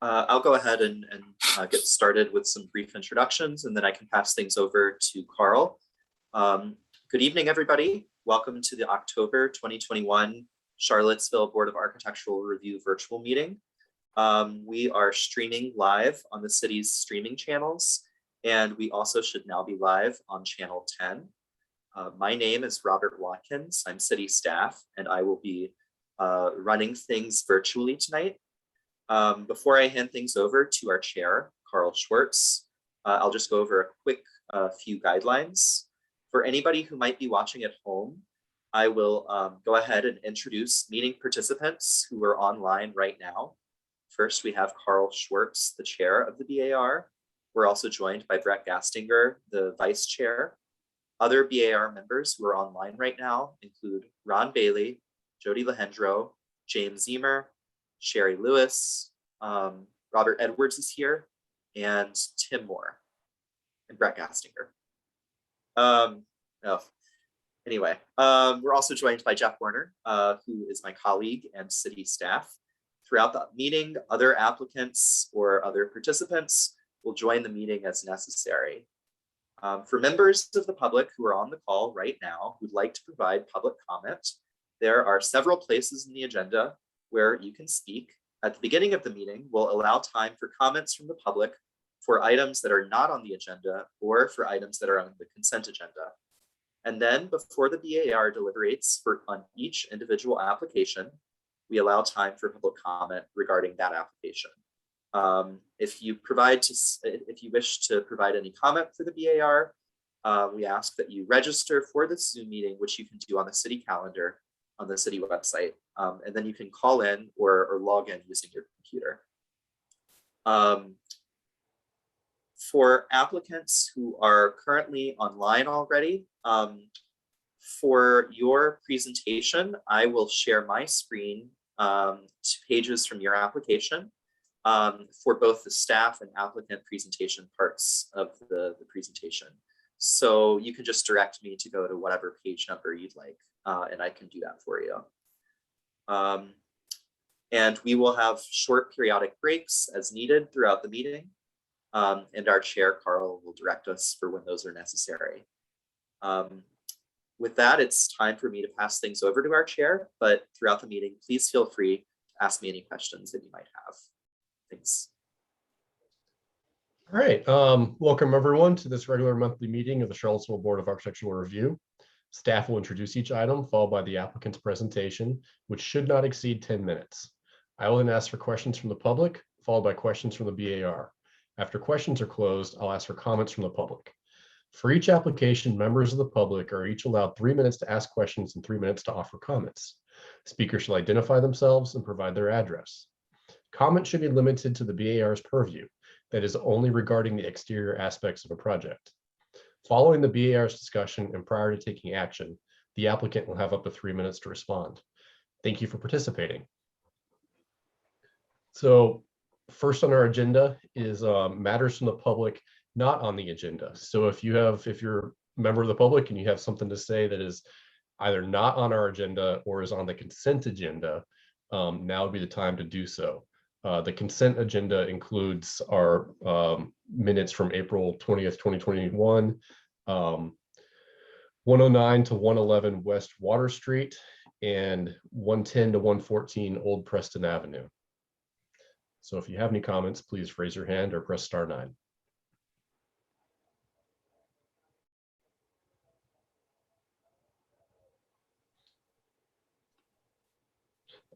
I'll go ahead and get started with some brief introductions, and then I can pass things over to Carl. Good evening, everybody. Welcome to the October 2021 Charlottesville Board of Architectural Review virtual meeting. We are streaming live on the city's streaming channels, and we also should now be live on channel 10. My name is Robert Watkins. I'm city staff, and I will be running things virtually tonight. Before I hand things over to our chair, Carl Schwartz, I'll just go over a quick few guidelines. For anybody who might be watching at home, I will go ahead and introduce meeting participants who are online right now. First, we have Carl Schwartz, the chair of the BAR. We're also joined by Brett Gastinger, the vice chair. Other BAR members who are online right now include Ron Bailey, Jody Lehendro, James Zemer, Sherry Lewis, Robert Edwards is here, and Tim Moore, and Brett Gastinger. Anyway, we're also joined by Jeff Werner, who is my colleague and city staff. Throughout the meeting, other applicants or other participants will join the meeting as necessary. For members of the public who are on the call right now who'd like to provide public comment, there are several places in the agenda where you can speak. At the beginning of the meeting, we'll allow time for comments from the public for items that are not on the agenda or for items that are on the consent agenda. And then before the BAR deliberates on each individual application, we allow time for public comment regarding that application. If you wish to provide any comment for the BAR, we ask that you register for the Zoom meeting, which you can do on the city calendar on the city website. And then you can call in or log in using your computer. For applicants who are currently online already, for your presentation, I will share my screen to pages from your application for both the staff and applicant presentation parts of the presentation. So you can just direct me to go to whatever page number you'd like, and I can do that for you. And we will have short periodic breaks as needed throughout the meeting. And our chair, Carl, will direct us for when those are necessary. With that, it's time for me to pass things over to our chair, but throughout the meeting, please feel free to ask me any questions that you might have. Thanks. All right, welcome everyone to this regular monthly meeting of the Charlottesville Board of Architectural Review. Staff will introduce each item, followed by the applicant's presentation, which should not exceed 10 minutes. I will then ask for questions from the public, followed by questions from the BAR. After questions are closed, I'll ask for comments from the public. For each application, members of the public are each allowed 3 minutes to ask questions and 3 minutes to offer comments. Speakers shall identify themselves and provide their address. Comments should be limited to the BAR's purview, that is only regarding the exterior aspects of a project. Following the BAR's discussion and prior to taking action, the applicant will have up to 3 minutes to respond. Thank you for participating. So first on our agenda is matters from the public not on the agenda. So if you're a member of the public and you have something to say that is either not on our agenda or is on the consent agenda, now would be the time to do so. The consent agenda includes our minutes from April 20th, 2021, 109 to 111 West Water Street, and 110 to 114 Old Preston Avenue. So if you have any comments, please raise your hand or press *9.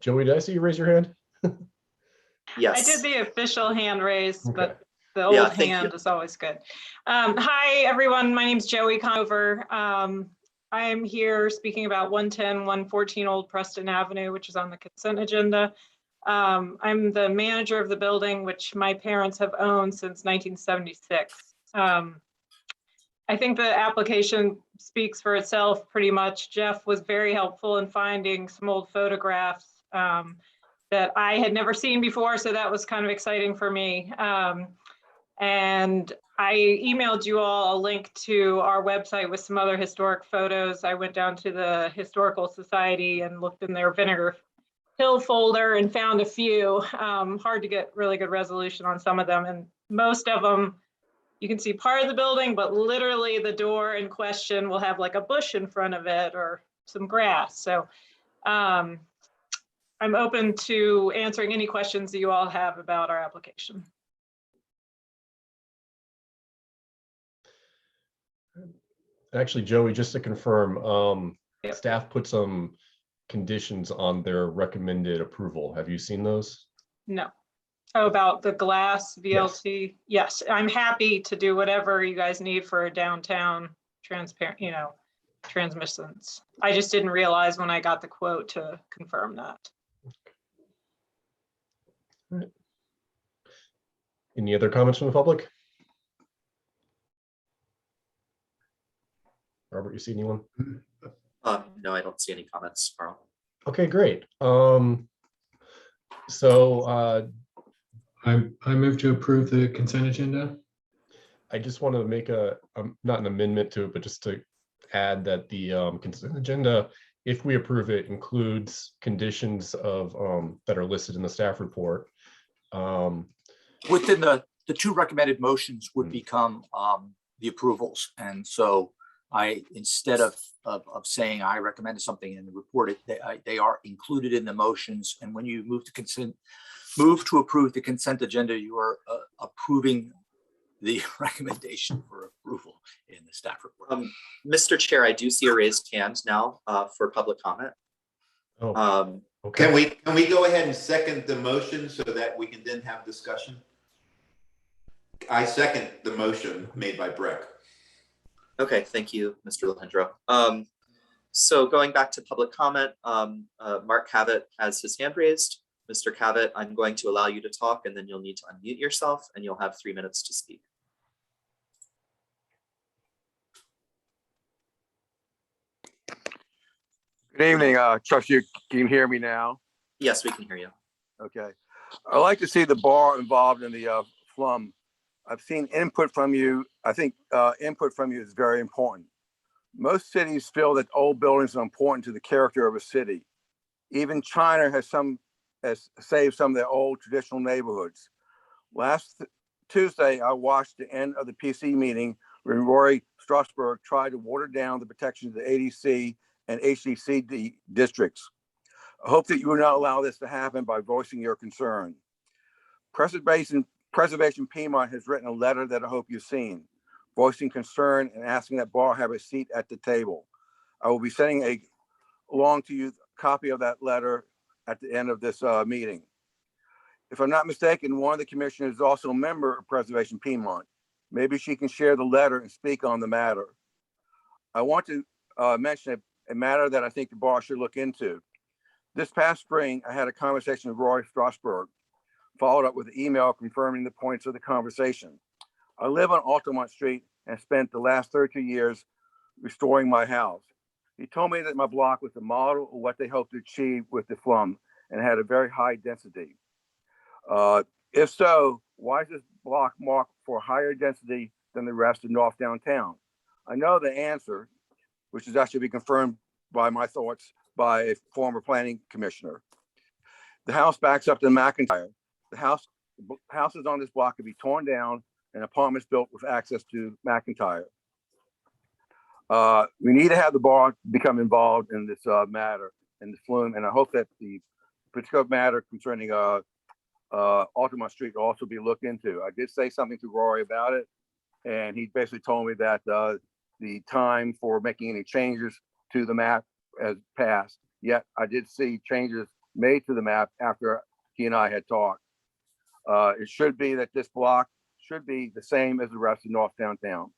Joey, did I see you raise your hand? Yes. I did the official hand raise, okay. But the old hand is always good. Hi, everyone. My name is Joey Conover. I am here speaking about 110, 114 Old Preston Avenue, which is on the consent agenda. I'm the manager of the building, which my parents have owned since 1976. I think the application speaks for itself pretty much. Jeff was very helpful in finding some old photographs that I had never seen before, so that was kind of exciting for me. And I emailed you all a link to our website with some other historic photos. I went down to the Historical Society and looked in their vinegar Hill folder and found a few. Hard to get really good resolution on some of them, and most of them, you can see part of the building, but literally the door in question will have like a bush in front of it or some grass. So I'm open to answering any questions that you all have about our application. Actually, Joey, just to confirm, Yep. staff put some conditions on their recommended approval. Have you seen those? No. Oh, about the glass VLT? Yes, I'm happy to do whatever you guys need for a downtown transparent, transmittance. I just didn't realize when I got the quote to confirm that. Any other comments from the public? Robert, you see anyone? No, I don't see any comments, Carl. Okay, great. I move to approve the consent agenda. I just want to make not an amendment to it, but just to add that the consent agenda, if we approve it, includes conditions of that are listed in the staff report. Within the two recommended motions would become the approvals. And so instead of saying I recommended something in the report, they are included in the motions. And when you move to approve the consent agenda, you are approving the recommendation for approval in the staff report. Mr. Chair, I do see a raised hand now for public comment. Oh, okay. Can we go ahead and second the motion so that we can then have discussion? I second the motion made by Breck. Okay, thank you, Mr. Lehindra. So going back to public comment, Mark Cavett has his hand raised. Mr. Cavett, I'm going to allow you to talk, and then you'll need to unmute yourself, and you'll have 3 minutes to speak. Good evening, trust you can hear me now. Yes, we can hear you. Okay. I'd like to see the bar involved in the flum. I've seen input from you. I think input from you is very important. Most cities feel that old buildings are important to the character of a city. Even China has saved some of their old traditional neighborhoods. Last Tuesday, I watched the end of the PC meeting when Roy Strasberg tried to water down the protections of the ADC and HCCD districts. I hope that you will not allow this to happen by voicing your concern. Preservation Piedmont has written a letter that I hope you've seen, voicing concern and asking that bar have a seat at the table. I will be sending along to you a copy of that letter at the end of this meeting. If I'm not mistaken, one of the commissioners is also a member of Preservation Piedmont. Maybe she can share the letter and speak on the matter. I want to mention a matter that I think the bar should look into. This past spring, I had a conversation with Roy Strasberg, followed up with an email confirming the points of the conversation. I live on Altamont Street and spent the last 32 years restoring my house. He told me that my block was the model of what they hoped to achieve with the flum and had a very high density. If so, why is this block marked for higher density than the rest of North Downtown? I know the answer, which is actually be confirmed by my thoughts by a former planning commissioner. The house backs up to McIntyre. The houses on this block could be torn down and apartments built with access to McIntyre. We need to have the bar become involved in this matter, in the flume, and I hope that the particular matter concerning Altamont Street will also be looked into. I did say something to Rory about it, and he basically told me that the time for making any changes to the map has passed. Yet I did see changes made to the map after he and I had talked. It should be that this block should be the same as the rest of North Downtown.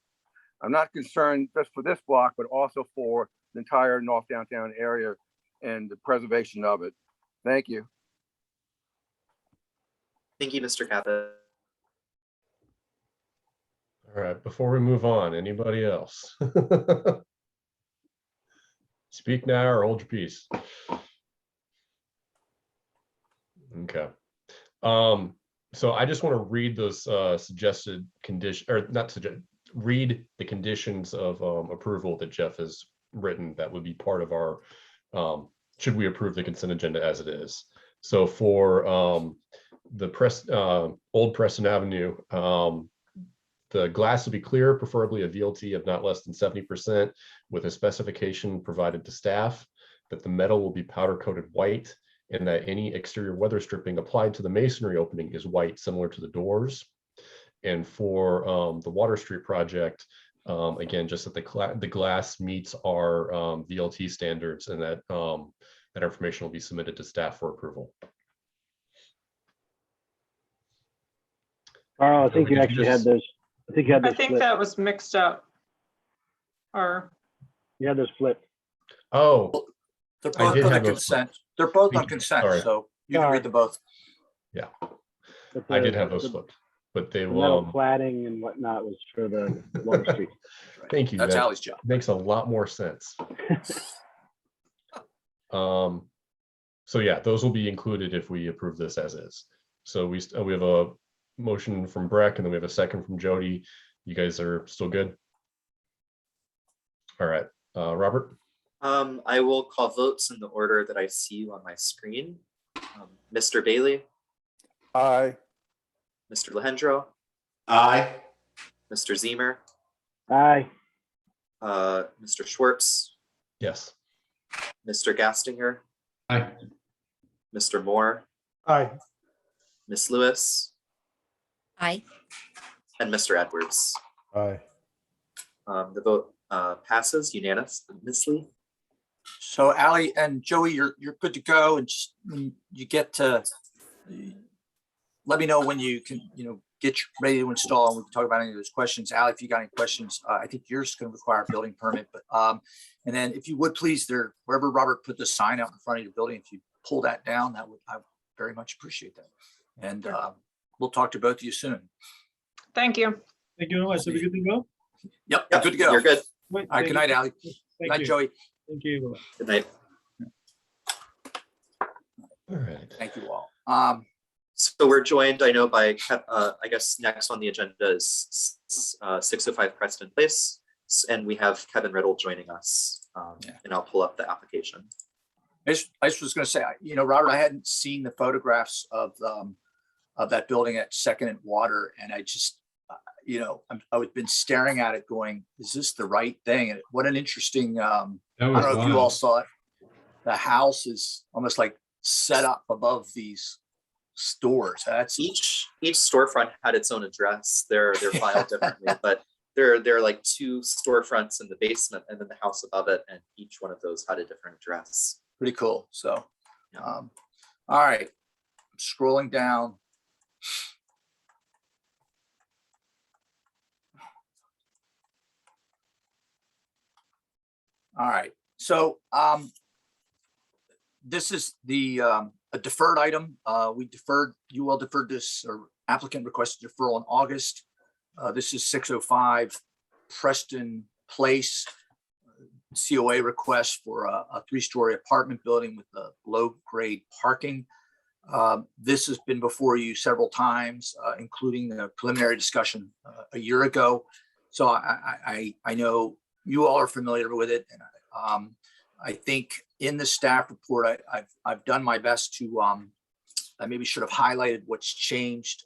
I'm not concerned just for this block, but also for the entire North Downtown area and the preservation of it. Thank you. Thank you, Mr. Cavett. All right, before we move on, anybody else? Speak now or hold your peace. Okay. So I just want to read those suggested condition, or not suggest, read the conditions of approval that Jeff has written that would be part of our, should we approve the consent agenda as it is. So for the Old Preston Avenue, the glass will be clear, preferably a VLT of not less than 70%, with a specification provided to staff that the metal will be powder coated white and that any exterior weather stripping applied to the masonry opening is white, similar to the doors. And for the Water Street project, again, just that the glass meets our VLT standards, and that that information will be submitted to staff for approval. Carl, I think you Did you actually had just- those. I think you had I those think flipped. that was mixed up. Or, You had those flipped. Oh, They're I both did on the have those consent. They're both on Thank you. consent, Sorry. so you can read them both. But I the- did have those the- flipped, but they The metal will. cladding and whatnot was for the Water Street. Thank you. That's That Ally's job. makes a lot more sense. So yeah, those will be included if we approve this as is. So we have a motion from Breck, and then we have a second from Jody. You guys are still good? All right, Robert? I will call votes in the order that I see you on my screen. Mr. Bailey, Aye. Mr. Lehendro, Aye. Mr. Zemer, Aye. Mr. Schwartz, Yes. Mr. Gastinger, Aye. Mr. Moore, Aye. Miss Lewis, Aye. and Mr. Edwards. Aye. The vote passes unanimously. So Ally and Joey, you're good to go, and just when you get to, let me know when you can, get ready to install, and we can talk about any of those questions. Ally, if you got any questions, I think yours is going to require a building permit, but, and then if you would please, wherever Robert put the sign out in front of your building, if you pull that down, I would very much appreciate that. And we'll talk to both of you soon. thank you. Thank you very much. Are we good to go? Yep, Yep, good to go. You're good. Wait, All right, good night, Ally. Good Thank night, you. Joey. Thank you. Good night. All right. Thank you all. So we're joined, I know, by, I guess next on the agenda is 605 Preston Place. And we have Kevin Riddle joining us. Yeah. And I'll pull up the application. I just was going to say, Robert, I hadn't seen the photographs of that building at Second and Water, and I just, I've been staring at it, going, "Is this the right thing?" And what an interesting. I That don't was know if you all wild. saw it. The house is almost like set up above these stores. That's Each storefront had its own address. They're filed differently, but there are like two storefronts in the basement and then the house above it, and each one of those had a different address. pretty cool. So, Yeah. all right, I'm scrolling down. All right, so this is the a deferred item. You all deferred this, or applicant requested deferral in August. This is 605 Preston Place. COA request for a 3-story apartment building with a low-grade parking. This has been before you several times, including the preliminary discussion a year ago. So I know you all are familiar with it. And I think in the staff report, I've done my best to, I maybe should have highlighted what's changed,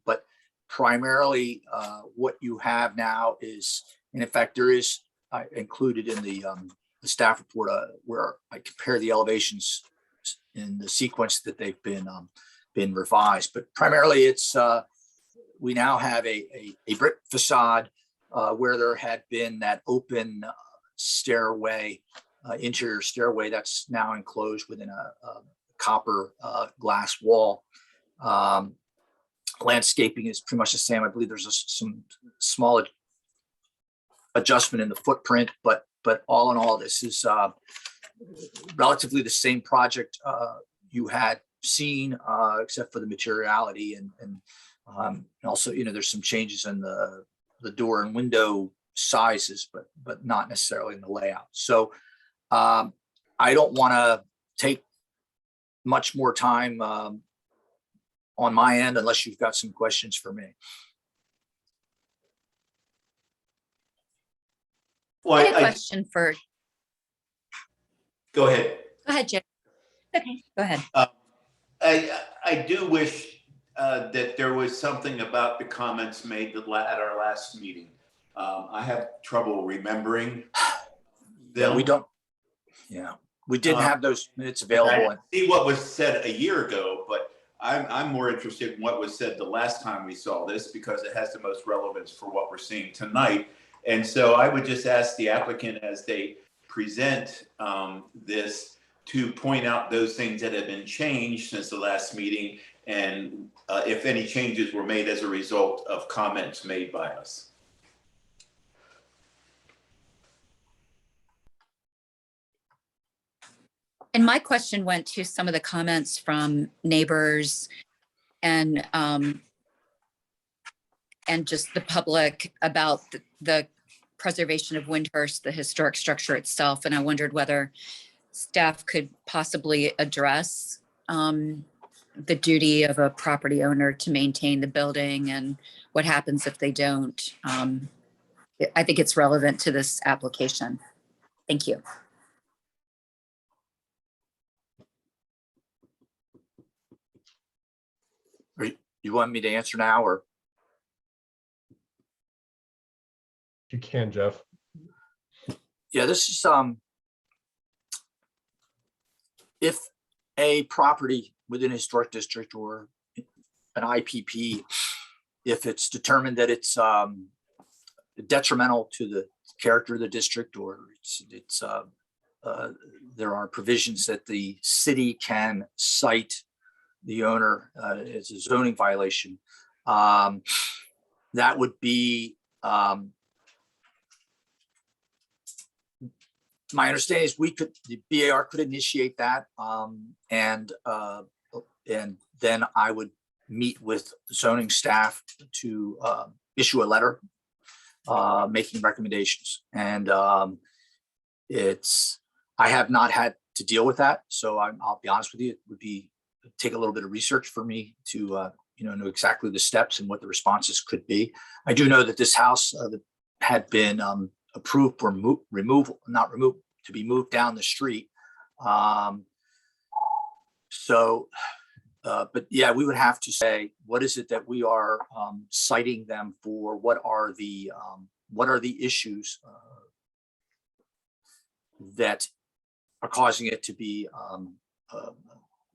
but primarily what you have now is, and in fact, there is included in the staff report where I compare the elevations in the sequence that they've been revised. But primarily, it's we now have a brick facade where there had been that open stairway, interior stairway that's now enclosed within a copper glass wall. Landscaping is pretty much the same. I believe there's some small adjustment in the footprint, but all in all, this is relatively the same project you had seen, except for the materiality and also, there's some changes in the door and window sizes, but not necessarily in the layout. So I don't want to take much more time on my end unless you've got some questions for me. I had a question for, Go ahead. go ahead, Jim. Okay, go ahead. I do wish that there was something about the comments made at our last meeting. I have trouble remembering Yeah, them. we don't, yeah, we didn't have those minutes available. I see what was said a year ago, but I'm more interested in what was said the last time we saw this because it has the most relevance for what we're seeing tonight. And so I would just ask the applicant as they present this to point out those things that have been changed since the last meeting and if any changes were made as a result of comments made by us. And my question went to some of the comments from neighbors and just the public about the preservation of Windhurst, the historic structure itself. And I wondered whether staff could possibly address the duty of a property owner to maintain the building and what happens if they don't. I think it's relevant to this application. Thank you. You want me to answer now or? You can, Jeff. Yeah, this is, if a property within a historic district or an IPP, if it's determined that it's detrimental to the character of the district or there are provisions that the city can cite the owner as a zoning violation, that would be, my understanding is the BAR could initiate that, and then I would meet with zoning staff to issue a letter making recommendations. And I have not had to deal with that, so I'll be honest with you, it would take a little bit of research for me to know exactly the steps and what the responses could be. I do know that this house had been approved for to be moved down the street. But yeah, we would have to say, what is it that we are citing them for? What are the issues that are causing it to be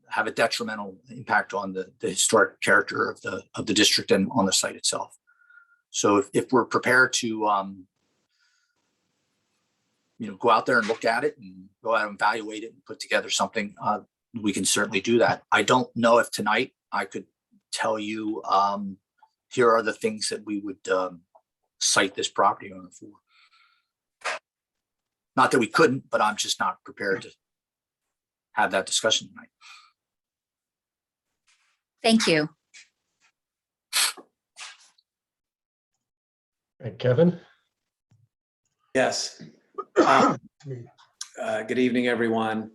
have a detrimental impact on the historic character of the district and on the site itself. So if we're prepared to go out there and look at it and go out and evaluate it and put together something, we can certainly do that. I don't know if tonight I could tell you, here are the things that we would cite this property owner for. Not that we couldn't, but I'm just not prepared to have that discussion tonight. Thank you. And Kevin? Yes. Good evening, everyone.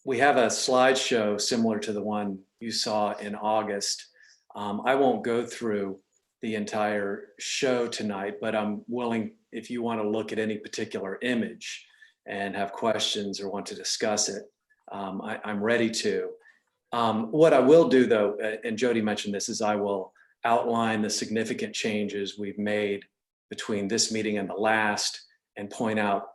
We have a slideshow similar to the one you saw in August. I won't go through the entire show tonight, but I'm willing, if you want to look at any particular image and have questions or want to discuss it, I'm ready to. What I will do though, and Jody mentioned this, is I will outline the significant changes we've made between this meeting and the last and point out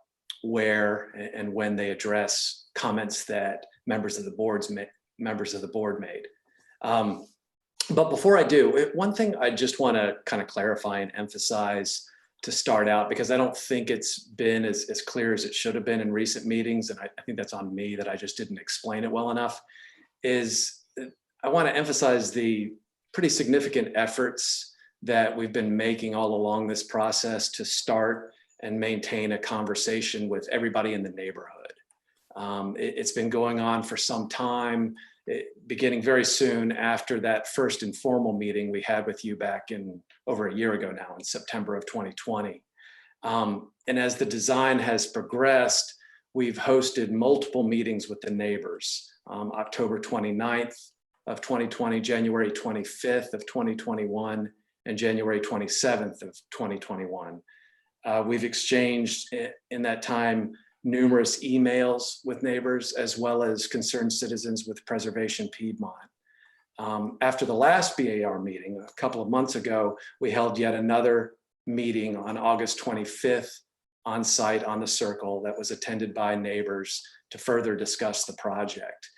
where and when they address comments that members of the board made. But before I do, one thing I just want to kind of clarify and emphasize to start out, because I don't think it's been as clear as it should have been in recent meetings, and I think that's on me that I just didn't explain it well enough, is I want to emphasize the pretty significant efforts that we've been making all along this process to start and maintain a conversation with everybody in the neighborhood. It's been going on for some time, beginning very soon after that first informal meeting we had with you back in over a year ago now, in September of 2020. And as the design has progressed, we've hosted multiple meetings with the neighbors. October 29th of 2020, January 25th of 2021, and January 27th of 2021. We've exchanged in that time numerous emails with neighbors as well as concerned citizens with Preservation Piedmont. After the last BAR meeting a couple of months ago, we held yet another meeting on August 25th on site on the Circle that was attended by neighbors to further discuss the project.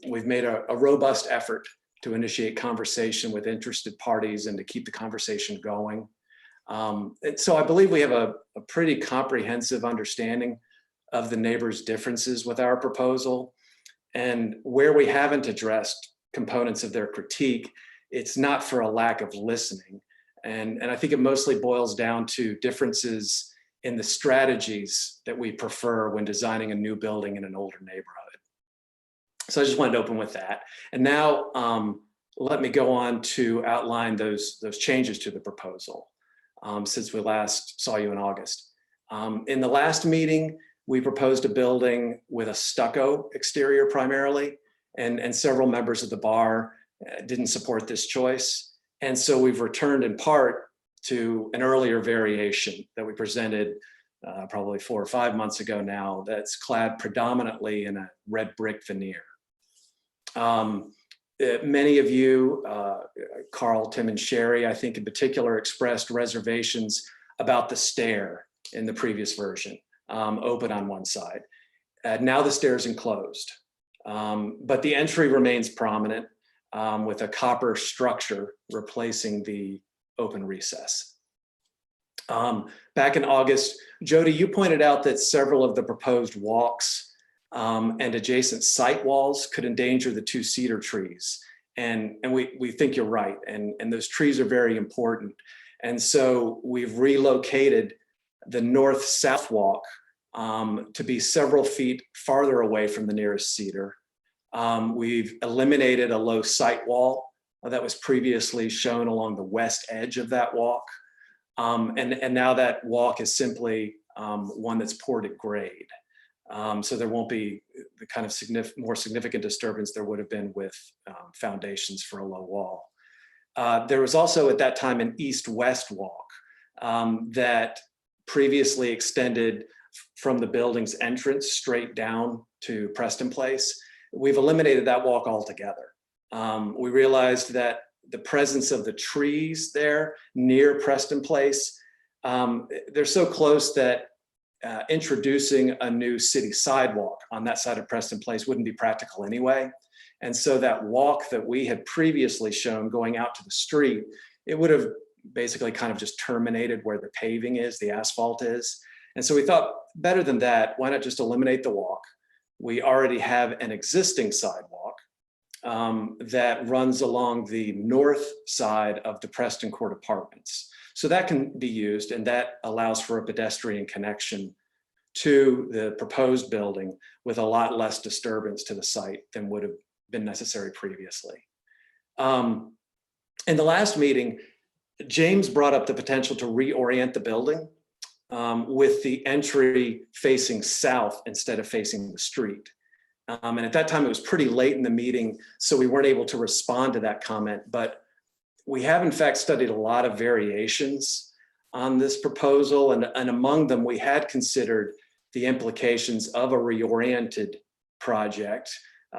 We've made a robust effort to initiate conversation with interested parties and to keep the conversation going. And so I believe we have a pretty comprehensive understanding of the neighbors' differences with our proposal. And where we haven't addressed components of their critique, it's not for a lack of listening. And I think it mostly boils down to differences in the strategies that we prefer when designing a new building in an older neighborhood. So I just wanted to open with that. And now let me go on to outline those changes to the proposal since we last saw you in August. In the last meeting, we proposed a building with a stucco exterior primarily, and several members of the bar didn't support this choice. And so we've returned in part to an earlier variation that we presented probably 4 or 5 months ago now, that's clad predominantly in a red brick veneer. Many of you, Carl, Tim, and Sherry, I think in particular, expressed reservations about the stair in the previous version, open on one side. Now the stair is enclosed, but the entry remains prominent with a copper structure replacing the open recess. Back in August, Jody, you pointed out that several of the proposed walks and adjacent site walls could endanger the 2 cedar trees. And we think you're right. And those trees are very important. And so we've relocated the north-south walk to be several feet farther away from the nearest cedar. We've eliminated a low site wall that was previously shown along the west edge of that walk. And now that walk is simply one that's poured at grade. So there won't be the kind of more significant disturbance there would have been with foundations for a low wall. There was also at that time an east-west walk that previously extended from the building's entrance straight down to Preston Place. We've eliminated that walk altogether. We realized that the presence of the trees there near Preston Place, they're so close that introducing a new city sidewalk on that side of Preston Place wouldn't be practical anyway. And so that walk that we had previously shown going out to the street, it would have basically kind of just terminated where the paving is, the asphalt is. And so we thought, better than that, why not just eliminate the walk? We already have an existing sidewalk that runs along the north side of the Preston Court Apartments. So that can be used, and that allows for a pedestrian connection to the proposed building with a lot less disturbance to the site than would have been necessary previously. In the last meeting, James brought up the potential to reorient the building with the entry facing south instead of facing the street. And at that time, it was pretty late in the meeting, so we weren't able to respond to that comment, but we have in fact studied a lot of variations on this proposal, and among them, we had considered the implications of a reoriented project,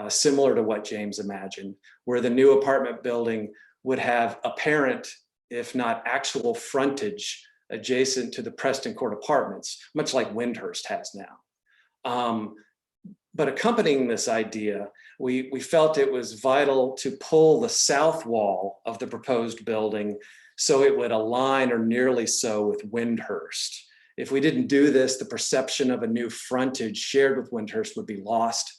similar to what James imagined, where the new apartment building would have apparent, if not actual, frontage adjacent to the Preston Court Apartments, much like Wyndhurst has now. But accompanying this idea, we felt it was vital to pull the south wall of the proposed building so it would align or nearly so with Wyndhurst. If we didn't do this, the perception of a new frontage shared with Wyndhurst would be lost,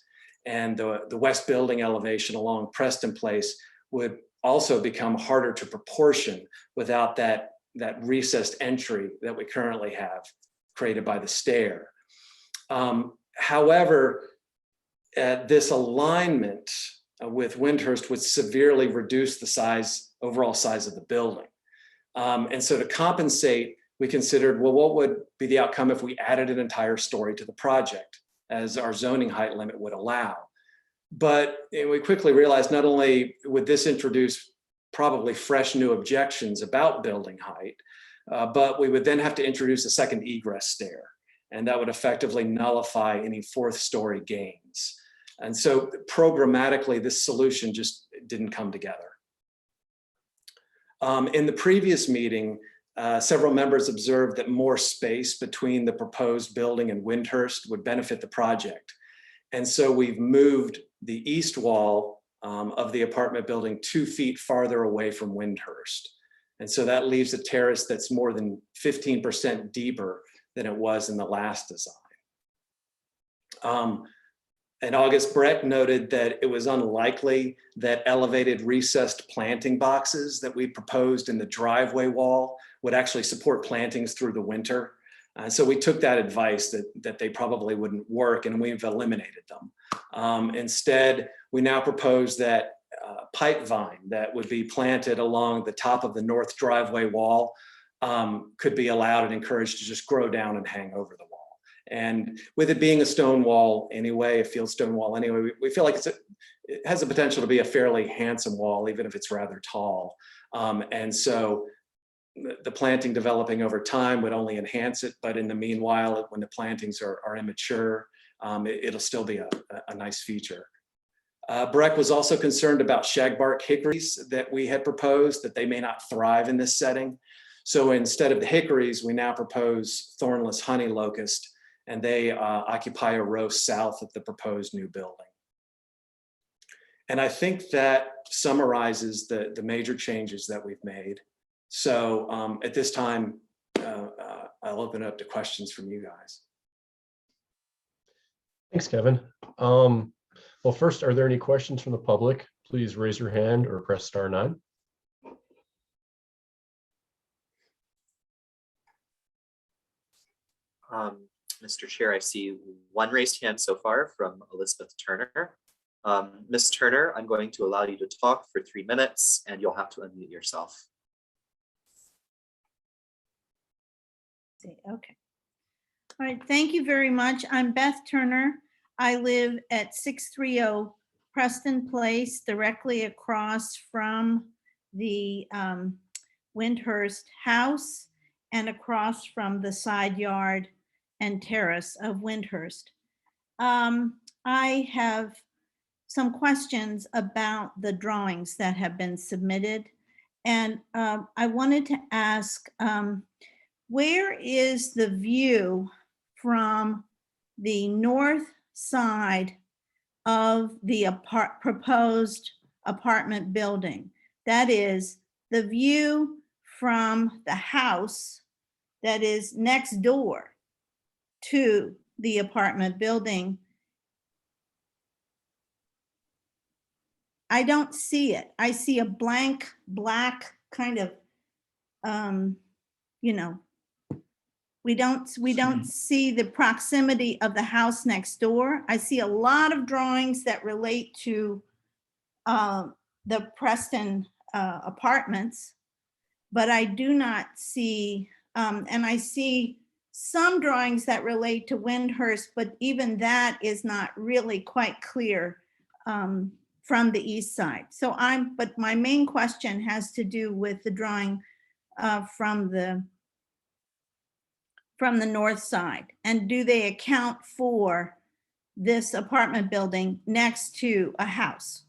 and the west building elevation along Preston Place would also become harder to proportion without that recessed entry that we currently have created by the stair. However, this alignment with Wyndhurst would severely reduce the overall size of the building. And so to compensate, we considered, well, what would be the outcome if we added an entire story to the project, as our zoning height limit would allow? But we quickly realized not only would this introduce probably fresh new objections about building height, but we would then have to introduce a second egress stair. and that would effectively nullify any fourth story gains. And so programmatically, this solution just didn't come together. In the previous meeting, several members observed that more space between the proposed building and Windhurst would benefit the project. And so we've moved the east wall of the apartment building 2 feet farther away from Windhurst. And so that leaves a terrace that's more than 15% deeper than it was in the last design. In August, Brett noted that it was unlikely that elevated recessed planting boxes that we proposed in the driveway wall would actually support plantings through the winter. So we took that advice that they probably wouldn't work, and we've eliminated them. Instead, we now propose that pipe vine that would be planted along the top of the north driveway wall could be allowed and encouraged to just grow down and hang over the wall. And with it being a stone wall anyway, a field stone wall anyway, we feel like it has the potential to be a fairly handsome wall, even if it's rather tall. And so the planting developing over time would only enhance it, but in the meanwhile, when the plantings are immature, it'll still be a nice feature. Breck was also concerned about shagbark hickories that we had proposed, that they may not thrive in this setting. So instead of the hickories, we now propose thornless honey locust, and they occupy a row south of the proposed new building. And I think that summarizes the major changes that we've made. So at this time, I'll open it up to questions from you guys. Thanks, Kevin. Well, first, are there any questions from the public? Please raise your hand or press *9. Mr. Chair, I see one raised hand so far from Elizabeth Turner. Ms. Turner, I'm going to allow you to talk for 3 minutes, and you'll have to unmute yourself. Okay. All right. Thank you very much. I'm Beth Turner. I live at 630 Preston Place, directly across from the Windhurst house and across from the side yard and terrace of Windhurst. I have some questions about the drawings that have been submitted. And I wanted to ask, where is the view from the north side of the proposed apartment building? That is the view from the house that is next door to the apartment building. I don't see it. I see a blank, black kind of, you know, we don't see the proximity of the house next door. I see a lot of drawings that relate to the Preston apartments, but I do not see, and I see some drawings that relate to Windhurst, but even that is not really quite clear from the east side. So but my main question has to do with the drawing from the north side. And do they account for this apartment building next to a house?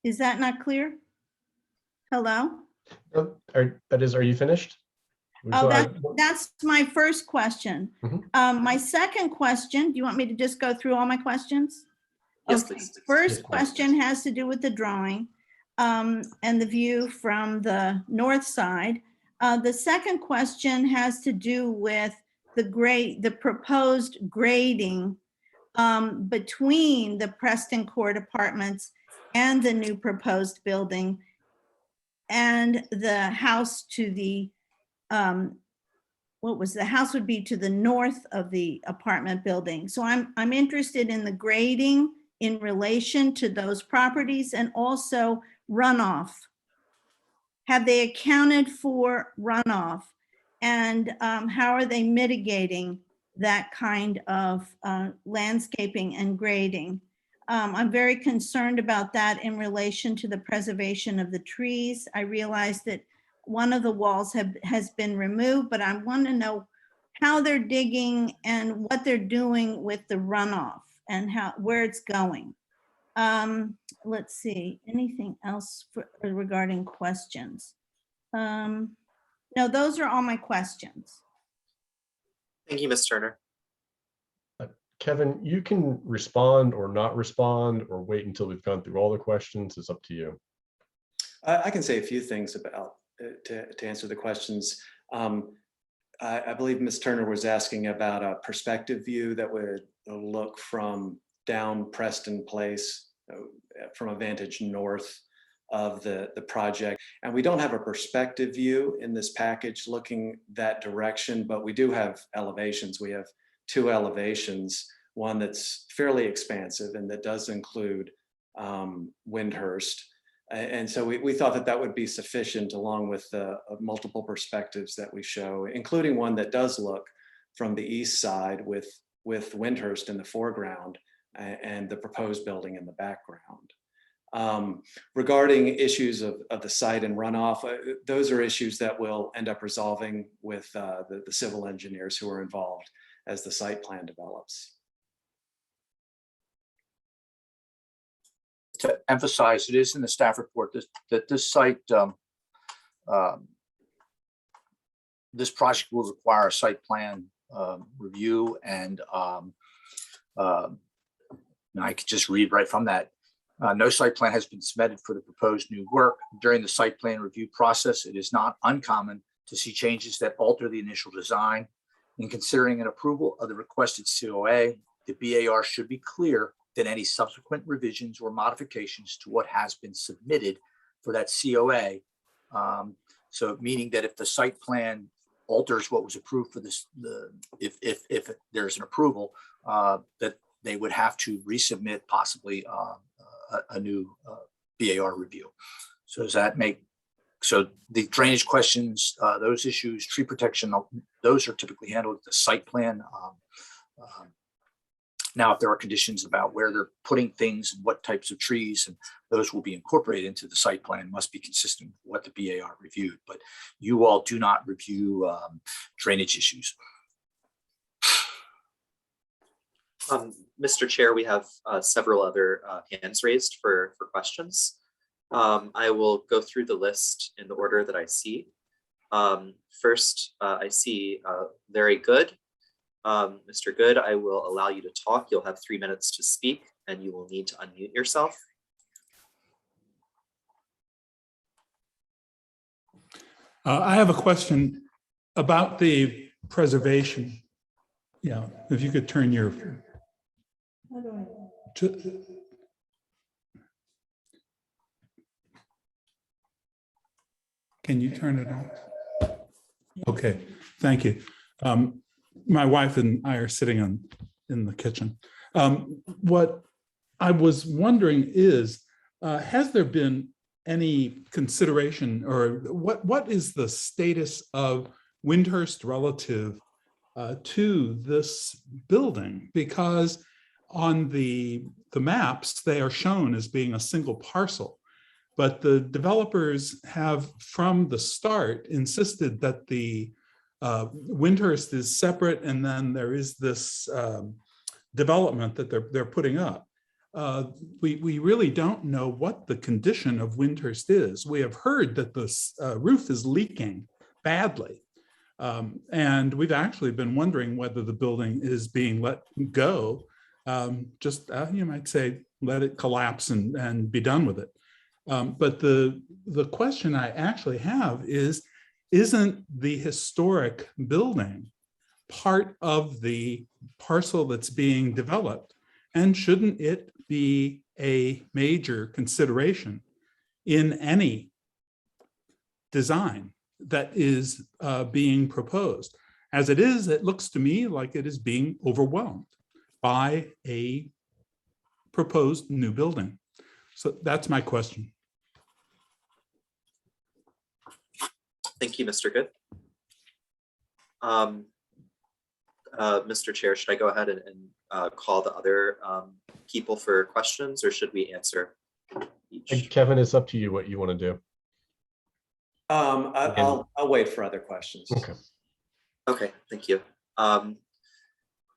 Is that not clear? Hello? Are you finished? Oh, that's my first question. My second question, do you want me to just go through all my questions? Yes, Okay. please. First question has to do with the drawing and the view from the north side. The second question has to do with the proposed grading between the Preston Court Apartments and the new proposed building and the house to the the house would be to the north of the apartment building. So I'm interested in the grading in relation to those properties and also runoff. Have they accounted for runoff? And how are they mitigating that kind of landscaping and grading? I'm very concerned about that in relation to the preservation of the trees. I realize that one of the walls has been removed, but I want to know how they're digging and what they're doing with the runoff and where it's going. Let's see, anything else regarding questions? No, those are all my questions. Thank you, Ms. Turner. Kevin, you can respond or not respond or wait until we've gone through all the questions. It's up to you. I can say a few things about to answer the questions. I believe Ms. Turner was asking about a perspective view that would look from down Preston Place from a vantage north of the project. And we don't have a perspective view in this package looking that direction, but we do have elevations. We have 2 elevations, one that's fairly expansive and that does include Windhurst. And so we thought that that would be sufficient along with the multiple perspectives that we show, including one that does look from the east side with Windhurst in the foreground and the proposed building in the background. Regarding issues of the site and runoff, those are issues that we'll end up resolving with the civil engineers who are involved as the site plan develops. To emphasize, it is in the staff report that this site, this project will require a site plan review, and I could just read right from that. No site plan has been submitted for the proposed new work. During the site plan review process, it is not uncommon to see changes that alter the initial design. In considering an approval of the requested COA, the BAR should be clear that any subsequent revisions or modifications to what has been submitted for that COA. So meaning that if the site plan alters what was approved for this, if there's an approval, that they would have to resubmit possibly a new BAR review. So does that make, so the drainage questions, those issues, tree protection, those are typically handled at the site plan. Now, if there are conditions about where they're putting things and what types of trees, and those will be incorporated into the site plan, must be consistent with what the BAR reviewed. But you all do not review drainage issues. Mr. Chair, we have several other hands raised for questions. I will go through the list in the order that I see. First, I see very good. Mr. Good, I will allow you to talk. You'll have 3 minutes to speak and you will need to unmute yourself. I have a question about the preservation. Yeah, if you could turn your. Can you turn it on? Okay, thank you. My wife and I are sitting in the kitchen. What I was wondering is, has there been any consideration, or what is the status of Windhurst relative to this building? Because on the maps, they are shown as being a single parcel, but the developers have from the start insisted that the Windhurst is separate, and then there is this development that they're putting up. We really don't know what the condition of Windhurst is. We have heard that the roof is leaking badly, and we've actually been wondering whether the building is being let go. Just you might say, let it collapse and be done with it. But the question I actually have is, isn't the historic building part of the parcel that's being developed? And shouldn't it be a major consideration in any design that is being proposed? As it is, it looks to me like it is being overwhelmed by a proposed new building. So that's my question. Thank you, Mr. Good. Mr. Chair, should I go ahead and call the other people for questions, or should we answer each? Kevin, it's up to you what you want to do. I'll wait for other questions. Okay. Okay, thank you.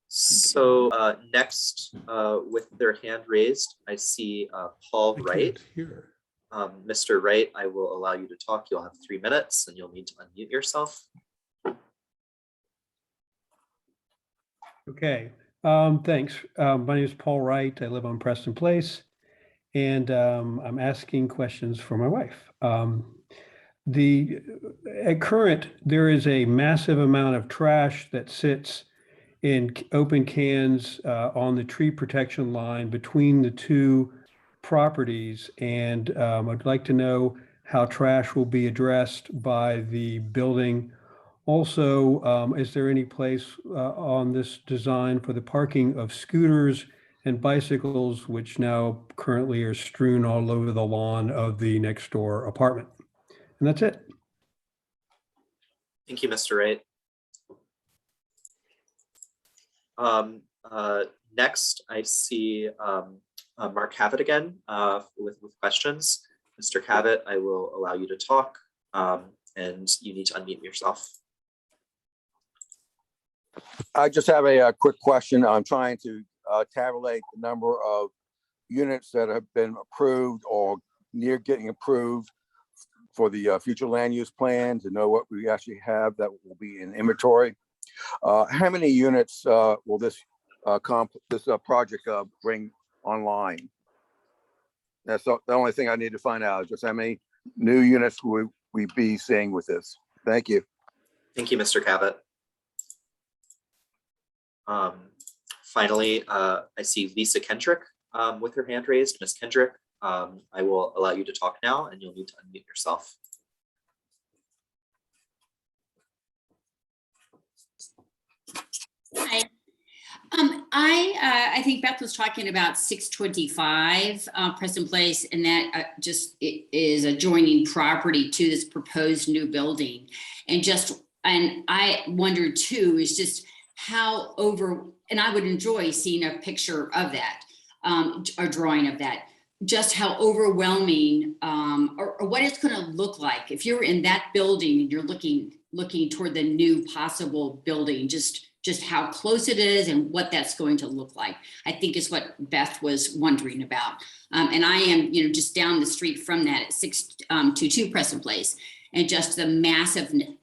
So next, with their hand raised, I see Paul I Wright. can't hear. Mr. Wright, I will allow you to talk. You'll have 3 minutes and you'll need to unmute yourself. Okay, thanks. My name is Paul Wright. I live on Preston Place, and I'm asking questions for my wife. At current, there is a massive amount of trash that sits in open cans on the tree protection line between the two properties, and I'd like to know how trash will be addressed by the building. Also, is there any place on this design for the parking of scooters and bicycles, which now currently are strewn all over the lawn of the next door apartment? And that's it. Thank you, Mr. Wright. Next, I see Mark Cavett again with questions. Mr. Cavett, I will allow you to talk, and you need to unmute yourself. I just have a quick question. I'm trying to tabulate the number of units that have been approved or near getting approved for the future land use plan to know what we actually have that will be in inventory. How many units will this project bring online? That's the only thing I need to find out, is just how many new units will we be seeing with this. Thank you. Thank you, Mr. Cavett. Finally, I see Lisa Kendrick with her hand raised. Ms. Kendrick, I will allow you to talk now, and you'll need to unmute yourself. Hi. I think Beth was talking about 625 Preston Place, and that it is adjoining property to this proposed new building. And I wondered too, is just how and I would enjoy seeing a picture of that, a drawing of that, just how overwhelming or what it's going to look like if you're in that building and you're looking toward the new possible building, just how close it is and what that's going to look like, I think is what Beth was wondering about. And I am, just down the street from that at 622 Preston Place, and just the massiveness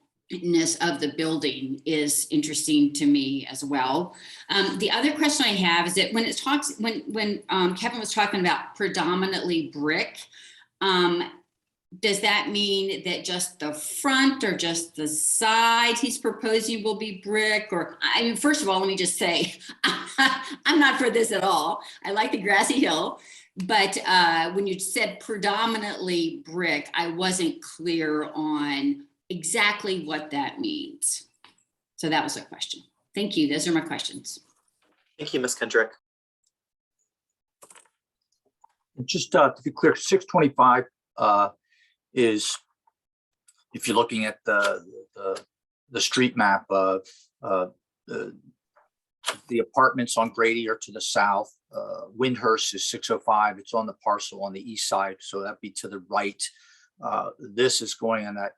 of the building is interesting to me as well. The other question I have is that when Kevin was talking about predominantly brick, does that mean that just the front or just the side he's proposing will be brick? Or, I mean, first of all, let me just say, I'm not for this at all. I like the grassy hill, but when you said predominantly brick, I wasn't clear on exactly what that means. So that was a question. Thank you. Those are my questions. Thank you, Ms. Kendrick. Just to be clear, 625 is, if you're looking at the street map of the apartments on Grady are to the south. Windhurst is 605. It's on the parcel on the east side, so that'd be to the right. This is going on that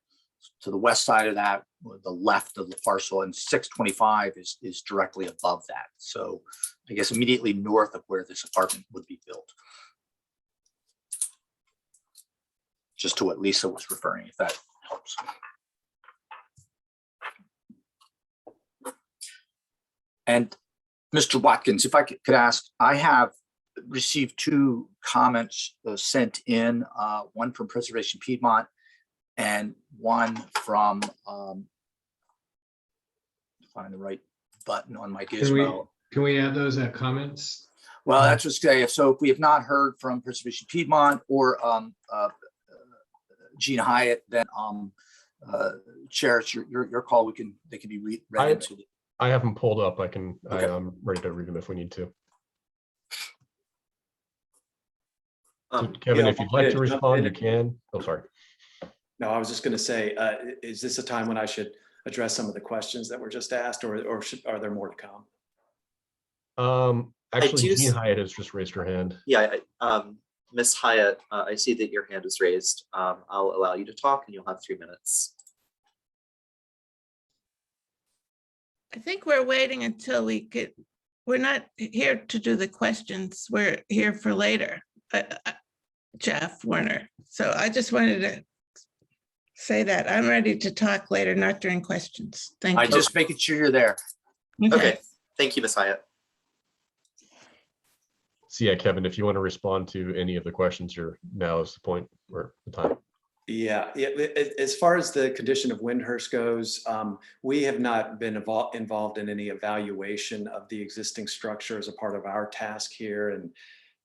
to the west side of that, the left of the parcel, and 625 is directly above that. So I guess immediately north of where this apartment would be built. Just to what Lisa was referring, if that helps. And Mr. Watkins, if I could ask, I have received 2 comments sent in, one from Preservation Piedmont and one from, find the right button on my gizmo. Can we add those as comments? Well, that's what's say. So if we have not heard from Preservation Piedmont or Gene Hyatt, then Chair, it's your call. They can be read into the. I have them pulled up. Okay. I'm ready to read them if we need to. So, Kevin, if you'd like to respond, you can. Oh, sorry. No, I was just going to say, is this a time when I should address some of the questions that were just asked, or are there more to come? Actually, do Jean s- Hyatt has just raised her hand. Yeah, Ms. Hyatt, I see that your hand is raised. I'll allow you to talk and you'll have 3 minutes. I think we're waiting until we're not here to do the questions. We're here for later, Jeff Werner. So I just wanted to say that I'm ready to talk later, not during questions. Thank I you. just making sure you're there. Okay, thank you, Ms. Hyatt. So yeah, Kevin, if you want to respond to any of the questions, now is the point or the time. Yeah. As far as the condition of Windhurst goes, we have not been involved in any evaluation of the existing structure as a part of our task here.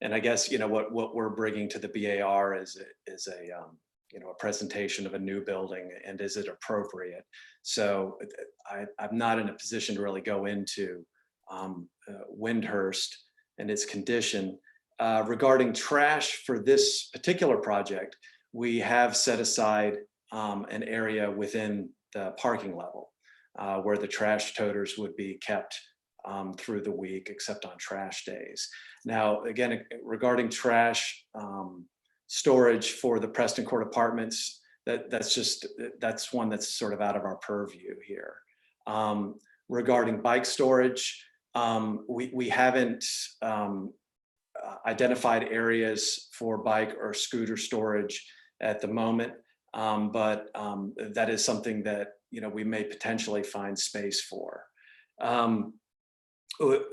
And I guess, what we're bringing to the BAR is a presentation of a new building, and is it appropriate? So I'm not in a position to really go into Windhurst and its condition. Regarding trash for this particular project, we have set aside an area within the parking level where the trash toters would be kept through the week, except on trash days. Now, again, regarding trash storage for the Preston Court Apartments, that's one that's sort of out of our purview here. Regarding bike storage, we haven't identified areas for bike or scooter storage at the moment, but that is something that we may potentially find space for.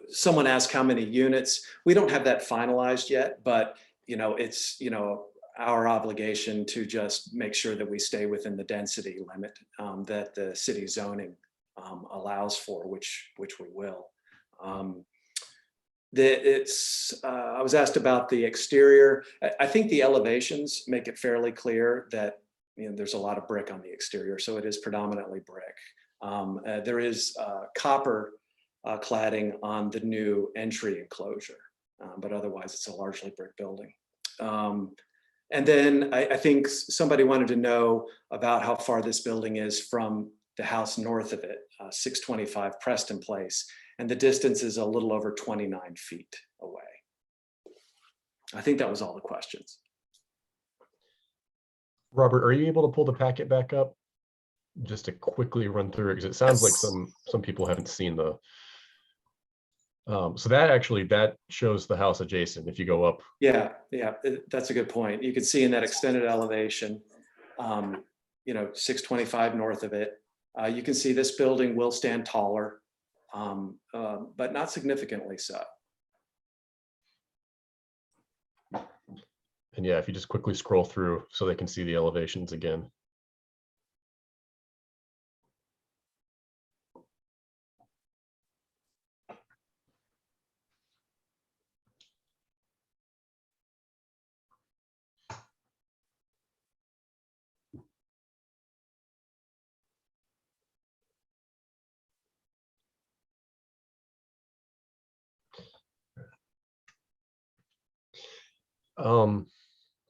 Someone asked how many units. We don't have that finalized yet, but it's our obligation to just make sure that we stay within the density limit that the city zoning allows for, which we will. I was asked about the exterior. I think the elevations make it fairly clear that there's a lot of brick on the exterior, so it is predominantly brick. There is copper cladding on the new entry enclosure, but otherwise it's a largely brick building. And then I think somebody wanted to know about how far this building is from the house north of it, 625 Preston Place. And the distance is a little over 29 feet away. I think that was all the questions. Robert, are you able to pull the packet back up just to quickly run through it? Because it sounds like some people haven't seen the. So that shows the house adjacent. If you go up. Yeah, that's a good point. You can see in that extended elevation, 625 north of it. You can see this building will stand taller. But not significantly so. And yeah, if you just quickly scroll through so they can see the elevations again.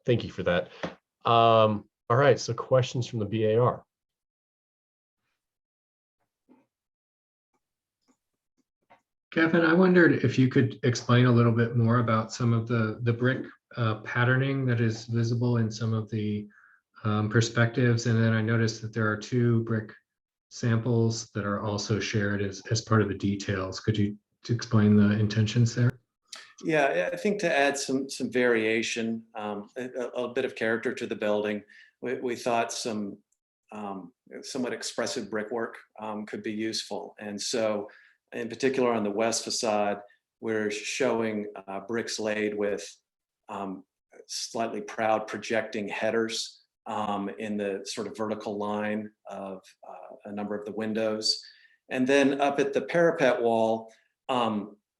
Thank you for that. All right, so questions from the BAR. Kevin, I wondered if you could explain a little bit more about some of the brick patterning that is visible in some of the perspectives. And then I noticed that there are 2 brick samples that are also shared as part of the details. Could you explain the intentions there? Yeah, I think to add some variation, a bit of character to the building, we thought some somewhat expressive brickwork could be useful. And so in particular on the west facade, we're showing bricks laid with slightly proud projecting headers in the sort of vertical line of a number of the windows. And then up at the parapet wall,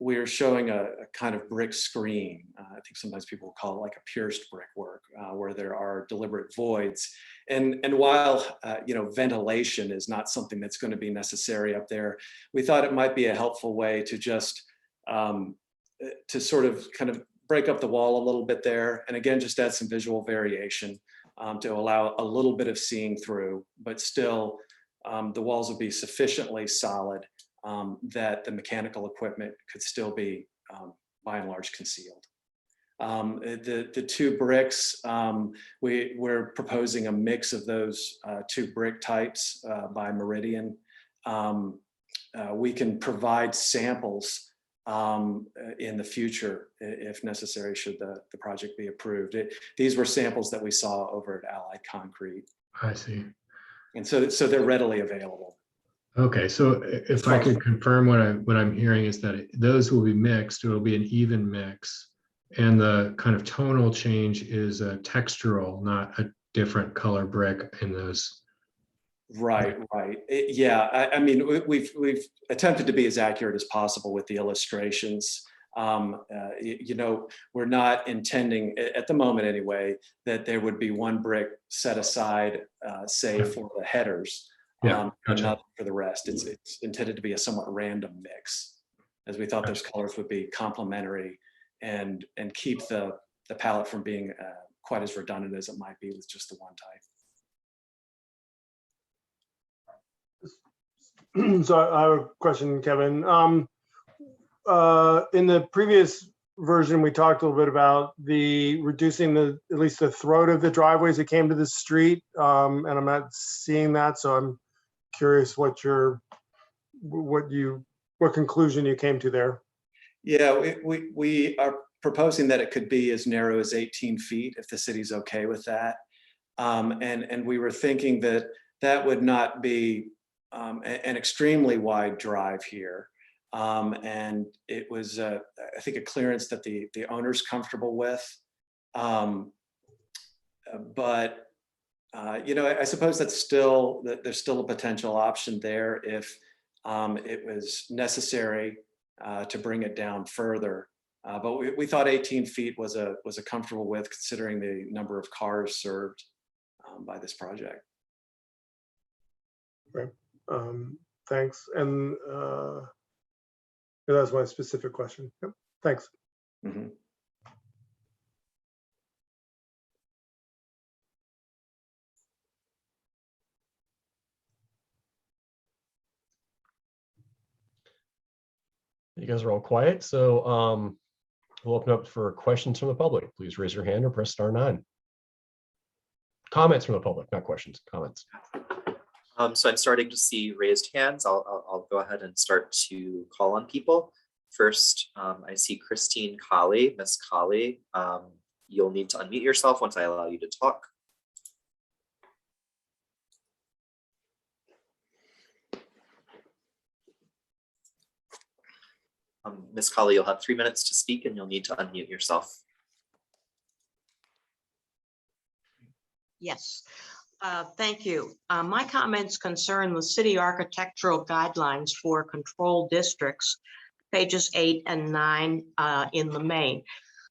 we're showing a kind of brick screen. I think sometimes people call it like a pierced brickwork, where there are deliberate voids. And while ventilation is not something that's going to be necessary up there, we thought it might be a helpful way to just to sort of kind of break up the wall a little bit there, and again just add some visual variation to allow a little bit of seeing through, but still the walls would be sufficiently solid that the mechanical equipment could still be by and large concealed. The two bricks, we're proposing a mix of those two brick types by Meridian. We can provide samples in the future if necessary, should the project be approved. These were samples that we saw over at Allied Concrete. I see. And so they're readily available. Okay, so if I could confirm what I'm hearing is that those will be mixed, it will be an even mix. And the kind of tonal change is a textural, not a different color brick in those. Right. I mean, we've attempted to be as accurate as possible with the illustrations. You know, we're not intending, at the moment anyway, that there would be one brick set aside, say, for the headers, and not for the rest. It's intended to be a somewhat random mix, as we thought those colors would be complementary and keep the palette from being quite as redundant as it might be with just the one type. So I have a question, Kevin. In the previous version, we talked a little bit about reducing at least the throat of the driveways that came to the street, and I'm not seeing that, so I'm curious what conclusion you came to there. Yeah, we are proposing that it could be as narrow as 18 feet if the city's okay with that, and we were thinking that that would not be an extremely wide drive here. And it was, I think, a clearance that the owner's comfortable with. But, you know, I suppose there's still a potential option there if it was necessary to bring it down further. But we thought 18 feet was a comfortable width considering the number of cars served by this project. Right. Thanks. And that's my specific question. Yep. Thanks. Mm-hmm. You guys are all quiet, so we'll open up for questions from the public. Please raise your hand or press *9. Comments from the public, not questions, comments. So I'm starting to see raised hands. I'll go ahead and start to call on people. First, I see Christine Colley. Miss Colley, you'll need to unmute yourself once I allow you to talk. Miss Colley, you'll have 3 minutes to speak and you'll need to unmute yourself. Yes. Thank you. My comments concern the city architectural guidelines for control districts, pages 8 and 9 in the main.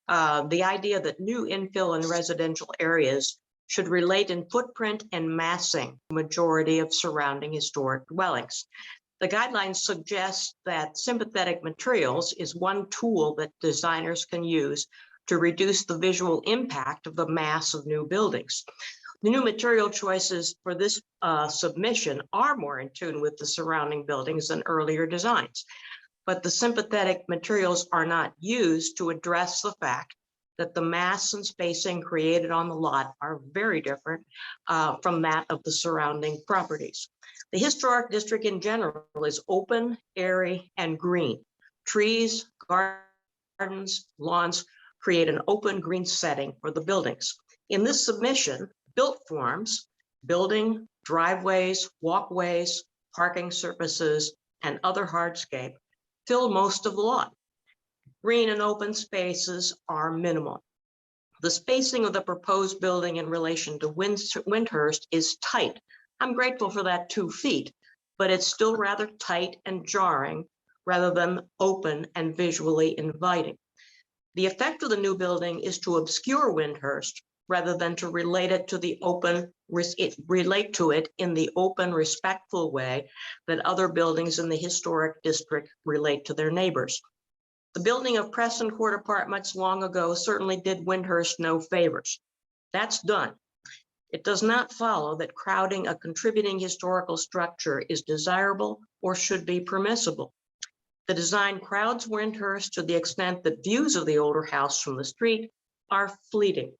The idea that new infill and residential areas should relate in footprint and massing the majority of surrounding historic dwellings. The guidelines suggest that sympathetic materials is one tool that designers can use to reduce the visual impact of the mass of new buildings. The new material choices for this submission are more in tune with the surrounding buildings than earlier designs, but the sympathetic materials are not used to address the fact that the mass and spacing created on the lot are very different from that of the surrounding properties. The historic district in general is open, airy, and green. Trees, gardens, lawns create an open green setting for the buildings. In this submission, built forms, building, driveways, walkways, parking surfaces, and other hardscape fill most of the lot. Green and open spaces are minimal. The spacing of the proposed building in relation to Windhurst is tight. I'm grateful for that 2 feet, but it's still rather tight and jarring rather than open and visually inviting. The effect of the new building is to obscure Windhurst rather than to relate it to the open, relate to it in the open, respectful way that other buildings in the historic district relate to their neighbors. The building of Preston Court Apartments long ago certainly did Windhurst no favors. That's done. It does not follow that crowding a contributing historical structure is desirable or should be permissible. The design crowds Wyndhurst to the extent that views of the older house from the street are fleeting.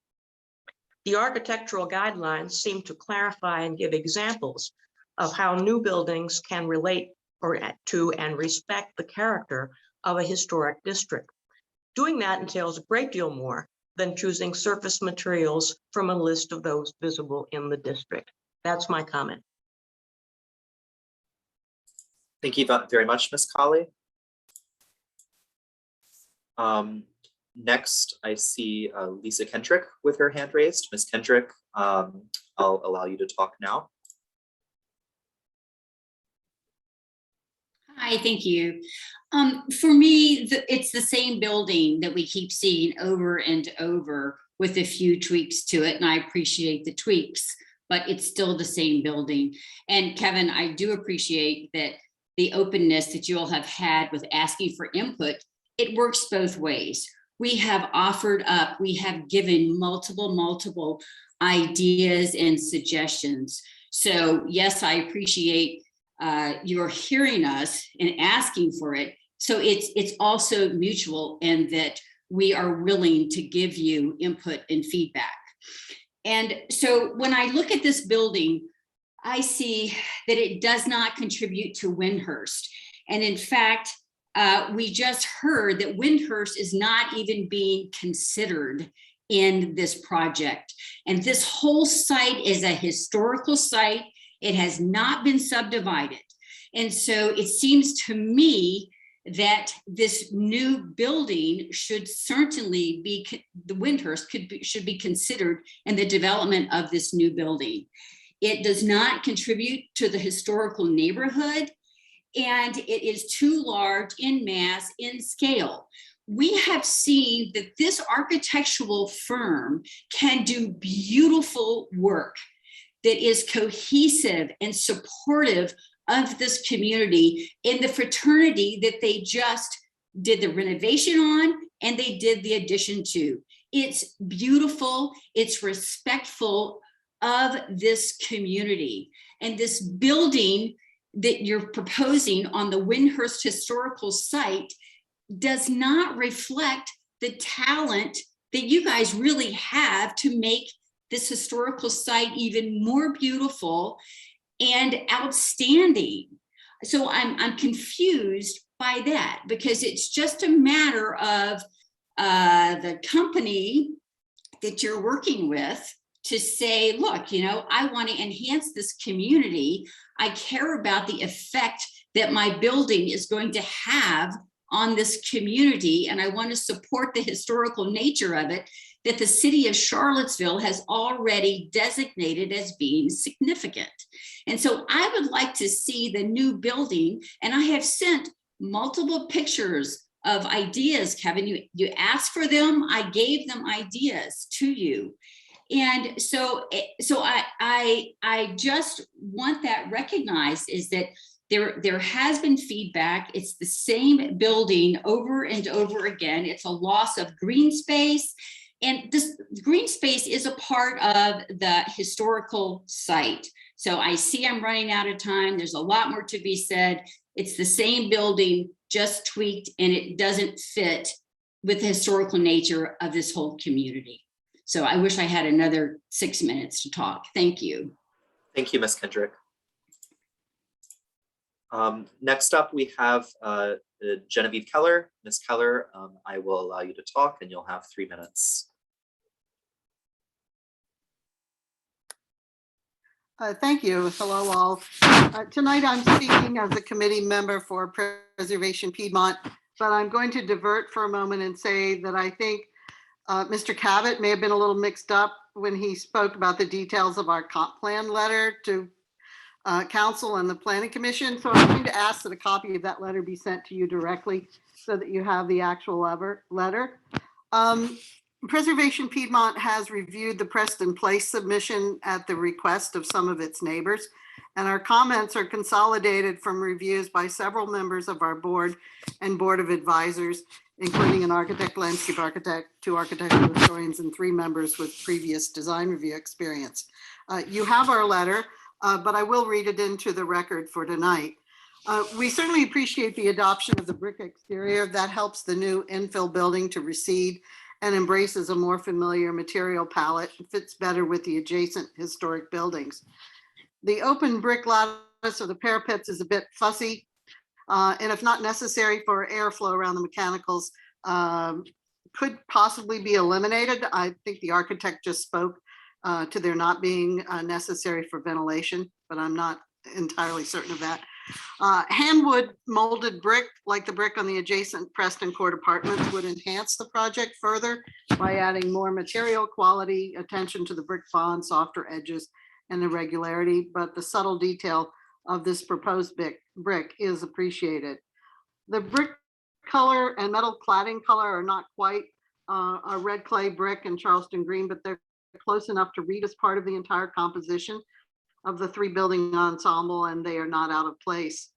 The architectural guidelines seem to clarify and give examples of how new buildings can relate to and respect the character of a historic district. Doing that entails a great deal more than choosing surface materials from a list of those visible in the district. That's my comment. Thank you very much, Ms. Colley. Next, I see Lisa Kendrick with her hand raised. Ms. Kendrick, I'll allow you to talk now. Hi, thank you. For me, it's the same building that we keep seeing over and over with a few tweaks to it, and I appreciate the tweaks, but it's still the same building. And Kevin, I do appreciate that the openness that you all have had with asking for input. It works both ways. We have offered up, we have given multiple ideas and suggestions. So yes, I appreciate you're hearing us and asking for it. So it's also mutual in that we are willing to give you input and feedback. And so when I look at this building, I see that it does not contribute to Wyndhurst. And in fact, we just heard that Wyndhurst is not even being considered in this project. And this whole site is a historical site. It has not been subdivided. And so it seems to me that this new building should certainly be, the Wyndhurst should be considered in the development of this new building. It does not contribute to the historical neighborhood, and it is too large in mass, in scale. We have seen that this architectural firm can do beautiful work that is cohesive and supportive of this community in the fraternity that they just did the renovation on and they did the addition to. It's beautiful, it's respectful of this community. And this building that you're proposing on the Wyndhurst historical site does not reflect the talent that you guys really have to make this historical site even more beautiful and outstanding. So I'm confused by that because it's just a matter of the company that you're working with to say, look, you know, I want to enhance this community. I care about the effect that my building is going to have on this community, and I want to support the historical nature of it that the city of Charlottesville has already designated as being significant. And so I would like to see the new building, and I have sent multiple pictures of ideas, Kevin. You asked for them, I gave them ideas to you. And so I just want that recognized, is that there has been feedback. It's the same building over and over again. It's a loss of green space. And this green space is a part of the historical site. So I see I'm running out of time. There's a lot more to be said. It's the same building, just tweaked, and it doesn't fit with the historical nature of this whole community. So I wish I had another 6 minutes to talk. Thank you. Thank you, Ms. Kendrick. Next up, we have Genevieve Keller. Ms. Keller, I will allow you to talk and you'll have 3 minutes. Thank you. Hello, all. Tonight, I'm speaking as a committee member for Preservation Piedmont, but I'm going to divert for a moment and say that I think Mr. Cabot may have been a little mixed up when he spoke about the details of our comp plan letter to council and the planning commission. So I'm going to ask that a copy of that letter be sent to you directly so that you have the actual letter. Preservation Piedmont has reviewed the Preston Place submission at the request of some of its neighbors, and our comments are consolidated from reviews by several members of our board and board of advisors. including an architect, landscape architect, 2 architectural historians, and 3 members with previous design review experience. You have our letter, but I will read it into the record for tonight. We certainly appreciate the adoption of the brick exterior that helps the new infill building to recede and embraces a more familiar material palette and fits better with the adjacent historic buildings. The open brick lattice of the parapets is a bit fussy, and if not necessary for airflow around the mechanicals, could possibly be eliminated. I think the architect just spoke to there not being necessary for ventilation, but I'm not entirely certain of that. Handwood molded brick, like the brick on the adjacent Preston Court apartments, would enhance the project further by adding more material quality, attention to the brick bond, softer edges, and irregularity, but the subtle detail of this proposed brick is appreciated. The brick color and metal cladding color are not quite a red clay brick and Charleston green, but they're close enough to read as part of the entire composition of the 3 building ensemble, and they are not out of place.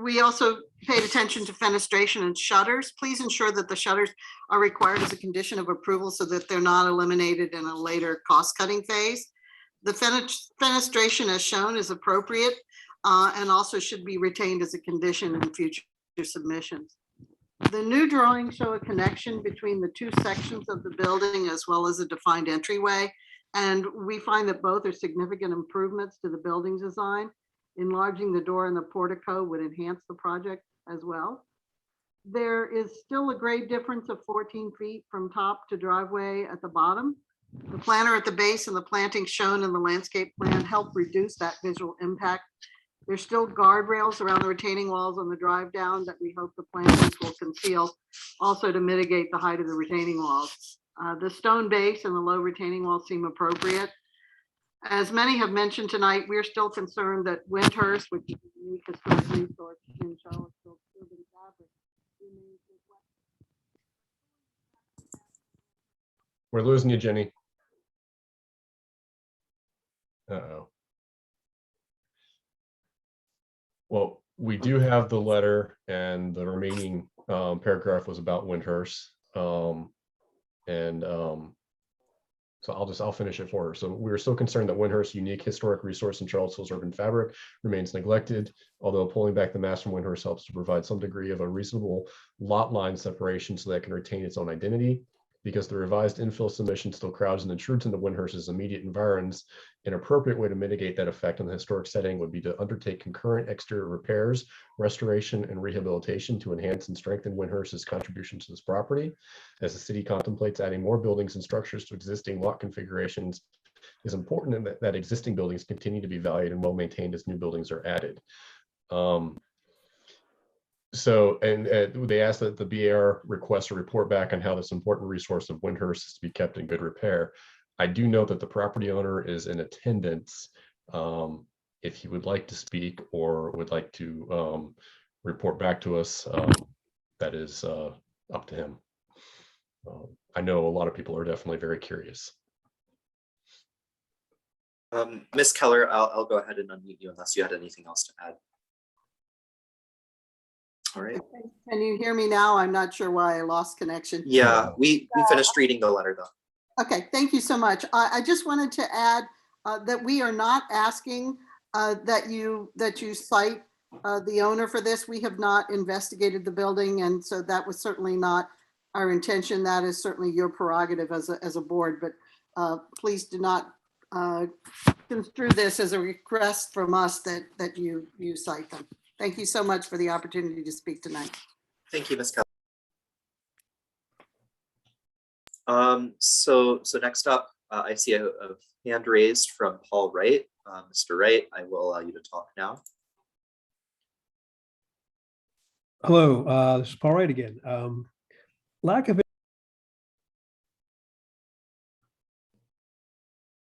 We also paid attention to fenestration and shutters. Please ensure that the shutters are required as a condition of approval so that they're not eliminated in a later cost-cutting phase. The fenestration as shown is appropriate and also should be retained as a condition in future submissions. The new drawings show a connection between the 2 sections of the building as well as a defined entryway. And we find that both are significant improvements to the building design. Enlarging the door and the portico would enhance the project as well. There is still a grade difference of 14 feet from top to driveway at the bottom. The planter at the base and the plantings shown in the landscape plan help reduce that visual impact. There's still guardrails around the retaining walls on the drive down that we hope the plantings will conceal, also to mitigate the height of the retaining walls. The stone base and the low retaining wall seem appropriate. As many have mentioned tonight, we're still concerned that Windhurst, which is a unique historic resource in Charlottesville's urban fabric, remains neglected. We're losing you, Jenny. Uh-oh. Well, we do have the letter, and the remaining paragraph was about Windhurst. So I'll finish it for her. So we're still concerned that Windhurst's unique historic resource in Charlottesville's urban fabric remains neglected, although pulling back the mass from Windhurst helps to provide some degree of a reasonable lot line separation so that it can retain its own identity. Because the revised infill submission still crowds and intrudes into Windhurst's immediate environs, an appropriate way to mitigate that effect on the historic setting would be to undertake concurrent exterior repairs, restoration, and rehabilitation to enhance and strengthen Windhurst's contribution to this property. As the city contemplates adding more buildings and structures to existing lot configurations, it is important that existing buildings continue to be valued and well maintained as new buildings are added. So, they asked that the BAR request a report back on how this important resource of Windhurst is to be kept in good repair. I do know that the property owner is in attendance. If he would like to speak or would like to report back to us, that is up to him. I know a lot of people are definitely very curious. Ms. Keller, I'll go ahead and unmute you unless you had anything else to add. All right. Can you hear me now? I'm not sure why I lost connection. Yeah, we finished reading the letter though. Okay, thank you so much. I just wanted to add that we are not asking that you cite the owner for this. We have not investigated the building, and so that was certainly not our intention. That is certainly your prerogative as a board, but please do not construe this as a request from us that you cite them. Thank you so much for the opportunity to speak tonight. Thank you, Ms. Keller. So next up, I see a hand raised from Paul Wright. Mr. Wright, I will allow you to talk now. Hello, this is Paul Wright again. Lack of.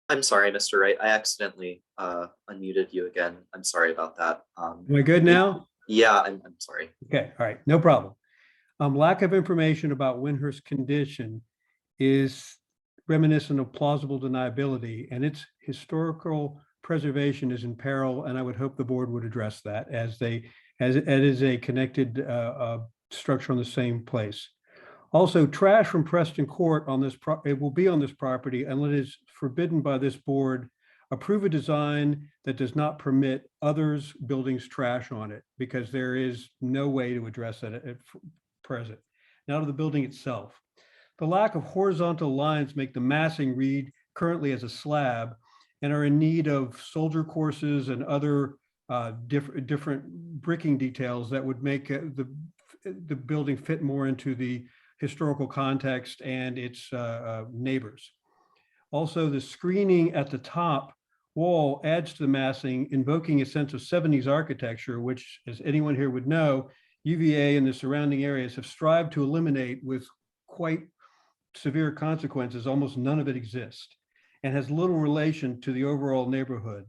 I'm sorry, Mr. Wright. I accidentally unmuted you again. I'm sorry about that. Am I good now? Yeah, I'm sorry. Okay, all right, no problem. Lack of information about Windhurst's condition is reminiscent of plausible deniability, and its historical preservation is in peril, and I would hope the board would address that as it is a connected structure on the same place. Also, trash from Preston Court on this, it will be on this property unless it is forbidden by this board. Approve a design that does not permit others' buildings' trash on it, because there is no way to address that at present. Now to the building itself. The lack of horizontal lines make the massing read currently as a slab and are in need of soldier courses and other different bricking details that would make the building fit more into the historical context and its neighbors. Also, the screening at the top wall adds to the massing, invoking a sense of 70s architecture, which, as anyone here would know, UVA and the surrounding areas have strived to eliminate with quite severe consequences. Almost none of it exists and has little relation to the overall neighborhood.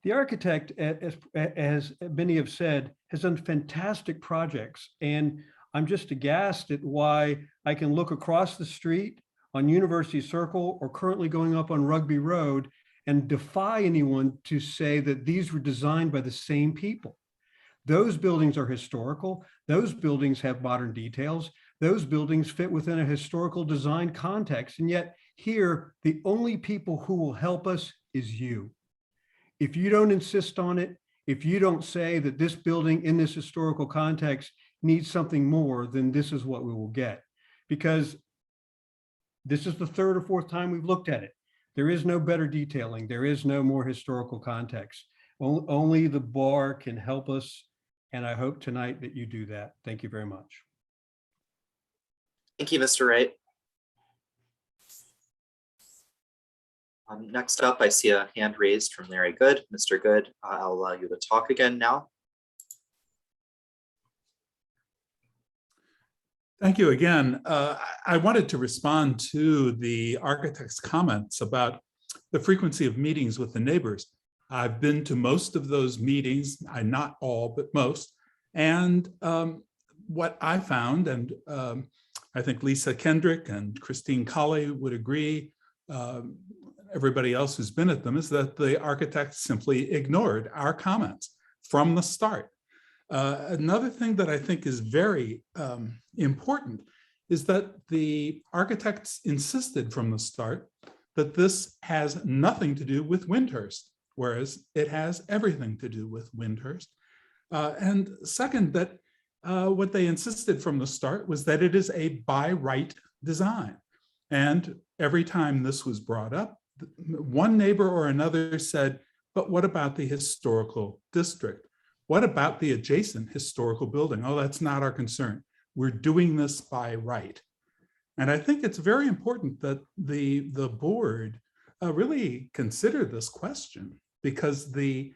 The architect, as many have said, has done fantastic projects, and I'm just aghast at why I can look across the street on University Circle or currently going up on Rugby Road and defy anyone to say that these were designed by the same people. Those buildings are historical. Those buildings have modern details. Those buildings fit within a historical design context. And yet here, the only people who will help us is you. If you don't insist on it, if you don't say that this building in this historical context needs something more, then this is what we will get. Because this is the third or fourth time we've looked at it. There is no better detailing. There is no more historical context. Only the bar can help us. And I hope tonight that you do that. Thank you very much. Thank you, Mr. Wright. Next up, I see a hand raised from Larry Good. Mr. Good, I'll allow you to talk again now. Thank you again. I wanted to respond to the architect's comments about the frequency of meetings with the neighbors. I've been to most of those meetings, not all, but most. And what I found, and I think Lisa Kendrick and Christine Colley would agree, everybody else who's been at them, is that the architect simply ignored our comments from the start. Another thing that I think is very important is that the architects insisted from the start that this has nothing to do with Wyndhurst, whereas it has everything to do with Wyndhurst. And second, that what they insisted from the start was that it is a by right design. And every time this was brought up, one neighbor or another said, but what about the historical district? What about the adjacent historical building? Oh, that's not our concern. We're doing this by right. And I think it's very important that the board really consider this question, because the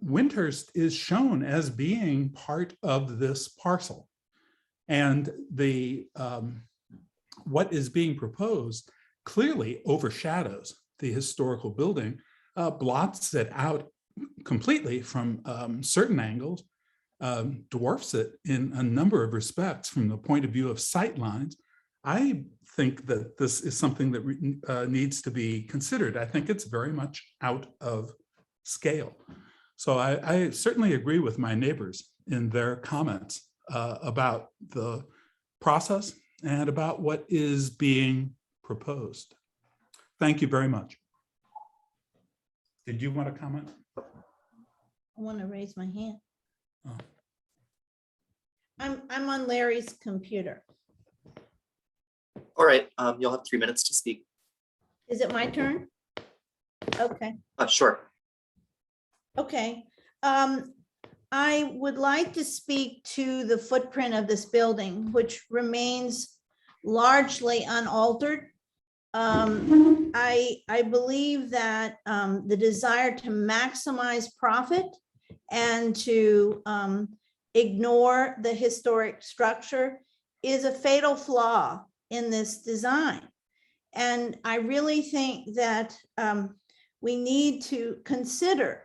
Wyndhurst is shown as being part of this parcel. And the what is being proposed clearly overshadows the historical building, blots it out completely from certain angles, dwarfs it in a number of respects from the point of view of sight lines. I think that this is something that needs to be considered. I think it's very much out of scale. So I certainly agree with my neighbors in their comments about the process and about what is being proposed. Thank you very much. Did you want to comment? I want to raise my hand. Oh. I'm on Larry's computer. All right, you'll have 3 minutes to speak. Is it my turn? Okay. Sure. Okay. I would like to speak to the footprint of this building, which remains largely unaltered. I believe that the desire to maximize profit and to ignore the historic structure is a fatal flaw in this design. And I really think that we need to consider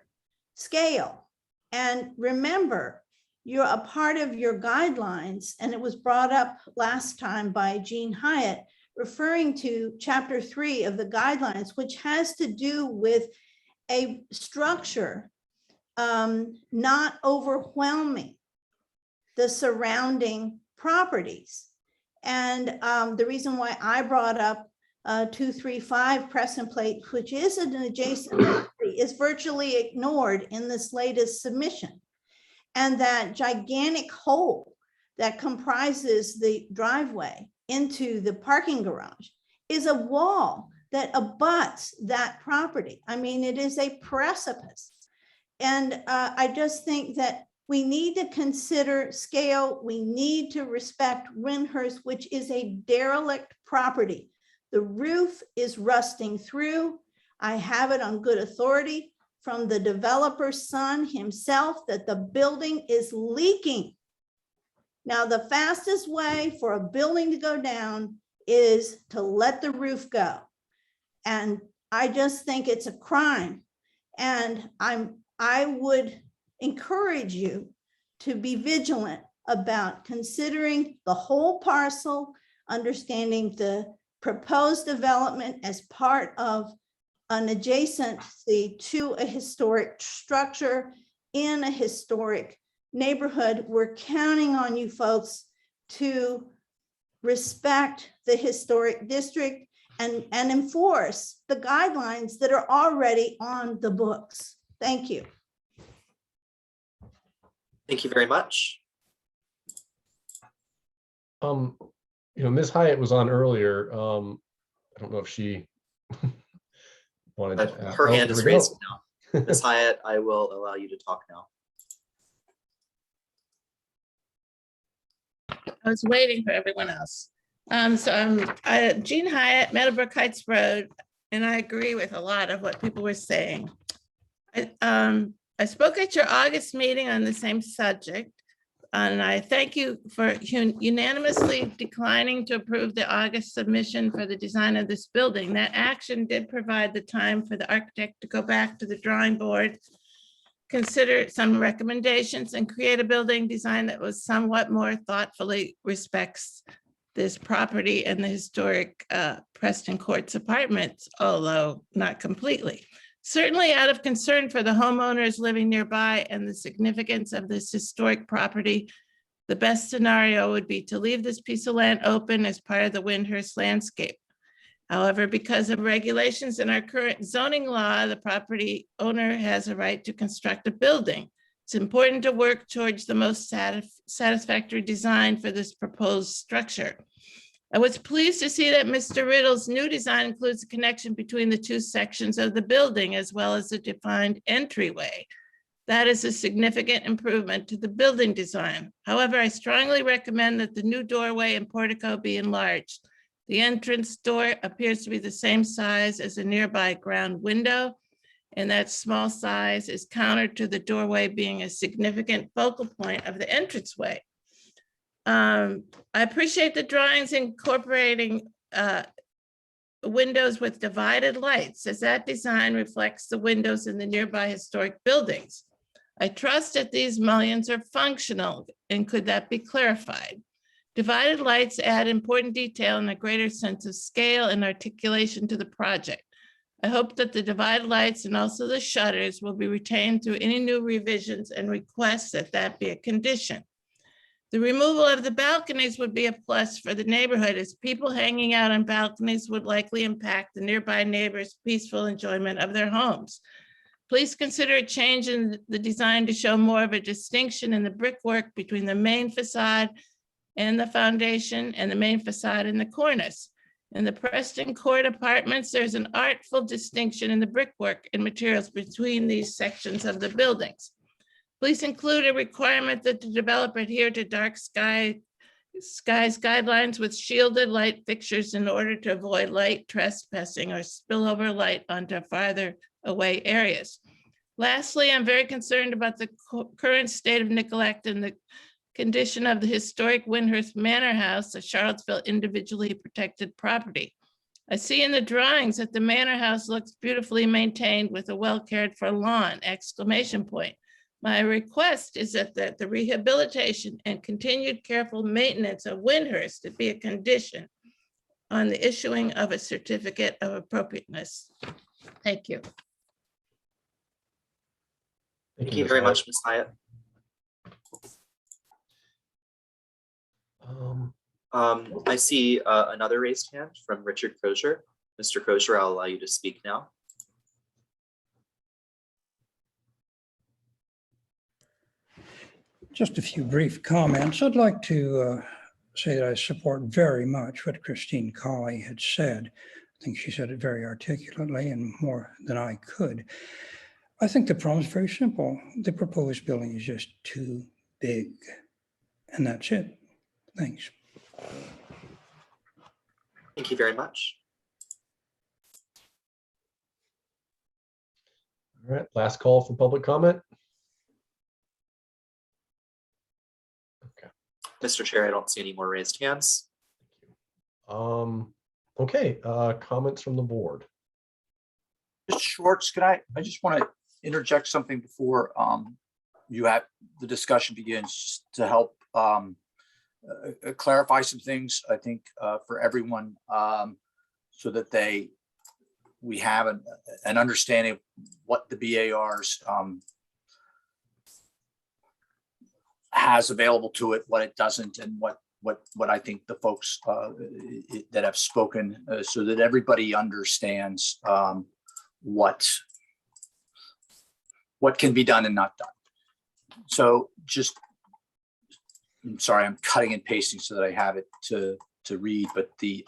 scale. And remember, you're a part of your guidelines, and it was brought up last time by Jean Hyatt, referring to Chapter 3 of the guidelines, which has to do with a structure not overwhelming the surrounding properties. And the reason why I brought up 235 Crescent Place, which is an adjacent property, is virtually ignored in this latest submission. And that gigantic hole that comprises the driveway into the parking garage is a wall that abuts that property. I mean, it is a precipice. And I just think that we need to consider scale. We need to respect Windhurst, which is a derelict property. The roof is rusting through. I have it on good authority from the developer's son himself that the building is leaking. Now, the fastest way for a building to go down is to let the roof go. And I just think it's a crime. And I would encourage you to be vigilant about considering the whole parcel, understanding the proposed development as part of an adjacency to a historic structure in a historic neighborhood. We're counting on you folks to respect the historic district and enforce the guidelines that are already on the books. Thank you. Thank you very much. Ms. Hyatt was on earlier. I don't know if she wanted to. Her hand is raised now. Ms. Hyatt, I will allow you to talk now. I was waiting for everyone else. So I'm Jean Hyatt, Meadowbrook Heights Road, and I agree with a lot of what people were saying. I spoke at your August meeting on the same subject, and I thank you for unanimously declining to approve the August submission for the design of this building. That action did provide the time for the architect to go back to the drawing board, consider some recommendations, and create a building design that was somewhat more thoughtfully respects this property and the historic Preston Courts apartments, although not completely. Certainly out of concern for the homeowners living nearby and the significance of this historic property, the best scenario would be to leave this piece of land open as part of the Windhurst landscape. However, because of regulations in our current zoning law, the property owner has a right to construct a building. It's important to work towards the most satisfactory design for this proposed structure. I was pleased to see that Mr. Riddle's new design includes a connection between the two sections of the building as well as a defined entryway. That is a significant improvement to the building design. However, I strongly recommend that the new doorway and portico be enlarged. The entrance door appears to be the same size as a nearby ground window, and that small size is counter to the doorway being a significant focal point of the entranceway. I appreciate the drawings incorporating windows with divided lights, as that design reflects the windows in the nearby historic buildings. I trust that these mullions are functional, and could that be clarified? Divided lights add important detail and a greater sense of scale and articulation to the project. I hope that the divided lights and also the shutters will be retained through any new revisions and requests that be a condition. The removal of the balconies would be a plus for the neighborhood, as people hanging out on balconies would likely impact the nearby neighbors' peaceful enjoyment of their homes. Please consider a change in the design to show more of a distinction in the brickwork between the main facade and the foundation and the main facade and the cornice. In the Preston Court apartments, there's an artful distinction in the brickwork and materials between these sections of the buildings. Please include a requirement that the developer adhere to dark skies guidelines with shielded light fixtures in order to avoid light trespassing or spillover light onto farther away areas. Lastly, I'm very concerned about the current state of neglect and the condition of the historic Windhurst Manor House, a Charlottesville individually protected property. I see in the drawings that the Manor House looks beautifully maintained with a well cared for lawn, ! My request is that the rehabilitation and continued careful maintenance of Windhurst to be a condition on the issuing of a certificate of appropriateness. Thank you. Thank you very much, Ms. Hyatt. I see another raised hand from Richard Crozier. Mr. Crozier, I'll allow you to speak now. Just a few brief comments. I'd like to say that I support very much what Christine Colley had said. I think she said it very articulately and more than I could. I think the problem is very simple. The proposed building is just too big. And that's it. Thanks. Thank you very much. All right, last call for public comment. Mr. Chair, I don't see any more raised hands. Okay, comments from the board. Mr. Schwartz, I just want to interject something before you have the discussion begins, just to help clarify some things, I think, for everyone, so that we have an understanding of what the BAR's has available to it, what it doesn't, and what I think the folks that have spoken, so that everybody understands what can be done and not done. So I'm sorry, I'm cutting and pasting so that I have it to read, but the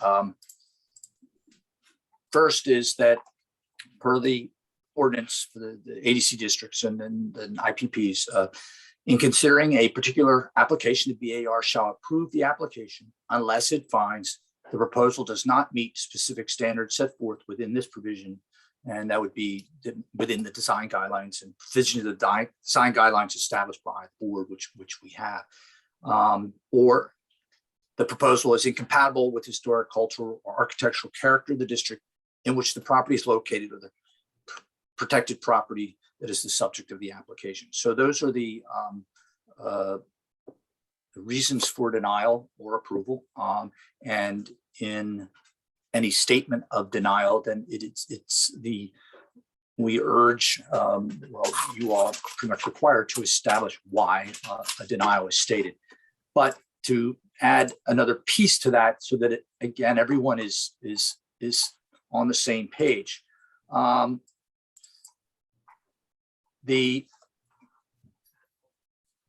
first is that per the ordinance for the ADC districts and then the IPPs, in considering a particular application, the BAR shall approve the application unless it finds the proposal does not meet specific standards set forth within this provision. And that would be within the design guidelines and provision of the design guidelines established by the board, which we have. Or the proposal is incompatible with historic, cultural, or architectural character of the district in which the property is located, or the protected property that is the subject of the application. So those are the reasons for denial or approval. And in any statement of denial, then we urge, well, you all are pretty much required to establish why a denial is stated. But to add another piece to that, so that again, everyone is on the same page.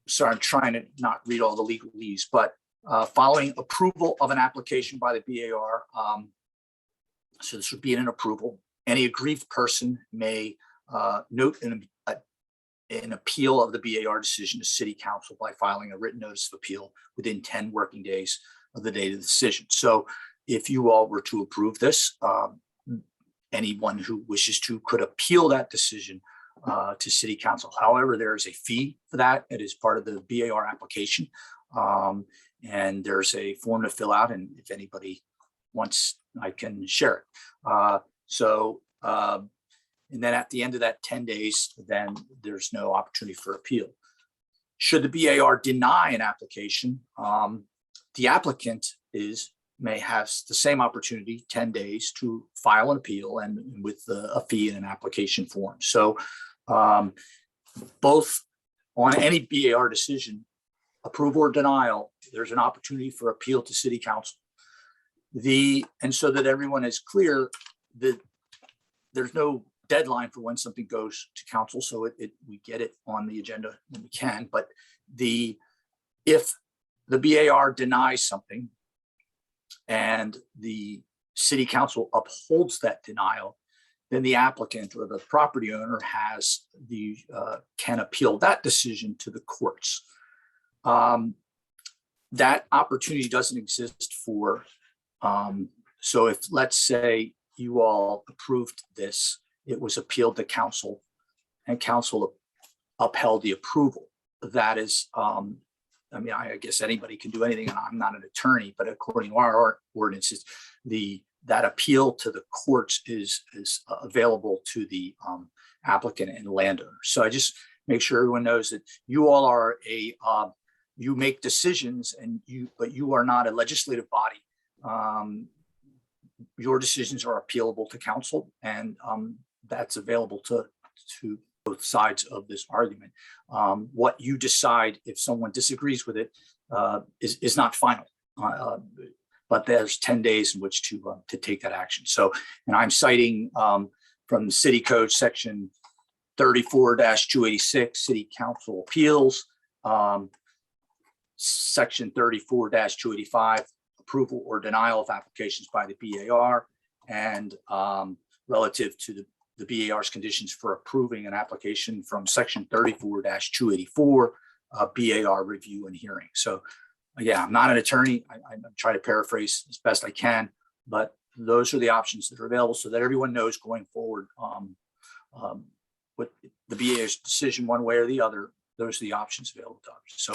Sorry, I'm trying to not read all the legalese, but following approval of an application by the BAR, so this would be an approval, any aggrieved person may note an appeal of the BAR decision to City Council by filing a written notice of appeal within 10 working days of the date of the decision. So if you all were to approve this, anyone who wishes to could appeal that decision to City Council. However, there is a fee for that. It is part of the BAR application. And there's a form to fill out, and if anybody wants, I can share it. And then at the end of that 10 days, then there's no opportunity for appeal. Should the BAR deny an application, the applicant may have the same opportunity, 10 days, to file an appeal and with a fee and an application form. So both on any BAR decision, approval or denial, there's an opportunity for appeal to City Council. And so that everyone is clear that there's no deadline for when something goes to council. So we get it on the agenda when we can, but if the BAR denies something and the City Council upholds that denial, then the applicant or the property owner can appeal that decision to the courts. That opportunity doesn't exist for, so if, let's say, you all approved this, it was appealed to council and council upheld the approval. That is, I mean, I guess anybody can do anything, and I'm not an attorney, but according to our ordinances, that appeal to the courts is available to the applicant and landowner. So I just make sure everyone knows that you all are you make decisions, but you are not a legislative body. Your decisions are appealable to council, and that's available to both sides of this argument. What you decide, if someone disagrees with it, is not final. But there's 10 days in which to take that action. So, and I'm citing from the City Code Section 34-286, City Council Appeals, Section 34-285, approval or denial of applications by the BAR, and relative to the BAR's conditions for approving an application from Section 34-284, BAR review and hearing. So yeah, I'm not an attorney. I'm trying to paraphrase as best I can, but those are the options that are available so that everyone knows going forward what the BA's decision one way or the other. Those are the options available to us. So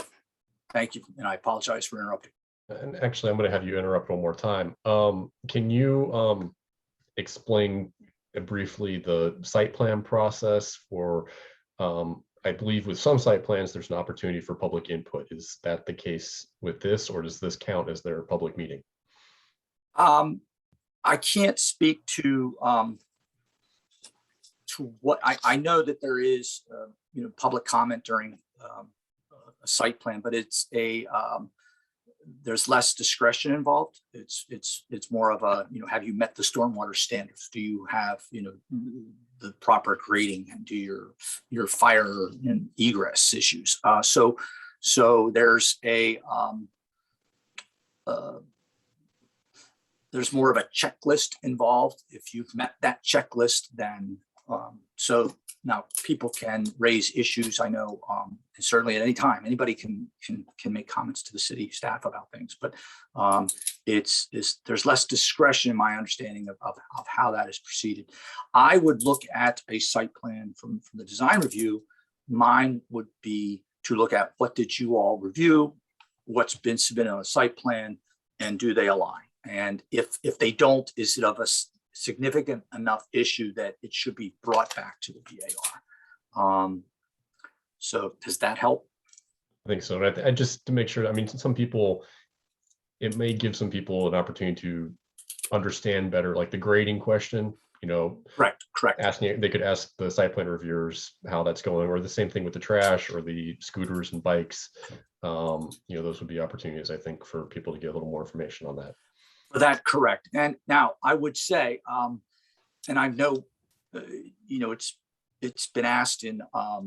thank you. And I apologize for interrupting. And actually, I'm going to have you interrupt one more time. Can you explain briefly the site plan process for, I believe with some site plans, there's an opportunity for public input. Is that the case with this, or does this count as their public meeting? I can't speak to what I know that there is, public comment during a site plan, but it's there's less discretion involved. It's more of a, have you met the stormwater standards? Do you have, the proper grading, and do your fire and egress issues? So there's there's more of a checklist involved. If you've met that checklist, then so now people can raise issues. I know, and certainly at any time, anybody can make comments to the city staff about things, but there's less discretion in my understanding of how that is proceeded. I would look at a site plan from the design review. Mine would be to look at what did you all review, what's been submitted on a site plan, and do they align? And if they don't, is it of a significant enough issue that it should be brought back to the BAR? So does that help? I think so. And I just to make sure, I mean, some people, it may give some people an opportunity to understand better, like the grading question, Correct. Asking, they could ask the site plan reviewers how that's going, or the same thing with the trash or the scooters and bikes. Those would be opportunities, I think, for people to get a little more information on that. For that, correct. And now I would say, and I know, it's been asked in, I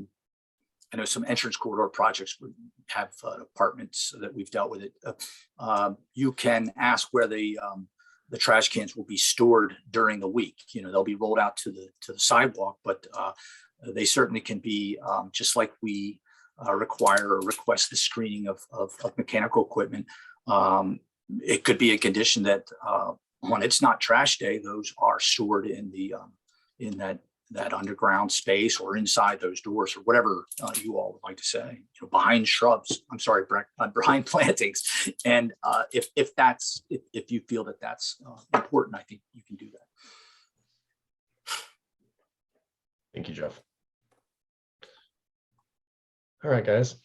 know some entrance corridor projects would have apartments that we've dealt with it. You can ask where the trash cans will be stored during the week. They'll be rolled out to the sidewalk, but they certainly can be, just like we require or request the screening of mechanical equipment. It could be a condition that when it's not trash day, those are stored in in that underground space or inside those doors or whatever you all would like to say, behind shrubs. I'm sorry, behind plantings. And if you feel that that's important, I think you can do that. Thank you, Jeff. All right, guys.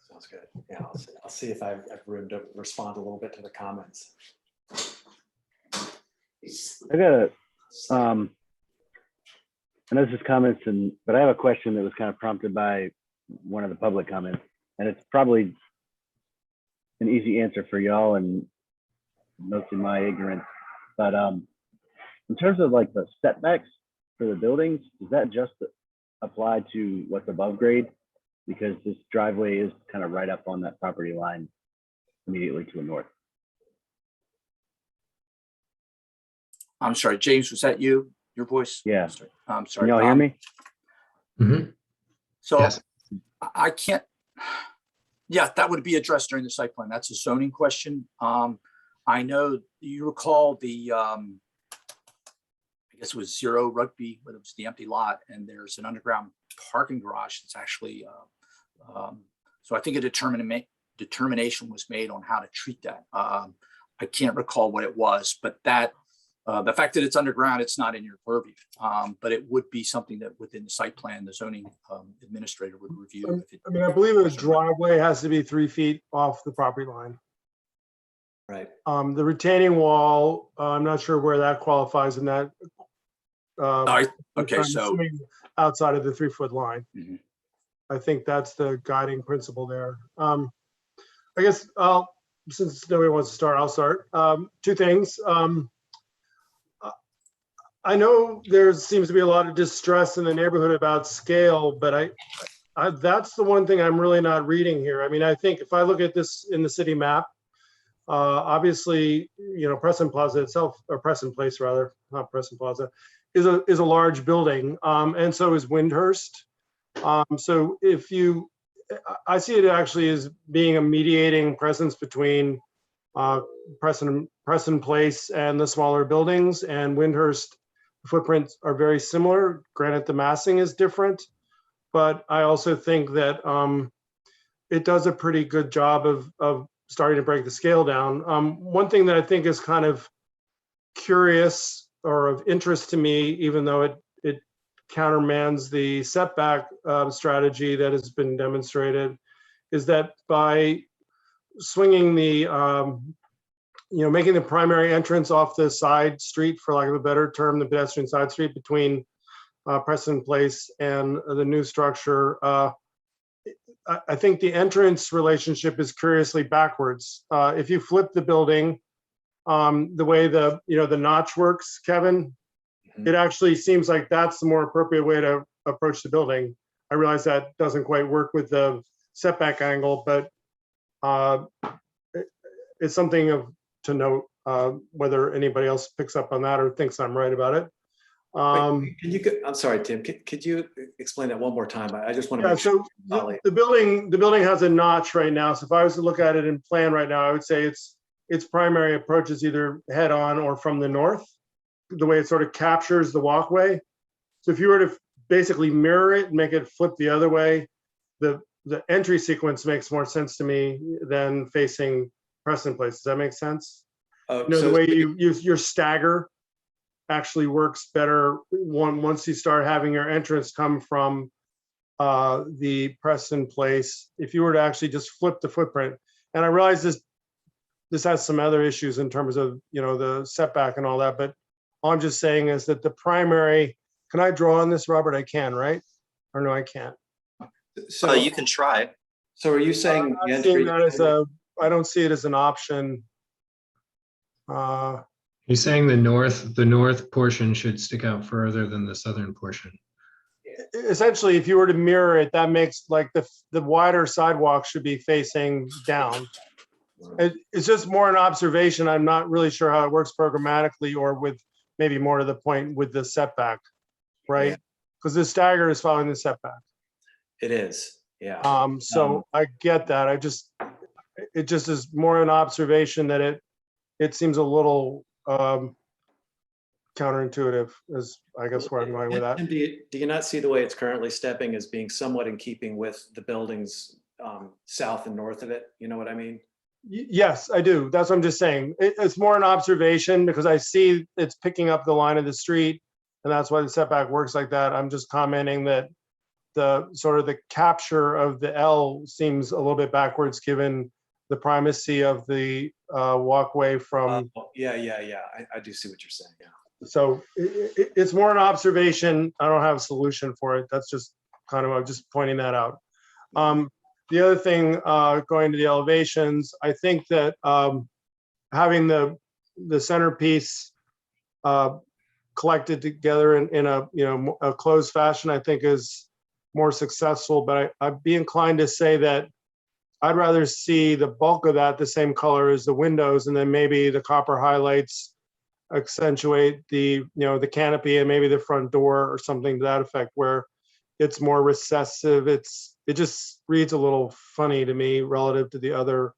Sounds good. Yeah, I'll see if I have room to respond a little bit to the comments. I got I know this is comments, but I have a question that was kind of prompted by one of the public comments, and it's probably an easy answer for y'all and mostly my ignorance. But in terms of like the setbacks for the buildings, does that just apply to what's above grade? Because this driveway is kind of right up on that property line immediately to the north. I'm sorry, James, was that you? Your voice? Yeah. I'm sorry. Can y'all hear me? So Yes. I can't, yeah, that would be addressed during the site plan. That's a zoning question. I know you recall the, I guess it was Zero Rugby, but it was the empty lot, and there's an underground parking garage that's actually, so I think a determination was made on how to treat that. I can't recall what it was, but that, the fact that it's underground, it's not in your purview, but it would be something that within the site plan, the zoning administrator would review. I believe a driveway has to be 3 feet off the property line. Right. The retaining wall, I'm not sure where that qualifies in that. Okay, I'm so assuming outside of the 3 foot line. I think that's the guiding principle there. I guess since nobody wants to start, I'll start. Two things. I know there seems to be a lot of distress in the neighborhood about scale, but that's the one thing I'm really not reading here. I mean, I think if I look at this in the city map, obviously, you know, Preston Plaza itself, or Preston Place rather, not Preston Plaza, is a large building, and so is Windhurst. So I see it actually as being a mediating presence between Preston Place and the smaller buildings, and Windhurst footprints are very similar. Granted, the massing is different, but I also think that it does a pretty good job of starting to break the scale down. One thing that I think is kind of curious or of interest to me, even though it countermands the setback strategy that has been demonstrated, is that by swinging the, making the primary entrance off the side street, for lack of a better term, the pedestrian side street between Preston Place and the new structure, I think the entrance relationship is curiously backwards. If you flip the building, the way the notch works, Kevin, it actually seems like that's the more appropriate way to approach the building. I realize that doesn't quite work with the setback angle, but it's something to note, whether anybody else picks up on that or thinks I'm right about it. Wait, I'm sorry, Tim, could you explain that one more time? I just want to Yeah, make sure. so the building has a notch right now. So if I was to look at it in plan right now, I would say its primary approach is either head on or from the north, the way it sort of captures the walkway. So if you were to basically mirror it and make it flip the other way, the entry sequence makes more sense to me than facing Preston Place. Does that make sense? The way your stagger actually works better once you start having your entrance come from the Preston Place. If you were to actually just flip the footprint, and I realize this has some other issues in terms of the setback and all that, but all I'm just saying is that the primary, can I draw on this, Robert? I can, right? Or no, I can't. So you can try. So are you saying I'm not seeing that as I don't see it as an option. You're saying the north portion should stick out further than the southern portion. Essentially, if you were to mirror it, that makes like the wider sidewalk should be facing down. It's just more an observation. I'm not really sure how it works programmatically, or with maybe more to the point with the setback, right? Because the stagger is following the setback. It is, yeah. So I get that. It just is more an observation that it seems a little counterintuitive, is I guess where I'm going with that. And do you not see the way it's currently stepping as being somewhat in keeping with the buildings south and north of it? You know what I mean? Yes, I do. That's what I'm just saying. It's more an observation because I see it's picking up the line of the street, and that's why the setback works like that. I'm just commenting that the sort of the capture of the L seems a little bit backwards given the primacy of the walkway from. Yeah. I do see what you're saying. Yeah. So it's more an observation. I don't have a solution for it. That's just kind of, I'm just pointing that out. The other thing, going to the elevations, I think that having the centerpiece collected together in a closed fashion, I think is more successful. But I'd be inclined to say that I'd rather see the bulk of that the same color as the windows, and then maybe the copper highlights accentuate the canopy and maybe the front door or something to that effect, where it's more recessive. It just reads a little funny to me relative to the other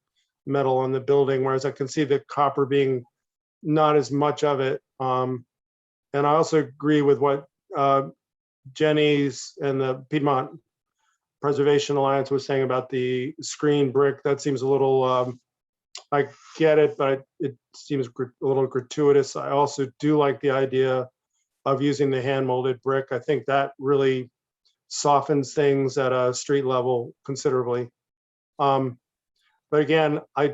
metal on the building, whereas I can see the copper being not as much of it. And I also agree with what Jenny's and the Piedmont Preservation Alliance was saying about the screen brick. That seems a little, I get it, but it seems a little gratuitous. I also do like the idea of using the hand molded brick. I think that really softens things at a street level considerably. But again, I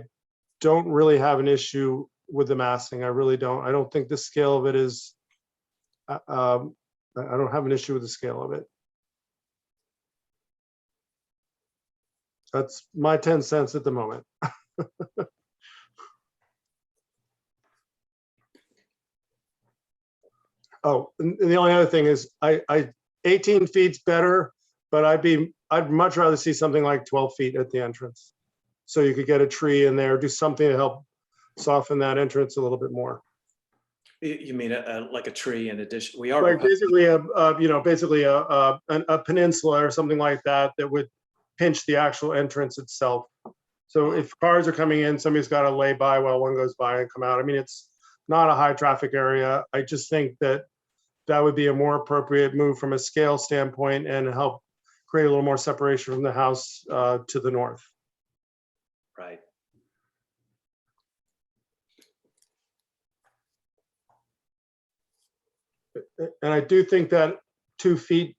don't really have an issue with the massing. I really don't. I don't think the scale of it is, I don't have an issue with the scale of it. That's my 10 cents at the moment. Oh, and the only other thing is 18 feet's better, but I'd much rather see something like 12 feet at the entrance. So you could get a tree in there, do something to help soften that entrance a little bit more. You mean like a tree in addition? We are Like basically a peninsula or something like that that would pinch the actual entrance itself. So if cars are coming in, somebody's got to lay by while one goes by and come out. I mean, it's not a high traffic area. I just think that that would be a more appropriate move from a scale standpoint and help create a little more separation from the house to the north. Right. And I do think that 2 feet,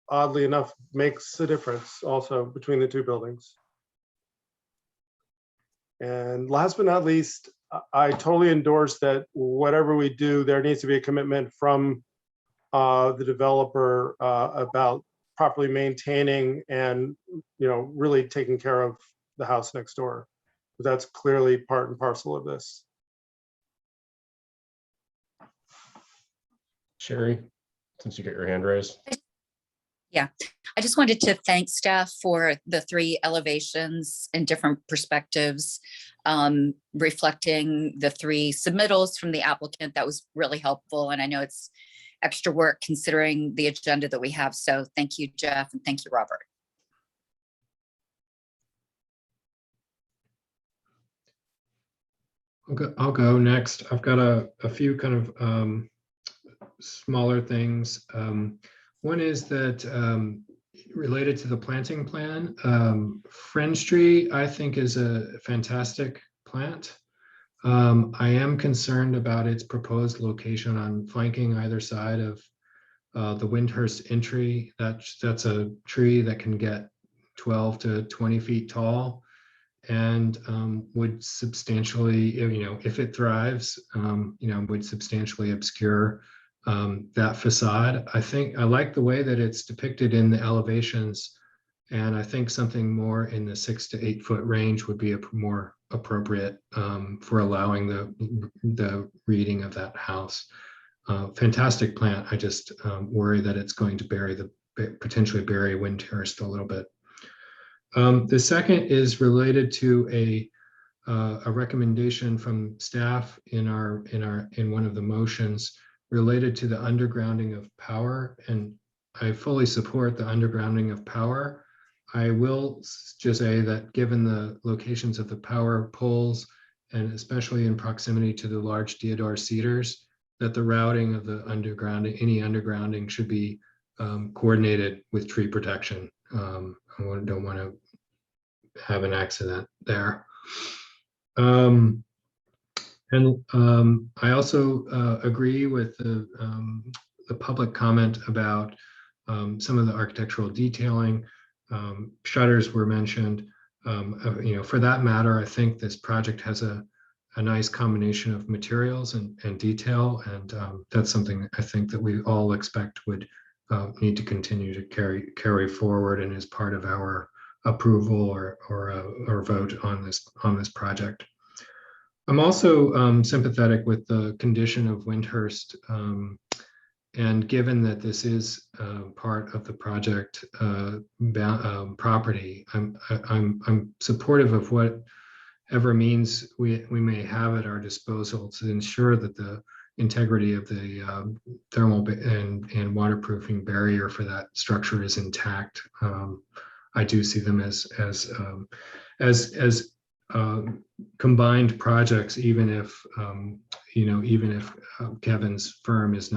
oddly enough, makes a difference also between the two buildings. And last but not least, I totally endorse that whatever we do, there needs to be a commitment from the developer about properly maintaining and, really taking care of the house next door. That's clearly part and parcel of this. Sherry, since you got your hand raised. Yeah, I just wanted to thank staff for the 3 elevations and different perspectives, reflecting the 3 submittals from the applicant. That was really helpful. And I know it's extra work considering the agenda that we have. So thank you, Jeff, and thank you, Robert. I'll go next. I've got a few kind of smaller things. One is that related to the planting plan, Friends Tree, I think, is a fantastic plant. I am concerned about its proposed location on flanking either side of the Windhurst entry. That's a tree that can get 12 to 20 feet tall and would substantially, if it thrives, would substantially obscure that facade. I like the way that it's depicted in the elevations, and I think something more in the 6 to 8 foot range would be more appropriate for allowing the reading of that house. Fantastic plant. I just worry that it's going to potentially bury Windhurst a little bit. The second is related to a recommendation from staff in one of the motions related to the undergrounding of power, and I fully support the undergrounding of power. I will just say that given the locations of the power poles, and especially in proximity to the large deodar cedars, that the routing of the undergrounding, any undergrounding, should be coordinated with tree protection. I don't want to have an accident there. And I also agree with the public comment about some of the architectural detailing. Shutters were mentioned. For that matter, I think this project has a nice combination of materials and detail, and that's something I think that we all expect would need to continue to carry forward and is part of our approval or vote on this project. I'm also sympathetic with the condition of Windhurst, and given that this is part of the project property, I'm supportive of whatever means we may have at our disposal to ensure that the integrity of the thermal and waterproofing barrier for that structure is intact. I do see them as combined projects, even if Kevin's firm has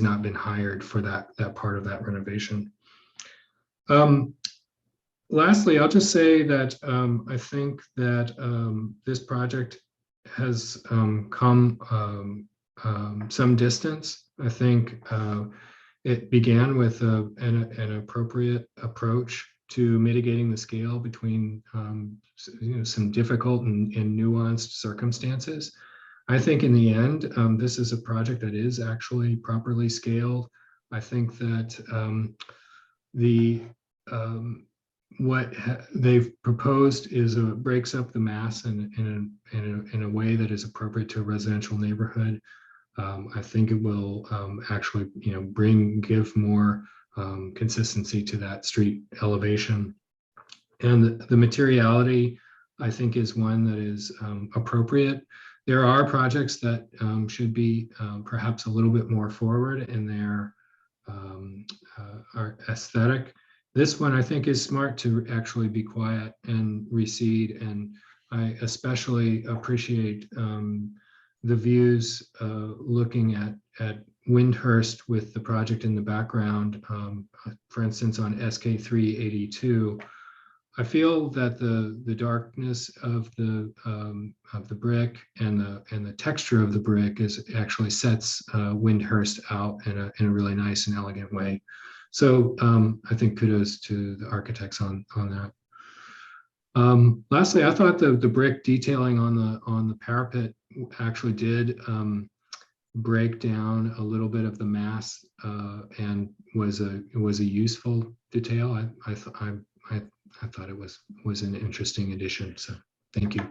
not been hired for that part of that renovation. Lastly, I'll just say that I think that this project has come some distance. I think it began with an appropriate approach to mitigating the scale between some difficult and nuanced circumstances. I think in the end, this is a project that is actually properly scaled. I think that they've proposed is breaks up the mass in a way that is appropriate to a residential neighborhood. I think it will actually, give more consistency to that street elevation. And the materiality, I think, is one that is appropriate. There are projects that should be perhaps a little bit more forward in their aesthetic. This one, I think, is smart to actually be quiet and recede. And I especially appreciate the views looking at Windhurst with the project in the background. For instance, on SK 382, I feel that the darkness of the brick and the texture of the brick actually sets Windhurst out in a really nice and elegant way. So I think kudos to the architects on that. Lastly, I thought the brick detailing on the parapet actually did break down a little bit of the mass and was a useful detail. I thought it was an interesting addition. So thank you.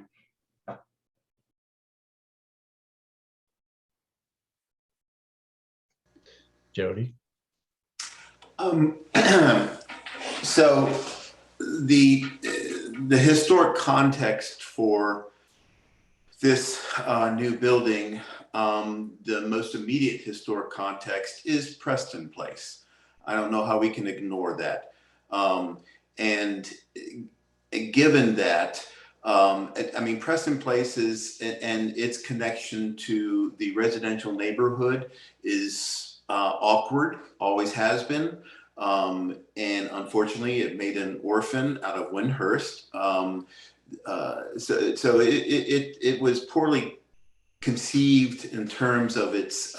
Jody. So the historic context for this new building, the most immediate historic context is Preston Place. I don't know how we can ignore that. And given that, Preston Place and its connection to the residential neighborhood is awkward, always has been. And unfortunately, it made an orphan out of Windhurst. So it was poorly conceived in terms of its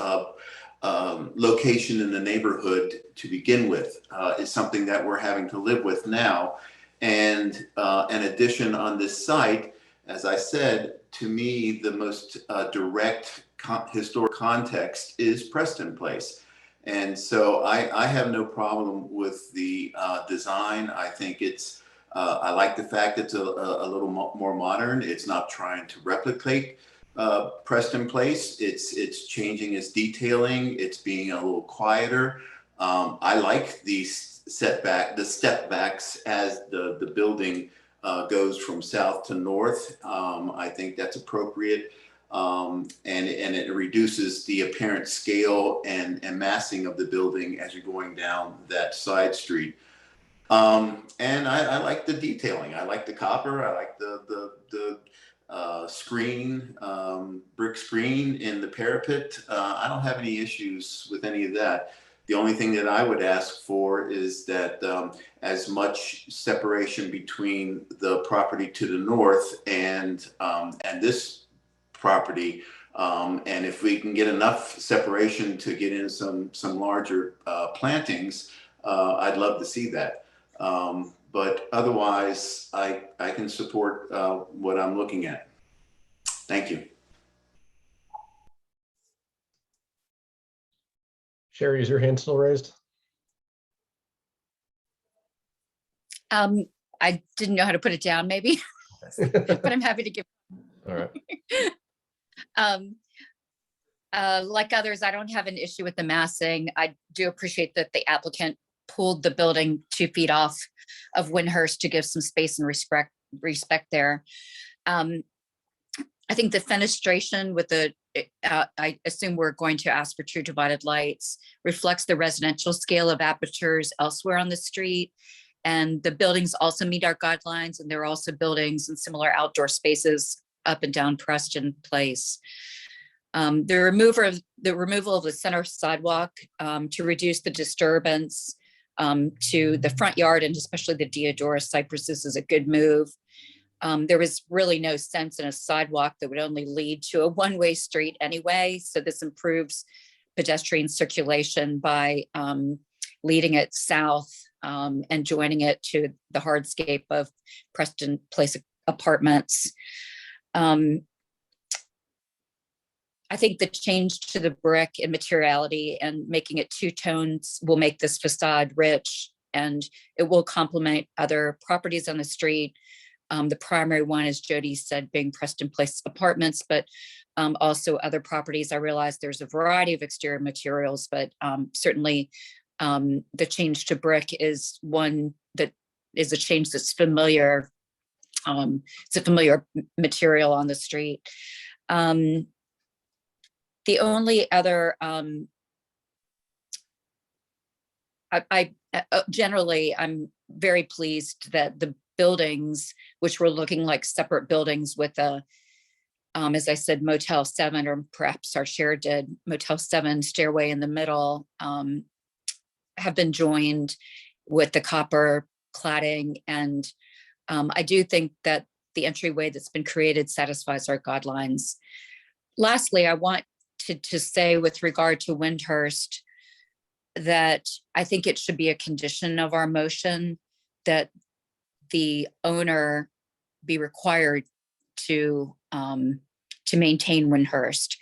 location in the neighborhood to begin with. Is something that we're having to live with now. And an addition on this site, as I said, to me, the most direct historic context is Preston Place. And so I have no problem with the design. I think it's, I like the fact it's a little more modern. It's not trying to replicate Preston Place. It's changing its detailing. It's being a little quieter. I like the step backs as the building goes from south to north. I think that's appropriate. And it reduces the apparent scale and massing of the building as you're going down that side street. And I like the detailing. I like the copper. I like the screen, brick screen in the parapet. I don't have any issues with any of that. The only thing that I would ask for is that as much separation between the property to the north and this property, and if we can get enough separation to get in some larger plantings, I'd love to see that. But otherwise, I can support what I'm looking at. Thank you. Sherry, is your hand still raised? I didn't know how to put it down, maybe, but I'm happy to give. All right. Like others, I don't have an issue with the massing. I do appreciate that the applicant pulled the building 2 feet off of Windhurst to give some space and respect there. I think the fenestration with the, I assume we're going to ask for true divided lights, reflects the residential scale of apertures elsewhere on the street. And the buildings also meet our guidelines, and there are also buildings and similar outdoor spaces up and down Preston Place. The removal of the center sidewalk to reduce the disturbance to the front yard, and especially the Deodora cypresses, is a good move. There was really no sense in a sidewalk that would only lead to a one-way street anyway. So this improves pedestrian circulation by leading it south and joining it to the hardscape of Preston Place apartments. I think the change to the brick in materiality and making it 2 tones will make this facade rich and it will complement other properties on the street. The primary one, as Jody said, being Preston Place Apartments, but also other properties. I realize there's a variety of exterior materials, but certainly the change to brick is one that is a change that's familiar. It's a familiar material on the street. The only other, generally, I'm very pleased that the buildings, which were looking like separate buildings with a, as I said, Motel 7, or perhaps our share did, Motel 7 stairway in the middle, have been joined with the copper cladding. And I do think that the entryway that's been created satisfies our guidelines. Lastly, I want to say with regard to Windhurst that I think it should be a condition of our motion that the owner be required to maintain Windhurst,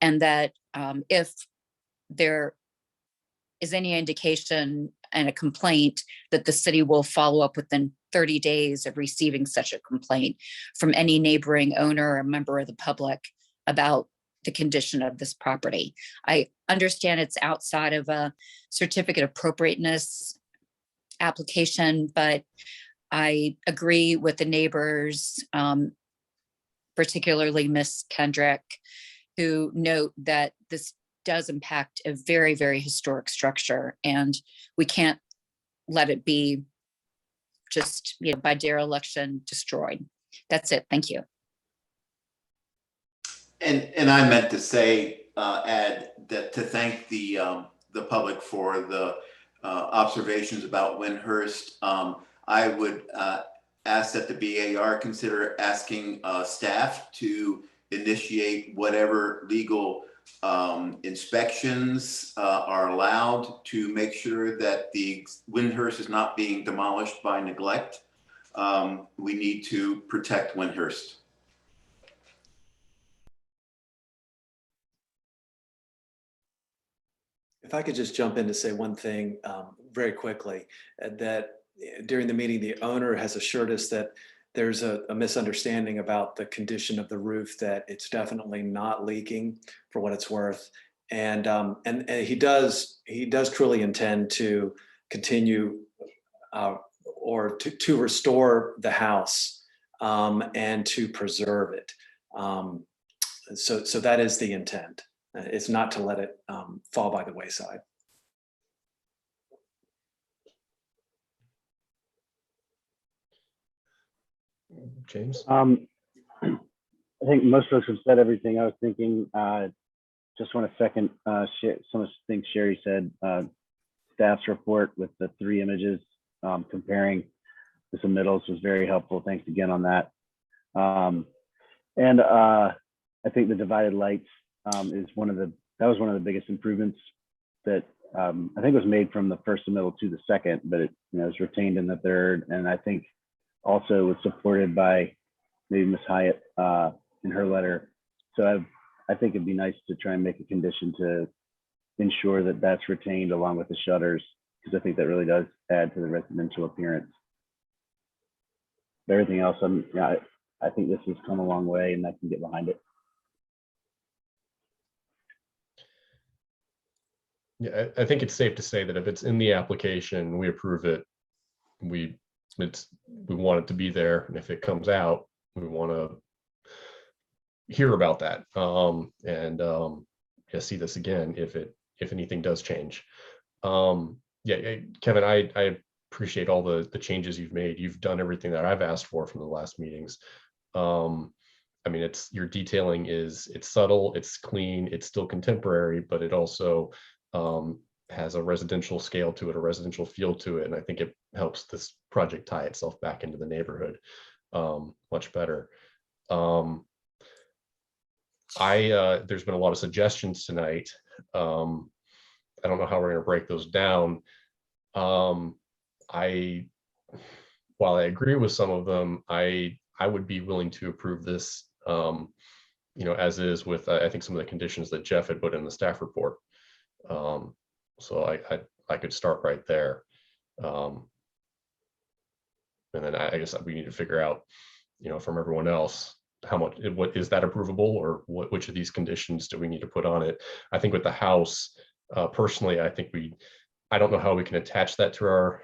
and that if there is any indication and a complaint, that the city will follow up within 30 days of receiving such a complaint from any neighboring owner or member of the public about the condition of this property. I understand it's outside of a certificate of appropriateness application, but I agree with the neighbors, particularly Miss Kendrick, who note that this does impact a very, very historic structure, and we can't let it be just, by dereliction destroyed. That's it. Thank you. And I meant to say, add that to thank the public for the observations about Windhurst. I would ask that the BAR consider asking staff to initiate whatever legal inspections are allowed to make sure that the Windhurst is not being demolished by neglect. We need to protect Windhurst. If I could just jump in to say one thing very quickly, that during the meeting, the owner has assured us that there's a misunderstanding about the condition of the roof, that it's definitely not leaking for what it's worth. And he does truly intend to continue or to restore the house and to preserve it. So that is the intent. It's not to let it fall by the wayside. James? I think most folks have said everything I was thinking. Just want to second some of the things Sherry said. Staff's report with the 3 images comparing the submittals was very helpful. Thanks again on that. And I think the divided lights is one of the biggest improvements that I think was made from the first submittal to the second, but it was retained in the third, and I think also was supported by maybe Ms. Hyatt in her letter. So I think it'd be nice to try and make a condition to ensure that that's retained along with the shutters, because I think that really does add to the residential appearance. But everything else, I think this has come a long way, and I can get behind it. Yeah, I think it's safe to say that if it's in the application, we approve it. We want it to be there, and if it comes out, we want to hear about that and see this again if anything does change. Yeah, Kevin, I appreciate all the changes you've made. You've done everything that I've asked for from the last meetings. I mean, your detailing it's subtle, it's clean, it's still contemporary, but it also has a residential scale to it, a residential feel to it. And I think it helps this project tie itself back into the neighborhood much better. There's been a lot of suggestions tonight. I don't know how we're going to break those down. While I agree with some of them, I would be willing to approve this, as is, with I think some of the conditions that Jeff had put in the staff report. So I could start right there. And then I guess we need to figure out, from everyone else, how much, what is that approvable, or which of these conditions do we need to put on it? I think with the house, personally, I don't know how we can attach that to our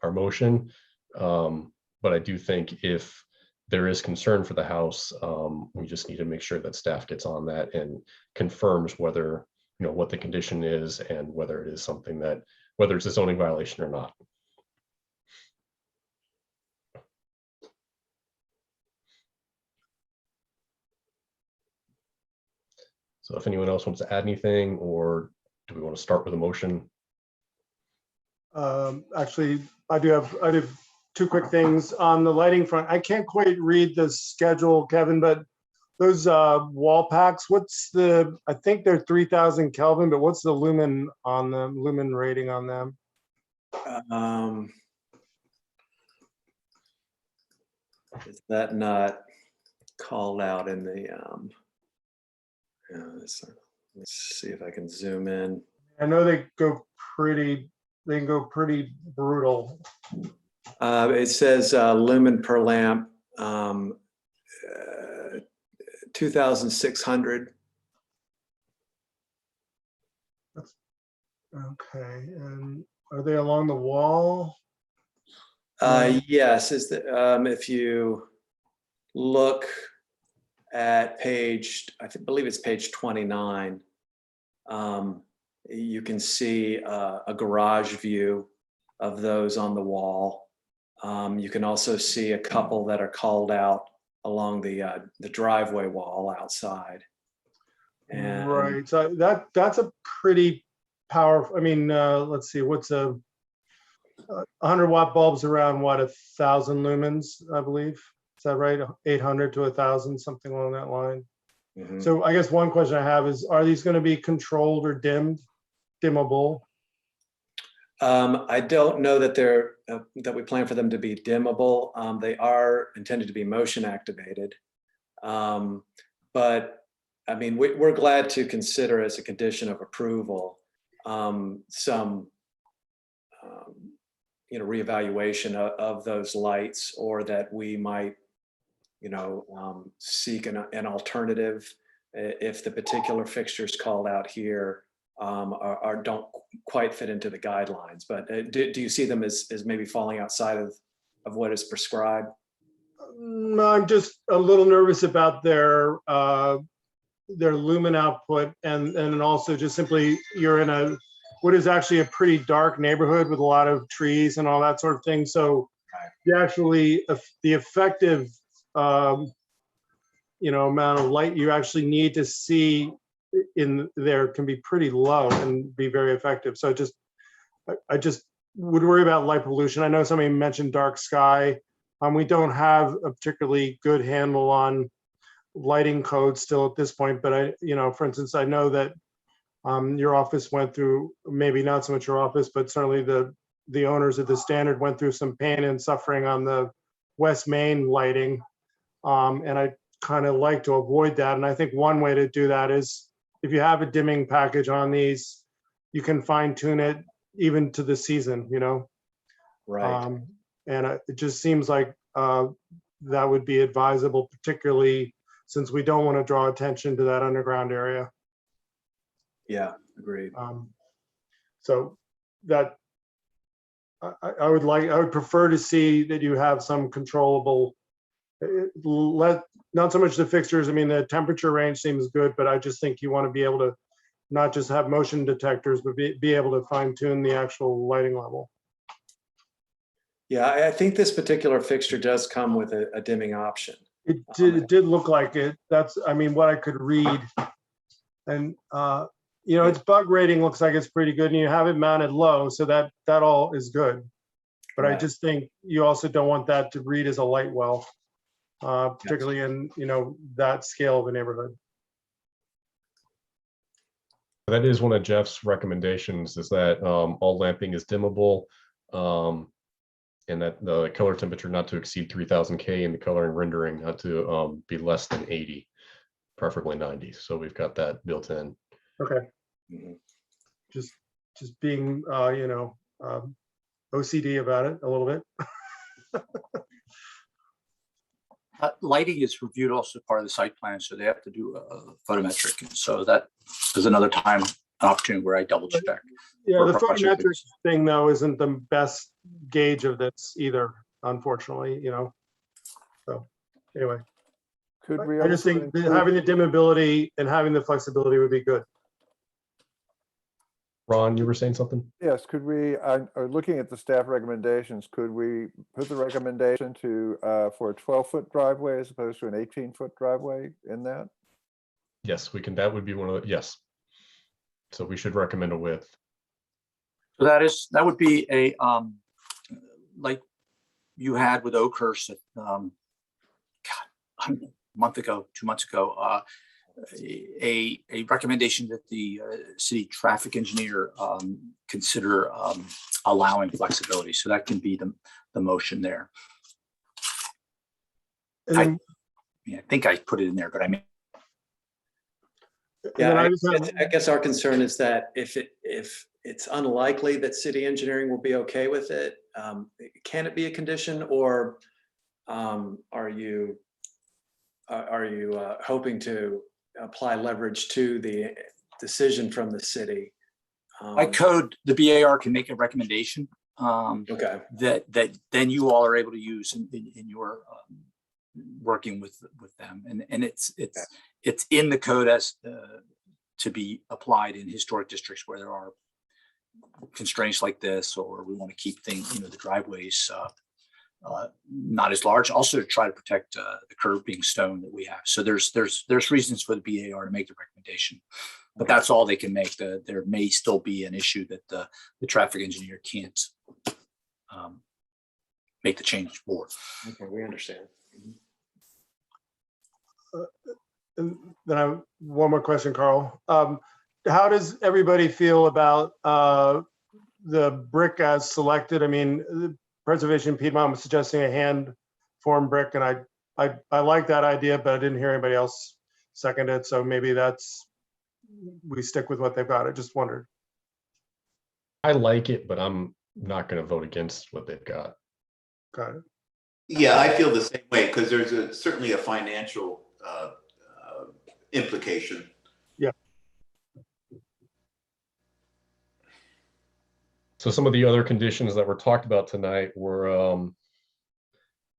motion. But I do think if there is concern for the house, we just need to make sure that staff gets on that and confirms whether, what the condition is and whether it is something that, whether it's a zoning violation or not. So if anyone else wants to add anything, or do we want to start with a motion? Actually, I do have two quick things on the lighting front. I can't quite read the schedule, Kevin, but those wall packs, I think they're 3000 Kelvin, but what's the lumen on them, lumen rating on them? Is that not called out in the, let's see if I can zoom in. I know they can go pretty brutal. It says lumen per lamp, 2,600. Okay, and are they along the wall? Yes, if you look at page, believe it's page 29, you can see a garage view of those on the wall. You can also see a couple that are called out along the driveway wall outside. And right, so that's a pretty powerful. I mean, let's see, what's a 100-watt bulbs around what, 1,000 lumens, I believe. Is that right? 800 to 1,000, something along that line. Mm-hmm. So I guess one question I have is, are these going to be controlled or dimmable? I don't know that that we plan for them to be dimmable. They are intended to be motion activated. But I mean, we're glad to consider as a condition of approval some reevaluation of those lights, or that we might seek an alternative if the particular fixtures called out here don't quite fit into the guidelines. But do you see them as maybe falling outside of what is prescribed? I'm just a little nervous about their lumen output, and then also just simply you're in what is actually a pretty dark neighborhood with a lot of trees and all that sort of thing. So the effective amount of light you actually need to see in there can be pretty low and be very effective. So I just would worry about light pollution. I know somebody mentioned dark sky. We don't have a particularly good handle on lighting codes still at this point, but for instance, I know that your office went through, maybe not so much your office, but certainly the owners of the Standard went through some pain and suffering on the West Main lighting. And I kind of like to avoid that. And I think one way to do that is, if you have a dimming package on these, you can fine tune it even to the season, Right. And it just seems like that would be advisable, particularly since we don't want to draw attention to that underground area. Yeah, agreed. So that I would prefer to see that you have some controllable, not so much the fixtures. I mean, the temperature range seems good, but I just think you want to be able to not just have motion detectors, but be able to fine tune the actual lighting level. Yeah, I think this particular fixture does come with a dimming option. It did look like it. That's, I mean, what I could read. And, its bug rating looks like it's pretty good, and you have it mounted low, so that all is good. But Right. I just think you also don't want that to read as a light well, particularly in, that scale of a neighborhood. That is one of Jeff's recommendations, is that all lamping is dimmable, and that the color temperature not to exceed 3000 K, and the coloring rendering not to be less than 80, preferably 90. So we've got that built in. Okay. Mhm. Just being, OCD about it a little bit. Lighting is reviewed also part of the site plan, so they have to do a photometric. And so that is another time, an opportunity where I double check. Yeah, for the project photometric thing though isn't the best gauge of this either, unfortunately, you know. So anyway, Could we I just also think that include- having the dimmability and having the flexibility would be good. Ron, you were saying something? Yes, could we, looking at the staff recommendations, could we put the recommendation to, for a 12-foot driveway as opposed to an 18-foot driveway in that? Yes, we can. That would be one of the, yes. So we should recommend a width. So that would be a, like you had with Oakhurst, a month ago, 2 months ago, a recommendation that the city traffic engineer consider allowing flexibility. So that can be the motion there. I think I put it in there, but I mean. Yeah, I guess our concern is that if it's unlikely that city engineering will be okay with it, can it be a condition, or are you hoping to apply leverage to the decision from the city? By code, the BAR can make a recommendation. Okay. That then you all are able to use in your working with them, and it's in the code as to be applied in historic districts where there are constraints like this, or we want to keep things, the driveways not as large, also to try to protect the curb being stone that we have. So there's reasons for the BAR to make the recommendation, but that's all they can make. There may still be an issue that the traffic engineer can't make the change for. Okay, we understand. And then I have one more question, Carl. How does everybody feel about the brick as selected? I mean, the Preservation Piedmont was suggesting a hand formed brick, and I like that idea, but I didn't hear anybody else second it. So maybe we stick with what they've got. I just wondered. I like it, but I'm not going to vote against what they've got. Got it. Yeah, I feel the same way because there's certainly a financial implication. Yeah. So some of the other conditions that were talked about tonight were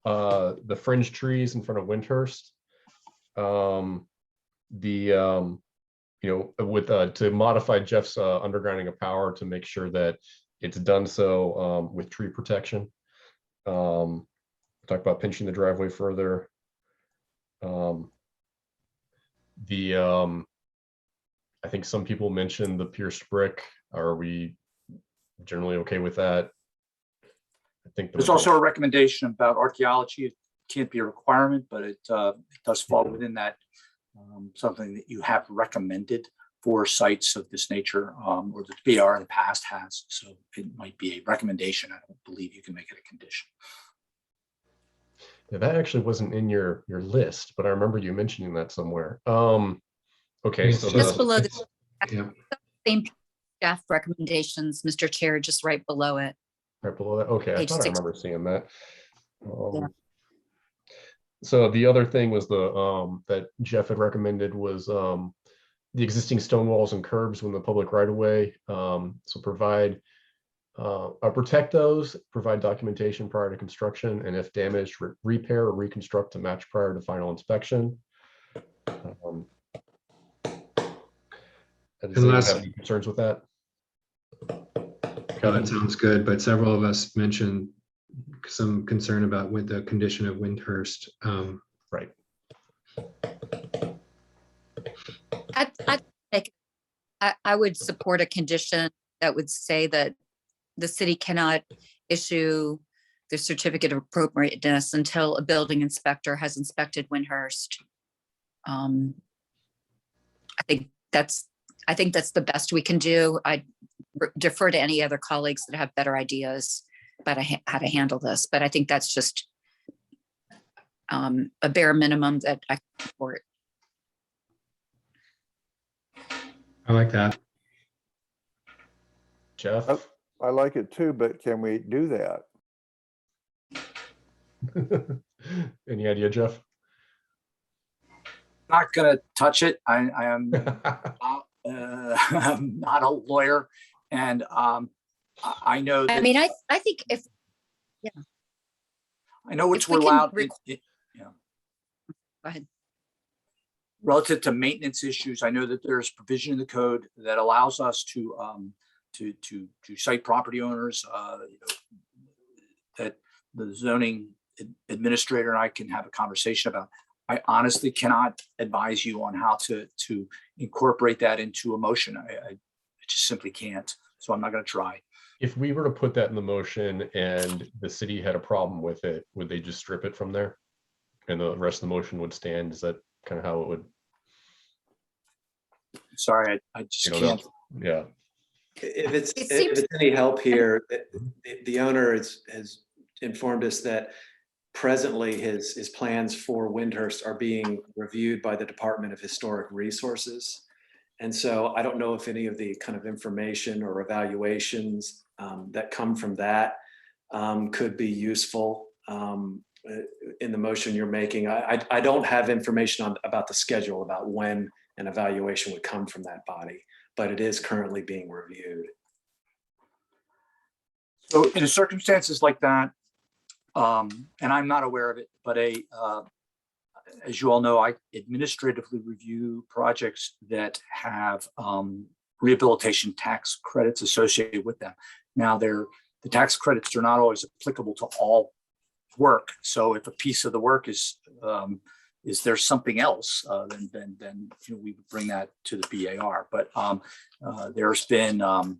the fringe trees in front of Windhurst. To modify Jeff's undergrounding of power to make sure that it's done so with tree protection. Talk about pinching the driveway further. I think some people mentioned the pierced brick. Are we generally okay with that? I think There's also a recommendation about archaeology. It can't be a requirement, but it does fall within that, something that you have recommended for sites of this nature, or the BR in the past has. So it might be a recommendation. I don't believe you can make it a condition. Yeah, that actually wasn't in your list, but I remember you mentioning that somewhere. Okay, so Just below the Yeah. same staff recommendations, Mr. Chair, just right below it. right below that. Okay, I Page thought I 6. remember seeing that. Yeah. So the other thing was that Jeff had recommended was the existing stone walls and curbs when the public right of way. So protect those, provide documentation prior to construction, and if damaged, repair or reconstruct to match prior to final inspection. Does anyone have any concerns with that? That sounds good, but several of us mentioned some concern about with the condition of Windhurst. Right. I would support a condition that would say that the city cannot issue the certificate of appropriateness until a building inspector has inspected Windhurst. I think that's the best we can do. I defer to any other colleagues that have better ideas about how to handle this, but I think that's just a bare minimum that I support. I like that. Jeff? I like it too, but can we do that? Any idea, Jeff? Not gonna touch it. I am I'm not a lawyer, and I know I that, mean, I think if, yeah, I know which if we we're can allowed. go ahead. Relative to maintenance issues, I know that there's provision in the code that allows us to cite property owners, that the zoning administrator and I can have a conversation about. I honestly cannot advise you on how to incorporate that into a motion. I just simply can't. So I'm not going to try. If we were to put that in the motion and the city had a problem with it, would they just strip it from there? And the rest of the motion would stand? Is that kind of how it would? Sorry, I just can't. Yeah. If it's, It if seems- it's any help here, the owner has informed us that presently his plans for Windhurst are being reviewed by the Department of Historic Resources. And so I don't know if any of the kind of information or evaluations that come from that could be useful in the motion you're making. I don't have information about the schedule, about when an evaluation would come from that body, but it is currently being reviewed. So in circumstances like that, and I'm not aware of it, but as you all know, I administratively review projects that have rehabilitation tax credits associated with them. Now, the tax credits are not always applicable to all work. So if a piece of the work is there something else, then we would bring that to the BAR. But there's been a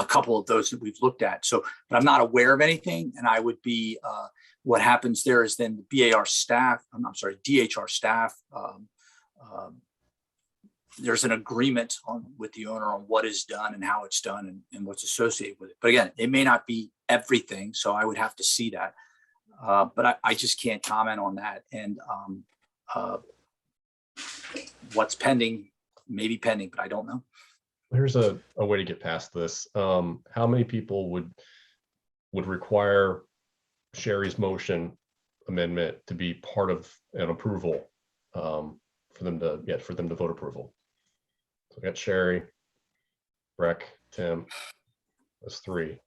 couple of those that we've looked at. So, but I'm not aware of anything. And I would be, what happens there is then the BAR staff, DHR staff, there's an agreement with the owner on what is done and how it's done and what's associated with it. But again, it may not be everything. So I would have to see that. But I just can't comment on that. And what's pending, maybe pending, but I don't know. Here's a way to get past this. How many people would require Sherry's motion amendment to be part of an approval for them to vote approval? So we got Sherry, Breck, Tim. That's three.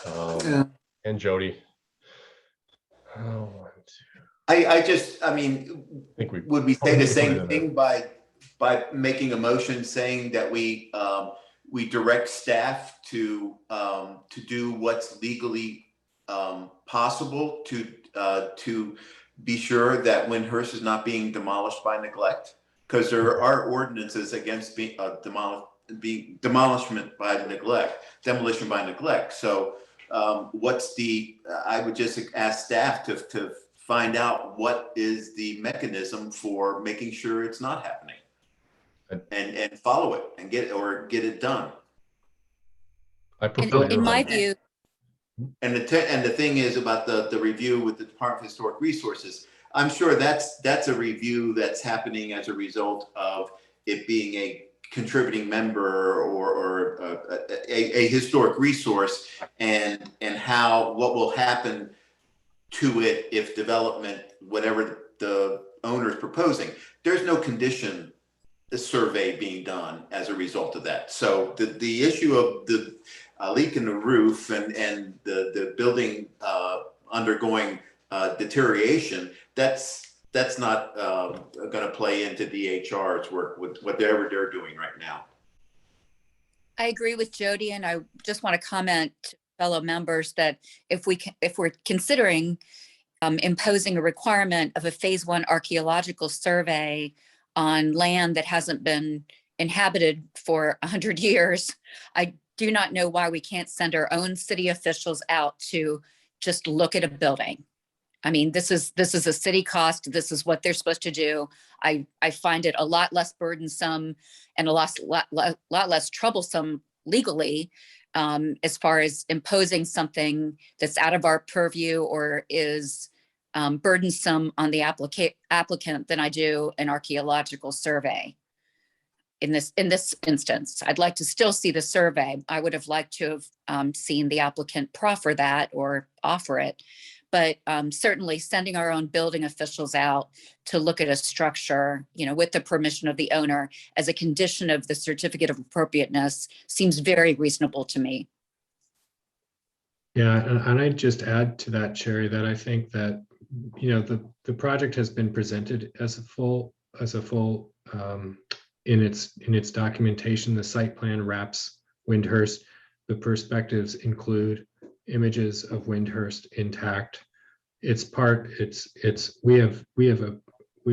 And Jody. I mean, would we say the same thing by making a motion saying that we direct staff to do what's legally possible to be sure that Windhurst is not being demolished by neglect? Because there are ordinances against demolition by neglect. So I would just ask staff to find out what is the mechanism for making sure it's not happening, and follow it and get it done. In my view, and the thing is about the review with the Department of Historic Resources. I'm sure that's a review that's happening as a result of it being a contributing member or a historic resource, and what will happen to it if development, whatever the owner is proposing. There's no condition survey being done as a result of that. So the issue of the leak in the roof and the building undergoing deterioration, that's not going to play into DHR's work with whatever they're doing right now. I agree with Jody, and I just want to comment to fellow members that if we're considering imposing a requirement of a phase 1 archaeological survey on land that hasn't been inhabited for 100 years, I do not know why we can't send our own city officials out to just look at a building. I mean, this is a city cost. This is what they're supposed to do. I find it a lot less burdensome and a lot less troublesome legally as far as imposing something that's out of our purview or is burdensome on the applicant than I do an archaeological survey. in this instance. I'd like to still see the survey. I would have liked to have seen the applicant proffer that or offer it. But certainly sending our own building officials out to look at a structure, with the permission of the owner as a condition of the certificate of appropriateness seems very reasonable to me. Yeah, and I'd just add to that, Sherry, that I think that, the project has been presented as a full in its documentation. The site plan wraps Windhurst. The perspectives include images of Windhurst intact. We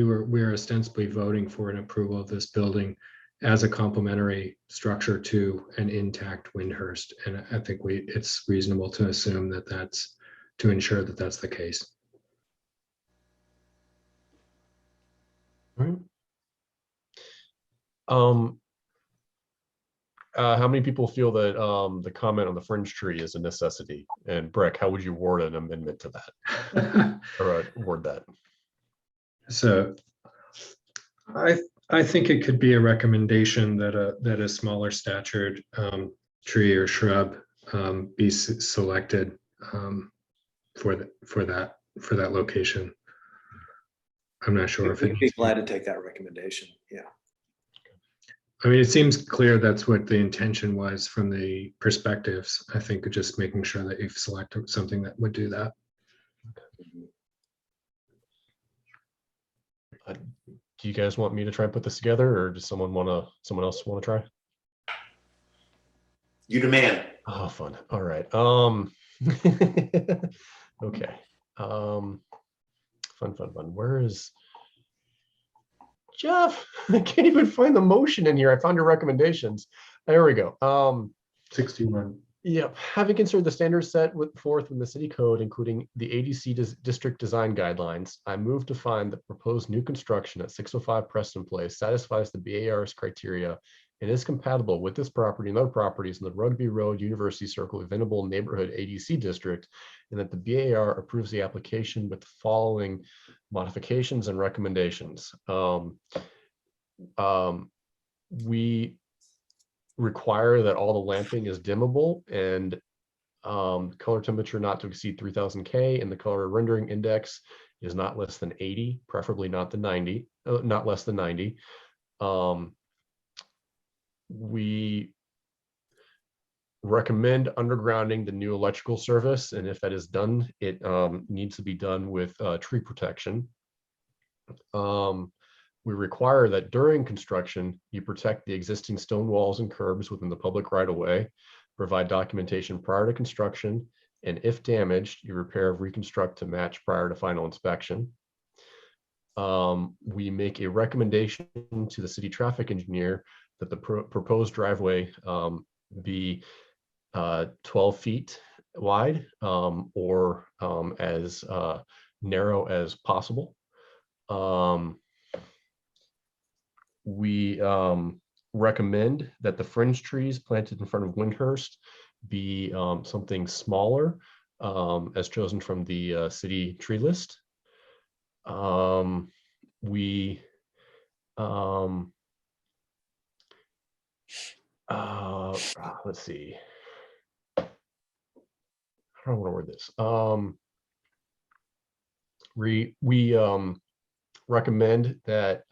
are ostensibly voting for an approval of this building as a complementary structure to an intact Windhurst. And I think it's reasonable to assume that that's to ensure that that's the case. All right. How many people feel that the comment on the fringe tree is a necessity? And Breck, how would you word an amendment to that? Or word that? So I think it could be a recommendation that a smaller statured tree or shrub be selected for that location. I'm not sure if We'd be glad to take that recommendation. Yeah. I mean, it seems clear that's what the intention was from the perspectives. I think just making sure that you've selected something that would do that. Do you guys want me to try and put this together, or does someone else want to try? You demand. Oh, fun. All right. Okay. Fun. Where is Jeff? I can't even find the motion in here. I found your recommendations. There we go. 61. Yep. Having considered the standards set forth in the city code, including the ADC district design guidelines, I move to find that proposed new construction at 605 Preston Place satisfies the BAR's criteria and is compatible with this property and other properties in the Rugby Road University Circle Venable Neighborhood ADC district, and that the BAR approves the application with the following modifications and recommendations. We require that all the lamping is dimmable and color temperature not to exceed 3000 K, and the color rendering index is not less than 80, preferably not less than 90. We recommend undergrounding the new electrical service, and if that is done, it needs to be done with tree protection. We require that during construction, you protect the existing stone walls and curbs within the public right-of-way, provide documentation prior to construction, and if damaged, you repair or reconstruct to match prior to final inspection. We make a recommendation to the city traffic engineer that the proposed driveway be 12 feet wide or as narrow as possible. We recommend that the fringe trees planted in front of Windhurst be something smaller as chosen from the city tree list. Let's see. I don't want to word this. We recommend that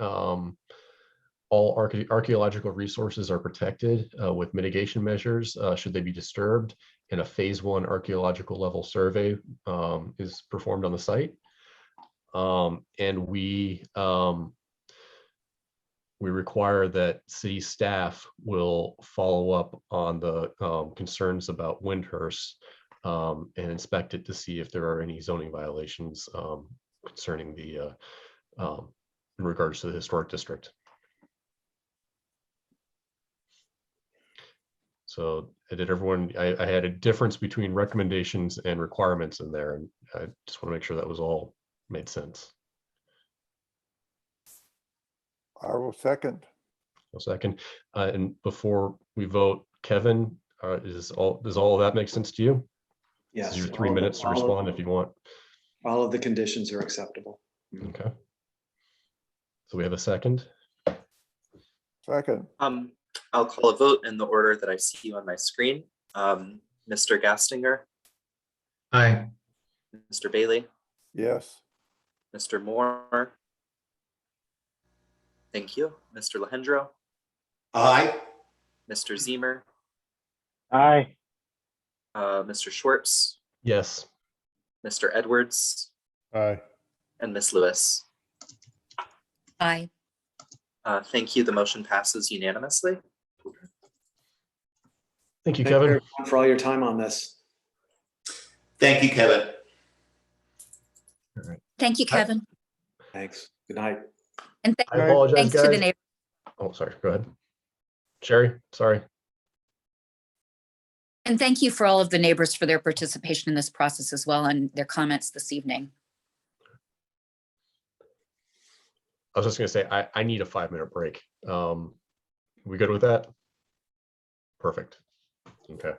all archaeological resources are protected with mitigation measures should they be disturbed, and a phase 1 archaeological level survey is performed on the site. And we require that city staff will follow up on the concerns about Windhurst and inspect it to see if there are any zoning violations concerning the in regards to the historic district. So did everyone, I had a difference between recommendations and requirements in there, and I just want to make sure that was all made sense. I will second. A second. And before we vote, Kevin, does all of that make sense to you? Yes. This is your 3 minutes to respond if you want. All of the conditions are acceptable. Okay. So we have a second. Second. I'll call a vote in the order that I see you on my screen. Mr. Gastinger, Aye. Mr. Bailey, Yes. Mr. Moore. Thank you. Mr. Lehendro, Aye. Mr. Zemer, Aye. Mr. Schwartz, Yes. Mr. Edwards, Aye. and Miss Lewis. Aye. Thank you. The motion passes unanimously. Thank you, Thank Kevin. everyone for all your time on this. Thank you, Kevin. Thank you, Kevin. Thanks. Good night. And I apologize, thanks to the guys. neighbors. Oh, sorry. Go ahead. Sherry, sorry. And thank you for all of the neighbors for their participation in this process as well and their comments this evening. I was just gonna say, I need a 5-minute break. We good with that? Perfect. Okay.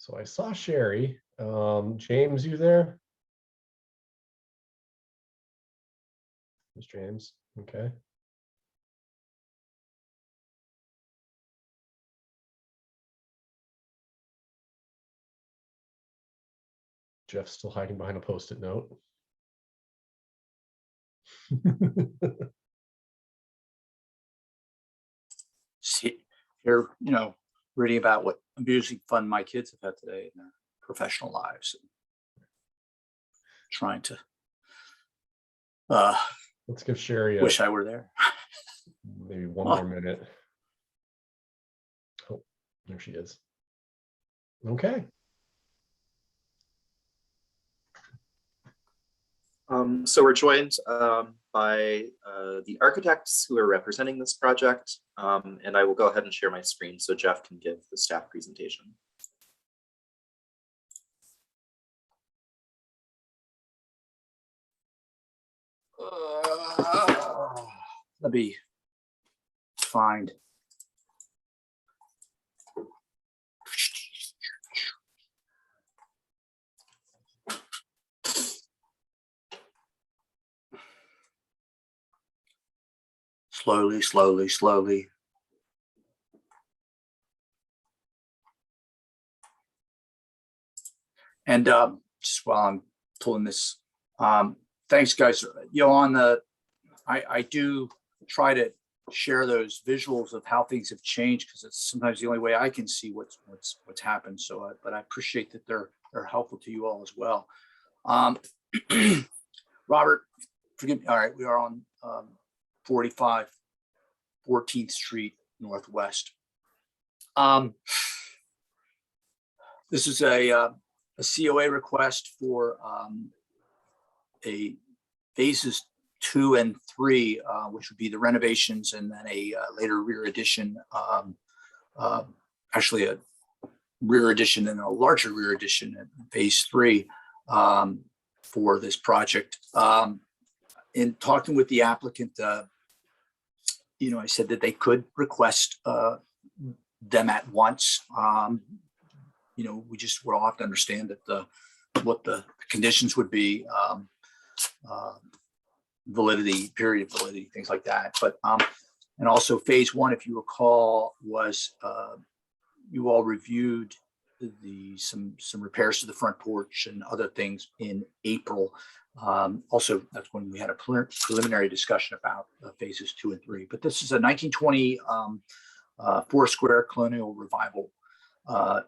So I saw Sherry. James, you there? Ms. James, okay. Jeff's still hiding behind a Post-it note. See, you're, reading about what amusing fun my kids have had today in their professional lives. Trying to let's give Sherry wish I were there. Maybe one more minute. Oh, there she is. Okay. So we're joined by the architects who are representing this project, and I will go ahead and share my screen so Jeff can give the staff presentation. Let me find. Slowly, slowly, slowly. And just while I'm pulling this, thanks guys. On the, I do try to share those visuals of how things have changed because it's sometimes the only way I can see what's happened. So, but I appreciate that they're helpful to you all as well. Robert, forgive me. All right, we are on 45 14th Street Northwest. This is a COA request for a phases 2 and 3, which would be the renovations and then a later rear addition, actually a rear addition and a larger rear addition in phase 3 for this project. In talking with the applicant, I said that they could request them at once. We just would all have to understand that what the conditions would be, validity, period of validity, things like that. But and also phase 1, if you recall, was you all reviewed some repairs to the front porch and other things in April. Also, that's when we had a preliminary discussion about phases 2 and 3. But this is a 1920 four-square colonial revival.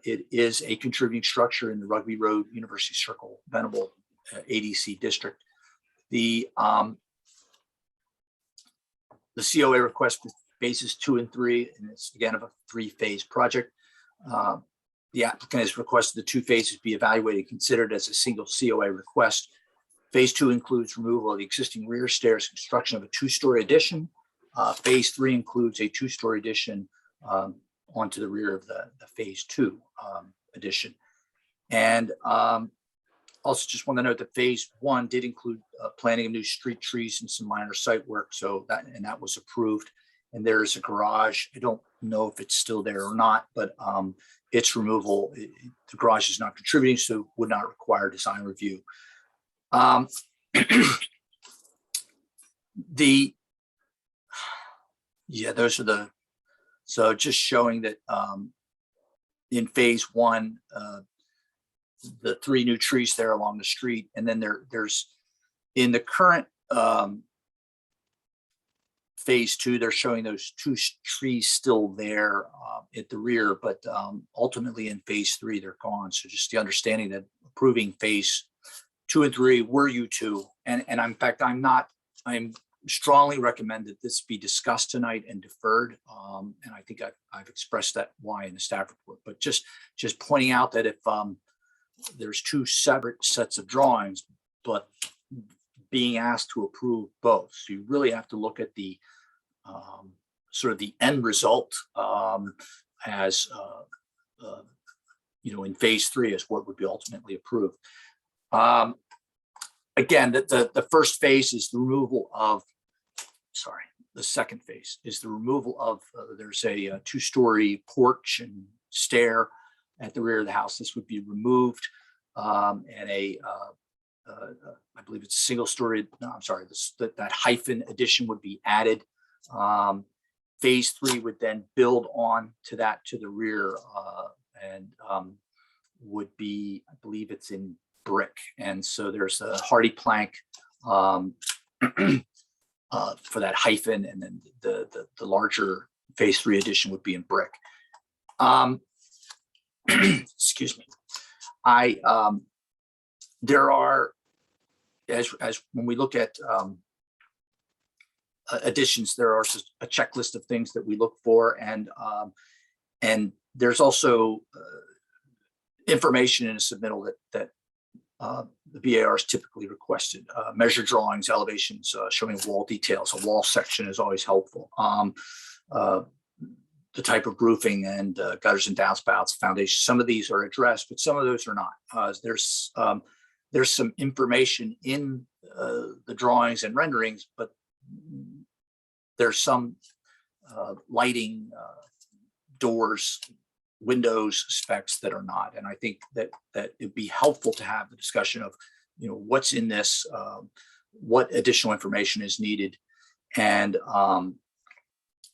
It is a contributing structure in the Rugby Road University Circle Venable ADC district. The COA request for phases 2 and 3, and it's again of a 3-phase project. The applicant has requested the 2 phases be evaluated and considered as a single COA request. Phase 2 includes removal of the existing rear stairs, construction of a 2-story addition. Phase 3 includes a 2-story addition onto the rear of the phase 2 addition. And also just want to note that phase 1 did include planting of new street trees and some minor site work. So that was approved. And there's a garage. I don't know if it's still there or not, but its removal, the garage is not contributing, so would not require design review. Those are so just showing that in phase 1, the 3 new trees there along the street, and then there's in the current phase 2, they're showing those 2 trees still there at the rear, but ultimately in phase 3 they're gone. So just the understanding that approving phase 2 and 3 were you 2, and in fact I'm strongly recommend that this be discussed tonight and deferred, and I think I've expressed that why in the staff report, but just pointing out that if there's 2 separate sets of drawings, but being asked to approve both, so you really have to look at the sort of the end result as in phase 3 is what would be ultimately approved. Again, the first phase is the removal of, the second phase is the removal of, there's a 2-story porch and stair at the rear of the house. This would be removed, and I believe it's a single story. No, I'm sorry, that hyphen addition would be added. Phase 3 would then build on to that to the rear, and would be, I believe it's in brick. And so there's a hardy plank for that hyphen, and then the larger Phase 3 addition would be in brick. Excuse me. There are, as when we look at additions, there are a checklist of things that we look for, and there's also information in a submittal that the BAR is typically requested. Measure drawings, elevations, showing wall details. A wall section is always helpful. The type of roofing and gutters and downspouts, foundation. Some of these are addressed, but some of those are not. There's some information in the drawings and renderings, but there's some lighting, doors, windows specs that are not. And I think that it'd be helpful to have the discussion of, what's in this, what additional information is needed. And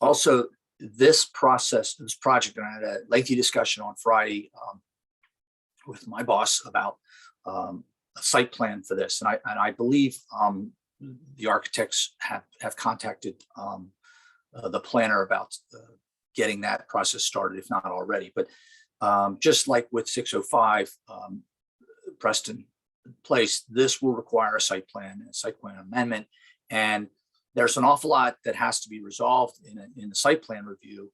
also this process, this project, and I had a lengthy discussion on Friday with my boss about a site plan for this. And I believe the architects have contacted the planner about getting that process started, if not already. But just like with 605 Preston Place, this will require a site plan and a site plan amendment. And there's an awful lot that has to be resolved in the site plan review.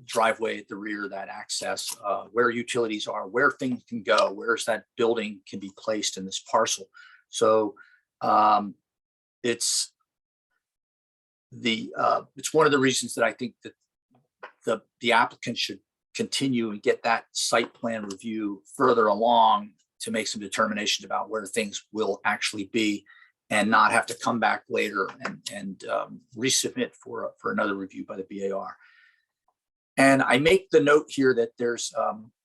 Driveway at the rear, that access, where utilities are, where things can go, where's that building can be placed in this parcel. So it's one of the reasons that I think that the applicant should continue and get that site plan review further along to make some determinations about where things will actually be, and not have to come back later and resubmit for another review by the BAR. And I make the note here that there's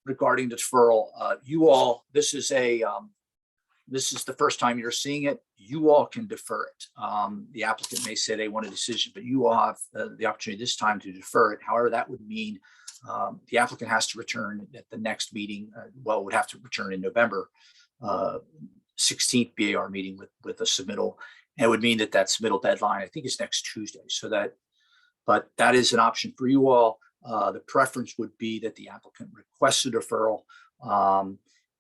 regarding deferral, you all, this is the first time you're seeing it. You all can defer it. The applicant may say they want a decision, but you all have the opportunity this time to defer it. However, that would mean the applicant has to return at the next meeting. Well, would have to return in November 16th BAR meeting with a submittal. And it would mean that submittal deadline, I think, is next Tuesday. But that is an option for you all. The preference would be that the applicant requests a deferral.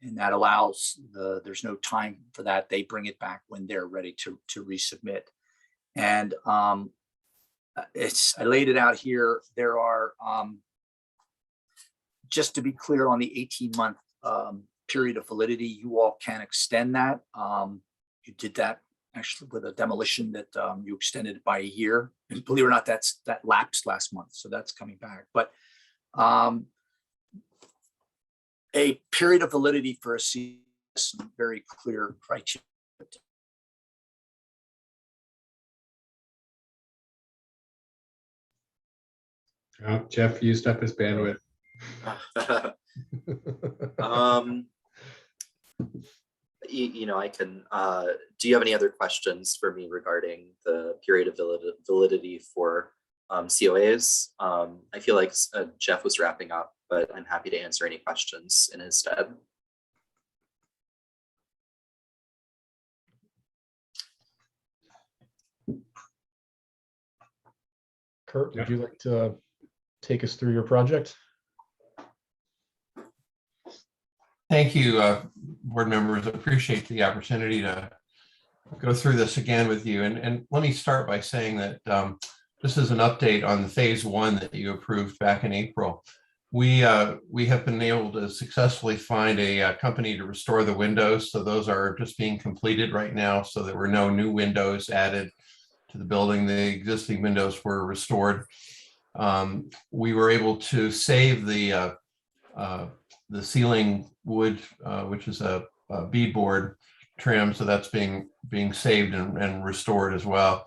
And that allows there's no time for that. They bring it back when they're ready to resubmit. And I laid it out here. There are, just to be clear on the 18-month period of validity, you all can extend that. You did that actually with a demolition that you extended it by a year. And believe it or not, that lapsed last month. So that's coming back. But a period of validity for a C, some very clear criteria. Jeff used up his bandwidth. I can, do you have any other questions for me regarding the period of validity for COAs? I feel like Jeff was wrapping up, but I'm happy to answer any questions in his stead. Kurt, would you like to take us through your project? Thank you, board members. Appreciate the opportunity to go through this again with you. And let me start by saying that this is an update on the phase 1 that you approved back in April. We have been able to successfully find a company to restore the windows. So those are just being completed right now. So there were no new windows added to the building. The existing windows were restored. We were able to save the ceiling wood, which is a beadboard trim. So that's being saved and restored as well.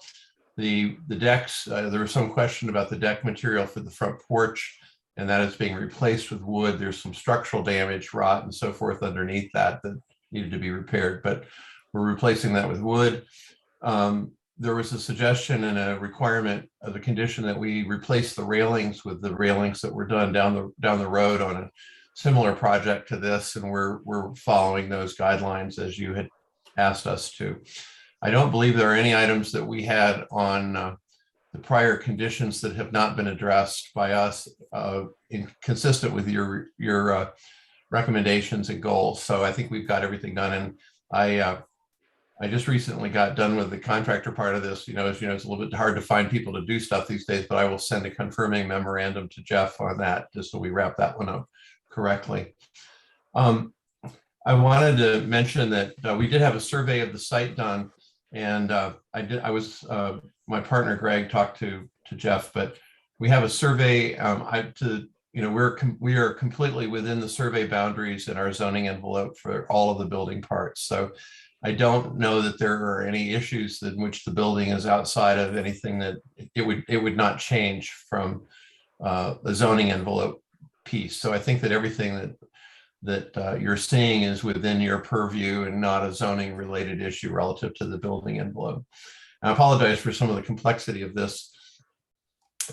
The decks, there was some question about the deck material for the front porch. and that is being replaced with wood. There's some structural damage, rot and so forth underneath that needed to be repaired, but we're replacing that with wood. There was a suggestion and a requirement of a condition that we replace the railings with the railings that were done down the road on a similar project to this, and we're following those guidelines as you had asked us to. I don't believe there are any items that we had on the prior conditions that have not been addressed by us, consistent with your recommendations and goals. So I think we've got everything done, and I just recently got done with the contractor part of this. As you know, it's a little bit hard to find people to do stuff these days, but I will send a confirming memorandum to Jeff on that, just so we wrap that one up correctly. I wanted to mention that we did have a survey of the site done, and my partner Greg talked to Jeff, but we have a survey. We are completely within the survey boundaries in our zoning envelope for all of the building parts. So I don't know that there are any issues in which the building is outside of anything that it would not change from the zoning envelope piece. So I think that everything that you're seeing is within your purview and not a zoning related issue relative to the building envelope. I apologize for some of the complexity of this.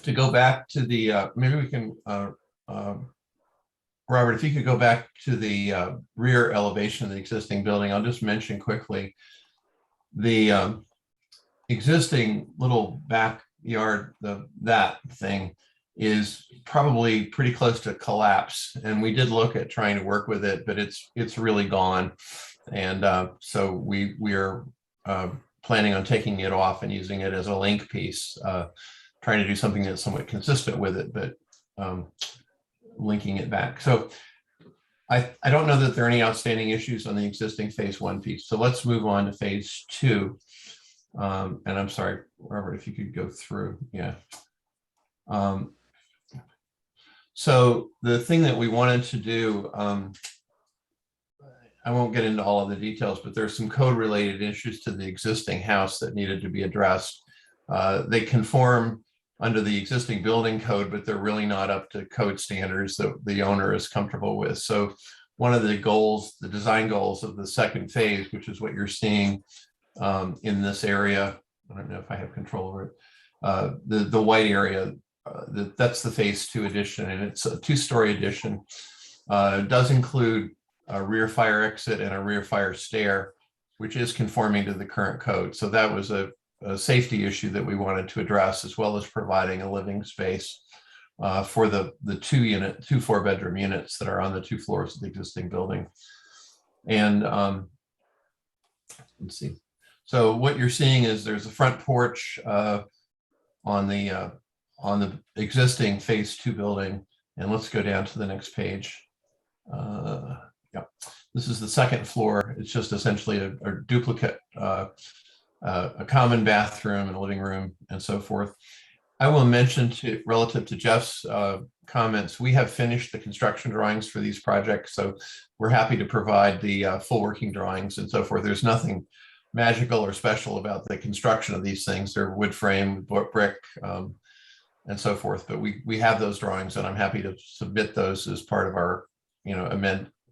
To go back to the, maybe we can, Robert, if you could go back to the rear elevation of the existing building, I'll just mention quickly the existing little backyard, that thing is probably pretty close to collapse. And we did look at trying to work with it, but it's really gone. And so we are planning on taking it off and using it as a link piece, trying to do something that's somewhat consistent with it, but linking it back. So I don't know that there are any outstanding issues on the existing phase 1 piece. So let's move on to phase 2. And I'm sorry, Robert, if you could go through. Yeah. So the thing that we wanted to do, I won't get into all of the details, but there's some code related issues to the existing house that needed to be addressed. They conform under the existing building code, but they're really not up to code standards that the owner is comfortable with. So one of the goals, the design goals of the second phase, which is what you're seeing in this area, I don't know if I have control over it, the white area, that's the phase 2 addition, and it's a 2-story addition. It does include a rear fire exit and a rear fire stair, which is conforming to the current code. So that was a safety issue that we wanted to address, as well as providing a living space for the 2 4-bedroom units that are on the 2 floors of the existing building. And let's see. So what you're seeing is there's a front porch on the existing phase 2 building. And let's go down to the next page. Yeah, this is the second floor. It's just essentially a duplicate, a common bathroom and a living room and so forth. I will mention relative to Jeff's comments, we have finished the construction drawings for these projects. So we're happy to provide the full working drawings and so forth. There's nothing magical or special about the construction of these things. They're wood frame, brick, and so forth. But we have those drawings, and I'm happy to submit those as part of our,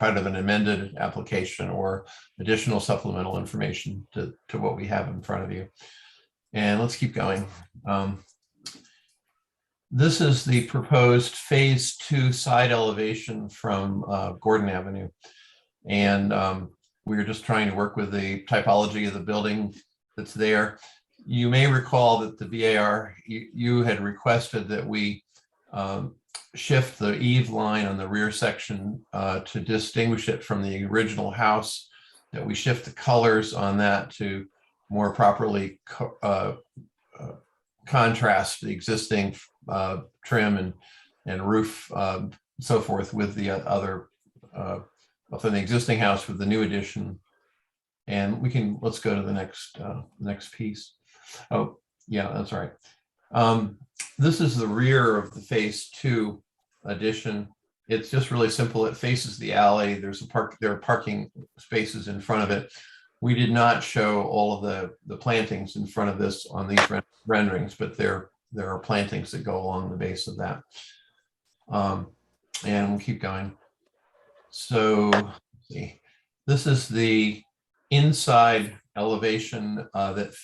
part of an amended application or additional supplemental information to what we have in front of you. And let's keep going. This is the proposed phase 2 side elevation from Gordon Avenue. And we're just trying to work with the typology of the building that's there. You may recall that the VAR, you had requested that we shift the eave line on the rear section to distinguish it from the original house, that we shift the colors on that to more properly contrast the existing trim and roof, so forth, with the other from the existing house with the new addition. And let's go to the next piece. Oh, yeah, that's right. This is the rear of the phase 2 addition. It's just really simple. It faces the alley. There are parking spaces in front of it. We did not show all of the plantings in front of this on these renderings, but there are plantings that go along the base of that. And we'll keep going. So let's see, this is the inside elevation that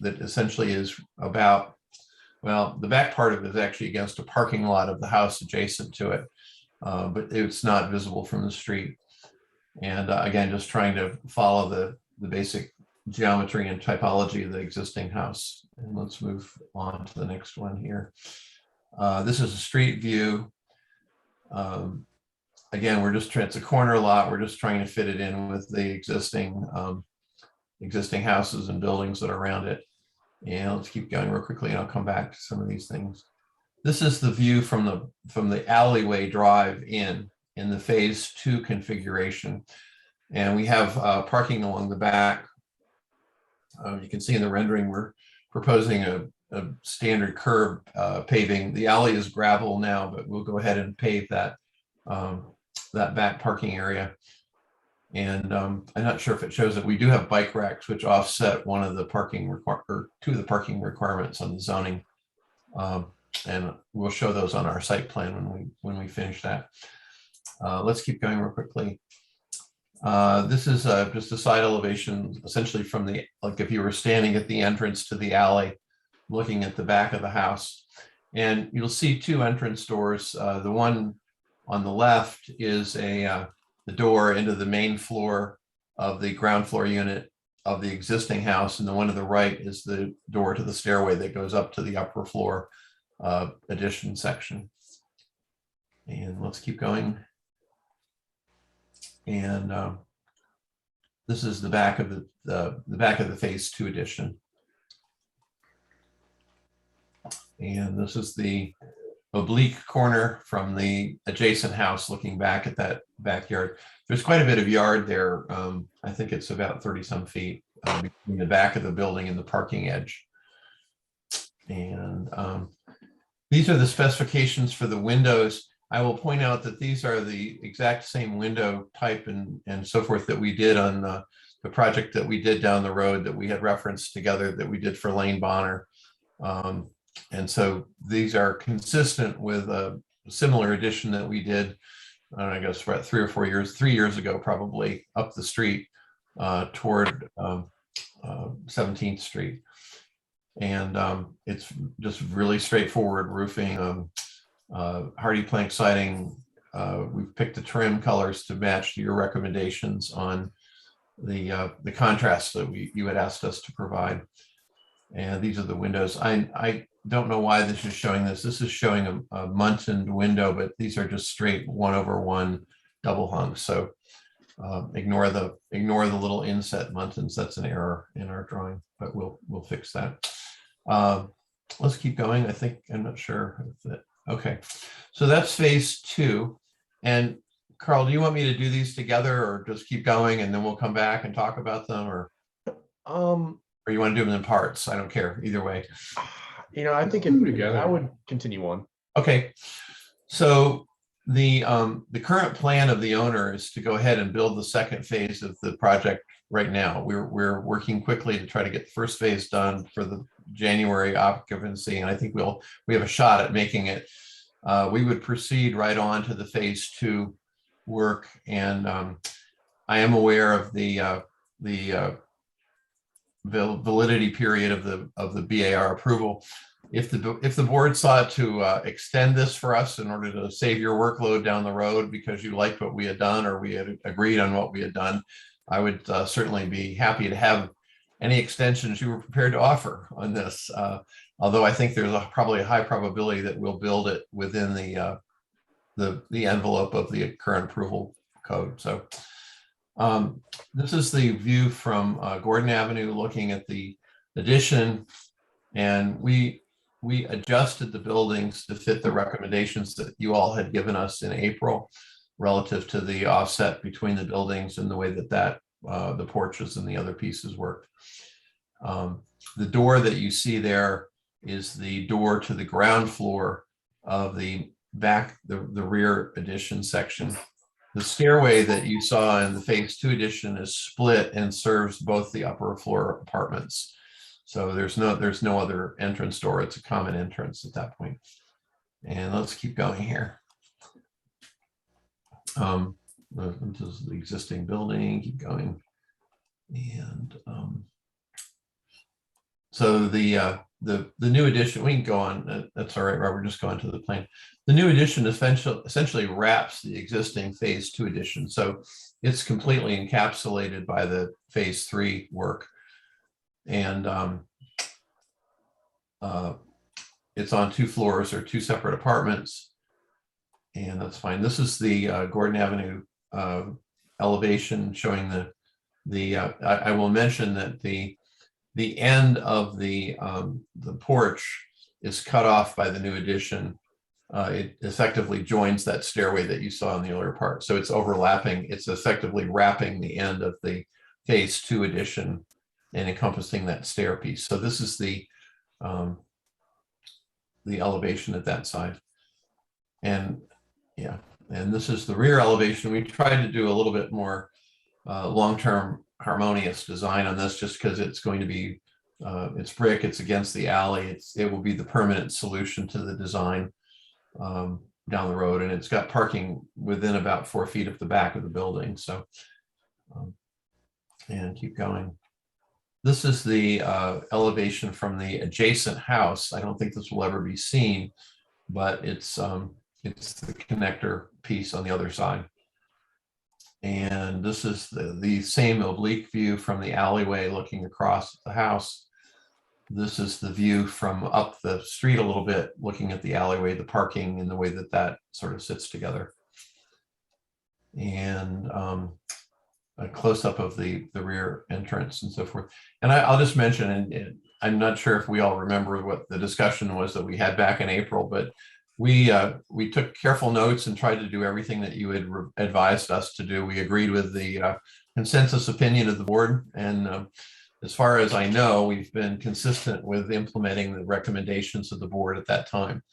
essentially is about, well, the back part of it is actually against a parking lot of the house adjacent to it, but it's not visible from the street. And again, just trying to follow the basic geometry and typology of the existing house. And let's move on to the next one here. This is a street view. Again, it's a corner lot. We're just trying to fit it in with the existing houses and buildings that are around it. And let's keep going real quickly, and I'll come back to some of these things. This is the view from the alleyway drive in the phase 2 configuration. And we have parking along the back. You can see in the rendering, we're proposing a standard curb paving. The alley is gravel now, but we'll go ahead and pave that back parking area. And I'm not sure if it shows that we do have bike racks, which offset one of the two of the parking requirements on the zoning. And we'll show those on our site plan when we finish that. Let's keep going real quickly. This is just a side elevation, essentially from like if you were standing at the entrance to the alley, looking at the back of the house. And you'll see 2 entrance doors. The one on the left is the door into the main floor of the ground floor unit of the existing house. And the one to the right is the door to the stairway that goes up to the upper floor addition section. And let's keep going. And this is the back of the phase 2 addition. And this is the oblique corner from the adjacent house looking back at that backyard. There's quite a bit of yard there. I think it's about 30 some feet between the back of the building and the parking edge. And these are the specifications for the windows. I will point out that these are the exact same window type and so forth that we did on the project that we did down the road that we had referenced together that we did for Lane Bonner. And so these are consistent with a similar addition that we did, I guess, about 3 years ago, probably up the street toward 17th Street. And it's just really straightforward roofing, hardy plank siding. We've picked the trim colors to match your recommendations on the contrast that you had asked us to provide. And these are the windows. I don't know why this is showing this. This is showing a muntined window, but these are just straight 1/1 double hung. So ignore the little inset muntins. That's an error in our drawing, but we'll fix that. Let's keep going. I'm not sure if that. Okay, so that's phase 2. And Carl, do you want me to do these together or just keep going and then we'll come back and talk about them, or you want to do them in parts? I don't care either way. I think I would continue on. Okay, so the current plan of the owner is to go ahead and build the second phase of the project right now. We're working quickly to try to get the first phase done for the January occupancy, and I think we have a shot at making it. We would proceed right on to the phase 2 work, and I am aware of the validity period of the BAR approval. If the board sought to extend this for us in order to save your workload down the road because you liked what we had done or we had agreed on what we had done, I would certainly be happy to have any extensions you were prepared to offer on this. Although I think there's probably a high probability that we'll build it within the envelope of the current approval code. So this is the view from Gordon Avenue looking at the addition, and we adjusted the buildings to fit the recommendations that you all had given us in April relative to the offset between the buildings and the way that the porches and the other pieces worked. The door that you see there is the door to the ground floor of the rear addition section. The stairway that you saw in the phase 2 addition is split and serves both the upper floor apartments. So there's no other entrance door. It's a common entrance at that point. And let's keep going here. This is the existing building, keep going. And so the new addition, we can go on, that's all right, Robert, just go on to the plan. The new addition essentially wraps the existing phase 2 addition. So it's completely encapsulated by the phase 3 work. And it's on 2 floors or 2 separate apartments. And that's fine. This is the Gordon Avenue elevation showing I will mention that the end of the porch is cut off by the new addition. It effectively joins that stairway that you saw in the earlier part. So it's overlapping. It's effectively wrapping the end of the phase 2 addition and encompassing that stair piece. So this is the elevation at that side. And yeah, and this is the rear elevation. We tried to do a little bit more long-term harmonious design on this, just because it's going to be, it's brick, it's against the alley. It will be the permanent solution to the design down the road. And it's got parking within about 4 feet of the back of the building. So, and keep going. This is the elevation from the adjacent house. I don't think this will ever be seen, but it's the connector piece on the other side. And this is the same oblique view from the alleyway looking across the house. This is the view from up the street a little bit, looking at the alleyway, the parking, and the way that that sort of sits together. And a close-up of the rear entrance and so forth. And I'll just mention, and I'm not sure if we all remember what the discussion was that we had back in April, but we took careful notes and tried to do everything that you had advised us to do. We agreed with the consensus opinion of the board. And as far as I know, we've been consistent with implementing the recommendations of the board at that time.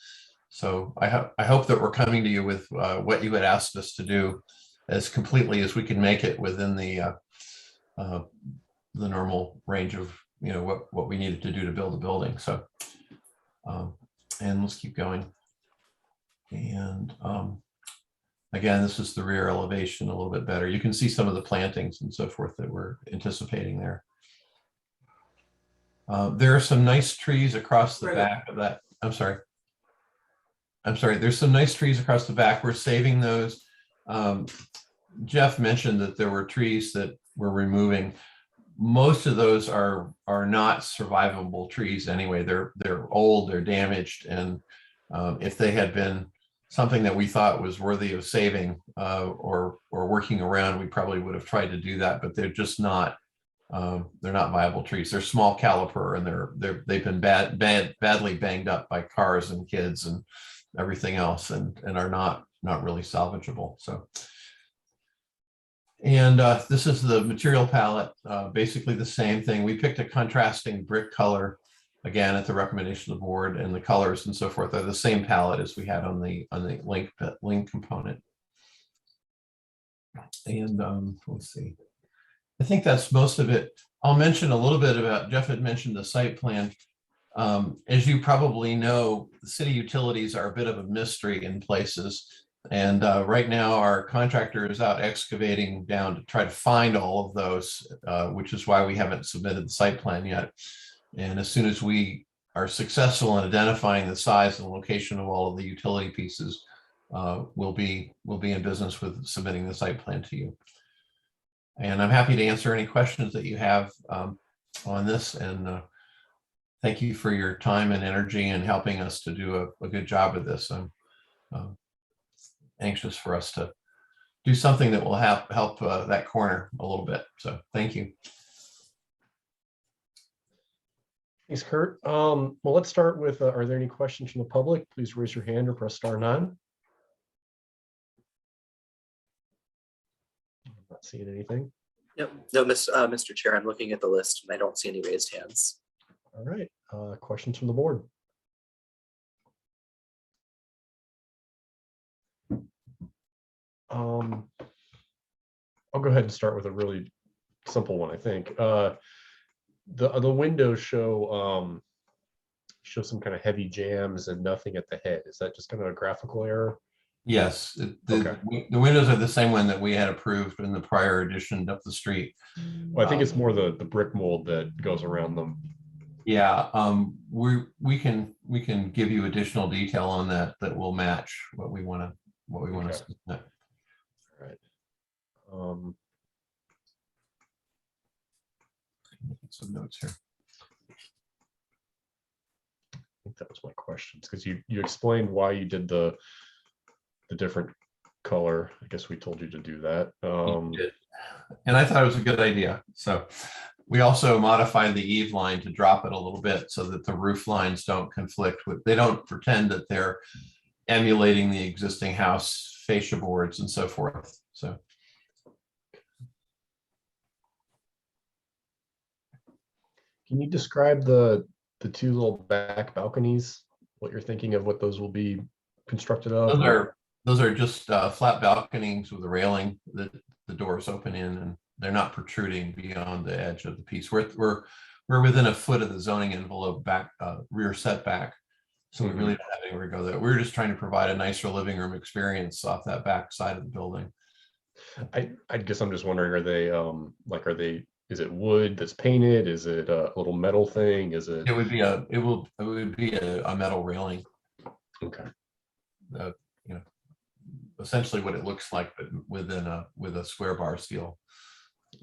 So I hope that we're coming to you with what you had asked us to do as completely as we can make it within the normal range of, you know, what we needed to do to build the building. So, and let's keep going. And again, this is the rear elevation a little bit better. You can see some of the plantings and so forth that we're anticipating there. There are some nice trees across the back of that. I'm sorry. There's some nice trees across the back. We're saving those. Jeff mentioned that there were trees that we're removing. Most of those are not survivable trees anyway. They're old, they're damaged, and if they had been something that we thought was worthy of saving or working around, we probably would have tried to do that. But they're just not. They're not viable trees. They're small caliper, and they've been badly banged up by cars and kids and everything else, and are not really salvageable. So. And this is the material palette, basically the same thing. We picked a contrasting brick color, again, at the recommendation of the board, and the colors and so forth are the same palette as we had on the link component. And let's see, I think that's most of it. I'll mention a little bit about, Jeff had mentioned the site plan. As you probably know, the city utilities are a bit of a mystery in places. And right now our contractor is out excavating down to try to find all of those, which is why we haven't submitted the site plan yet. And as soon as we are successful in identifying the size and location of all of the utility pieces, we'll be in business with submitting the site plan to you. And I'm happy to answer any questions that you have on this. And thank you for your time and energy and helping us to do a good job of this. I'm anxious for us to do something that will help that corner a little bit. So thank you. Thanks, Kurt. Well, let's start with, are there any questions from the public? Please raise your hand or press *9. I'm not seeing anything. Yep. No, Mr. Chair, I'm looking at the list and I don't see any raised hands. All right. Questions from the board? I'll go ahead and start with a really simple one, I think. The windows show some kind of heavy jams and nothing at the head. Is that just kind of a graphical error? Yes, Okay. the windows are the same one that we had approved in the prior edition up the street. Well, I think it's more the brick mold that goes around them. Yeah, we can give you additional detail on that will match what we want to Okay. submit. All right. Some notes here. I think that was my questions, because you explained why you did the different color. I guess we told you to do that. And I thought it was a good idea. So we also modified the eave line to drop it a little bit so that the roof lines don't conflict with, they don't pretend that they're emulating the existing house fascia boards and so forth. So. Can you describe the two little back balconies, what you're thinking of, what those will be constructed of? Those are just flat balconies with a railing that the doors open in, and they're not protruding beyond the edge of the piece. We're within a foot of the zoning envelope back rear setback, so we really don't have anywhere to go there. We're just trying to provide a nicer living room experience off that back side of the building. I guess I'm just wondering, are they is it wood that's painted? Is it a little metal thing? Is it? It would be a metal railing. Okay. You know, essentially what it looks like, but with a square bar steel.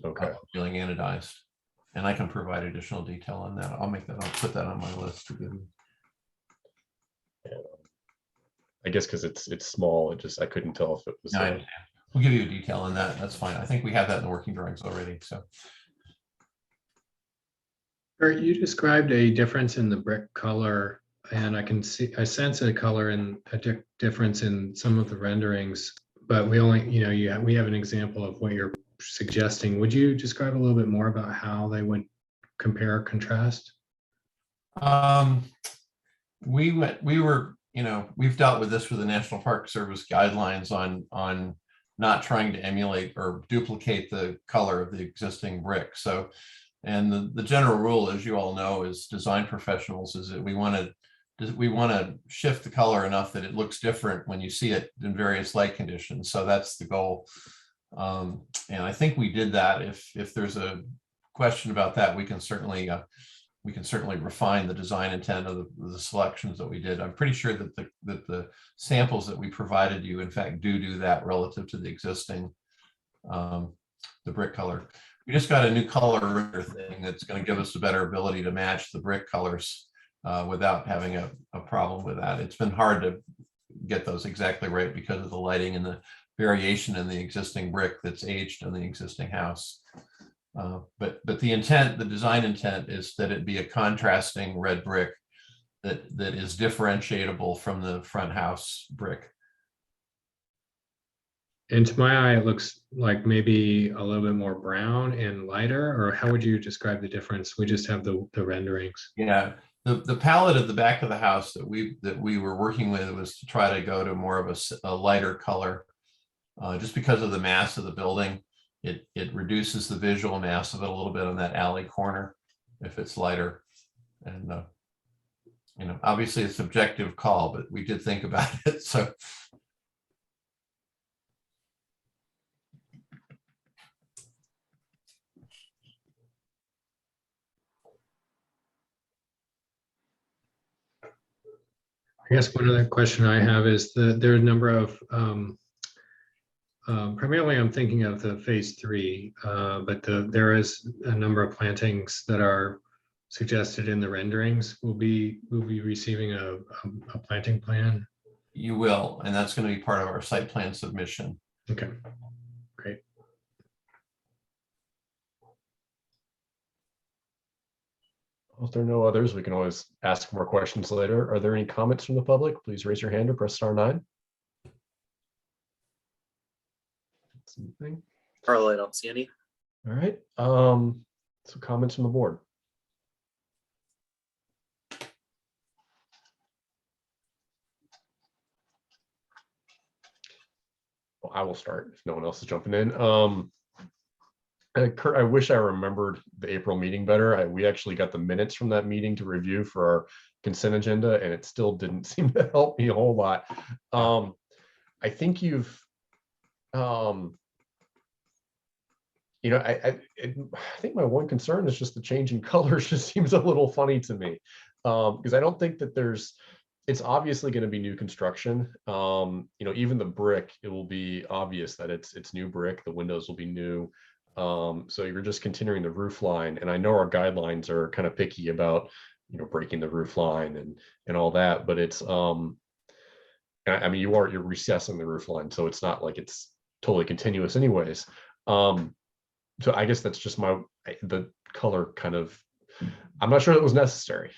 Okay. Feeling anodized, and I can provide additional detail on that. I'll put that on my list to give you. Yeah. I guess because it's small, I couldn't tell if it was. No, I understand. We'll give you a detail on that. That's fine. I think we have that in the working drawings already. So. Kurt, you described a difference in the brick color, and I sense a color and a difference in some of the renderings, but we only, we have an example of what you're suggesting. Would you describe a little bit more about how they would compare or contrast? We've dealt with this with the National Park Service guidelines on not trying to emulate or duplicate the color of the existing brick. So, and the general rule, as you all know, as design professionals, is that we want to shift the color enough that it looks different when you see it in various light conditions. So that's the goal. And I think we did that. If there's a question about that, we can certainly refine the design intent of the selections that we did. I'm pretty sure that the samples that we provided you, in fact, do that relative to the existing the brick color. We just got a new color thing that's going to give us a better ability to match the brick colors without having a problem with that. It's been hard to get those exactly right because of the lighting and the variation in the existing brick that's aged on the existing house. But the design intent is that it be a contrasting red brick that is differentiable from the front house brick. And to my eye, it looks like maybe a little bit more brown and lighter, or how would you describe the difference? We just have the renderings. Yeah, the palette at the back of the house that we were working with was to try to go to more of a lighter color, just because of the mass of the building. It reduces the visual mass of it a little bit on that alley corner if it's lighter. And obviously it's a subjective call, but we did think about it. So. I guess one other question I have is there are a number of, primarily I'm thinking of the phase 3, but there is a number of plantings that are suggested in the renderings. We'll be receiving a planting plan. You will, and that's going to be part of our site plan submission. Okay, great. If there are no others, we can always ask more questions later. Are there any comments from the public? Please raise your hand or press *9. Something. Carl, I don't see any. All right. So comments from the board. Well, I will start if no one else is jumping in. Kurt, I wish I remembered the April meeting better. We actually got the minutes from that meeting to review for our consent agenda, and it still didn't seem to help me a whole lot. I think you've, you know, I think my one concern is just the change in colors just seems a little funny to me. Because I don't think that it's obviously going to be new construction. You know, even the brick, it will be obvious that it's new brick. The windows will be new. So you're just continuing the roof line. And I know our guidelines are kind of picky about, you know, breaking the roof line and all that, but it's, I mean, you're recessing the roof line, so it's not like it's totally continuous anyways. So I guess that's just the color kind of, I'm not sure it was necessary.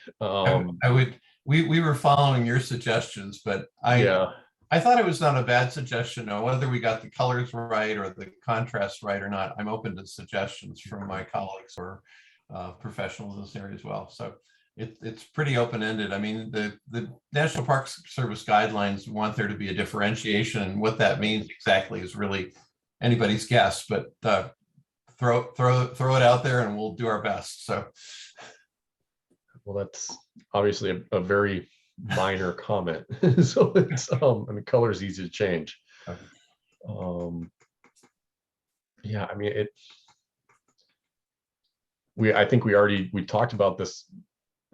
We were following your suggestions, but I thought it was not a bad suggestion. Now, whether we got the colors right or the contrast right or not, I'm open to suggestions from my colleagues or professionals in this area as well. So it's pretty open-ended. I mean, the National Park Service guidelines want there to be a differentiation, and what that means exactly is really anybody's guess. But throw it out there, and we'll do our best. So, well, that's obviously a very minor comment. So it's I mean, color is easy to change. Yeah, I mean I think we talked about this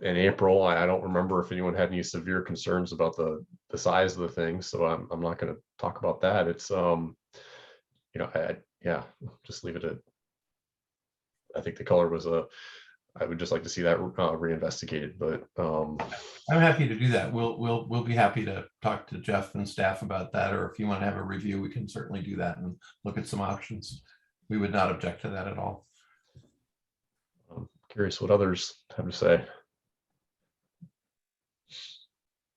in April. I don't remember if anyone had any severe concerns about the size of the thing, so I'm not going to talk about that. It's you know, yeah, just leave it at, I think the color was I would just like to see that reinvestigated, but I'm happy to do that. We'll be happy to talk to Jeff and staff about that, or if you want to have a review, we can certainly do that and look at some options. We would not object to that at all. I'm curious what others have to say.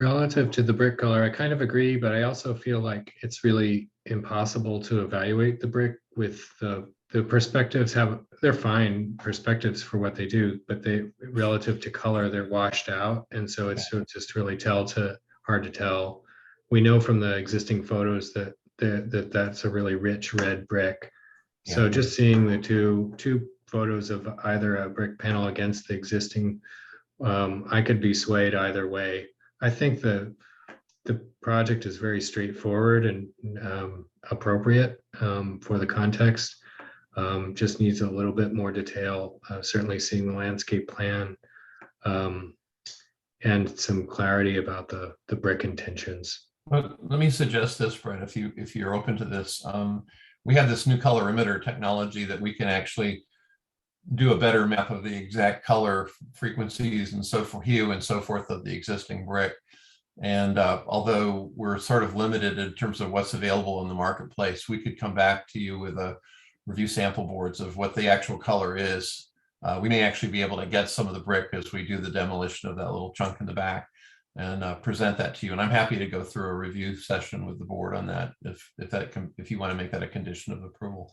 Relative to the brick color, I kind of agree, but I also feel like it's really impossible to evaluate the brick with the perspectives they're fine perspectives for what they do, but relative to color, they're washed out. And so it's just really hard to tell. We know from the existing photos that that's a really rich red brick. Yeah. So just seeing the two photos of either a brick panel against the existing, I could be swayed either way. I think the project is very straightforward and appropriate for the context. Just needs a little bit more detail, certainly seeing the landscape plan and some clarity about the brick intentions. Well, let me suggest this, Brett, if you're open to this. We have this new colorimeter technology that we can actually do a better map of the exact color frequencies and so forth, hue and so forth of the existing brick. And although we're sort of limited in terms of what's available in the marketplace, we could come back to you with a review sample boards of what the actual color is. We may actually be able to get some of the brick as we do the demolition of that little chunk in the back and present that to you. And I'm happy to go through a review session with the board on that if you want to make that a condition of approval.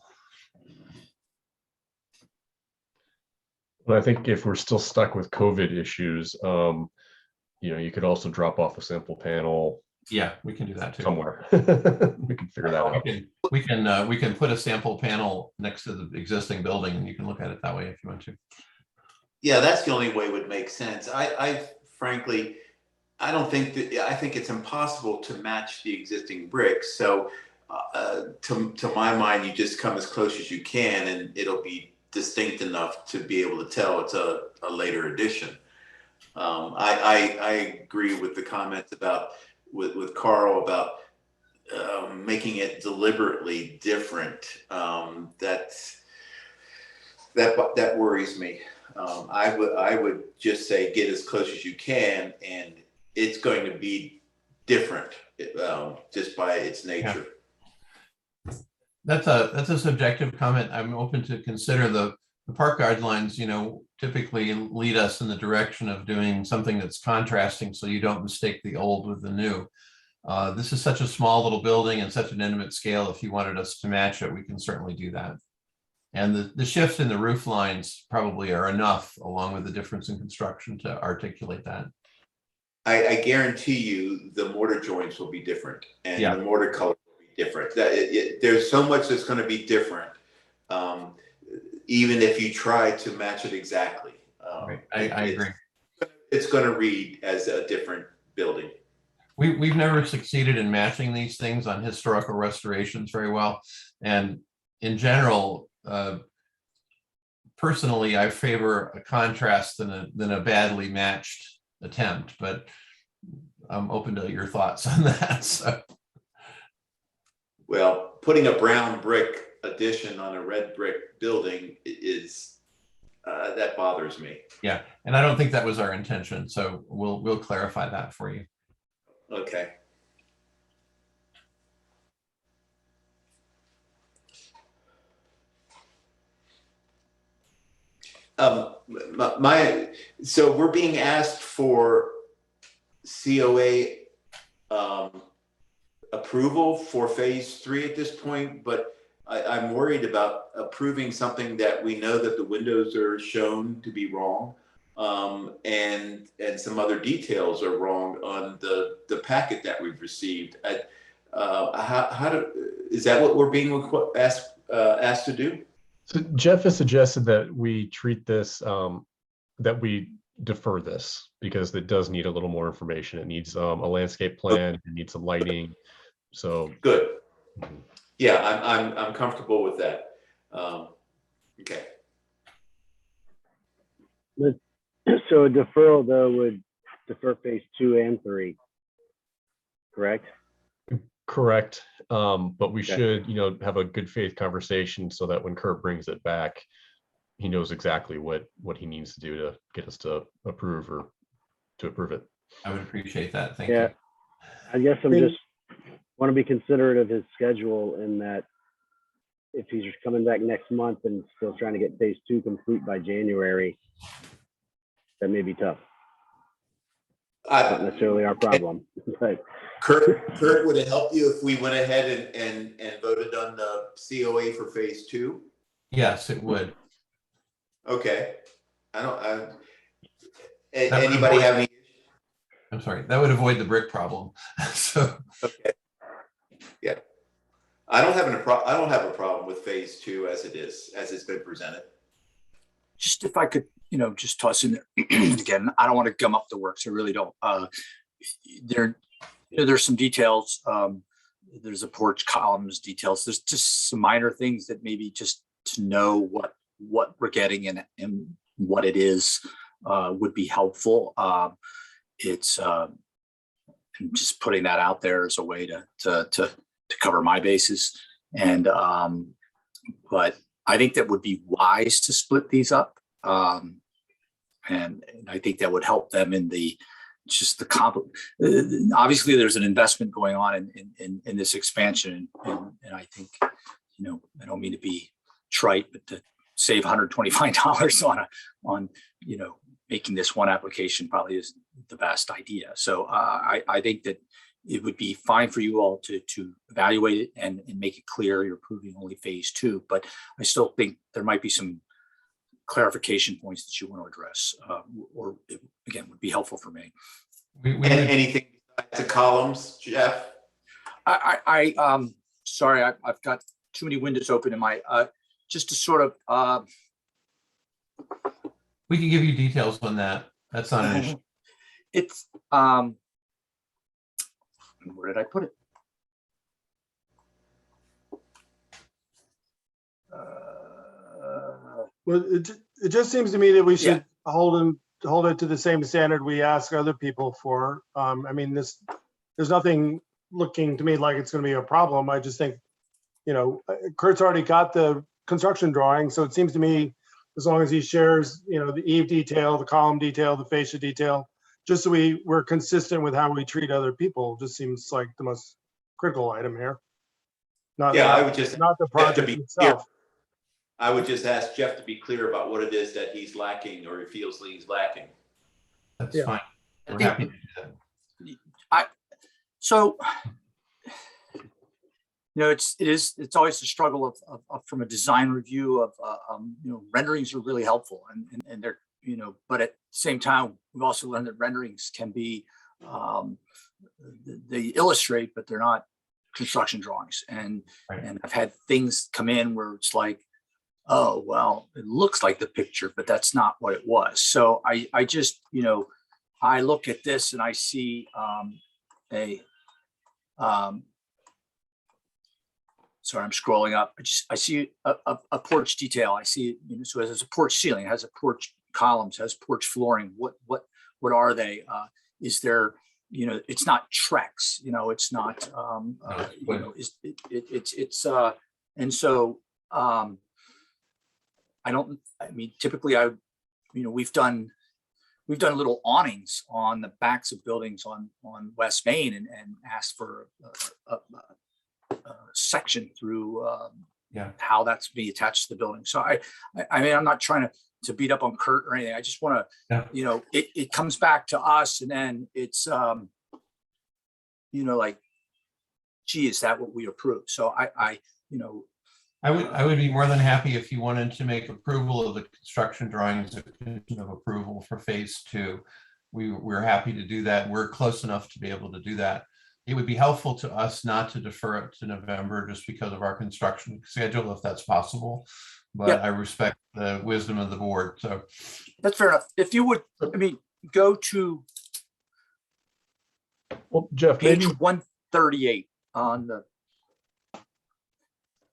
But I think if we're still stuck with COVID issues, you know, you could also drop off a sample panel. Yeah, we can do that too. Somewhere. We can figure that out. We can put a sample panel next to the existing building, and you can look at it that way if you want to. Yeah, that's the only way it would make sense. I frankly, I don't think that, I think it's impossible to match the existing bricks. So to my mind, you just come as close as you can, and it'll be distinct enough to be able to tell it's a later addition. I agree with the comments about with Carl about making it deliberately different. That worries me. I would just say get as close as you can, and it's going to be different just by its nature. Yeah. That's a subjective comment. I'm open to consider the park guidelines, you know, typically lead us in the direction of doing something that's contrasting so you don't mistake the old with the new. This is such a small little building and such an intimate scale. If you wanted us to match it, we can certainly do that. And the shift in the roof lines probably are enough, along with the difference in construction, to articulate that. I guarantee you the mortar joints will be different, and the mortar color will be different. There's so much that's going to be different. Even if you try to match it exactly. Right. I agree. It's going to read as a different building. We've never succeeded in matching these things on historical restorations very well. And in general, personally, I favor a contrast than a badly matched attempt, but I'm open to your thoughts on that. So. Well, putting a brown brick addition on a red brick building is, that bothers me. Yeah, and I don't think that was our intention. So we'll clarify that for you. Okay. So we're being asked for COA approval for phase 3 at this point, but I'm worried about approving something that we know that the windows are shown to be wrong, and some other details are wrong on the packet that we've received. Is that what we're being asked to do? So Jeff has suggested that we treat this, that we defer this because it does need a little more information. It needs a landscape plan, it needs some lighting. So good. Yeah, I'm comfortable with that. Okay. So a deferral though would defer phase 2 and 3, correct? Correct. But we should, have a good faith conversation so that when Kurt brings it back, he knows exactly what he needs to do to get us to approve or to approve it. I would appreciate that. Thank you. I guess I'm just want to be considerate of his schedule in that if he's coming back next month and still trying to get phase 2 complete by January, that may be tough. Not necessarily our problem, but Kurt, would it help you if we went ahead and voted on the COA for phase 2? Yes, it would. Okay. Anybody have any? I'm sorry, that would avoid the brick problem. So. Okay. Yeah. I don't have a problem with phase 2 as it is, as it's been presented. Just if I could, just toss in there again, I don't want to gum up the works. I really don't. There's some details. There's a porch columns details. There's just some minor things that maybe just to know what we're getting and what it is would be helpful. It's just putting that out there as a way to cover my bases. And but I think that would be wise to split these up. And I think that would help them in obviously there's an investment going on in this expansion. And I think, I don't mean to be trite, but to save $125 on making this one application probably is the best idea. So I think that it would be fine for you all to evaluate it and make it clear you're approving only phase 2, but I still think there might be some clarification points that you want to address, or it, again, would be helpful for me. Anything besides the columns, Jeff? Sorry, I've got too many windows open in my, just to sort of. We can give you details on that. That's not an issue. It's, where did I put it? Well, it just seems to me that we should hold it to the same standard we ask other people for. I mean, there's nothing looking to me like it's going to be a problem. I just think, Kurt's already got the construction drawing, so it seems to me as long as he shares, the eave detail, the column detail, the fascia detail, just so we're consistent with how we treat other people, just seems like the most critical item here. Not the project itself. I would just ask Jeff to be clear about what it is that he's lacking or he feels that he's lacking. That's fine. We're happy to do that. So, it's always a struggle of from a design review of, renderings are really helpful and they're, but at the same time, we've also learned that renderings can be, they illustrate, but they're not construction drawings. And I've had things come in where it's like, oh, well, it looks like the picture, but that's not what it was. So I just, I look at this and I see sorry, I'm scrolling up. I see a porch detail. I see, so it has a porch ceiling, it has a porch columns, has porch flooring. What are they? Is there, it's not Trex, it's not, and so, typically we've done little awnings on the backs of buildings on West Main and asked for a section through how that's be attached to the building. So I'm not trying to beat up on Kurt or anything. I just want to, it comes back to us, and then it's like, gee, is that what we approve? So I would be more than happy if you wanted to make approval of the construction drawings a condition of approval for phase 2. We're happy to do that. We're close enough to be able to do that. It would be helpful to us not to defer it to November just because of our construction schedule, if that's possible. But I respect the wisdom of the board. So that's fair enough. If you would, go to Jeff, page maybe 138 on the.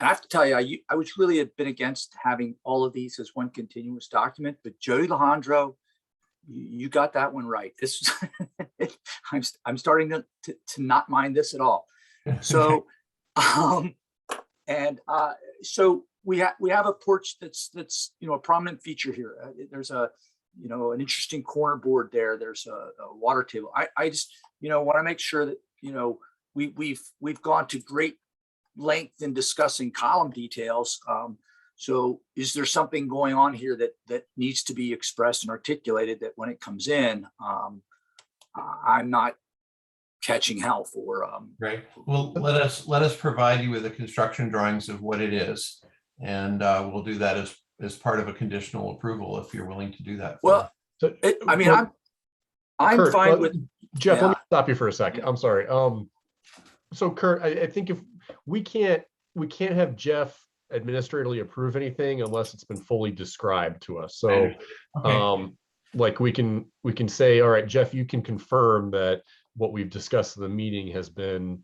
I have to tell you, I was really have been against having all of these as one continuous document, but Jody Alejandro, you got that one right. This I'm starting to not mind this at all. So, so we have a porch that's a prominent feature here. There's an interesting corner board there. There's a water table. I just want to make sure that we've gone to great length in discussing column details. So is there something going on here that needs to be expressed and articulated that when it comes in, I'm not catching hell for? Right. Well, let us provide you with the construction drawings of what it is, and we'll do that as part of a conditional approval if you're willing to do that. Well, I'm Kurt, fine with Jeff. Let me stop you for a second. I'm sorry. So Kurt, I think if we can't have Jeff administratively approve anything unless it's been fully described to us. So like we can say, all right, Jeff, you can confirm that what we've discussed in the meeting has been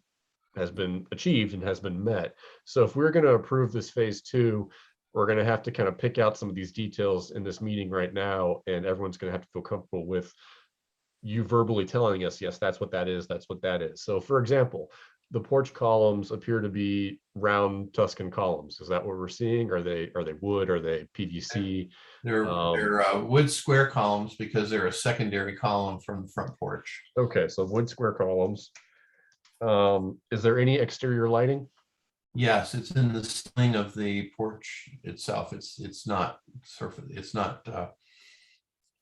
achieved and has been met. So if we're going to approve this phase 2, we're going to have to kind of pick out some of these details in this meeting right now, and everyone's going to have to feel comfortable with you verbally telling us, yes, that's what that is, that's what that is. So for example, the porch columns appear to be round Tuscan columns. Is that what we're seeing? Are they wood? Are they PVC? They're wood square columns because they're a secondary column from the front porch. Okay, so wood square columns. Is there any exterior lighting? Yes, it's in the ceiling of the porch itself. It's not surface.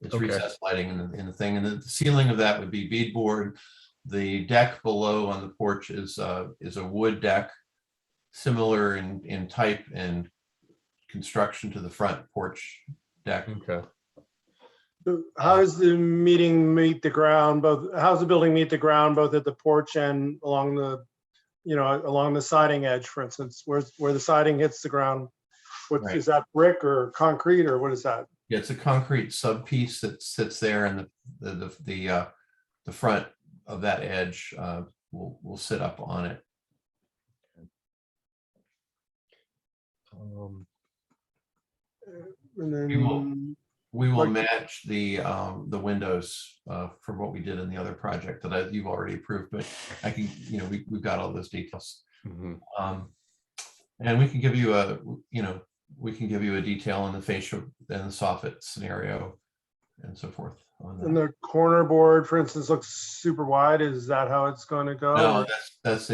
It's recessed lighting in the thing, and the ceiling of that would be beadboard. The deck below on the porch is a wood deck, similar in type and construction to the front porch deck. Okay. How does the meeting meet the ground? How's the building meet the ground, both at the porch and along the siding edge, for instance, where the siding hits the ground? Is that brick or concrete, or what is that? Yeah, it's a concrete sub piece that sits there, and the front of that edge will sit up on it. And then we will match the windows from what we did in the other project that you've already approved, but I can, we've got all those details. And we can give you a detail on the fascia and the soffit scenario and so forth. And the corner board, for instance, looks super wide. Is that how it's going to go? No, it's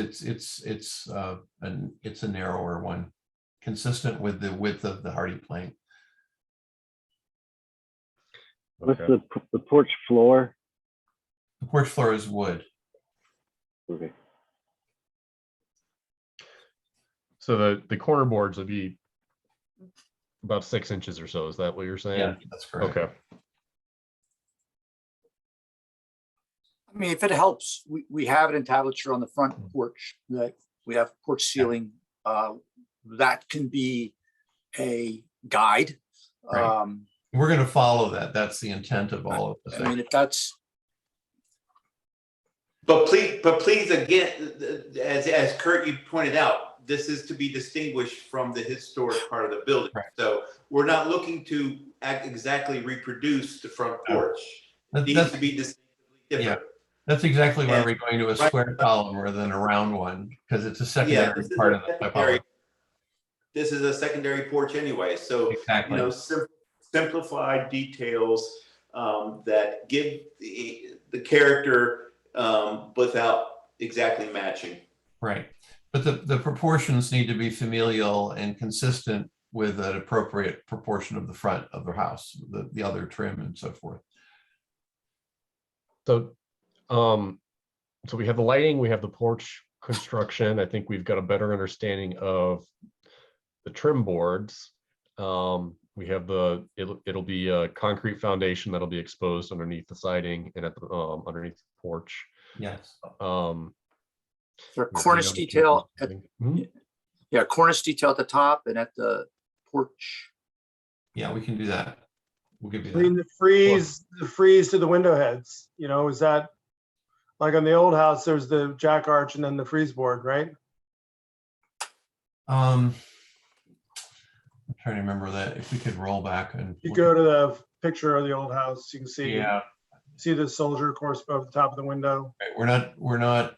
a narrower one, consistent with the width of the hardy plank. What's the porch floor? The porch floor is wood. Okay. So the corner boards would be about 6 inches or so. Is that what you're saying? Yeah, that's correct. Okay. If it helps, we have it in tablature on the front porch, that we have porch ceiling. That can be a guide. Right. We're going to follow that. That's the intent of all of this. If that's. But please, again, as Kurt, you pointed out, this is to be distinguished from the historic part of the building. Right. So we're not looking to exactly reproduce the front porch. It needs That's, to be distinctly different. yeah, that's exactly why And- we're going to a square column rather than a round one, because it's a Yeah, secondary this is part a of the secondary- typology. This is a secondary porch anyway, so, Exactly. you know, simplified details that give the character without exactly matching. Right. But the proportions need to be familial and consistent with an appropriate proportion of the front of the house, the other trim and so forth. So, so we have the lighting, we have the porch construction. I think we've got a better understanding of the trim boards. We have it'll be a concrete foundation that'll be exposed underneath the siding and at the underneath the porch. Yes. For cornice detail, yeah, cornice detail at the top and at the porch. Yeah, we can do that. We'll give you I mean, that. the frieze to the window heads, you know, is that like on the old house, there's the jack arch and then the frieze board, right? I'm trying to remember that. If we could roll back and You go to the picture of the old house, you can see, yeah, see the soldier course above the top of the window. right, we're not.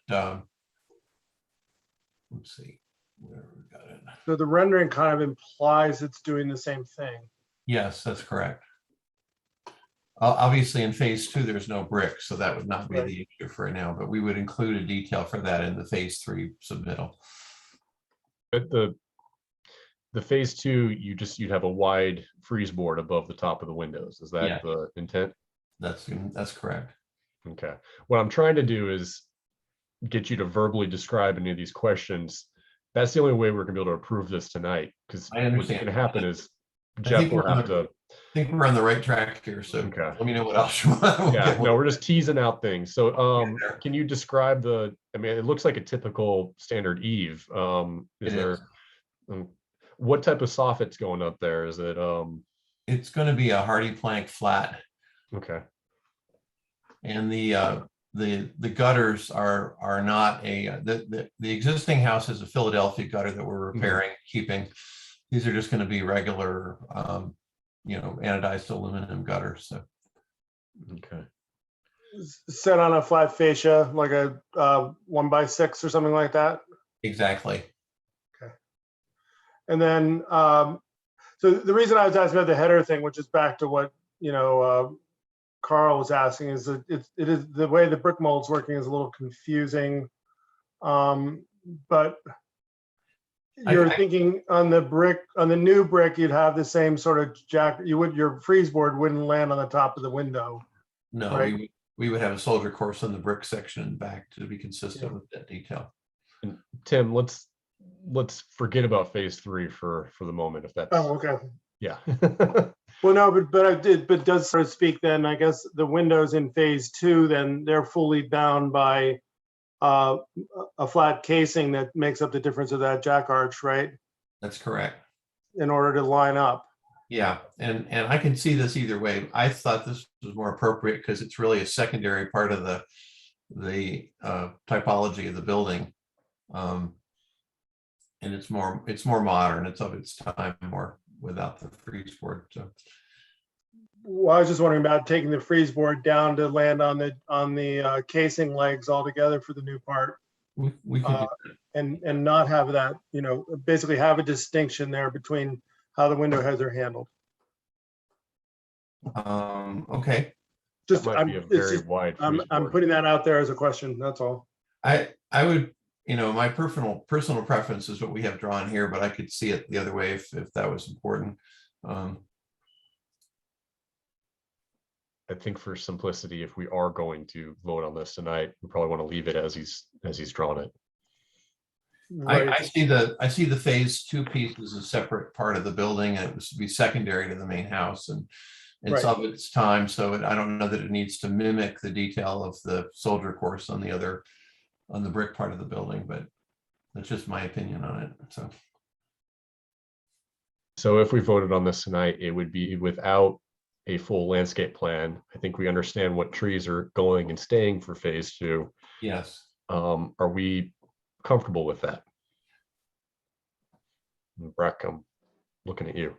Let's see where we got it. So the rendering kind of implies it's doing the same thing. Yes, that's correct. Obviously, in phase 2, there's no brick, so that would not be Right. the issue for now, but we would include a detail for that in the phase 3 submittal. But the phase 2, you'd have a wide frieze board above the top of the windows. Is that Yeah. the intent? That's correct. Okay. What I'm trying to do is get you to verbally describe any of these questions. That's the only way we're gonna be able to approve this tonight, because I what's understand. gonna happen is I Jeff think will we're on have to. I think we're on the right track here, so Okay. let me know what else you want. We'll Yeah, get- no, we're just teasing out things. So, there. can you describe I mean, it looks like a typical standard eave. Is It there, is. what type of soffit's going up there? Is it, It's going to be a hardy plank flat, okay, and the gutters are not the existing house is a Philadelphia gutter that we're repairing, keeping. These are just going to be regular, anodized aluminum gutters. So okay. Set on a flat fascia, like a 1x6 or something like that. exactly. And then, so the reason I was asking about the header thing, which is back to what, Carl was asking, is that it is the way the brick mold's working is a little confusing. But you're thinking on the new brick, you'd have the same sort of your frieze board wouldn't land on the top of the window. No, Right. we would have a soldier course on the brick section in the back to be consistent with that detail. And Tim, let's forget about phase 3 for the moment, if that's, Oh, okay. yeah. Well, no, but does sort of speak then, I guess the windows in phase 2, then they're fully bound by a flat casing that makes up the difference of that jack arch, right? That's correct. In order to line up. Yeah, and I can see this either way. I thought this was more appropriate because it's really a secondary part of the typology of the building. And it's more modern. It's of its time, more without the frieze board. So Well, I was just wondering about taking the frieze board down to land on the casing legs altogether for the new part. we could do And not have that, basically have a distinction there between how the window heads are handled. okay. Just, That might be a very wide frieze I'm board. putting that out there as a question, that's all. I would, my personal preference is what we have drawn here, but I could see it the other way if that was important. I think for simplicity, if we are going to vote on this tonight, we probably want to leave it as he's drawn it. I see the phase 2 piece as a separate part of the building, and it was to be secondary to the main house, and it's Right. of its time. So I don't know that it needs to mimic the detail of the soldier course on the brick part of the building, but that's just my opinion on it. So if we voted on this tonight, it would be without a full landscape plan. I think we understand what trees are going and staying for phase 2. Yes. Are we comfortable with that? Breck, I'm looking at you.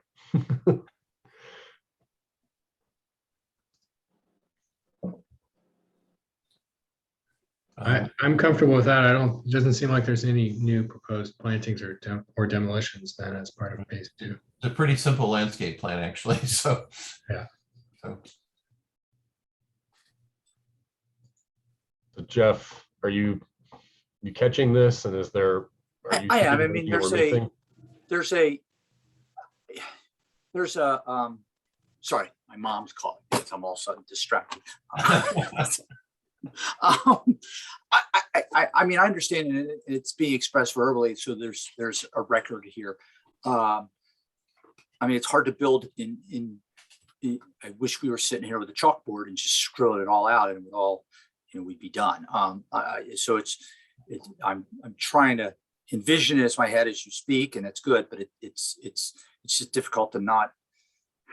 I'm comfortable with that. It doesn't seem like there's any new proposed plantings or demolitions then as part of phase 2. It's a pretty simple landscape plan, actually. So, yeah. So Jeff, are you catching this? And is there? I am. I mean, there's a sorry, my mom's calling because I'm all of a sudden distracted. I mean, I understand and it's being expressed verbally, so there's a record here. I mean, it's hard to build in I wish we were sitting here with a chalkboard and just scrolling it all out and it would all, we'd be done. So I'm trying to envision it in my head as you speak, and it's good, but it's just difficult to not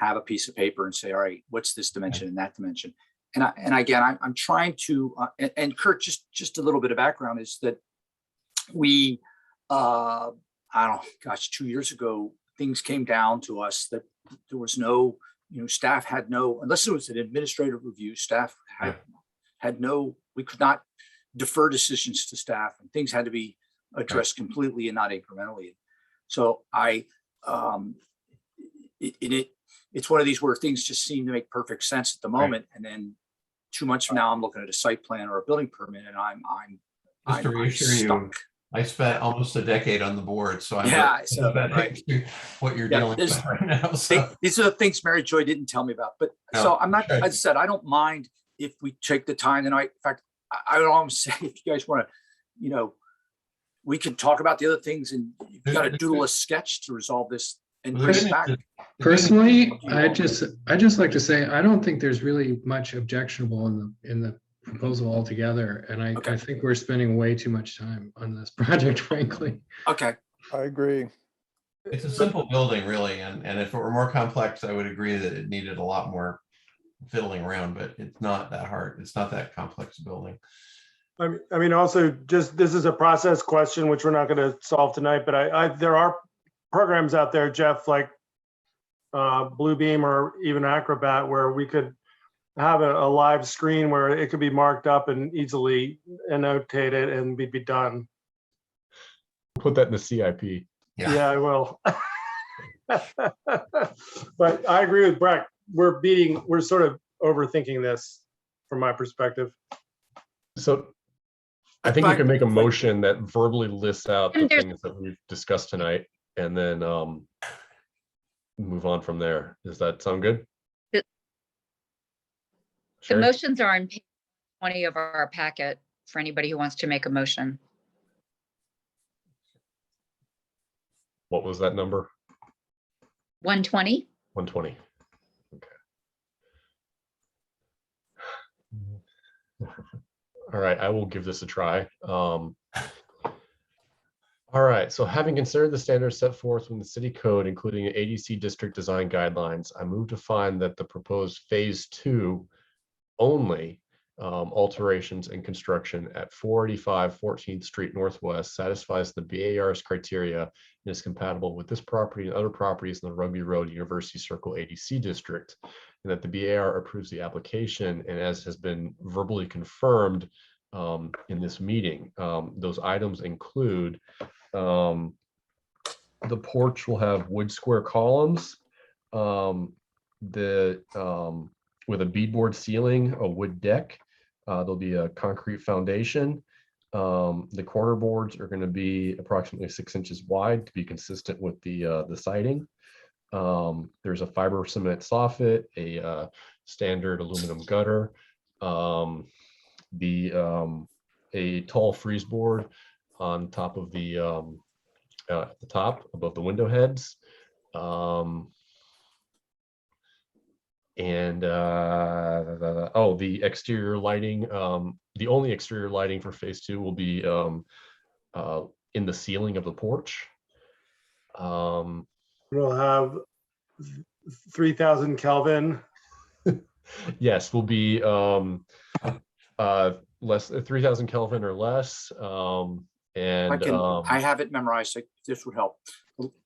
have a piece of paper and say, all right, what's this dimension and that dimension? And again, I'm trying to, and Kurt, just a little bit of background is that we, I don't know, gosh, 2 years ago, things came down to us that there was no, staff had no, unless it was an administrative review, staff had no, we could not defer decisions to staff, and things had to be addressed completely and not incrementally. So it's one of these where things just seem to make perfect sense at the moment, and then 2 months from now, I'm looking at a site plan or a building permit, and I'm you, I spent almost a decade on the board, so I'm right. what you're dealing with right now. So. These are the things Mary Joy didn't tell me about. But so I'm not. As I said, I don't mind if we take the time tonight. In fact, I would almost say if you guys want to, we can talk about the other things, and you've got to doodle a sketch to resolve this and bring it back. Personally, I just like to say I don't think there's really much objectionable in the proposal altogether, and I think we're spending way too much time on this project, frankly. Okay, I agree. It's a simple building, really, and if it were more complex, I would agree that it needed a lot more fiddling around. But it's not that hard. It's not that complex a building. I mean, also, just this is a process question, which we're not going to solve tonight. But there are programs out there, Jeff, like Bluebeam or even Acrobat, where we could have a live screen where it could be marked up and easily annotated and be done. Put that in the CIP. Yeah, I will. But I agree with Breck. We're sort of overthinking this from my perspective. So I think you can make a motion that verbally lists out the things that we've discussed tonight, and then move on from there. Does that sound good? The motions are on page 20 of our packet for anybody who wants to make a motion. What was that number? 120. 120. Okay. All right, I will give this a try. All right, so having considered the standards set forth in the city code, including ADC district design guidelines, I move to find that the proposed phase 2 only alterations and construction at 485 14th Street Northwest satisfies the BAR's criteria and is compatible with this property and other properties in the Rugby Road University Circle ADC district, and that the BAR approves the application, and as has been verbally confirmed in this meeting, those items include the porch will have wood square columns, with a beadboard ceiling, a wood deck. There'll be a concrete foundation. The corner boards are going to be approximately 6 inches wide to be consistent with the siding. There's a fiber cement soffit, a standard aluminum gutter, a tall frieze board on top of the at the top above the window heads. The exterior lighting, the only exterior lighting for phase 2 will be in the ceiling of the porch. We'll have 3000 Kelvin. Yes, will be less 3,000 Kelvin or less. I have it memorized. This would help.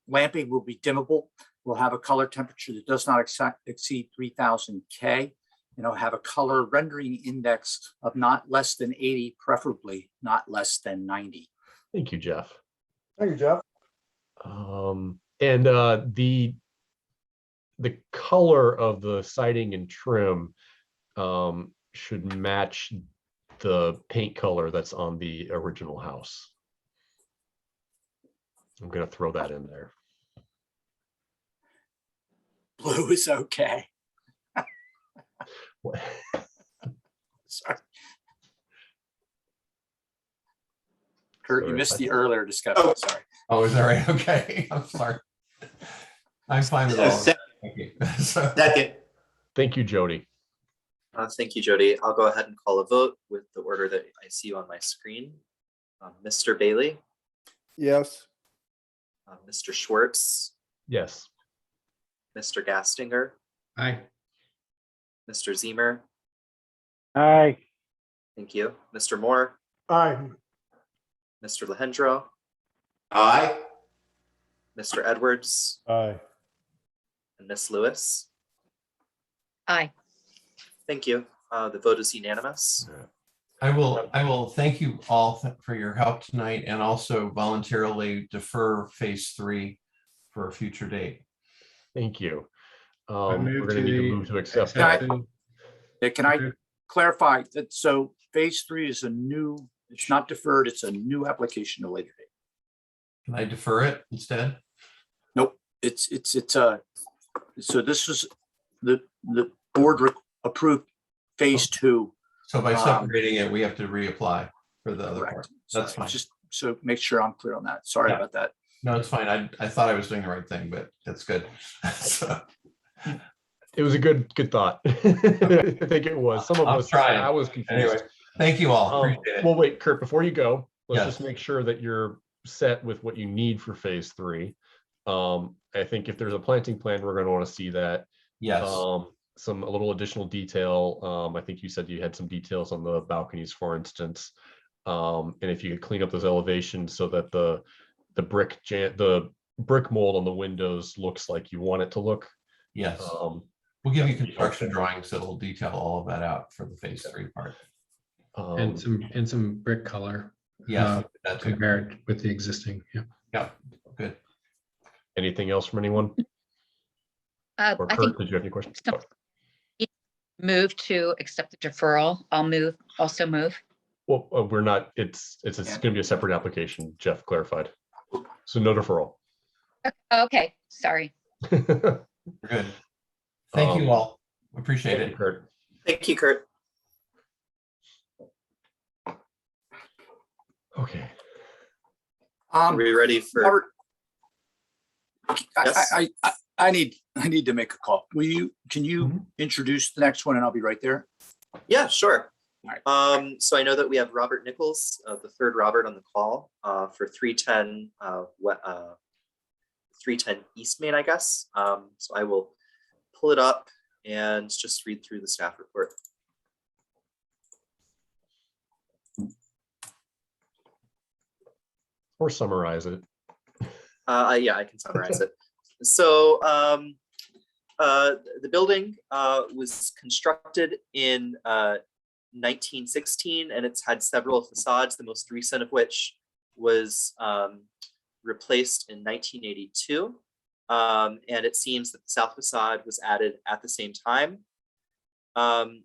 Lamping will be dimmable. We'll have a color temperature that does not exceed 3000 K. And it'll have a color rendering index of not less than 80, preferably not less than 90. Thank you, Jeff. Thank you, Jeff. And the color of the siding and trim should match the paint color that's on the original house. I'm going to throw that in there. Blue is okay. Sorry. Kurt, you missed the earlier discussion. Sorry. Oh, is that right? Okay. I'm sorry. I'm fine with all of that. Thank you. Second. Thank you, Jody. Thank you, Jody. I'll go ahead and call a vote with the order that I see on my screen. Mr. Bailey, Yes. Mr. Schwartz, Yes. Mr. Gastinger, Aye. Mr. Zemer. Aye. Thank you. Mr. Moore, Aye. Mr. Lehendro, Aye. Mr. Edwards, Aye. and Miss Lewis. Aye. Thank you. The vote is unanimous. I will thank you all for your help tonight and also voluntarily defer phase 3 for a future date. Thank you. I We're move going to to need to the move to accept. Can I clarify that? So phase 3 is it's not deferred, it's a new application at a later date. Can I defer it instead? Nope, so this is the board approved phase 2. So by separating it, we have to reapply for the other part. That's fine. Just so make sure I'm clear on that. Sorry about that. No, it's fine. I thought I was doing the right thing, but that's good. So, It was a good thought. I think it was. Some of I'm us, trying. I was confused. Anyway, thank you all. Appreciate it. Well, wait, Kurt, before you go, let's Yes. just make sure that you're set with what you need for phase 3. I think if there's a planting plan, we're going to want to see that. Yes. A little additional detail. I think you said you had some details on the balconies, for instance. And if you could clean up those elevations so that the brick mold on the windows looks like you want it to look. Yes. We'll give you construction drawings that'll detail all of that out for the phase 3 part. And some brick color. Yes, that's good. Compared with the existing. Yeah. Yeah. Good. Anything else from anyone? Or I Kurt, think did you have any questions? move to accept the deferral. I'll also move. Well, we're not, it's going to be a separate application, Jeff clarified. So no deferral. Okay, sorry. We're good. Thank you all. Appreciate it. Kurt. Thank you, Kurt. Okay. Are we ready for? Robert, Yes. I need to make a call. Can you introduce the next one and I'll be right there? Yeah, sure. All right. So I know that we have Robert Nichols, the third Robert on the call for 310 310 East Main, I guess. So I will pull it up and just read through the staff report. Or summarize it. Yeah, I can summarize it. So the building was constructed in 1916, and it's had several facades, the most recent of which was replaced in 1982. And it seems that the south facade was added at the same time. The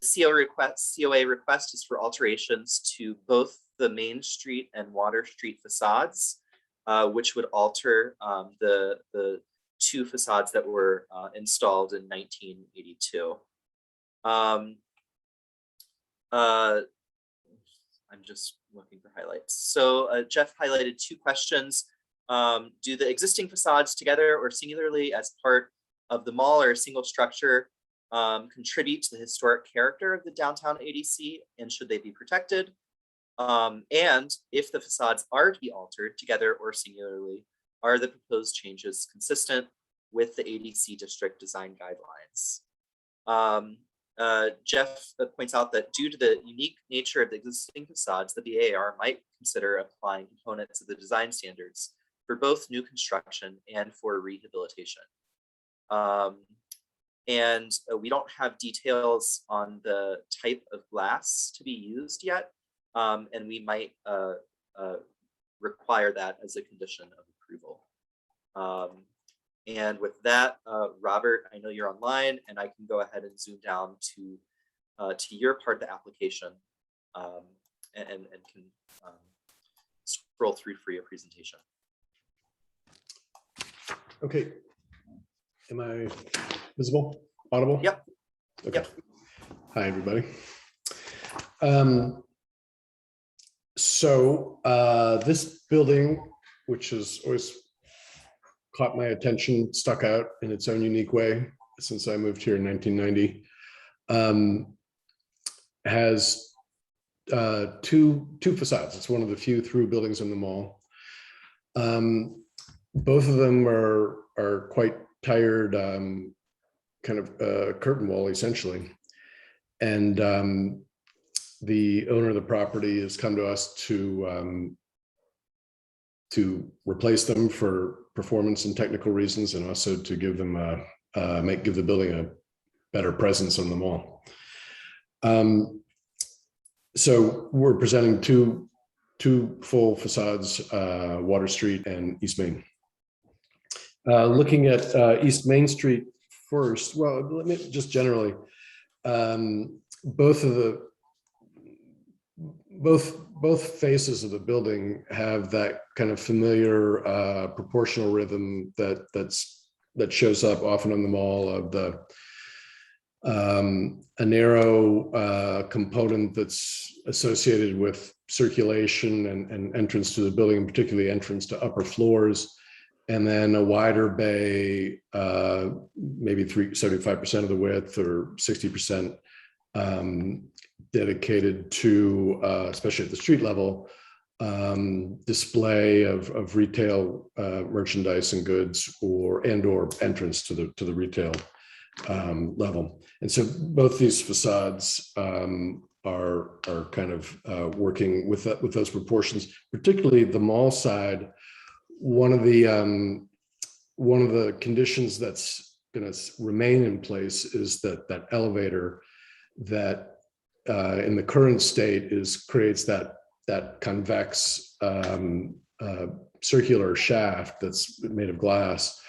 COA request is for alterations to both the Main Street and Water Street facades, which would alter the two facades that were installed in 1982. I'm just looking for highlights. So Jeff highlighted two questions. Do the existing facades together or singularly as part of the mall or a single structure contribute to the historic character of the downtown ADC, and should they be protected? And if the facades are to be altered together or singularly, are the proposed changes consistent with the ADC district design guidelines? Jeff points out that due to the unique nature of the existing facades, the BAR might consider applying components of the design standards for both new construction and for rehabilitation. And we don't have details on the type of glass to be used yet, and we might require that as a condition of approval. And with that, Robert, I know you're online, and I can go ahead and zoom down to your part of the application, and can scroll through for your presentation. Okay. Am I visible? Audible? Yep. Okay. Yep. Hi, everybody. So this building, which has always caught my attention, stuck out in its own unique way since I moved here in 1990, has two facades. It's one of the few through buildings in the mall. Both of them are quite tired, kind of curtain wall essentially. And the owner of the property has come to us to replace them for performance and technical reasons, and also to give them give the building a better presence on the mall. So we're presenting two full facades, Water Street and East Main. Looking at East Main Street first, well, let me just generally, both faces of the building have that kind of familiar proportional rhythm that shows up often on the mall, of the a narrow component that's associated with circulation and entrance to the building, particularly entrance to upper floors, and then a wider bay, maybe 75% of the width or 60%, dedicated to, especially at the street level, display of retail merchandise and goods, or entrance to the retail level. And so both these facades are kind of working with those proportions, particularly the mall side. One of the conditions that's going to remain in place is that elevator that in the current state creates that convex circular shaft that's made of glass.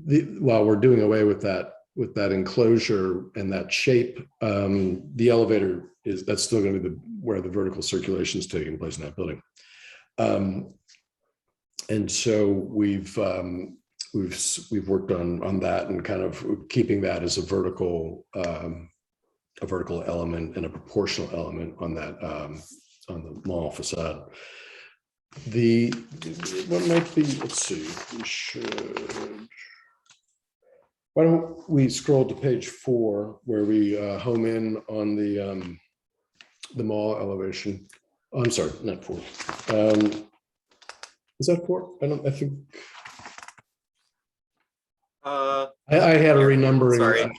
While we're doing away with that enclosure and that shape, the elevator that's still going to be where the vertical circulation is taking place in that building. And so we've worked on that and kind of keeping that as a vertical element and a proportional element on that on the mall facade. What might be, let's see, why don't we scroll to page 4, where we home in on the mall elevation. Oh, I'm sorry, not 4. Is that 4? I think. I had a renumbering. Sorry.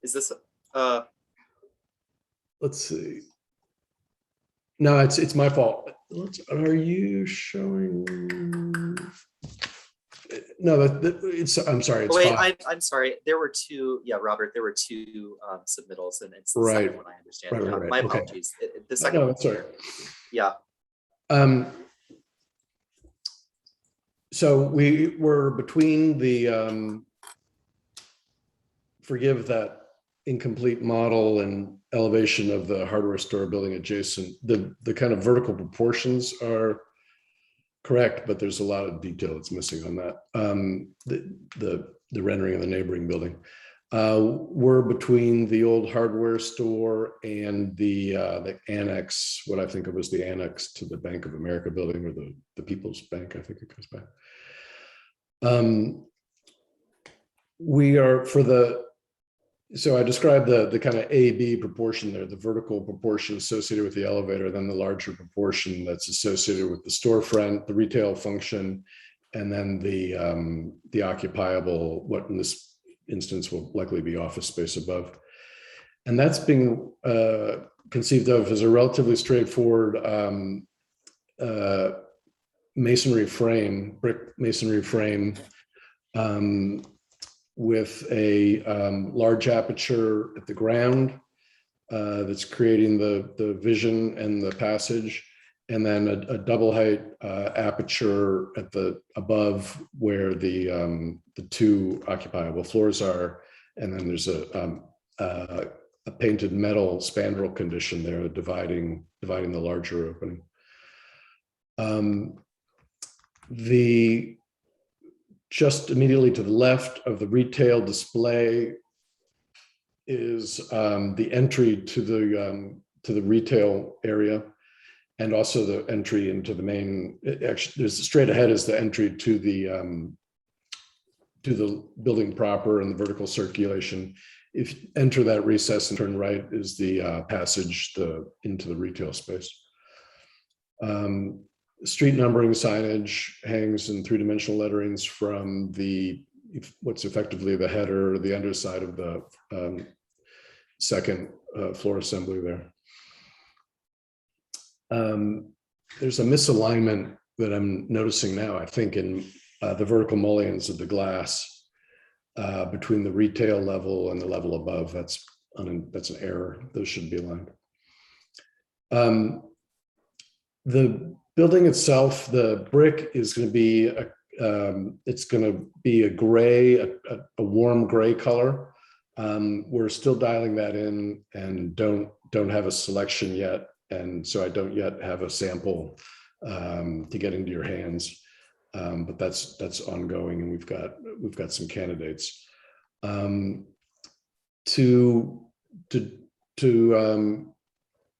Is this? Let's see. No, it's my fault. Are you showing? No, it's. I'm sorry. It's wait, I'm sorry. There were 2. Yeah, Robert. There were 2 submittals, and it's the second one. I understand. Right. My Okay. apologies. The second No, one. that's all right. Yeah. So we were between the, forgive that incomplete model and elevation of the hardware store building adjacent. The kind of vertical proportions are correct, but there's a lot of detail that's missing on that. The rendering of the neighboring building. We're between the old hardware store and the annex, what I think of as the annex to the Bank of America building, or the People's Bank, I think it goes back. We are so I described the kind of A-B proportion there, the vertical proportion associated with the elevator, then the larger proportion that's associated with the storefront, the retail function, and then the occupiable, what in this instance will likely be office space above. And that's being conceived of as a relatively straightforward masonry frame, brick masonry frame, with a large aperture at the ground that's creating the vision and the passage, and then a double height aperture at the above where the two occupiable floors are, and then there's a painted metal spandrel condition there dividing the larger opening. Just immediately to the left of the retail display is the entry to the retail area, and also the entry into the main. Actually, there's straight ahead is the entry to the building proper and the vertical circulation. If you enter that recess and turn right is the passage into the retail space. Street numbering signage hangs in three-dimensional letterings from what's effectively the header or the underside of the second floor assembly there. There's a misalignment that I'm noticing now, I think, in the vertical mullions of the glass between the retail level and the level above. That's an error. Those should be aligned. The building itself, the brick is going to be a gray, a warm gray color. We're still dialing that in and don't have a selection yet, and so I don't yet have a sample to get into your hands. But that's ongoing, and we've got some candidates. To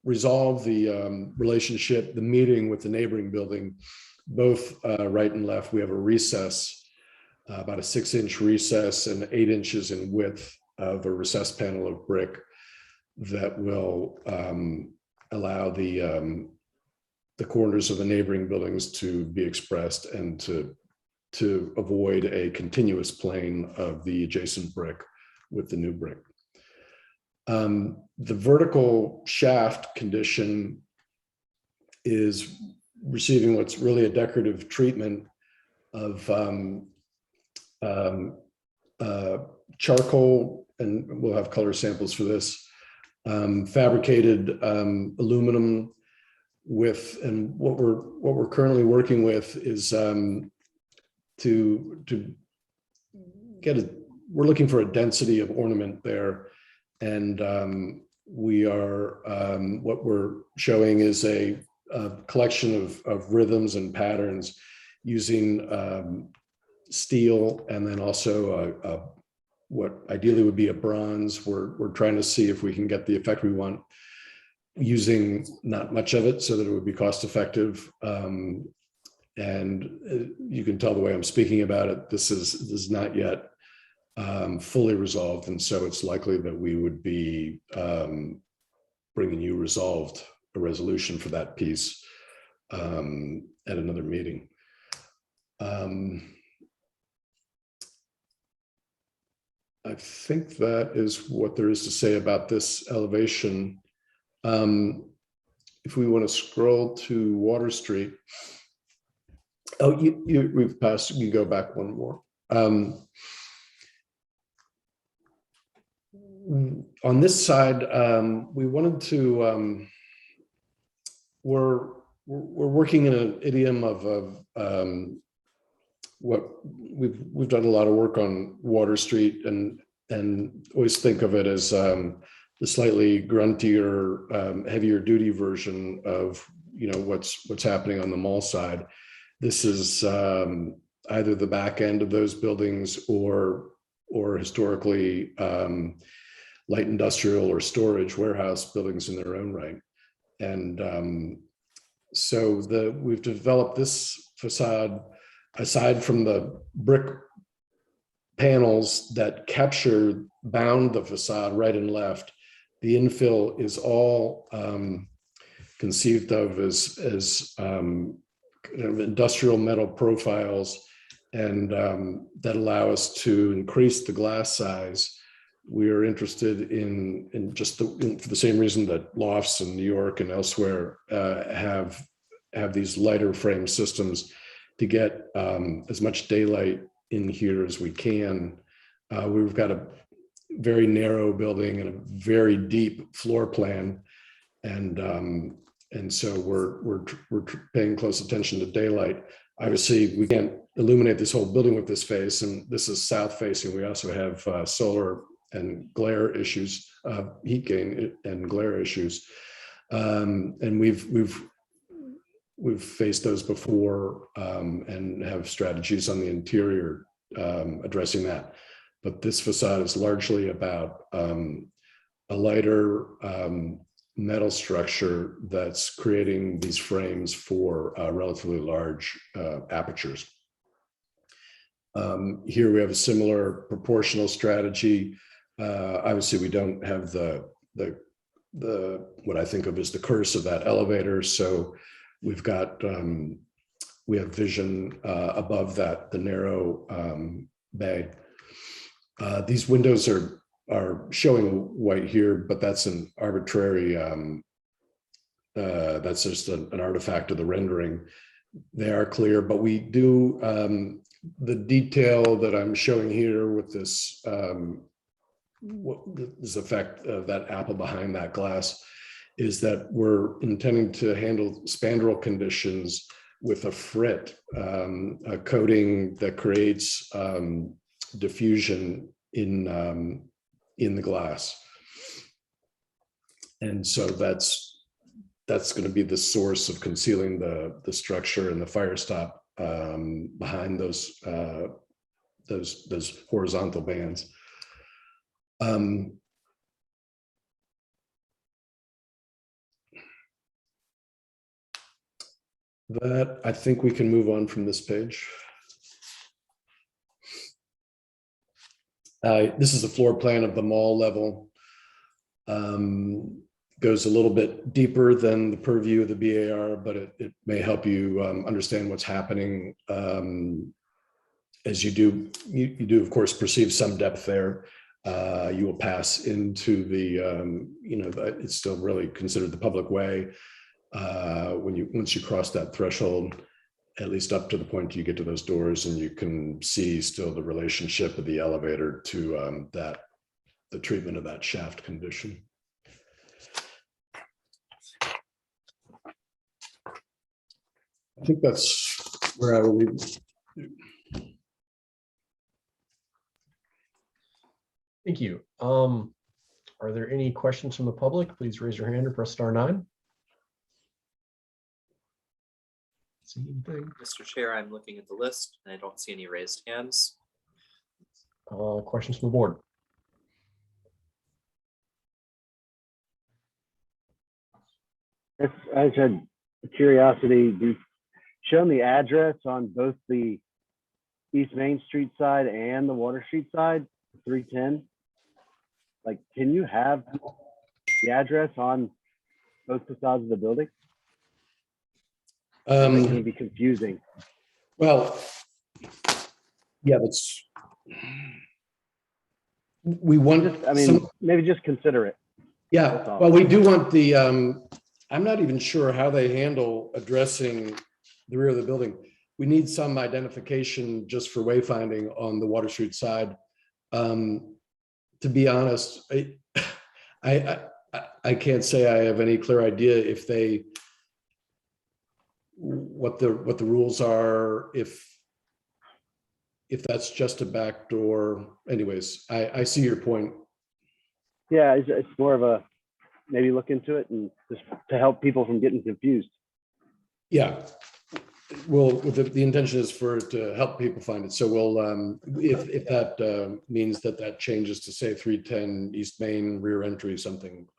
resolve the relationship, the meeting with the neighboring building, both right and left, we have a recess, about a 6-inch recess and 8 inches in width of a recessed panel of brick that will allow the corners of the neighboring buildings to be expressed and to avoid a continuous plane of the adjacent brick with the new brick. The vertical shaft condition is receiving what's really a decorative treatment of charcoal, and we'll have color samples for this, fabricated aluminum with, and what we're currently working with is to get we're looking for a density of ornament there. And we are, what we're showing is a collection of rhythms and patterns using steel, and then also what ideally would be a bronze. We're trying to see if we can get the effect we want using not much of it so that it would be cost effective. And you can tell the way I'm speaking about it, this is not yet fully resolved, and so it's likely that we would be bringing you a resolution for that piece at another meeting. I think that is what there is to say about this elevation. If we want to scroll to Water Street, we've passed. You go back one more. On this side, we wanted to, we're working in an idiom of what we've done a lot of work on Water Street, and always think of it as the slightly gruntier, heavier duty version of what's happening on the mall side. This is either the back end of those buildings or historically light industrial or storage warehouse buildings in their own right. And so we've developed this facade, aside from the brick panels that bound the facade right and left. The infill is all conceived of as kind of industrial metal profiles, and that allow us to increase the glass size we are interested in just for the same reason that lofts in New York and elsewhere have these lighter frame systems to get as much daylight in here as we can. We've got a very narrow building and a very deep floor plan, and so we're paying close attention to daylight. Obviously, we can't illuminate this whole building with this face, and this is south facing. We also have solar and glare issues, heat gain and glare issues, and we've faced those before and have strategies on the interior addressing that. But this facade is largely about a lighter metal structure that's creating these frames for relatively large apertures. Here we have a similar proportional strategy. Obviously, we don't have the what I think of as the curse of that elevator. So we've got we have vision above that, the narrow bay. These windows are showing white here, but that's an arbitrary, that's just an artifact of the rendering. They are clear, but we do, the detail that I'm showing here with this, this effect of that apple behind that glass is that we're intending to handle spandrel conditions with a frit, a coating that creates diffusion in the glass. And so that's going to be the source of concealing the structure and the fire stop behind those horizontal bands. That I think we can move on from this page. This is a floor plan of the mall level. Goes a little bit deeper than the purview of the BAR, but it may help you understand what's happening. As you do of course perceive some depth there. You will pass into the, it's still really considered the public way. Once you cross that threshold, at least up to the point you get to those doors, and you can see still the relationship of the elevator to the treatment of that shaft condition. I think that's where I will leave it. Thank you. Are there any questions from the public? Please raise your hand or press *9. See anything? Mr. Chair, I'm looking at the list and I don't see any raised hands. Questions from the board? I just had a curiosity. You've shown the address on both the East Main Street side and the Water Street side, 310. Like, can you have the address on both facades of the building? It can be confusing. Well, yeah, we want. Maybe just consider it. Yeah, well, we do want the. I'm not even sure how they handle addressing the rear of the building. We need some identification just for wayfinding on the Water Street side. To be honest, I can't say I have any clear idea if they. What the rules are, if that's just a back door. Anyways, I see your point. Yeah, it's more of a, maybe look into it and just to help people from getting confused. Yeah, well, the intention is for it to help people find it. So we'll, if that means that changes to say 310 East Main rear entry, something,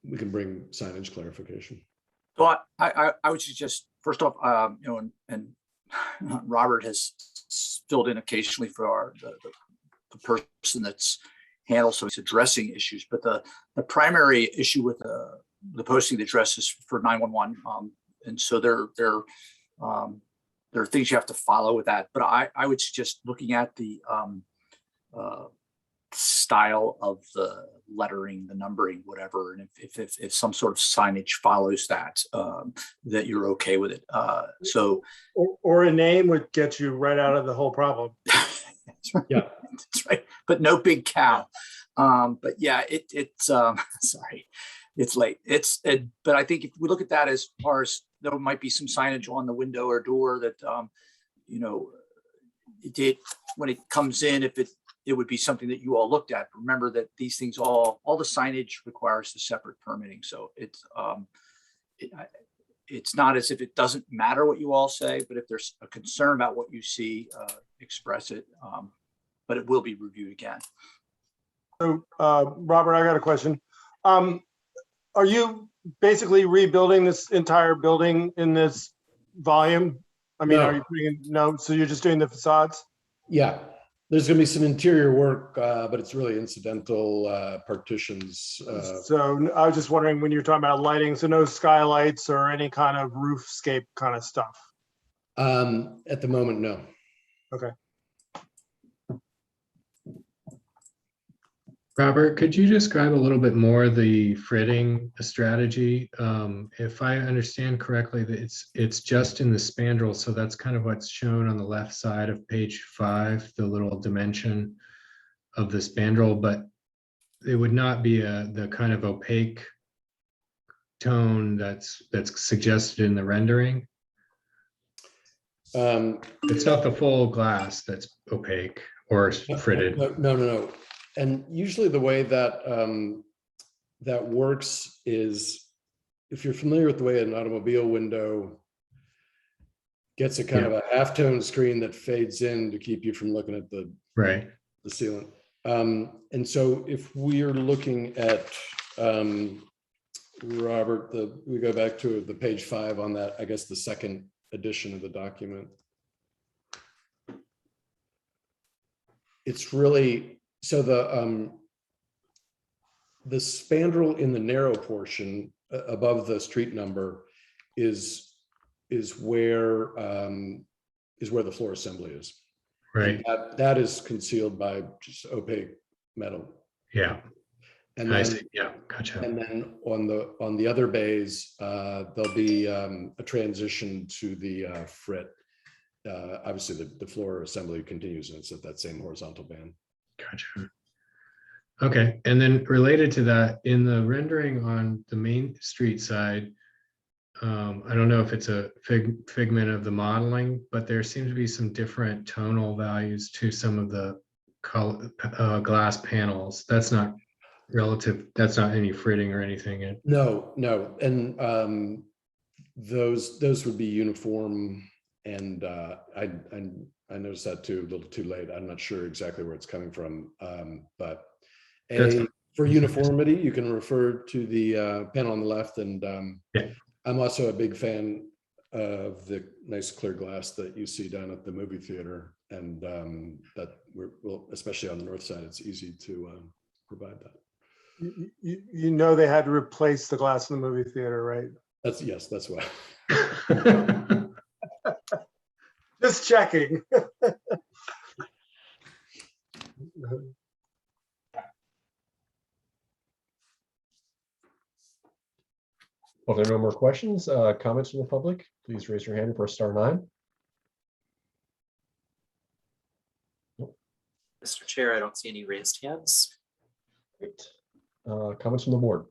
we can bring signage clarification. So I would suggest, first off, and Robert has filled in occasionally for the person that's handled some addressing issues, but the primary issue with the posting the address is for 911, and so there are things you have to follow with that. But I would suggest looking at the style of the lettering, the numbering, whatever, and if some sort of signage follows that, that you're okay with it. So Or a name would get you right out of the whole problem. that's right. Yeah. That's right. But no big cow. But yeah, it's sorry, it's late. But I think if we look at that as far as there might be some signage on the window or door that, you know, when it comes in, if it would be something that you all looked at. Remember that these things, all the signage requires the separate permitting. So it's not as if it doesn't matter what you all say, but if there's a concern about what you see, express it. But it will be reviewed again. So, Robert, I got a question. Are you basically rebuilding this entire building in this volume? I mean, No. are you putting in, no, so you're just doing the facades? Yeah, there's going to be some interior work, but it's really incidental partitions. So I was just wondering when you're talking about lighting, so no skylights or any kind of roofscape kind of stuff? At the moment, no. Okay. Robert, could you describe a little bit more the fritting strategy? If I understand correctly, that it's just in the spandrel, so that's kind of what's shown on the left side of page 5, the little dimension of the spandrel, but it would not be the kind of opaque tone that's suggested in the rendering. It's not the full glass that's opaque or fritted. No. And usually the way that that works is, if you're familiar with the way an automobile window gets a kind of a halftone screen that fades in to keep you from looking at the ceiling. And so if we're looking at Robert, we go back to the page 5 on that, I guess the second edition of the document. It's really, so the spandrel in the narrow portion above the street number is where the floor assembly is. Right. And that is concealed by just opaque metal. Yeah. And I then, see. Yeah, gotcha. And then on the other bays, there'll be a transition to the frit. Obviously, the floor assembly continues, and it's at that same horizontal band. Gotcha. Okay, and then related to that, in the rendering on the Main Street side, I don't know if it's a figment of the modeling, but there seems to be some different tonal values to some of the glass panels. That's not relative, that's not any fritting or anything. No, and those would be uniform, and I noticed that too, a little too late. I'm not sure exactly where it's coming from, but for uniformity, you can refer to the panel on the left, and I'm also a big fan of the nice clear glass that you see down at the movie theater, and that well, especially on the north side, it's easy to provide that. You know they had to replace the glass in the movie theater, right? That's why. Just checking. Well, if there are no more questions, comments from the public, please raise your hand and press *9. Mr. Chair, I don't see any raised hands. Great. Comments from the board.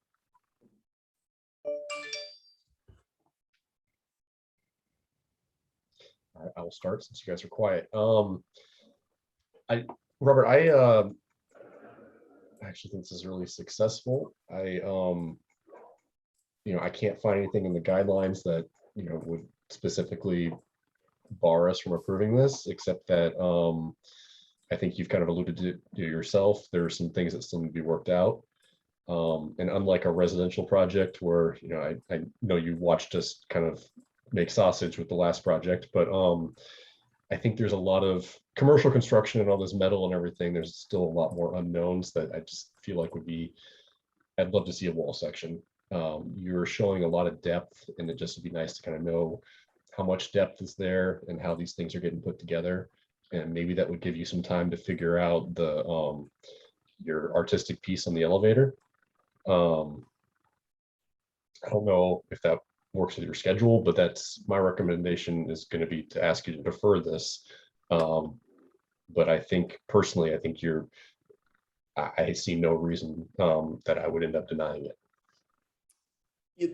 All right, I will start since you guys are quiet. Robert, I actually think this is really successful. I can't find anything in the guidelines that would specifically bar us from approving this, except that I think you've kind of alluded to yourself. There are some things that still need to be worked out. And unlike a residential project where, I know you watched us kind of make sausage with the last project, but I think there's a lot of commercial construction and all this metal and everything. There's still a lot more unknowns that I just feel like I'd love to see a wall section. You're showing a lot of depth, and it just would be nice to kind of know how much depth is there and how these things are getting put together. And maybe that would give you some time to figure out your artistic piece on the elevator. I don't know if that works with your schedule, but that's my recommendation is going to be to ask you to defer this. But I think personally, I see no reason that I would end up denying it.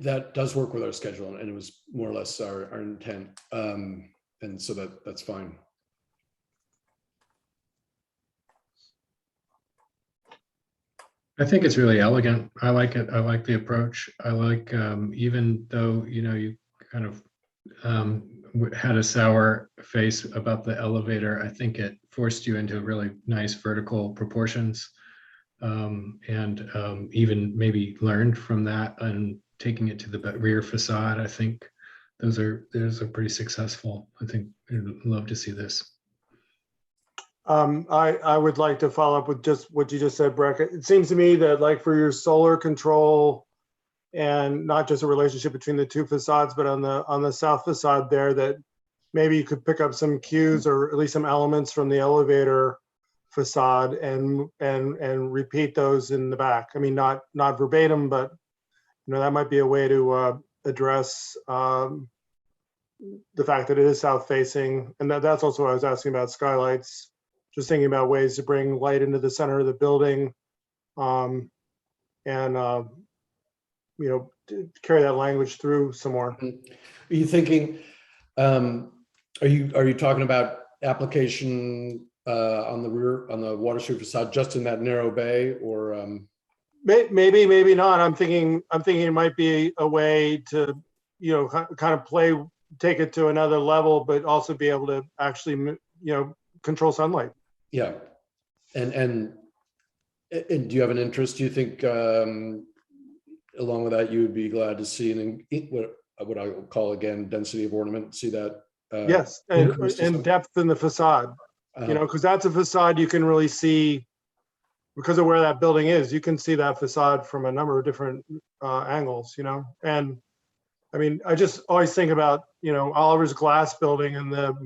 That does work with our schedule, and it was more or less our intent. And so that's fine. I think it's really elegant. I like it. I like the approach. I like, even though, you kind of had a sour face about the elevator, I think it forced you into really nice vertical proportions. And even maybe learned from that and taking it to the rear facade. I think those are pretty successful. I think I'd love to see this. I would like to follow up with just what you just said, Breck. It seems to me that like for your solar control and not just a relationship between the two facades, but on the south facade there, that maybe you could pick up some cues or at least some elements from the elevator facade and repeat those in the back. I mean, not verbatim, but that might be a way to address the fact that it is south facing. And that's also what I was asking about skylights. Just thinking about ways to bring light into the center of the building, and carry that language through some more. Are you thinking? Are you talking about application on the rear, on the water street facade, just in that narrow bay, or? Maybe not. I'm thinking it might be a way to kind of take it to another level, but also be able to actually control sunlight. Yeah, and do you have an interest? Do you think along with that you would be glad to see what I would call again density of ornament? See that? Yes, and depth in the facade. Because that's a facade you can really see because of where that building is. You can see that facade from a number of different angles. And I mean, I just always think about Oliver's Glass building and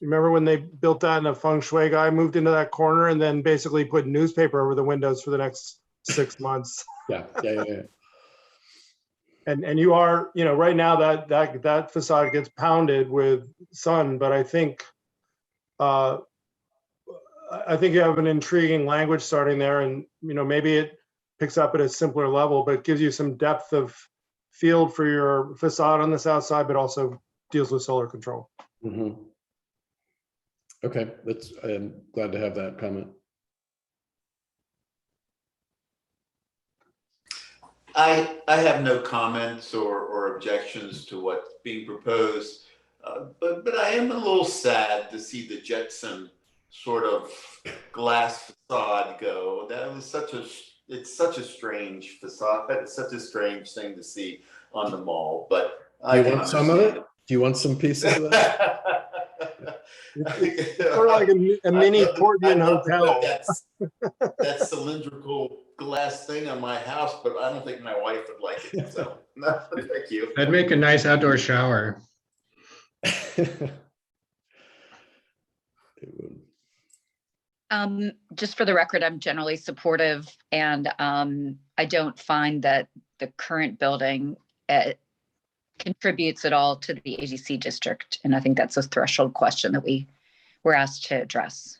remember when they built that and a feng shui guy moved into that corner and then basically put newspaper over the windows for the next 6 months. Yeah. And you are, right now that facade gets pounded with sun, but I think you have an intriguing language starting there, and maybe it picks up at a simpler level, but it gives you some depth of field for your facade on the south side, but also deals with solar control. Mm-hmm. Okay, I'm glad to have that comment. I have no comments or objections to what's being proposed, but I am a little sad to see the Jetson sort of glass facade go. That was it's such a strange facade. It's such a strange thing to see on the mall. But Do you want some of it? Do you want some pieces of that? Sort of like a mini Portland hotel. That cylindrical glass thing on my house, but I don't think my wife would like it. So no, thank you. That'd make a nice outdoor shower. Just for the record, I'm generally supportive, and I don't find that the current building contributes at all to the ADC district. And I think that's a threshold question that we were asked to address.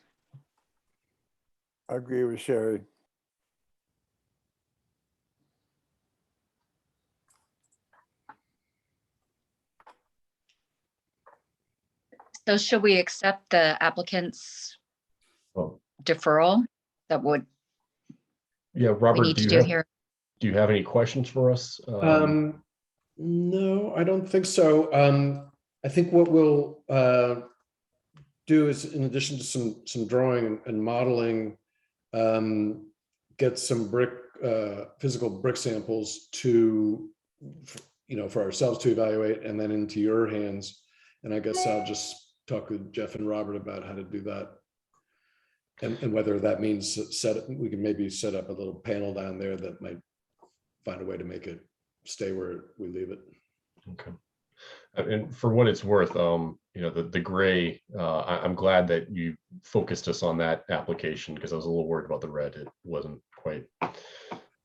I agree with Sherry. So should we accept the applicant's deferral? That would Robert, need to do here. Do you have any questions for us? No, I don't think so. I think what we'll do is, in addition to some drawing and modeling, get some physical brick samples for ourselves to evaluate, and then into your hands. And I guess I'll just talk with Jeff and Robert about how to do that, and whether that means we can maybe set up a little panel down there that might find a way to make it stay where we leave it. Okay. And for what it's worth, the gray, I'm glad that you focused us on that application because I was a little worried about the red. It wasn't quite.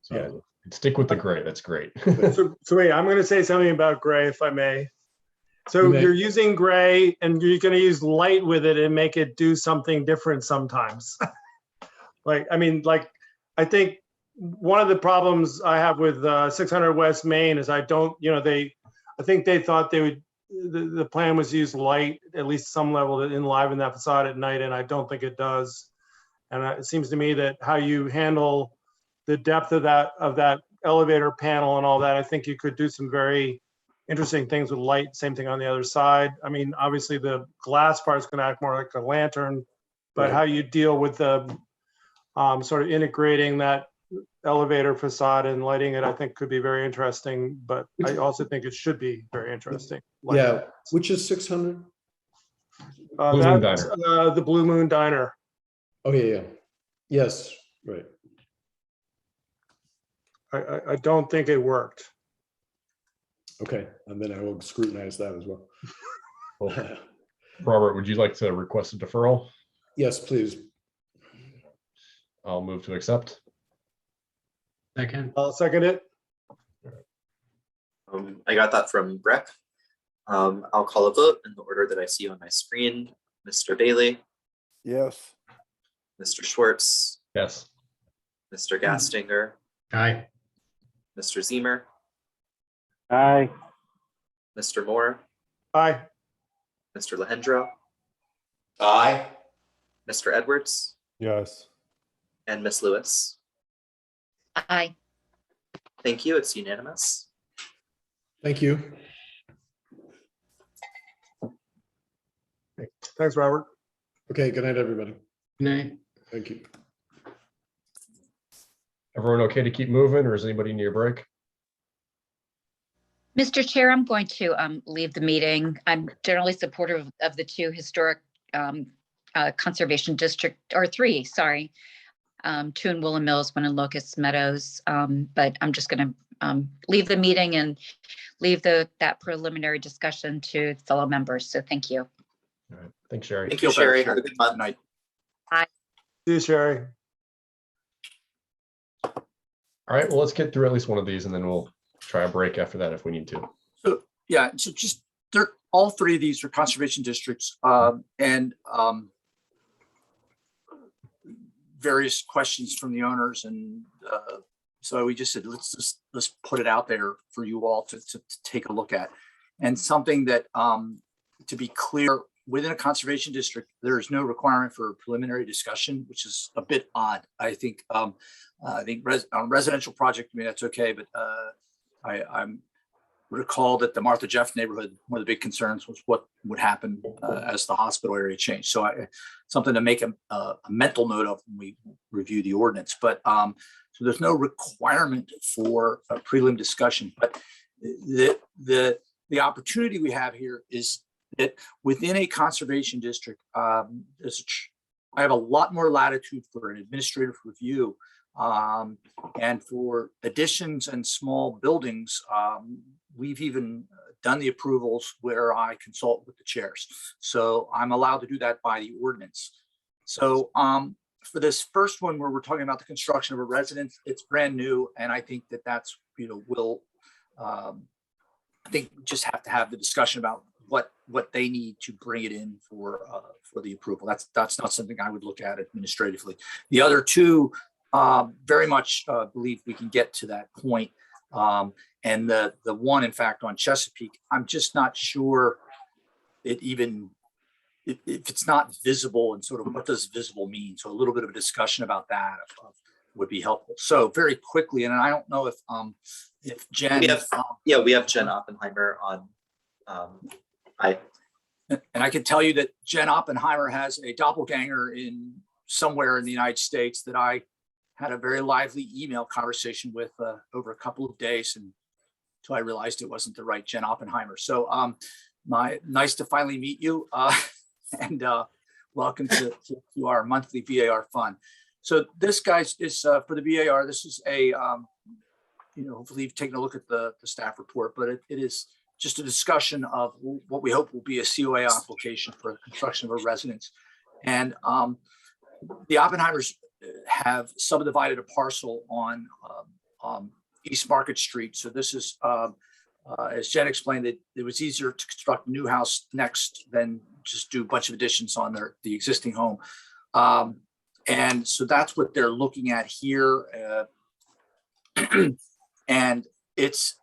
So yeah, stick with the gray. That's great. So wait, I'm going to say something about gray, if I may. So You may. you're using gray and you're going to use light with it and make it do something different sometimes. I think one of the problems I have with 600 West Main is I think they thought the plan was to use light, at least some level, to enliven that facade at night, and I don't think it does. And it seems to me that how you handle the depth of that elevator panel and all that, I think you could do some very interesting things with light. Same thing on the other side. I mean, obviously the glass part is going to act more like a lantern, but Right. how you deal with the sort of integrating that elevator facade and lighting it, I think could be very interesting, but I also think it should be very interesting. Yeah, which is 600? Blue Moon That's the Blue Moon Diner. Oh, yeah. Yes, right. I don't think it worked. Okay, and then I will scrutinize that as well. Well, Robert, would you like to request a deferral? Yes, please. I'll move to accept. Second. I'll second it. I got that from Breck. I'll call a vote in the order that I see on my screen. Mr. Bailey, Yes. Mr. Schwartz, Yes. Mr. Gastinger, Aye. Mr. Zemer, Aye. Mr. Moore, Aye. Mr. Lehendro, Aye. Mr. Edwards, Yes. and Miss Lewis. Aye. Thank you. It's unanimous. Thank you. Thanks, Robert. Okay, good night, everybody. Good night. Thank you. Everyone okay to keep moving, or is anybody near break? Mr. Chair, I'm going to leave the meeting. I'm generally supportive of the two historic conservation district, or three, sorry. Two in Woollen Mills, one in Locust Meadows. But I'm just going to leave the meeting and leave that preliminary discussion to fellow members. So thank you. All right. Thanks, Sherry. Thank you, Sherry. Have a good month. Night. See you, Sherry. All right, well, let's get through at least one of these and then we'll try a break after that if we need to. So, yeah, so just all three of these are conservation districts, and various questions from the owners, and so we just said let's put it out there for you all to take a look at. And something that, to be clear, within a conservation district, there is no requirement for preliminary discussion, which is a bit odd. I think on a residential project, I mean, that's okay, but I'm recall that the Martha Jeff neighborhood, one of the big concerns was what would happen as the hospital area changed. So something to make a mental note of when we review the ordinance. But so there's no requirement for a prelim discussion. But the opportunity we have here is that within a conservation district, I have a lot more latitude for an administrative review. And for additions and small buildings, we've even done the approvals where I consult with the chairs. So I'm allowed to do that by the ordinance. So for this first one where we're talking about the construction of a residence, it's brand new. And I think that that's, I think we just have to have the discussion about what they need to bring it in for the approval. That's not something I would look at administratively. The other two, very much believe we can get to that point. And the one, in fact, on Chesapeake, I'm just not sure if it's not visible, and sort of what does visible mean? So a little bit of a discussion about that would be helpful. So very quickly, and I don't know if Jen. We have Jen Oppenheimer on. And I can tell you that Jen Oppenheimer has a doppelganger somewhere in the United States that I had a very lively email conversation with over a couple of days, until I realized it wasn't the right Jen Oppenheimer. So nice to finally meet you, and welcome to our monthly VAR fund. So this, guys, is for the VAR. This is a, hopefully you've taken a look at the staff report, but it is just a discussion of what we hope will be a COA application for the construction of a residence. And the Oppenheimers have subdivided a parcel on East Market Street. So this is, as Jen explained, it was easier to construct a new house next than just do a bunch of additions on the existing home. And so that's what they're looking at here. And it's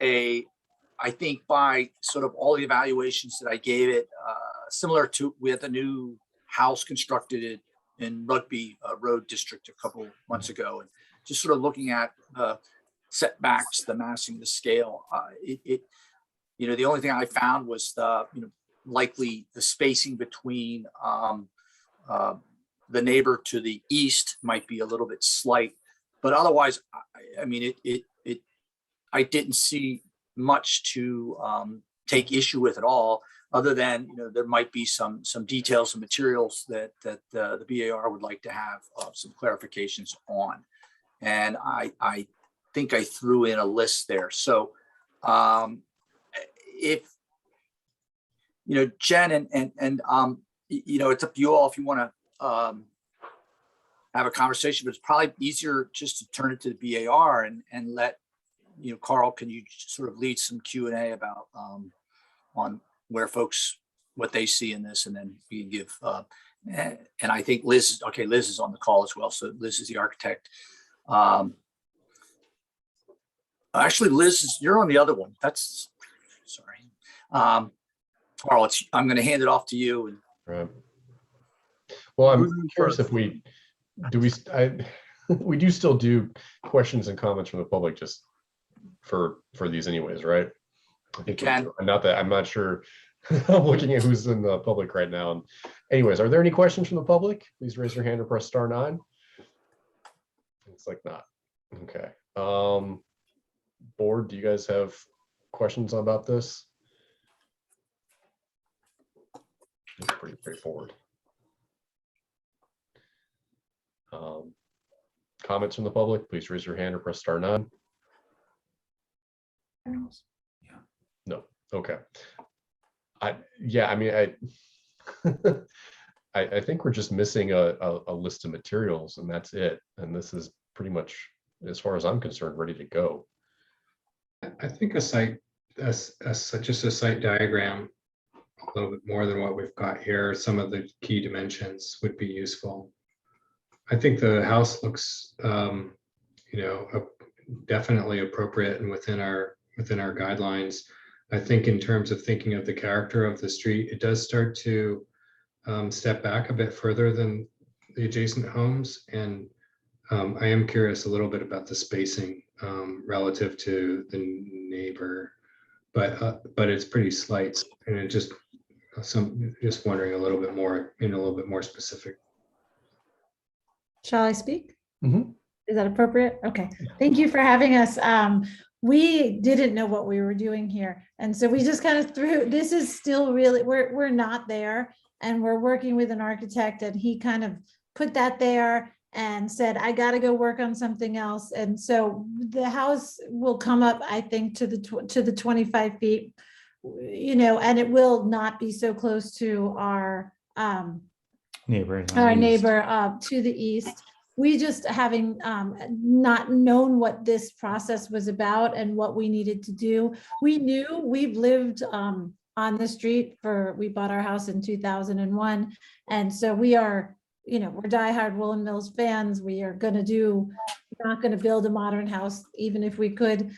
I think by sort of all the evaluations that I gave it, similar to with a new house constructed in Rugby Road District a couple months ago, and just sort of looking at the setbacks, the massing, the scale. The only thing I found was likely the spacing between the neighbor to the east might be a little bit slight, but otherwise, I didn't see much to take issue with at all, other than there might be some details and materials that the BAR would like to have some clarifications on, and I think I threw in a list there. So if Jen and it's up to you all if you want to have a conversation, but it's probably easier just to turn it to the BAR and let Carl, can you sort of lead some Q&A about on where folks, what they see in this, and then we can give and I think Liz is on the call as well. So Liz is the architect. Actually, Liz, you're on the other one. That's sorry. Carl, I'm going to hand it off to you. And right. Well, I'm curious if we do still do questions and comments from the public just for these anyways, right? I think I'm not sure. I'm looking at who's in the public right now. And anyways, are there any questions from the public? Please raise your hand or press *9. It's like not. Okay. Board, do you guys have questions about this? It's pretty straightforward. Comments from the public, please raise your hand or press *9. No. Okay. I think we're just missing a list of materials, and that's it. And this is pretty much, as far as I'm concerned, ready to go. I think just a site diagram, a little bit more than what we've got here, some of the key dimensions would be useful. I think the house looks, definitely appropriate and within our guidelines. I think in terms of thinking of the character of the street, it does start to step back a bit further than the adjacent homes. And I am curious a little bit about the spacing relative to the neighbor, but it's pretty slight. And it just wondering a little bit more specific. Shall I speak? Mm-hmm. Is that appropriate? Okay. Thank you for having us. We didn't know what we were doing here. And so we just kind of this is still really, we're not there, and we're working with an architect, and he kind of put that there and said, I got to go work on something else. And so the house will come up, I think, to the 25 feet, and it will not be so close to our neighbor to the east. We just having not known what this process was about and what we needed to do. We knew we've lived on the street we bought our house in 2001. And so we are, we're diehard Woolen Mills fans. We're not going to build a modern house, even if we could,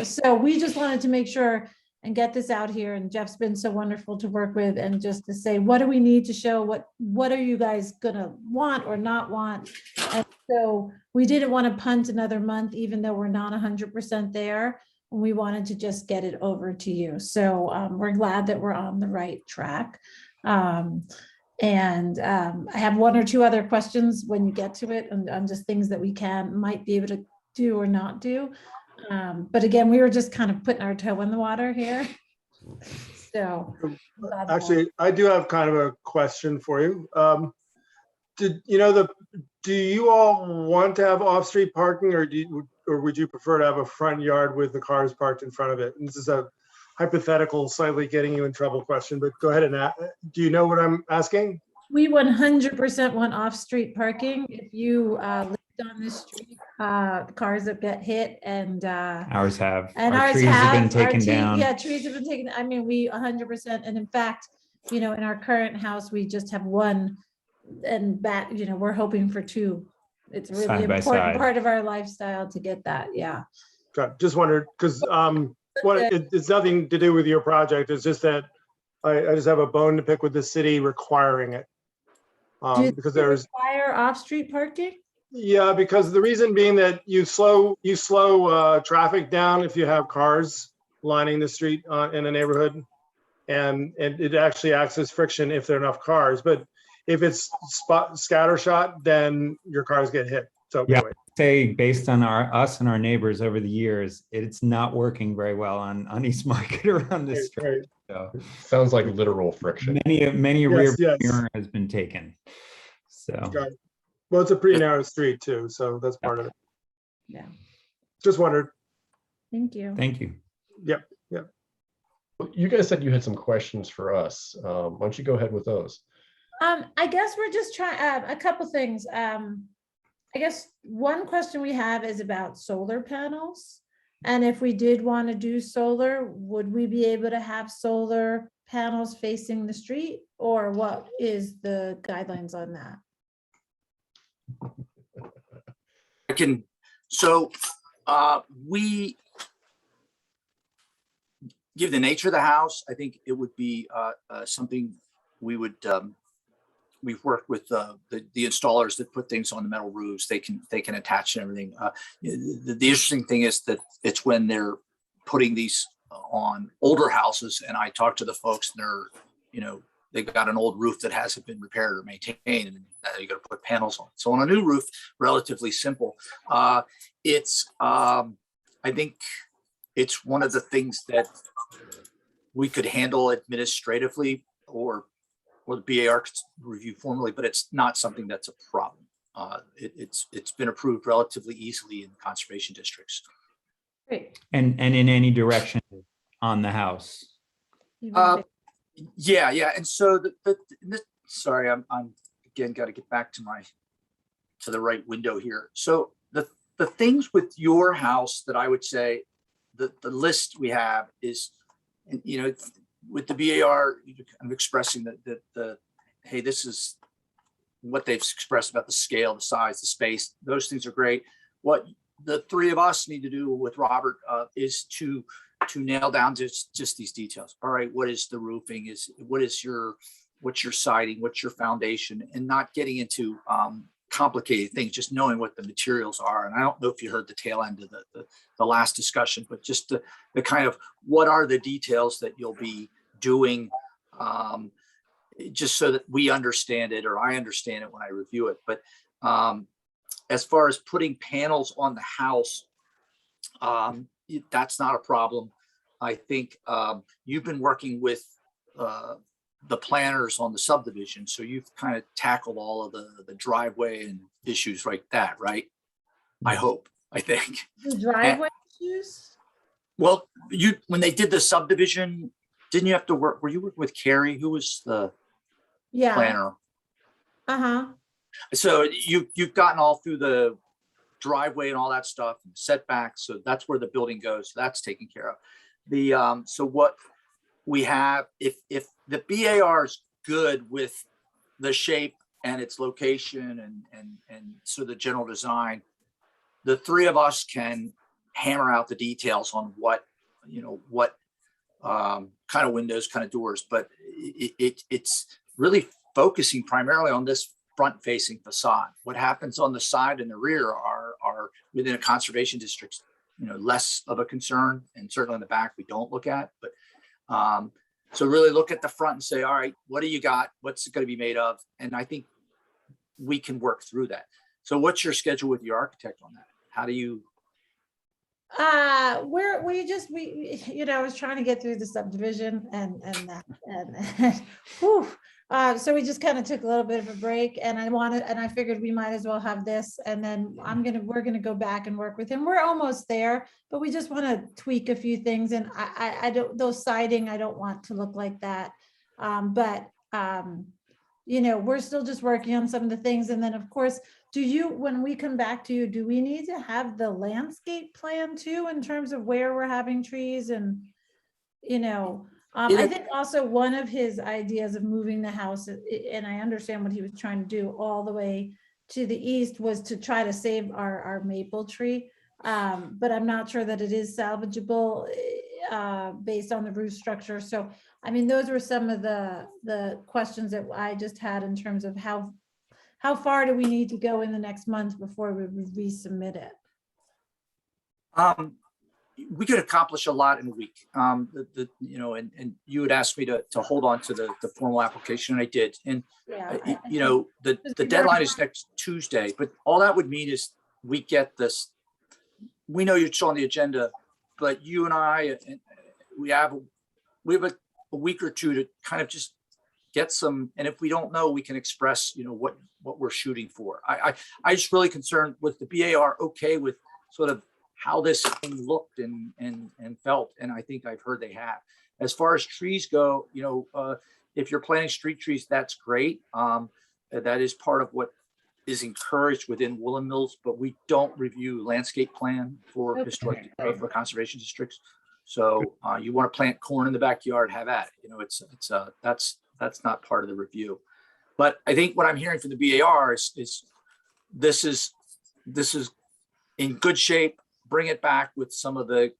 so we just wanted to make sure and get this out here. And Jeff's been so wonderful to work with, and just to say, what do we need to show? What are you guys gonna want or not want? And so we didn't want to punt another month, even though we're not 100% there. And we wanted to just get it over to you. So we're glad that we're on the right track. I have one or two other questions when you get to it, and on just things that we might be able to do or not do. But again, we were just kind of putting our toe in the water here. So actually, I do have kind of a question for you. Do you all want to have off-street parking, or would you prefer to have a front yard with the cars parked in front of it? And this is a hypothetical, slightly getting you in trouble question, but go ahead and do you know what I'm asking? We 100% want off-street parking. If you lived on this street, cars that get hit and Ours have. and Our ours trees have been our taken down. Yeah, trees have been taken. I mean, we 100%. And in fact, in our current house, we just have one, and that, we're hoping for two. It's a really Side by important side. part of our lifestyle to get that. Yeah. Okay, just wondered, because it's nothing to do with your project. It's just that I just have a bone to pick with the city requiring it. Because there's require off-street parking. Yeah, because the reason being that you slow traffic down if you have cars lining the street in a neighborhood, and it actually acts as friction if there are enough cars. But if it's scattershot, then your cars get hit. So Yeah, anyway. say based on us and our neighbors over the years, it's not working very well on East Market around this street. So sounds like literal friction. Many Yes, rear yes. mirror has been taken. So Got it. Well, it's a pretty narrow street too, so that's part of it. Yeah. Just wondered. Thank you. Thank you. Yep. You guys said you had some questions for us. Why don't you go ahead with those? I guess we're just trying a couple things. I guess one question we have is about solar panels. And if we did want to do solar, would we be able to have solar panels facing the street, or what is the guidelines on that? We give the nature of the house. I think it would be something we would, we've worked with the installers that put things on the metal roofs. They can attach and everything. The interesting thing is that it's when they're putting these on older houses, and I talk to the folks, and they're, they've got an old roof that hasn't been repaired or maintained, and now you got to put panels on. So on a new roof, relatively simple. I think it's one of the things that we could handle administratively, or the BAR could review formally, but it's not something that's a problem. It's been approved relatively easily in conservation districts. Great. and in any direction on the house. Yeah. And so sorry, I'm again got to get back to the right window here. So the things with your house that I would say the list we have is, with the BAR, I'm expressing that hey, this is what they've expressed about the scale, the size, the space. Those things are great. What the three of us need to do with Robert is to nail down just these details. All right, what is the roofing? What's your siding? What's your foundation? And not getting into complicated things, just knowing what the materials are. And I don't know if you heard the tail end of the last discussion, but just the kind of what are the details that you'll be doing, just so that we understand it, or I understand it when I review it. But as far as putting panels on the house, that's not a problem. I think you've been working with the planners on the subdivision, so you've kind of tackled all of the driveway and issues like that, right? I think. The driveway issues? Well, when they did the subdivision, didn't you have to work? Were you working with Carrie, who was the planner? So you've gotten all through the driveway and all that stuff, and setbacks. So that's where the building goes. So that's taken care of. So what we have, if the BAR is good with the shape and its location and so the general design, the three of us can hammer out the details on what kind of windows, kind of doors, but it's really focusing primarily on this front facing facade. What happens on the side and the rear are within a conservation district, less of a concern, and certainly in the back we don't look at. But so really look at the front and say, all right, what do you got? What's it going to be made of? And I think we can work through that. So what's your schedule with your architect on that? How do you? I was trying to get through the subdivision and whew, So we just kind of took a little bit of a break, and I figured we might as well have this, and then we're gonna go back and work with him. We're almost there, but we just want to tweak a few things, and I don't, those siding, I don't want to look like that. You know, we're still just working on some of the things, and then of course, when we come back to you, do we need to have the landscape plan too, in terms of where we're having trees and, you know? I think also one of his ideas of moving the house, and I understand what he was trying to do all the way to the east, was to try to save our maple tree. But I'm not sure that it is salvageable based on the roof structure. So, I mean, those were some of the questions that I just had in terms of how far do we need to go in the next month before we resubmit it? We could accomplish a lot in a week. You know, and you had asked me to hold on to the formal application, and I did. And you know, the deadline is next Tuesday, but all that would mean is we get this. We know you're still on the agenda, but you and I, we have a week or two to kind of just get some. And if we don't know, we can express, you know, what we're shooting for. I just really concerned with the BAR okay with sort of how this thing looked and felt, and I think I've heard they have. As far as trees go, you know, if you're planting street trees, that's great. That is part of what is encouraged within Woolen Mills, but we don't review landscape plan for historic for conservation districts. So you want to plant corn in the backyard, have at it. You know, that's not part of the review. But I think what I'm hearing from the BAR is this is in good shape. Bring it back with some of the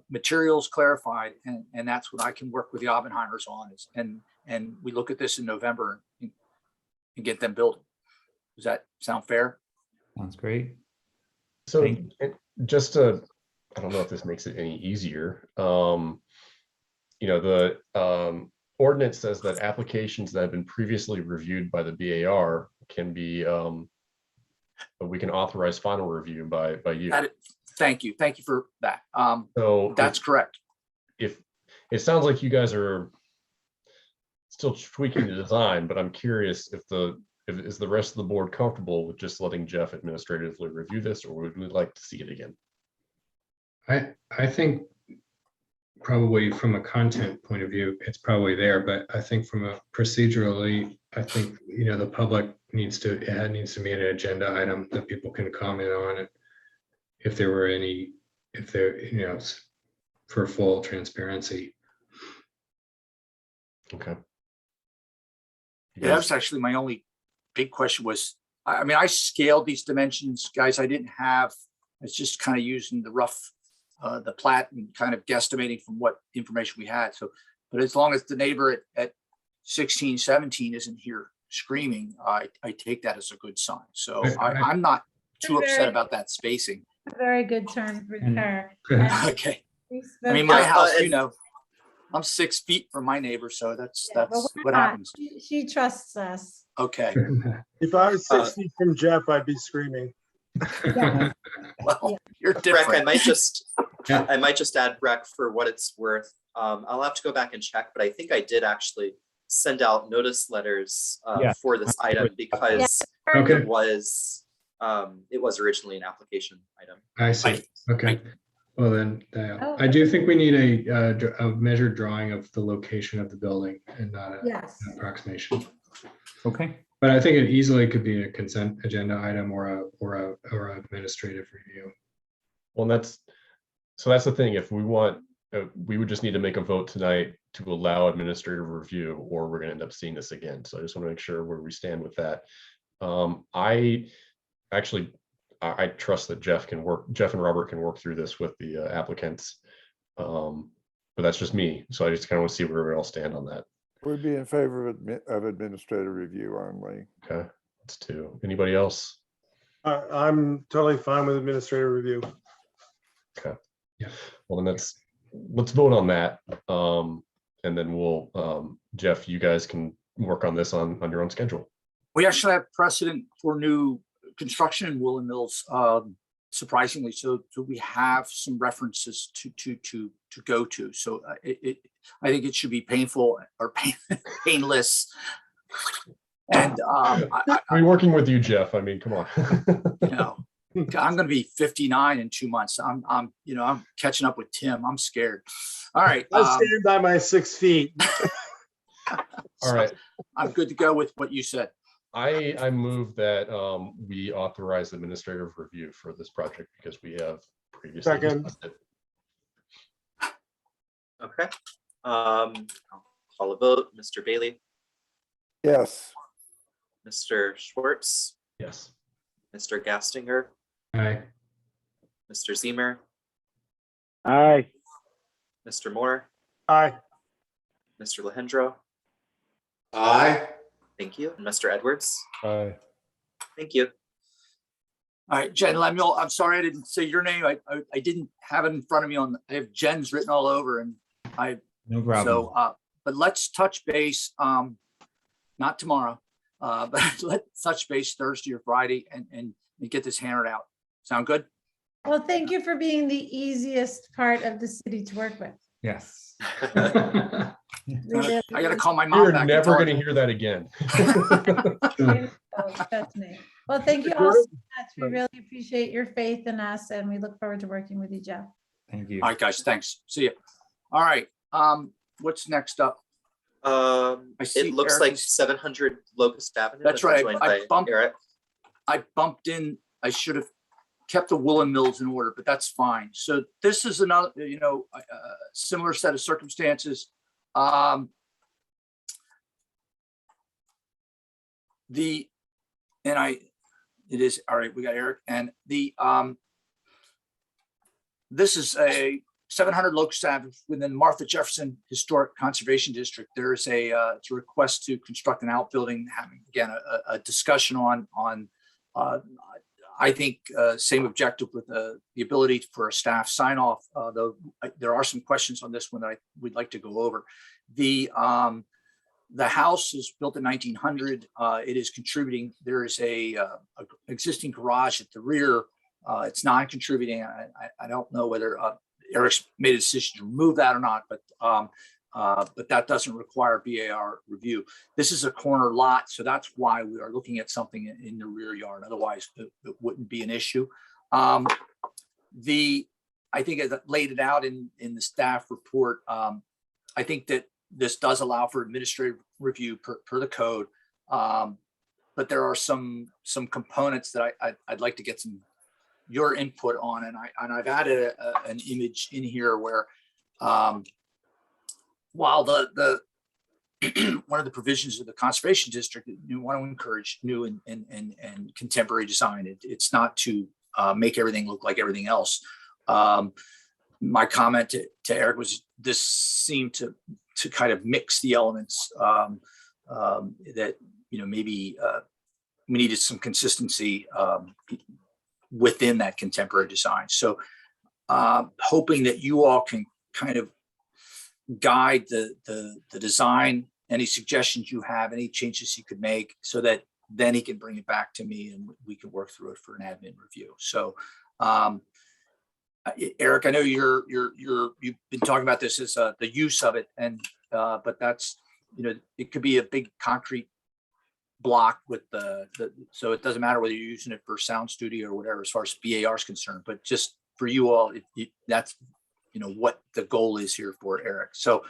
materials clarified, and that's what I can work with the Oppenheimers on. And we look at this in November and get them building. Does that sound fair? Sounds great. So just to, I don't know if this makes it any easier. You know, the ordinance says that applications that have been previously reviewed by the BAR can be, we can authorize final review by you. Thank you for that. So that's correct. If it sounds like you guys are still tweaking the design, but I'm curious if is the rest of the board comfortable with just letting Jeff administratively review this, or would we like to see it again? I think probably from a content point of view, it's probably there, but I think from a procedurally, I think, you know, the public needs to be an agenda item that people can comment on it. If there, you know, for full transparency. Okay. Yeah, that was actually my only big question was, I mean, I scaled these dimensions, guys. I didn't have, it's just kind of using the rough, the plat and kind of guesstimating from what information we had. So, but as long as the neighbor at 16, 17 isn't here screaming, I take that as a good sign. So I'm not too upset about that spacing. Very good term with her. Okay. I mean, my house, you know, I'm 6 feet from my neighbor, so that's what happens. She trusts us. Okay. If I was 6 feet from Jeff, I'd be screaming. Yeah. Well, you're different. Breck, I might just add, Breck, for what it's worth. I'll have to go back and check, but I think I did actually send out notice letters for this item because it was originally an application item. I see. Okay. Well, then I do think we need a measured drawing of the location of the building and not an approximation. Okay. But I think it easily could be a consent agenda item or a administrative review. Well, that's the thing. If we want, we would just need to make a vote tonight to allow administrative review, or we're going to end up seeing this again. So I just want to make sure where we stand with that. I trust that Jeff and Robert can work through this with the applicants. But that's just me. So I just kind of want to see where we all stand on that. We'd be in favor of administrative review only. Okay, that's 2. Anybody else? I'm totally fine with administrative review. Okay. Yeah. Well, then let's vote on that. And then we'll, Jeff, you guys can work on this on your own schedule. We actually have precedent for new construction in Woolen Mills, surprisingly. So we have some references to go to. So I think it should be painful or painless And We're working with you, Jeff. I mean, come on. you know, I'm going to be 59 in 2 months. I'm catching up with Tim. I'm scared. All right. I stand by my 6 feet. All right. I'm good to go with what you said. I move that we authorize administrative review for this project because we have previously Second. discussed it. Okay. I'll call a vote. Mr. Bailey, Yes. Mr. Schwartz, Yes. Mr. Gastinger, Aye. Mr. Zemer, Aye. Mr. Moore, Aye. Mr. Lehendro. Aye. Thank you. And Mr. Edwards. Aye. Thank you. All right, Jen Lemuel, I'm sorry I didn't say your name. I didn't have it in front of me I have Jen's written all over and No problem. so, but let's touch base, not tomorrow, but let's touch base Thursday or Friday and get this hammered out. Sound good? Well, thank you for being the easiest part of the city to work with. Yes. I got to call my mom You're back. and never tell her- going to hear that again. Oh, that's me. Well, thank you all so much. We really appreciate your faith in us and we look forward to working with you, Jeff. Thank you. All right, guys, thanks. See you. All right, what's next up? see It looks Eric like is- 700 Locust Avenue. That's been right. joined I by bumped- Eric. I bumped in, I should have kept the Woolen Mills in order, but that's fine. So this is another, similar set of circumstances. It is, all right, we got Eric and this is a 700 Locust Avenue within Martha Jefferson Historic Conservation District. There is it's a request to construct an outbuilding, having again a discussion on I think same objective with the ability for a staff sign off. Though there are some questions on this one that we'd like to go over. The house is built in 1900. It is contributing. There is a existing garage at the rear. It's non-contributing. I don't know whether Eric's made a decision to remove that or not, but that doesn't require BAR review. This is a corner lot, so that's why we are looking at something in the rear yard. Otherwise, it wouldn't be an issue. I think as I laid it out in the staff report, I think that this does allow for administrative review per the code, but there are some components that I'd like to get your input on, and I've added an image in here where while the one of the provisions of the conservation district, you want to encourage new and contemporary design. It's not to make everything look like everything else. My comment to Eric was this seemed to kind of mix the elements that maybe we needed some consistency within that contemporary design. So hoping that you all can kind of guide the design, any suggestions you have, any changes you could make, so that then he can bring it back to me and we can work through it for an admin review. So Eric, I know you've been talking about this as the use of it, and but that's it could be a big concrete block with so it doesn't matter whether you're using it for sound studio or whatever as far as BAR is concerned, but just for you all, that's what the goal is here for Eric. So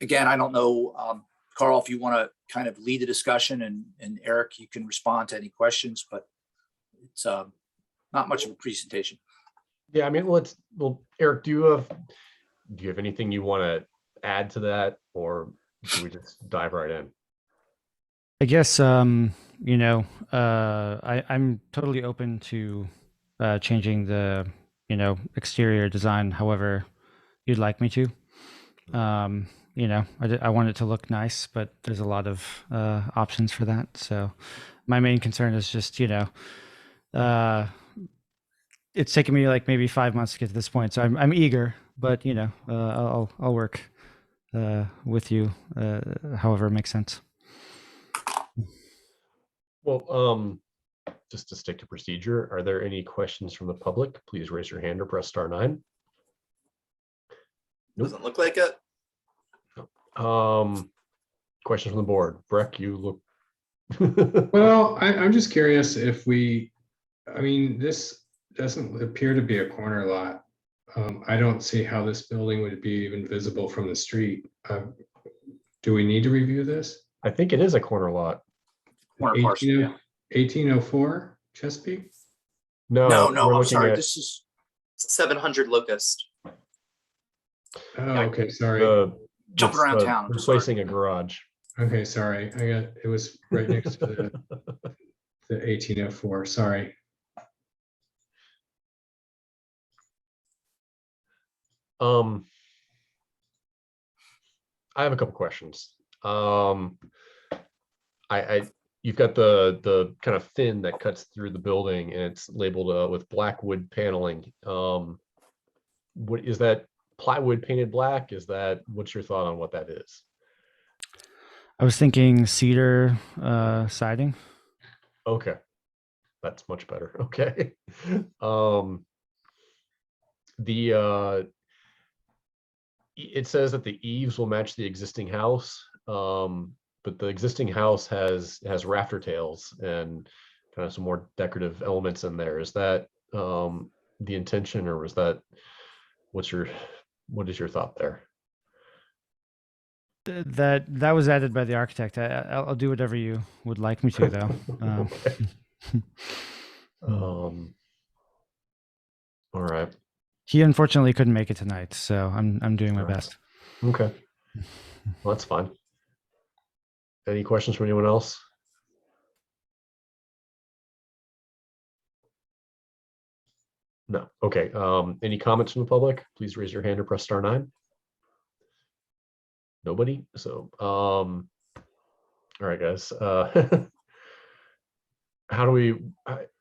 again, I don't know, Carl, if you want to kind of lead the discussion, and Eric, you can respond to any questions, but it's not much of a presentation. Yeah, I mean, Eric, do you have anything you want to add to that, or do we just dive right in? I guess I'm totally open to changing the exterior design however you'd like me to. I want it to look nice, but there's a lot of options for that. So my main concern is just it's taken me like maybe 5 months to get to this point, so I'm eager, but I'll work with you however it makes sense. Well, just to stick to procedure, are there any questions from the public? Please raise your hand or press *9. Nope. Doesn't look like it. questions from the board? Breck, you look. Well, I'm just curious if I mean, this doesn't appear to be a corner lot. I don't see how this building would be even visible from the street. Do we need to review this? I think it is a corner lot. Corner parcel, yeah. 1804 Chesapeake? No, No, we're I'm looking sorry. at This is 700 Locust. Oh, okay, sorry. Jumping around town, I'm replacing a garage. Okay, sorry. It was right next to the 1804. Sorry. I have a couple questions. You've got the kind of fin that cuts through the building, and it's labeled with black wood paneling. What is that? Plywood painted black? What's your thought on what that is? I was thinking cedar siding. Okay, that's much better. Okay. It says that the eaves will match the existing house, but the existing house has rafter tails and kind of some more decorative elements in there. Is that the intention, or was that what is your thought there? That was added by the architect. I'll do whatever you would like me to, though. All right. He unfortunately couldn't make it tonight, so I'm doing my best. Okay. Well, that's fine. Any questions from anyone else? No. Okay. Any comments from the public? Please raise your hand or press *9. Nobody. So, all right, guys. How do we?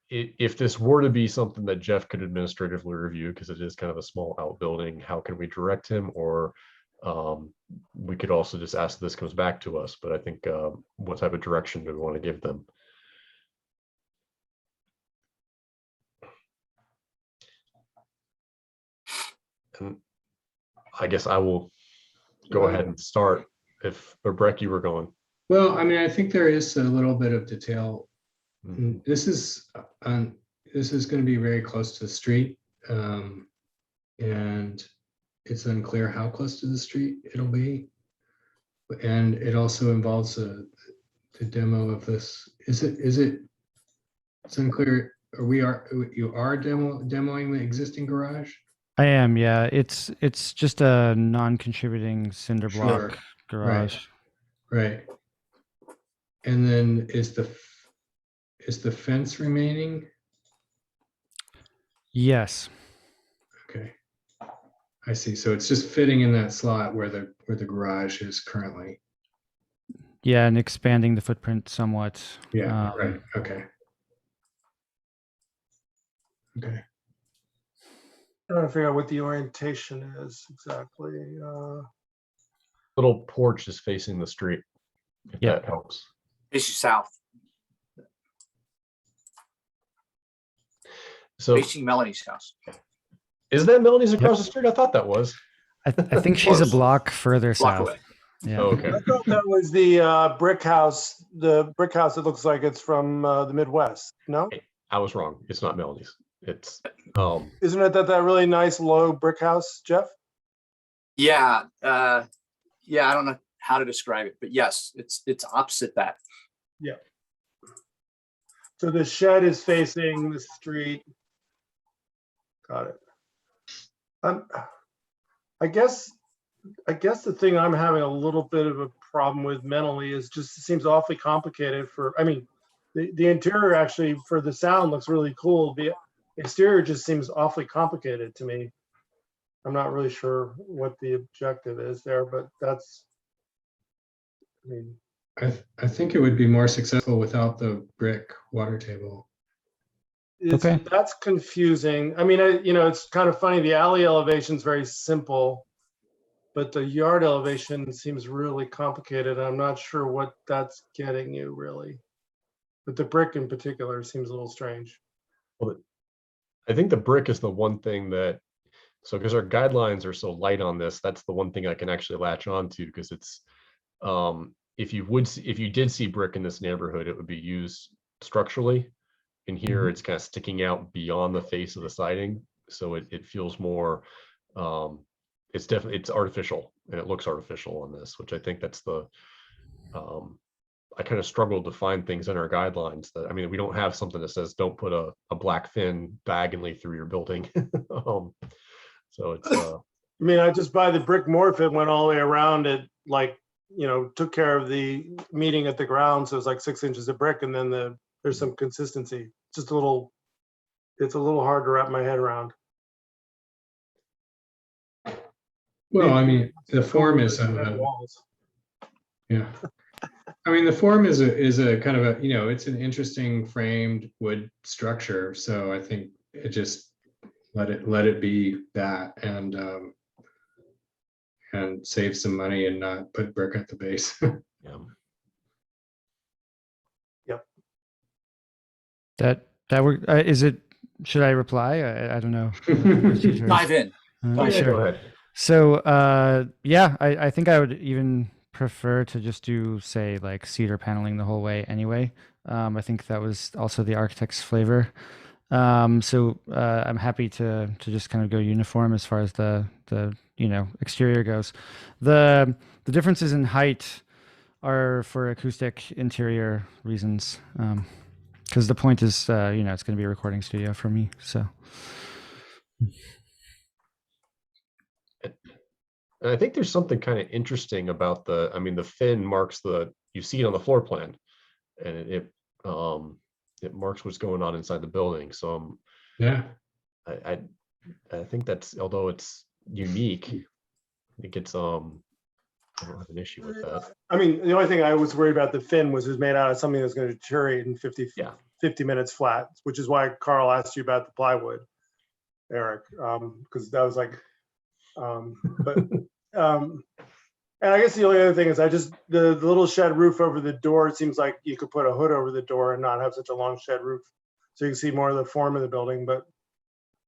If this were to be something that Jeff could administratively review, because it is kind of a small outbuilding, how can we direct him? Or we could also just ask this comes back to us. But I think what type of direction do we want to give them? And I guess I will go ahead and start. Or Breck, you were going. Well, I mean, I think there is a little bit of detail. This is going to be very close to the street, and it's unclear how close to the street it'll be. And it also involves the demo of this. It's unclear. You are demoing the existing garage? I am, yeah. It's just a non-contributing cinder block garage. Right. And then is the fence remaining? Yes. Okay. I see. So it's just fitting in that slot where the garage is currently. Yeah, and expanding the footprint somewhat. Yeah, right. Okay. Okay. Trying to figure out what the orientation is exactly. Little porch is facing the street. If that helps. Facing south. So facing Melanie's house. Is that Melanie's across the street? I thought that was. I think she's a block further south. Away. Yeah. Oh, okay. I thought that was the brick house. The brick house that looks like it's from the Midwest. No, I was wrong. It's not Melanie's. It's isn't it that really nice low brick house, Jeff? Yeah. Yeah. I don't know how to describe it, but yes, it's opposite that. Yeah. So the shed is facing the street. Got it. I guess the thing I'm having a little bit of a problem with mentally is just it seems awfully complicated the interior actually for the sound looks really cool. The exterior just seems awfully complicated to me. I'm not really sure what the objective is there, but I think it would be more successful without the brick water table. Okay. That's confusing. I mean, it's kind of funny. The alley elevation is very simple, but the yard elevation seems really complicated. I'm not sure what that's getting you really, but the brick in particular seems a little strange. Well, I think the brick is the one thing that, because our guidelines are so light on this, that's the one thing I can actually latch on to, because it's if you did see brick in this neighborhood, it would be used structurally. In here, it's kind of sticking out beyond the face of the siding, so it feels more. It's artificial, and it looks artificial on this, which I think that's the. I kind of struggled to find things in our guidelines that, I mean, we don't have something that says don't put a black fin diagonally through your building. So it's. I mean, I just buy the brick morph. It went all the way around it, like, you know, took care of the meeting at the ground. So it's like 6 inches of brick, and then there's some consistency. Just it's a little hard to wrap my head around. Well, I mean, the form is, yeah. I mean, the form is a kind of a, you know, it's an interesting framed wood structure. So I think it just let it be that, and save some money and not put brick at the base. Yeah. Yep. That work. Is it? Should I reply? I don't know. Dive in. Sure. Go ahead. So yeah, I think I would even prefer to just do, say, like cedar paneling the whole way anyway. I think that was also the architect's flavor. So I'm happy to just kind of go uniform as far as the exterior goes. The differences in height are for acoustic interior reasons. Because the point is, it's going to be a recording studio for me. So. And I think there's something kind of interesting about the fin marks you see it on the floor plan, and it marks what's going on inside the building. So yeah, I think that's, although it's unique, I think it's I don't have an issue with that. I mean, the only thing I was worried about the fin was it was made out of something that's going to deteriorate in 50 minutes flat, which is why Carl asked you about the plywood, Eric, because that was like, and I guess the only other thing is the little shed roof over the door, it seems like you could put a hood over the door and not have such a long shed roof. So you can see more of the form of the building, but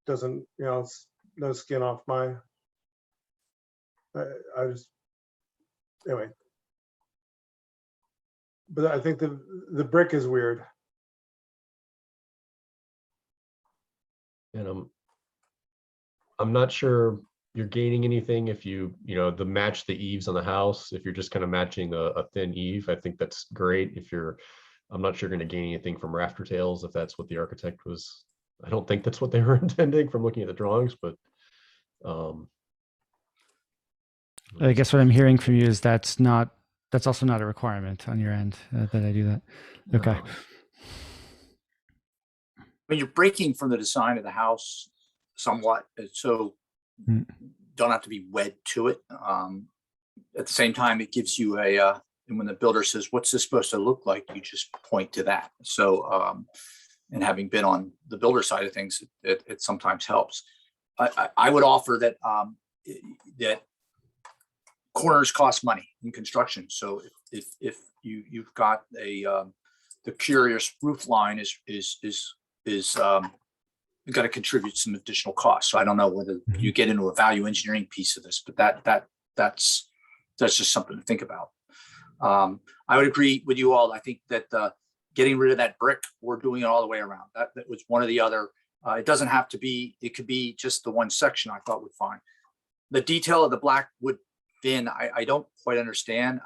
doesn't, it's no skin off my, anyway. But I think the brick is weird. And I'm not sure you're gaining anything if the match the eaves on the house. If you're just kind of matching a thin eave, I think that's great. I'm not sure you're going to gain anything from rafter tails if that's what the architect was. I don't think that's what they were intending from looking at the drawings, but I guess what I'm hearing from you is that's also not a requirement on your end that I do that. Okay. When you're breaking from the design of the house somewhat, so don't have to be wed to it. At the same time, it gives you and when the builder says, what's this supposed to look like? You just point to that. So, and having been on the builder side of things, it sometimes helps. I would offer that that corners cost money in construction. So if you've got the curious roof line is you've got to contribute some additional costs. So I don't know whether you get into a value engineering piece of this, but that's just something to think about. I would agree with you all. I think that getting rid of that brick or doing it all the way around, that was one of the other. It doesn't have to be. It could be just the one section. I thought would fine. The detail of the black wood fin, I don't quite understand.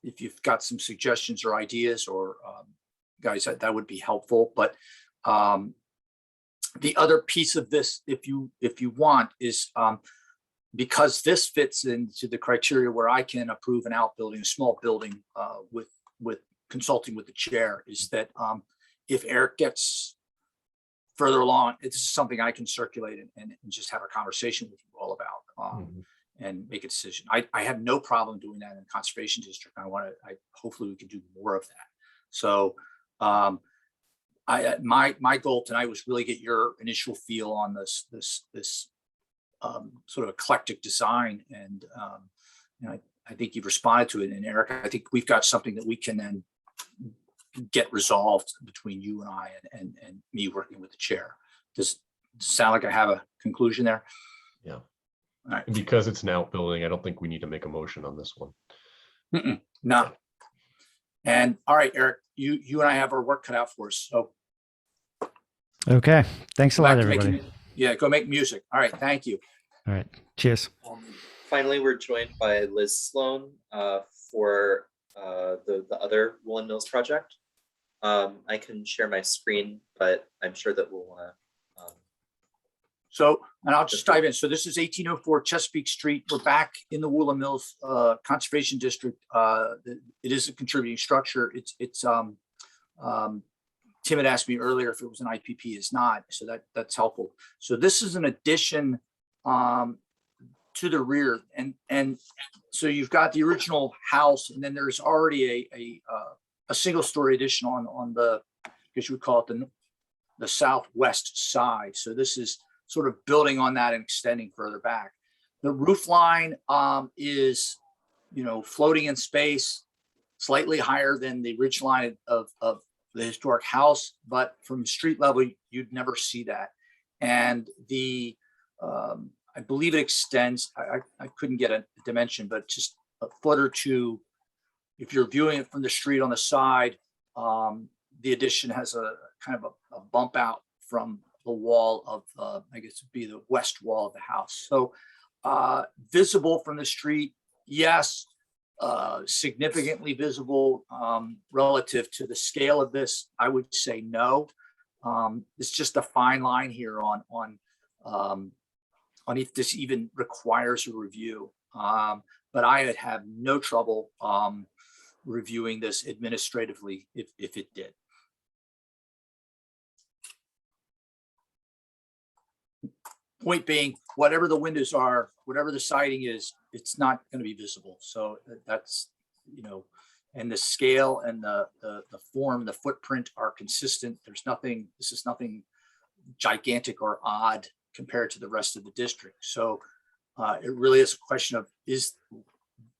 If you've got some suggestions or ideas or guys, that would be helpful. But the other piece of this, if you want, is because this fits into the criteria where I can approve an outbuilding, a small building with consulting with the chair, is that if Eric gets further along, it's something I can circulate and just have a conversation with you all about and make a decision. I have no problem doing that in the conservation district. Hopefully we can do more of that. So my goal tonight was really get your initial feel on this sort of eclectic design, and I think you've responded to it. And Eric, I think we've got something that we can then get resolved between you and I and me working with the chair. Does it sound like I have a conclusion there? Yeah. right. And because it's an outbuilding, I don't think we need to make a motion on this one. No. And all right, Eric, you and I have our work cut out for us. So Okay. Thanks a go lot, back to everybody. yeah, go make music. All right, thank you. All right. Cheers. Finally, we're joined by Liz Sloan for the other Woolen Mills project. I can share my screen, but I'm sure that we'll want to. So, and I'll just dive in. So this is 1804 Chesapeake Street. We're back in the Woolen Mills Conservation District. It is a contributing structure. Tim had asked me earlier if it was an IPP. It's not, so that's helpful. So this is an addition to the rear, and so you've got the original house, and then there's already a single story addition on the, I guess you would call it the southwest side. So this is sort of building on that and extending further back. The roof line is, floating in space, slightly higher than the ridge line of the historic house, but from street level, you'd never see that. And I believe it extends, I couldn't get a dimension, but just a foot or two. If you're viewing it from the street on the side, the addition has a kind of a bump out from the wall of, I guess it'd be the west wall of the house. So visible from the street, yes. Significantly visible relative to the scale of this, I would say no. It's just a fine line here on if this even requires a review. But I would have no trouble reviewing this administratively if it did. Point being, whatever the windows are, whatever the siding is, it's not going to be visible. So that's, and the scale and the form, the footprint are consistent. This is nothing gigantic or odd compared to the rest of the district. So it really is a question of, is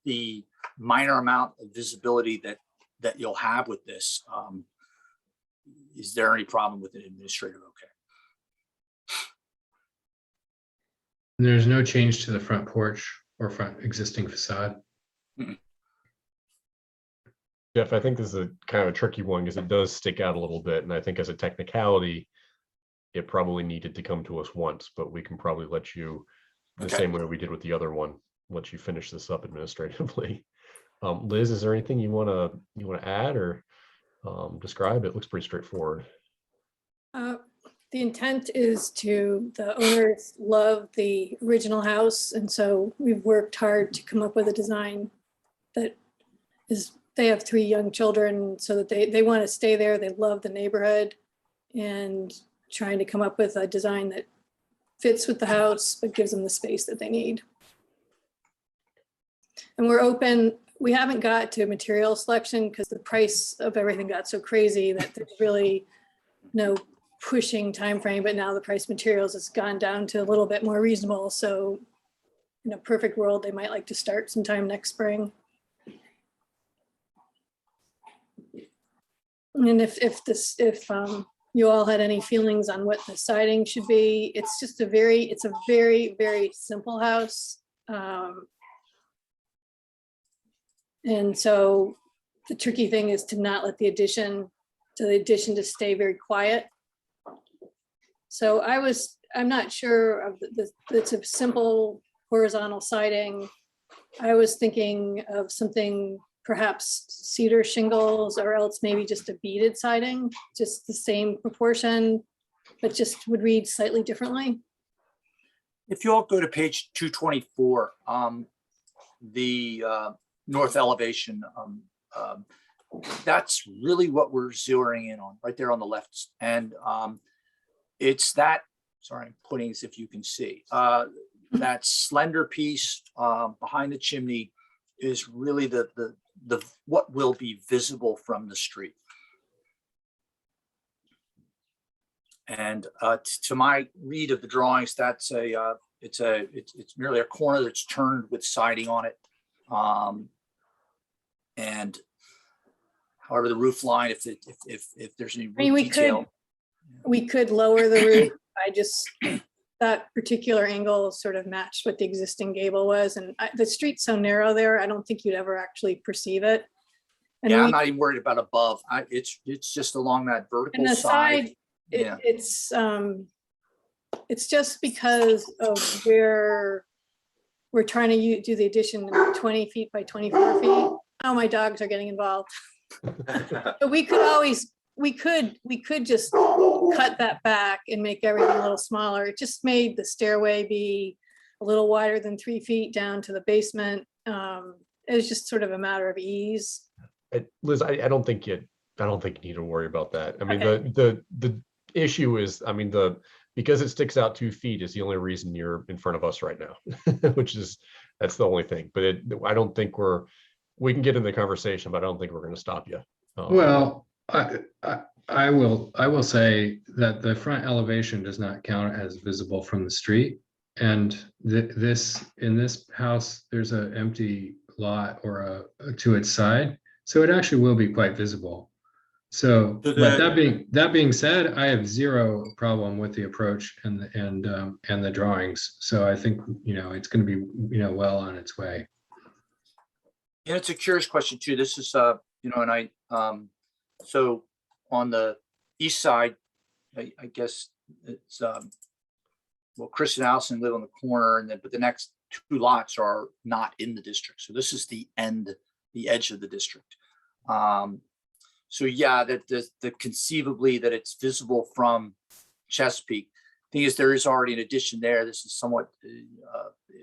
the minor amount of visibility that you'll have with this, is there any problem with it administrative? Okay. There's no change to the front porch or front existing facade. Jeff, I think this is a kind of a tricky one because it does stick out a little bit. And I think as a technicality, it probably needed to come to us once, but we can probably let you, the same way we did with the other one, let you finish this up administratively. Liz, is there anything you want to add or describe? It looks pretty straightforward. The intent is the owners love the original house. And so we've worked hard to come up with a design that they have 3 young children, so that they want to stay there. They love the neighborhood, and trying to come up with a design that fits with the house, but gives them the space that they need. And we're open. We haven't got to material selection because the price of everything got so crazy that there's really no pushing time frame, but now the price materials has gone down to a little bit more reasonable. So in a perfect world, they might like to start sometime next spring. And if you all had any feelings on what the siding should be, it's a very, very simple house. And so the tricky thing is to not let the addition to stay very quiet. So I'm not sure of it's a simple horizontal siding. I was thinking of something, perhaps cedar shingles, or else maybe just a beaded siding, just the same proportion, but just would read slightly differently. If you all go to page 224, the north elevation, that's really what we're zeroing in on right there on the left. And it's that, sorry, I'm putting this if you can see, that slender piece behind the chimney is really the what will be visible from the street. And to my read of the drawings, that's it's merely a corner that's turned with siding on it. And however, the roof line, if there's any roof detail. We could lower the roof. that particular angle sort of matched what the existing gable was. And the street's so narrow there, I don't think you'd ever actually perceive it. And Yeah, we- I'm not even worried about above. It's just along that vertical And the side. side, Yeah. it's just because of where we're trying to do the addition 20 feet by 24 feet. Oh, my dogs are getting involved. But we could just cut that back and make everything a little smaller. It just made the stairway be a little wider than 3 feet down to the basement. It was just sort of a matter of ease. Liz, I don't think you need to worry about that. I mean, Okay. the issue is, I mean, because it sticks out 2 feet is the only reason you're in front of us right now, that's the only thing. But I don't think we can get in the conversation, but I don't think we're going to stop you. Well, I will say that the front elevation does not count as visible from the street. And in this house, there's an empty lot or to its side. So it actually will be quite visible. So, but that being said, I have zero problem with the approach and the drawings. So I think, it's going to be, well on its way. And it's a curious question too. This is, so on the east side, I guess it's, well, Chris and Allison live on the corner but the next 2 lots are not in the district. So this is the edge of the district. So yeah, that the conceivably that it's visible from Chesapeake. Thing is, there is already an addition there. This is somewhat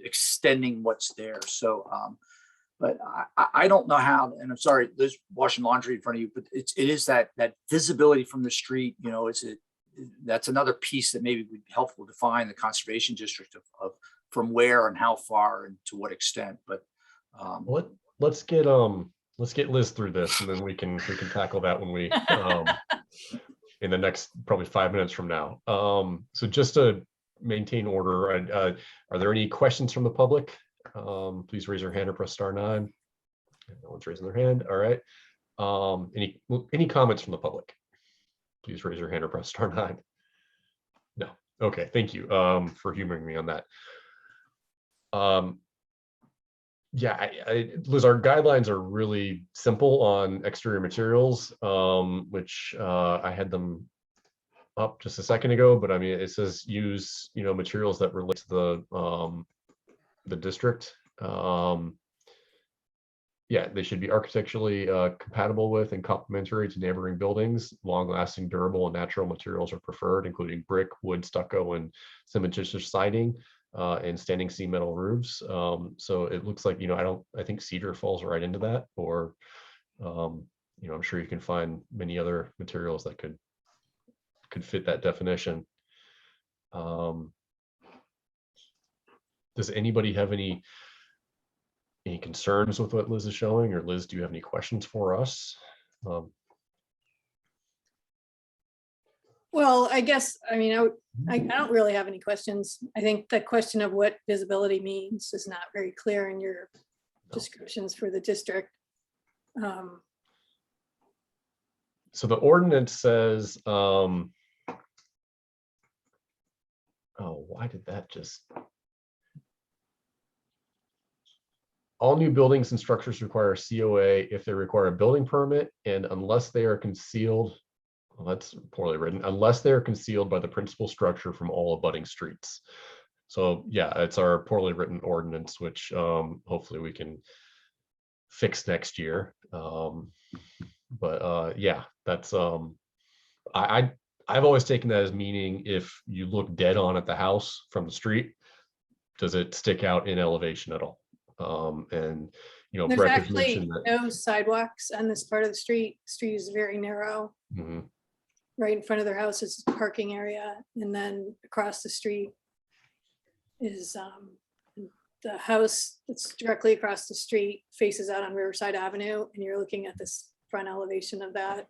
extending what's there. So, but I don't know how, and I'm sorry, there's washing laundry in front of you, but it is that visibility from the street, that's another piece that maybe would be helpful to define the conservation district of from where and how far and to what extent. But let's get Liz through this, and then we can tackle that when we in the next probably 5 minutes from now. So just to maintain order, are there any questions from the public? Please raise your hand or press *9. No one's raising their hand. All right. Any comments from the public? Please raise your hand or press *9. No. Okay. Thank you for humoring me on that. Yeah, Liz, our guidelines are really simple on exterior materials, which I had them up just a second ago, but I mean, it says use, materials that relate to the district. Yeah, they should be architecturally compatible with and complementary to neighboring buildings. Long-lasting, durable, and natural materials are preferred, including brick, wood, stucco, and cementitious siding. And standing seam metal roofs. So it looks like, I think cedar falls right into that, or, I'm sure you can find many other materials that could fit that definition. Does anybody have any concerns with what Liz is showing, or Liz, do you have any questions for us? Well, I guess, I don't really have any questions. I think the question of what visibility means is not very clear in your descriptions for the district. So the ordinance says, oh, why did that just? All new buildings and structures require COA if they require a building permit, and unless they are concealed, well, that's poorly written, unless they are concealed by the principal structure from all abutting streets. So yeah, it's our poorly written ordinance, which hopefully we can fix next year. Yeah, that's I've always taken that as meaning if you look dead on at the house from the street, does it stick out in elevation at all? And There's Breck has actually mentioned that. no sidewalks on this part of the street. Street is very narrow. Mhm. Right in front of their house is a parking area, and then across the street is the house that's directly across the street faces out on Riverside Avenue, and you're looking at this front elevation of that,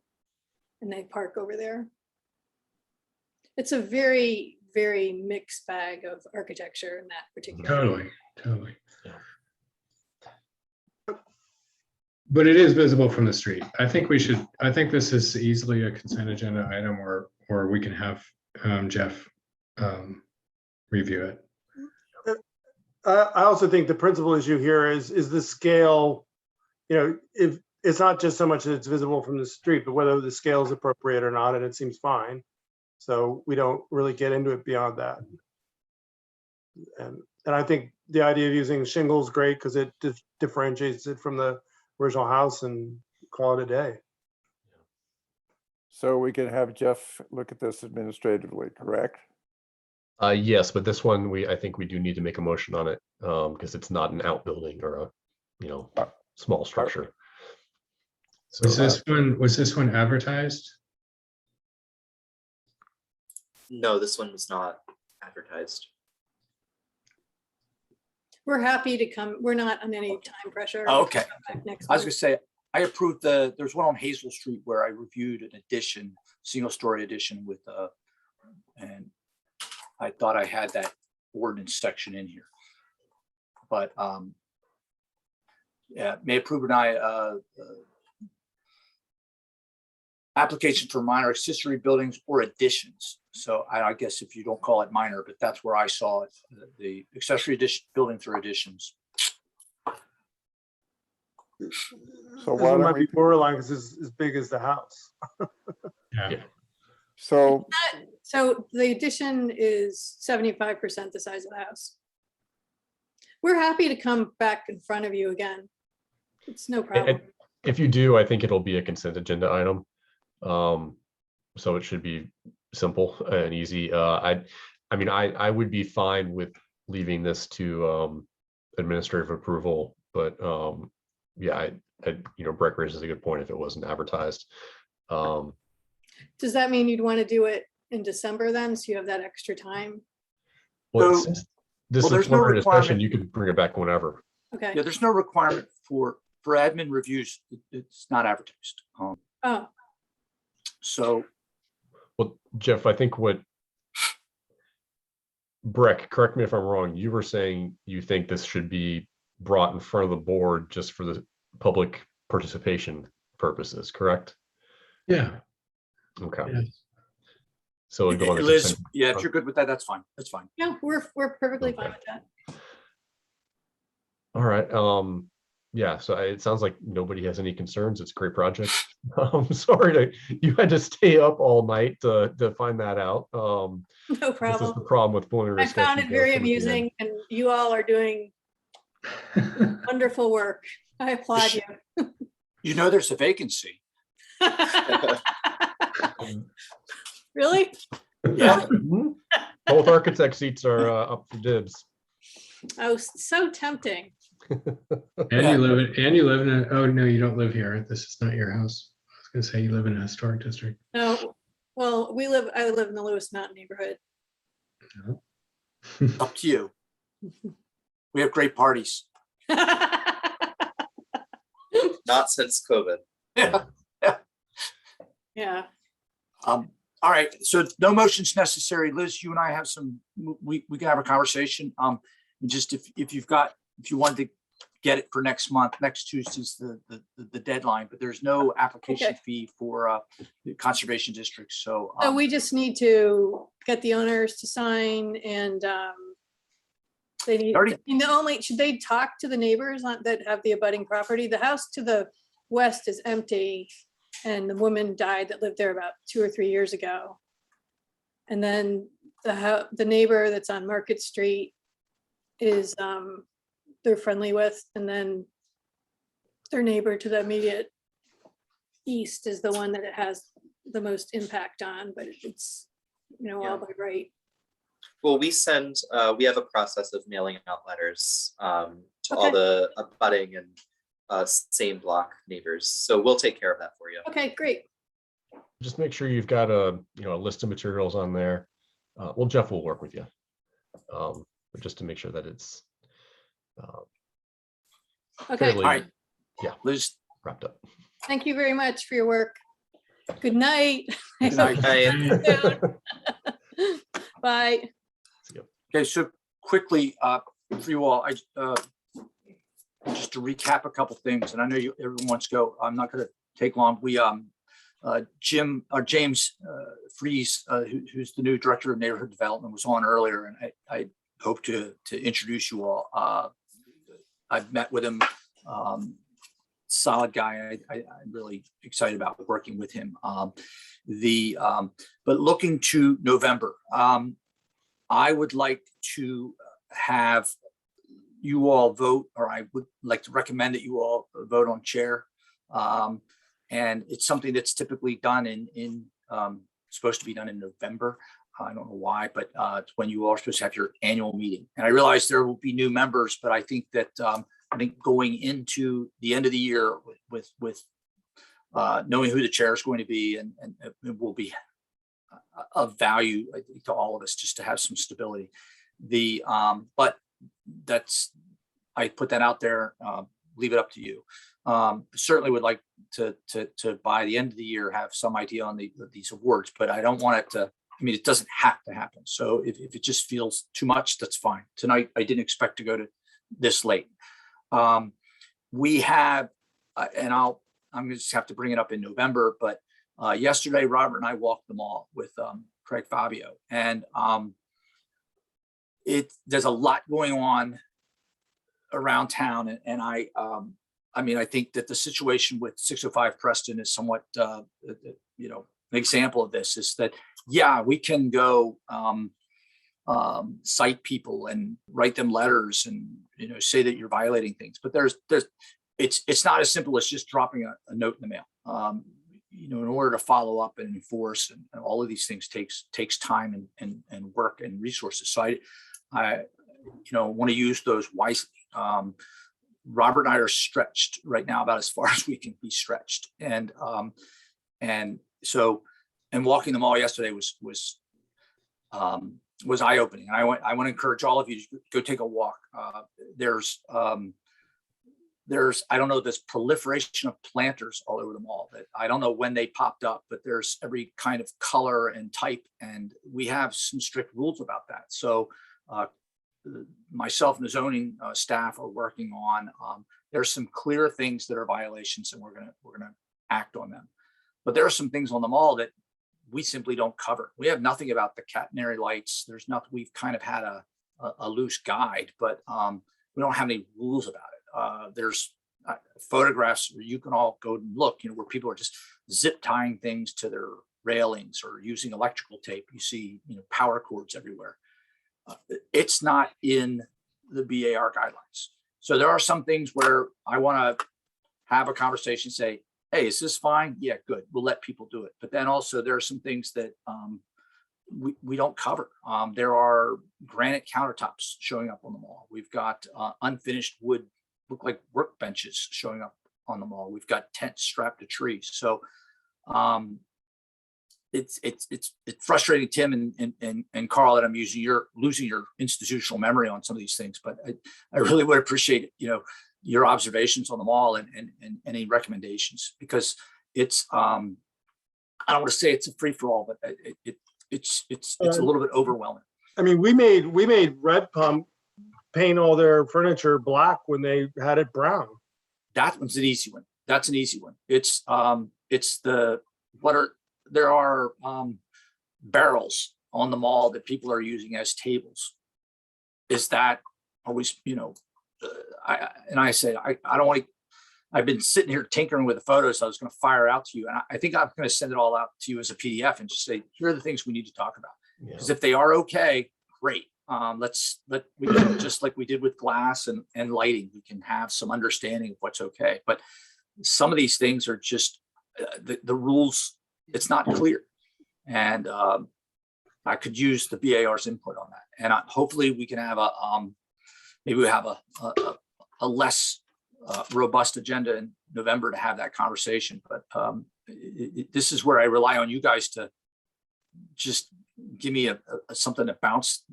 and they park over there. It's a very, very mixed bag of architecture in that particular. Totally. But it is visible from the street. I think this is easily a consent agenda item, or we can have Jeff review it. I also think the principal issue here is the scale. You know, if it's not just so much that it's visible from the street, but whether the scale is appropriate or not, and it seems fine. So we don't really get into it beyond that. And I think the idea of using shingles is great because it differentiates it from the original house and call it a day. So we can have Jeff look at this administratively, correct? Yes, but this one, I think we do need to make a motion on it, because it's not an outbuilding or a, small structure. So, Was this one advertised? No, this one was not advertised. We're happy to come. We're not on any time pressure. Oh, okay. Next I was week. gonna say, I approved there's one on Hazel Street where I reviewed an addition, single-story addition with, and I thought I had that ordinance section in here. But, yeah, may approve and application for minor accessory buildings or additions. So I guess if you don't call it minor, but that's where I saw it, the accessory addition, buildings or additions. So This why one don't might we, be borderline because it's as big as the house. Yeah. so So the addition is 75% the size of the house. We're happy to come back in front of you again. It's no problem. if you do, I think it'll be a consent agenda item. So it should be simple and easy. I mean, I would be fine with leaving this to administrative approval, but yeah, Breck raises a good point if it wasn't advertised. Does that mean you'd want to do it in December then? So you have that extra time? Well, So- since this well, is there's no preliminary discussion, requirement. you could bring it back whenever. Okay. Yeah, there's no requirement for admin reviews. It's not advertised. Oh, So Well, Jeff, I think Breck, correct me if I'm wrong, you were saying you think this should be brought in front of the board just for the public participation purposes, correct? Yeah. Okay. Yeah. So it'd go on the Liz, consent- yeah, if you're good with that, that's fine. That's fine. yeah, we're perfectly fine with that. All right. Yeah, so it sounds like nobody has any concerns. It's a great project. I'm sorry you had to stay up all night to find that out. No This is the problem. problem with preliminary I found it discussion very goes to the end. amusing and you all are doing wonderful work. I applaud you. You know, there's a vacancy. Really? Yeah. Mhm. Both architect seats are up for dibs. Oh, so tempting. And you live in a, oh, no, you don't live here. This is not your house. I was gonna say you live in a historic district. No, well, I live in the Lewis Mountain neighborhood. Up to you. We have great parties. Not since COVID. Yeah. Yeah. All right, so no motions necessary. Liz, you and I have we can have a conversation. And just if you want to get it for next month, next Tuesday's the deadline, but there's no application Okay. fee for the conservation district. So So we just need to get the owners to sign and they need, Already- should they talk to the neighbors that have the abutting property? The house to the west is empty and the woman died that lived there about 2 or 3 years ago. And then the neighbor that's on Market Street is they're friendly with, and then their neighbor to the immediate east is the one that it has the most impact on, but it's, all by right. Well, we have a process of mailing out letters to all Okay. the abutting and same block neighbors. So we'll take care of that for you. Okay, great. Just make sure you've got a list of materials on there. Well, Jeff will work with you. But just to make sure that it's Okay, fairly, all right, yeah, Liz, wrapped up. thank you very much for your work. Good night. good night. Bye. Okay, so quickly, for you all, just to recap a couple things, and I know everyone wants to go. I'm not going to take long. James Fries, who's the new director of neighborhood development, was on earlier, and I hope to introduce you all. I've met with him. Solid guy. I'm really excited about working with him. But looking to November, I would like to have you all vote, or I would like to recommend that you all vote on chair. And it's something that's typically done supposed to be done in November. I don't know why, but it's when you are supposed to have your annual meeting. And I realize there will be new members, but I think that going into the end of the year with knowing who the chair is going to be, and it will be of value, I think, to all of us, just to have some stability. But I put that out there. Leave it up to you. Certainly would like to by the end of the year have some idea on these awards, but I don't want it to. I mean, it doesn't have to happen. So if it just feels too much, that's fine. Tonight, I didn't expect to go to this late. We have, and I'm gonna just have to bring it up in November, but yesterday, Robert and I walked the mall with Craig Fabio, and there's a lot going on around town, and I mean, I think that the situation with 605 Preston is somewhat, an example of this. Is that, yeah, we can go cite people and write them letters and say that you're violating things, but it's not as simple as just dropping a note in the mail. In order to follow up and enforce and all of these things takes time and work and resources. So I want to use those wisely. Robert and I are stretched right now about as far as we can be stretched, and walking the mall yesterday was eye-opening. And I want to encourage all of you to go take a walk. There's I don't know, this proliferation of planters all over the mall that I don't know when they popped up, but there's every kind of color and type, and we have some strict rules about that. So myself and the zoning staff are working on. There's some clear things that are violations, and we're gonna act on them. But there are some things on the mall that we simply don't cover. We have nothing about the catenary lights. There's nothing. We've kind of had a loose guide, but we don't have any rules about it. There's photographs where you can all go and look, where people are just zip tying things to their railings or using electrical tape. You see, power cords everywhere. It's not in the BAR guidelines. So there are some things where I want to have a conversation, say, hey, is this fine? Yeah, good. We'll let people do it. But then also there are some things that we don't cover. There are granite countertops showing up on the mall. We've got unfinished wood, look like workbenches showing up on the mall. We've got tents strapped to trees. So it's frustrating, Tim and Carl, that I'm losing your institutional memory on some of these things. But I really would appreciate your observations on the mall and any recommendations, because it's I don't want to say it's a free for all, but it's a little bit overwhelming. I mean, we made Red Pump paint all their furniture black when they had it brown. That one's an easy one. That's an easy one. There are barrels on the mall that people are using as tables. Is that always, I say, I don't want to, I've been sitting here tinkering with the photos. So I was going to fire out to you. And I think I'm going to send it all out to you as a PDF and just say, here are the things we need to talk about. Because if they are okay, great. We can, just like we did with glass and lighting, we can have some understanding of what's okay. But some of these things are just the rules. It's not clear. And I could use the BAR's input on that. And hopefully we can have maybe we have a less robust agenda in November to have that conversation. But this is where I rely on you guys to just give me something to bounce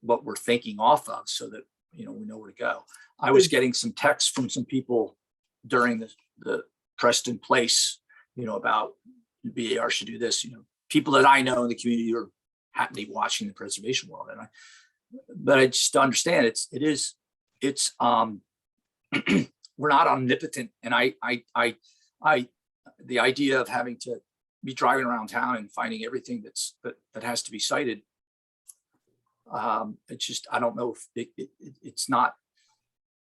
what we're thinking off of, so that we know where to go. I was getting some texts from some people during the Preston Place, about the BAR should do this. People that I know in the community are happily watching the preservation world, but I just understand it's we're not omnipotent, and I the idea of having to me driving around town and finding everything that has to be cited. It's just, I don't know if it's not,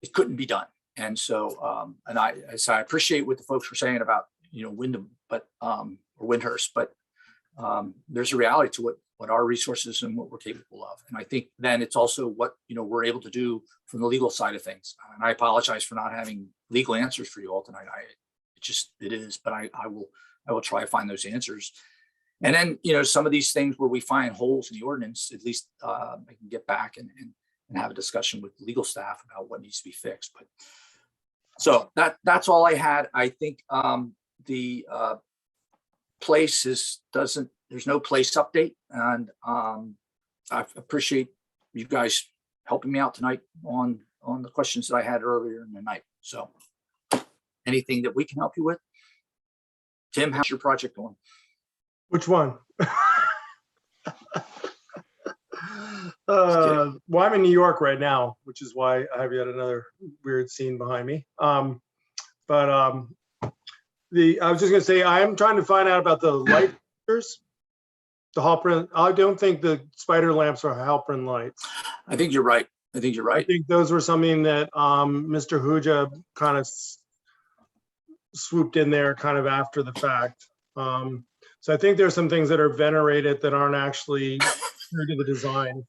it couldn't be done. And so, and I appreciate what the folks were saying about, Wyndham, but, or Wyndhurst, but there's a reality to what our resources and what we're capable of. And I think then it's also what, we're able to do from the legal side of things. And I apologize for not having legal answers for you all tonight. It is, but I will try to find those answers. And then, some of these things where we find holes in the ordinance, at least I can get back and have a discussion with legal staff about what needs to be fixed. But so that's all I had. I think the place there's no place update. And I appreciate you guys helping me out tonight on the questions that I had earlier in the night. So anything that we can help you with? Tim, how's your project going? Which one? Well, I'm in New York right now, which is why I have yet another weird scene behind me. I was just gonna say, I'm trying to find out about the light fixtures, the Halpern. I don't think the spider lamps are Halpern lights. I think you're right. I think those were something that Mr. Huja kind of swooped in there kind of after the fact. So I think there's some things that are venerated that aren't actually true to the design.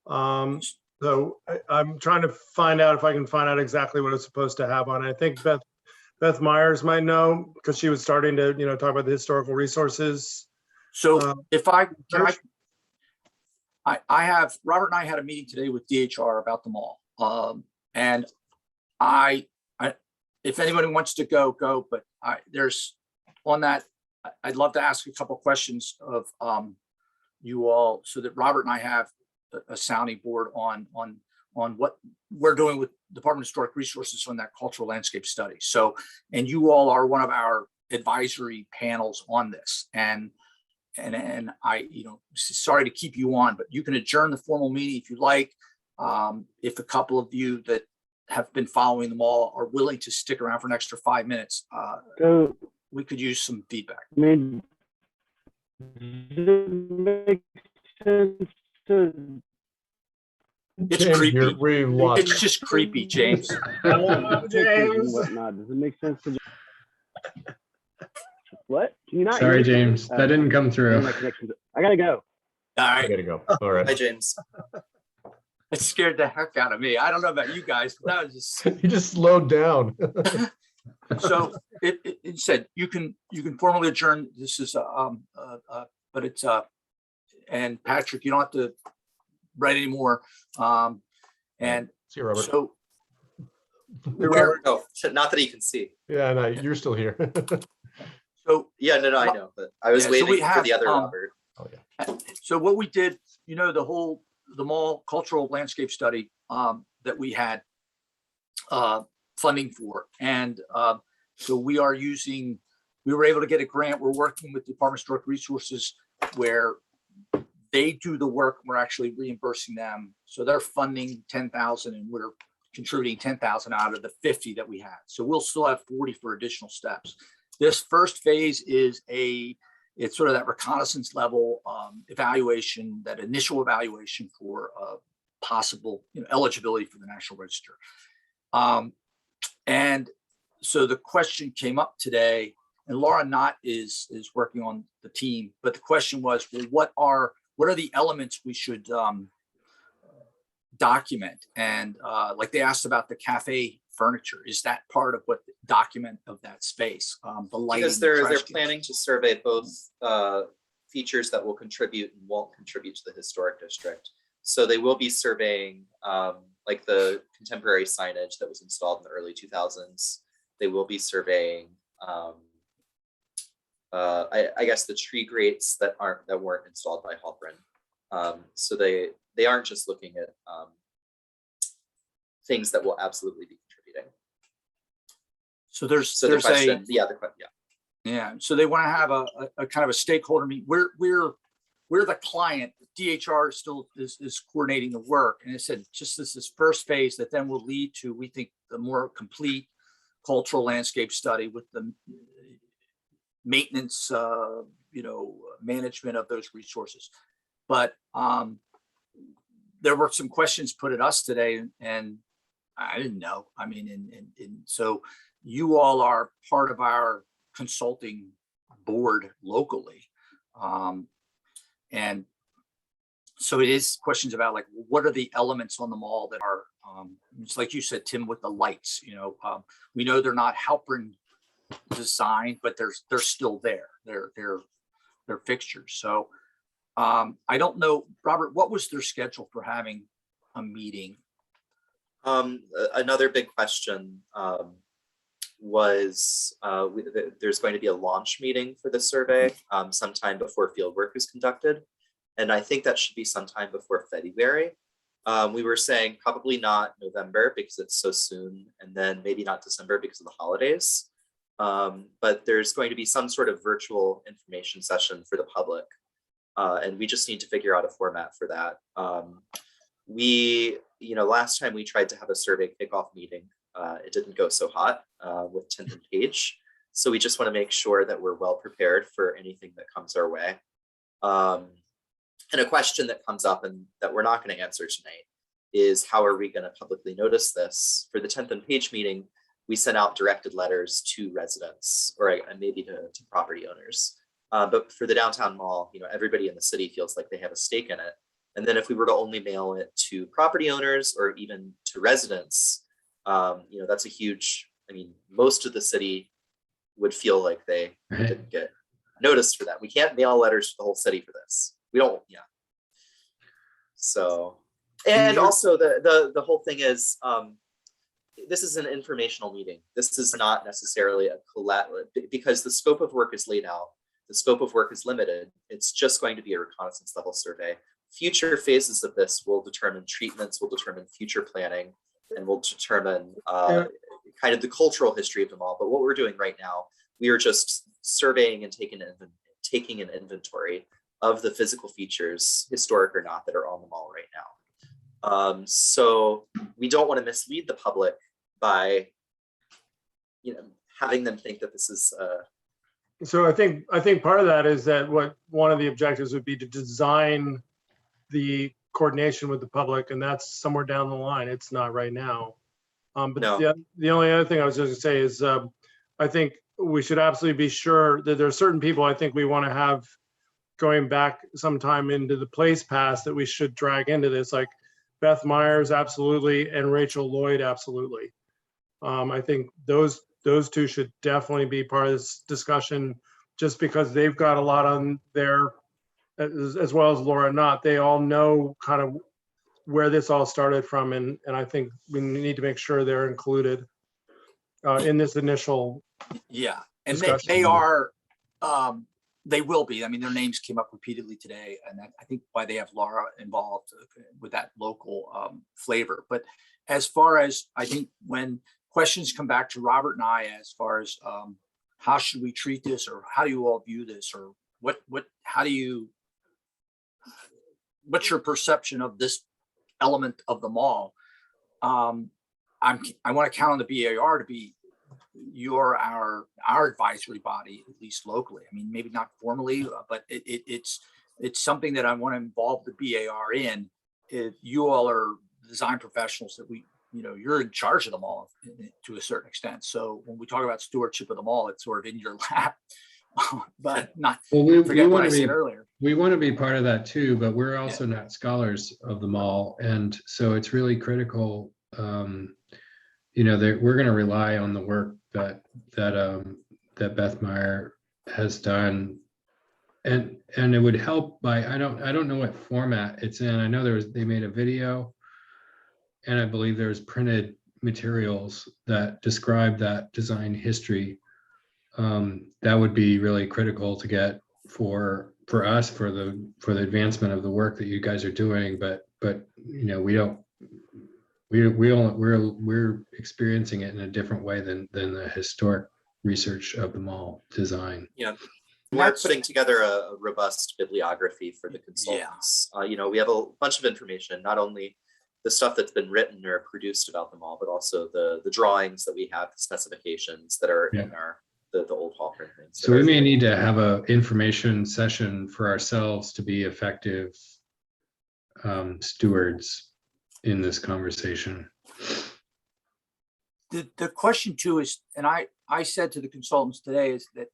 So I'm trying to find out if I can find out exactly what it's supposed to have on it. I think Beth Myers might know because she was starting to, talk about the historical resources. So if I have, Robert and I had a meeting today with DHR about the mall. And if anybody wants to go, but there's on that, I'd love to ask a couple of questions of you all so that Robert and I have a sounding board on what we're doing with Department of Historic Resources on that cultural landscape study. So, and you all are one of our advisory panels on this. And I, sorry to keep you on, but you can adjourn the formal meeting if you like. If a couple of you that have been following them all are willing to stick around for an extra 5 minutes, we could use some feedback. I mean, does it make sense to? It's James, creepy. we lost. It's just creepy, James. James. Whatnot. Does it make sense to? What? Can you not? Sorry, James. That didn't come through. I gotta go. All right. I gotta go. All right. Hi, James. It scared the heck out of me. I don't know about you guys, but that was just. You just slowed down. So it said you can formally adjourn. This is but it's and Patrick, you don't have to write anymore. And see you, Robert. So no, not that he can see. Yeah, no, you're still here. So yeah, no, I know, but I was waiting for the other Robert. Oh yeah. So what we did, the mall cultural landscape study that we had funding for, and so we were able to get a grant. We're working with the Department of Historic Resources where they do the work and we're actually reimbursing them. So they're funding 10,000 and we're contributing 10,000 out of the 50 that we had. So we'll still have 40 for additional steps. This first phase is it's sort of that reconnaissance level evaluation, that initial evaluation for possible eligibility for the National Register. And so the question came up today, and Laura Knott is working on the team, but the question was, well, what are the elements we should document? And like they asked about the cafe furniture, is that part of what the document of that space? The lighting. Because they're planning to survey both features that will contribute and won't contribute to the historic district. So they will be surveying like the contemporary signage that was installed in the early 2000s. They will be surveying, I guess, the tree grates that weren't installed by Halpern. So they aren't just looking at things that will absolutely be contributing. So there's the question. Yeah. So they want to have a kind of a stakeholder meeting. We're the client. DHR still is coordinating the work, and it said just this first phase that then will lead to, we think, the more complete cultural landscape study with the maintenance, management of those resources. But there were some questions put at us today, and I didn't know. I mean, and so you all are part of our consulting board locally. And so it is questions about like, what are the elements on the mall that are, it's like you said, Tim, with the lights, we know they're not Halpern design, but they're still there. They're fixtures. So I don't know, Robert, what was their schedule for having a meeting? Another big question was there's going to be a launch meeting for the survey sometime before fieldwork is conducted. And I think that should be sometime before February. We were saying probably not November because it's so soon, and then maybe not December because of the holidays. But there's going to be some sort of virtual information session for the public. And we just need to figure out a format for that. Last time we tried to have a survey kickoff meeting, it didn't go so hot with 10th and Page. So we just want to make sure that we're well prepared for anything that comes our way. And a question that comes up and that we're not going to answer tonight is how are we going to publicly notice this? For the 10th and Page meeting, we sent out directed letters to residents or maybe to property owners. But for the downtown mall, everybody in the city feels like they have a stake in it. And then if we were to only mail it to property owners or even to residents, that's a huge, most of the city would feel like they didn't get noticed for that. We can't mail letters to the whole city for this. We don't, yeah. So, and also the whole thing is, this is an informational meeting. This is not necessarily a collateral, because the scope of work is laid out. The scope of work is limited. It's just going to be a reconnaissance level survey. Future phases of this will determine treatments, will determine future planning, and will determine kind of the cultural history of the mall. But what we're doing right now, we are just surveying and taking an inventory of the physical features, historic or not, that are on the mall right now. So we don't want to mislead the public by, having them think that this is. So I think part of that is that what one of the objectives would be to design the coordination with the public, and that's somewhere down the line. It's not right now. But no. The only other thing I was just going to say is I think we should absolutely be sure that there are certain people I think we want to have going back sometime into the place past that we should drag into this, like Beth Myers, absolutely, and Rachel Lloyd, absolutely. I think those two should definitely be part of this discussion, just because they've got a lot on their, as well as Laura Knott, they all know kind of where this all started from, and I think we need to make sure they're included in this initial. Yeah, and they are. They will be. Their names came up repeatedly today, and I think why they have Laura involved with that local flavor. But as far as I think when questions come back to Robert and I, as far as how should we treat this, or how do you all view this, or what's your perception of this element of the mall? I want to count on the BAR to be our advisory body, at least locally. Maybe not formally, but it's something that I want to involve the BAR in. If you all are design professionals that you're in charge of the mall to a certain extent. So when we talk about stewardship of the mall, it's sort of in your lap, but not. Well, we what want I to said be earlier. We want to be part of that too, but we're also not scholars of the mall, and so it's really critical. That we're going to rely on the work that Beth Meyer has done, and it would help by I don't know what format it's in. I know they made a video, and I believe there's printed materials that describe that design history. That would be really critical to get for us for the advancement of the work that you guys are doing. But we're experiencing it in a different way than the historic research of the mall design. Yeah. We're putting together a robust bibliography for the consultants. Yeah. We have a bunch of information, not only the stuff that's been written or produced about the mall, but also the drawings that we have, the specifications that are in our the old hall printing. So we may need to have a information session for ourselves to be effective stewards in this conversation. The question too is, and I said to the consultants today, is that,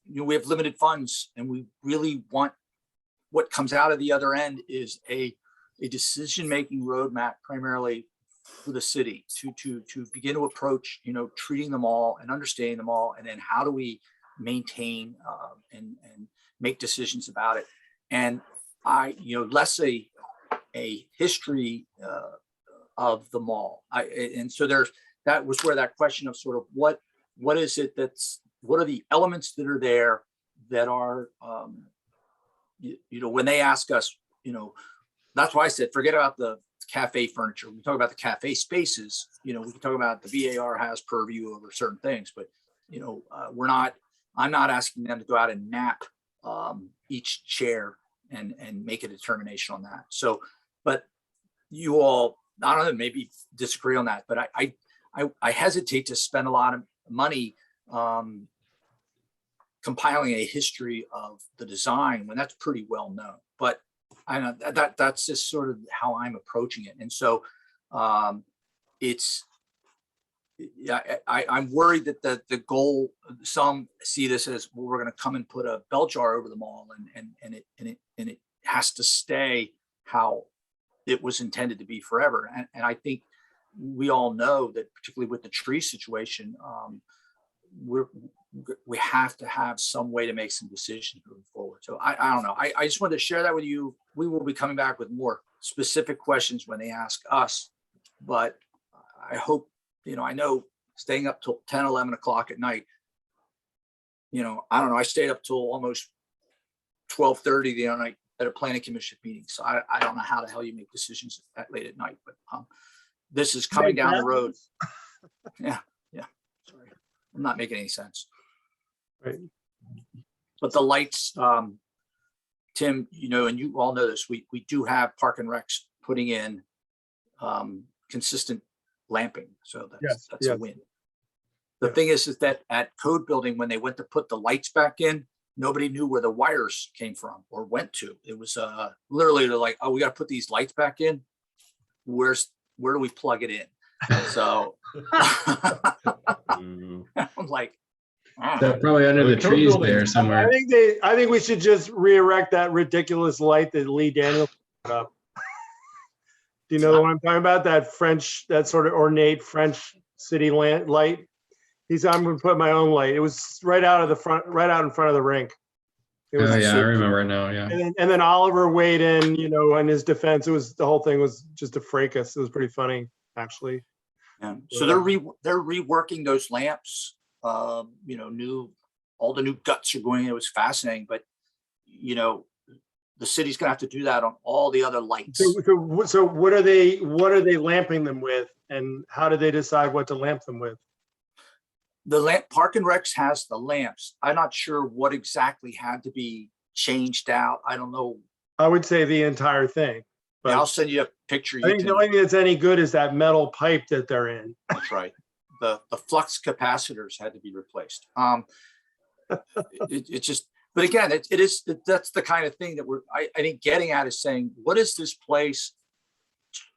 we have limited funds and we really want, what comes out of the other end is a decision-making roadmap primarily for the city to begin to approach, treating them all and understanding them all. And then how do we maintain and make decisions about it? And less a history of the mall. And so that was where that question of sort of what is it what are the elements that are there that are, when they ask us, that's why I said, forget about the cafe furniture. We talk about the cafe spaces, we can talk about the VAR has purview over certain things, but, I'm not asking them to go out and map each chair and make a determination on that. So, but you all, I don't know, maybe disagree on that, but I hesitate to spend a lot of money compiling a history of the design when that's pretty well known. But I know that's just sort of how I'm approaching it. And so I'm worried that the goal, some see this as, well, we're going to come and put a bell jar over the mall and it has to stay how it was intended to be forever. And I think we all know that, particularly with the tree situation, we have to have some way to make some decisions moving forward. So I don't know. I just wanted to share that with you. We will be coming back with more specific questions when they ask us, but I hope, I know staying up till 10, 11 o'clock at night, I don't know. I stayed up till almost 12:30 the other night at a planning commission meeting. So I don't know how the hell you make decisions that late at night, but this is coming down the road. Yeah. Sorry. I'm not making any sense. Right. But the lights, Tim, and you all know this, we do have Park and Recs putting in consistent lamping. So that's a win. The thing is that at Code Building, when they went to put the lights back in, nobody knew where the wires came from or went to. It was literally they're like, oh, we got to put these lights back in. Where do we plug it in? So I'm like, so probably under the trees there somewhere. I think we should just re-erect that ridiculous light that Lee Daniels put up. Do you know what I'm talking about? That sort of ornate French city light. I'm going to put my own light. It was right out in front of the rink. It was I remember it now. Yeah. And then Oliver weighed in, in his defense. The whole thing was just a fracas. It was pretty funny, actually. Yeah. So they're reworking those lamps. All the new guts are going in. It was fascinating, but the city's gonna have to do that on all the other lights. So what are they lamping them with, and how do they decide what to lamp them with? The Park and Recs has the lamps. I'm not sure what exactly had to be changed out. I don't know. I would say the entire thing. But I'll send you a picture. I think the only thing that's any good is that metal pipe that they're in. That's right. The flux capacitors had to be replaced. It's just, but again, that's the kind of thing that I think getting at is saying, what is this place?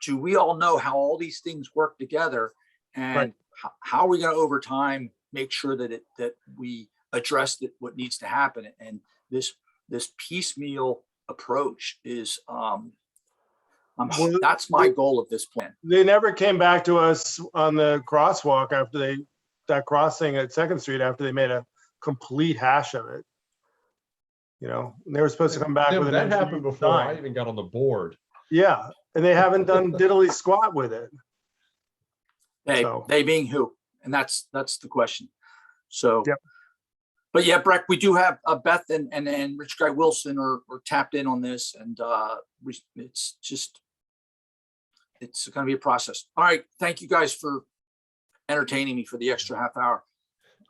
Do we all know how all these things work together, and right. How are we going to over time make sure that we address what needs to happen? And this piecemeal approach is that's my goal of this plan. They never came back to us on the crosswalk after that crossing at 2nd Street after they made a complete hash of it. They were supposed to come back with that happened before I even got on the board. Yeah, and they haven't done diddly squat with it. They being who? And that's the question. So, yep. But yeah, Breck, we do have Beth and Rich Guy Wilson are tapped in on this, and it's going to be a process. All right, thank you guys for entertaining me for the extra half hour.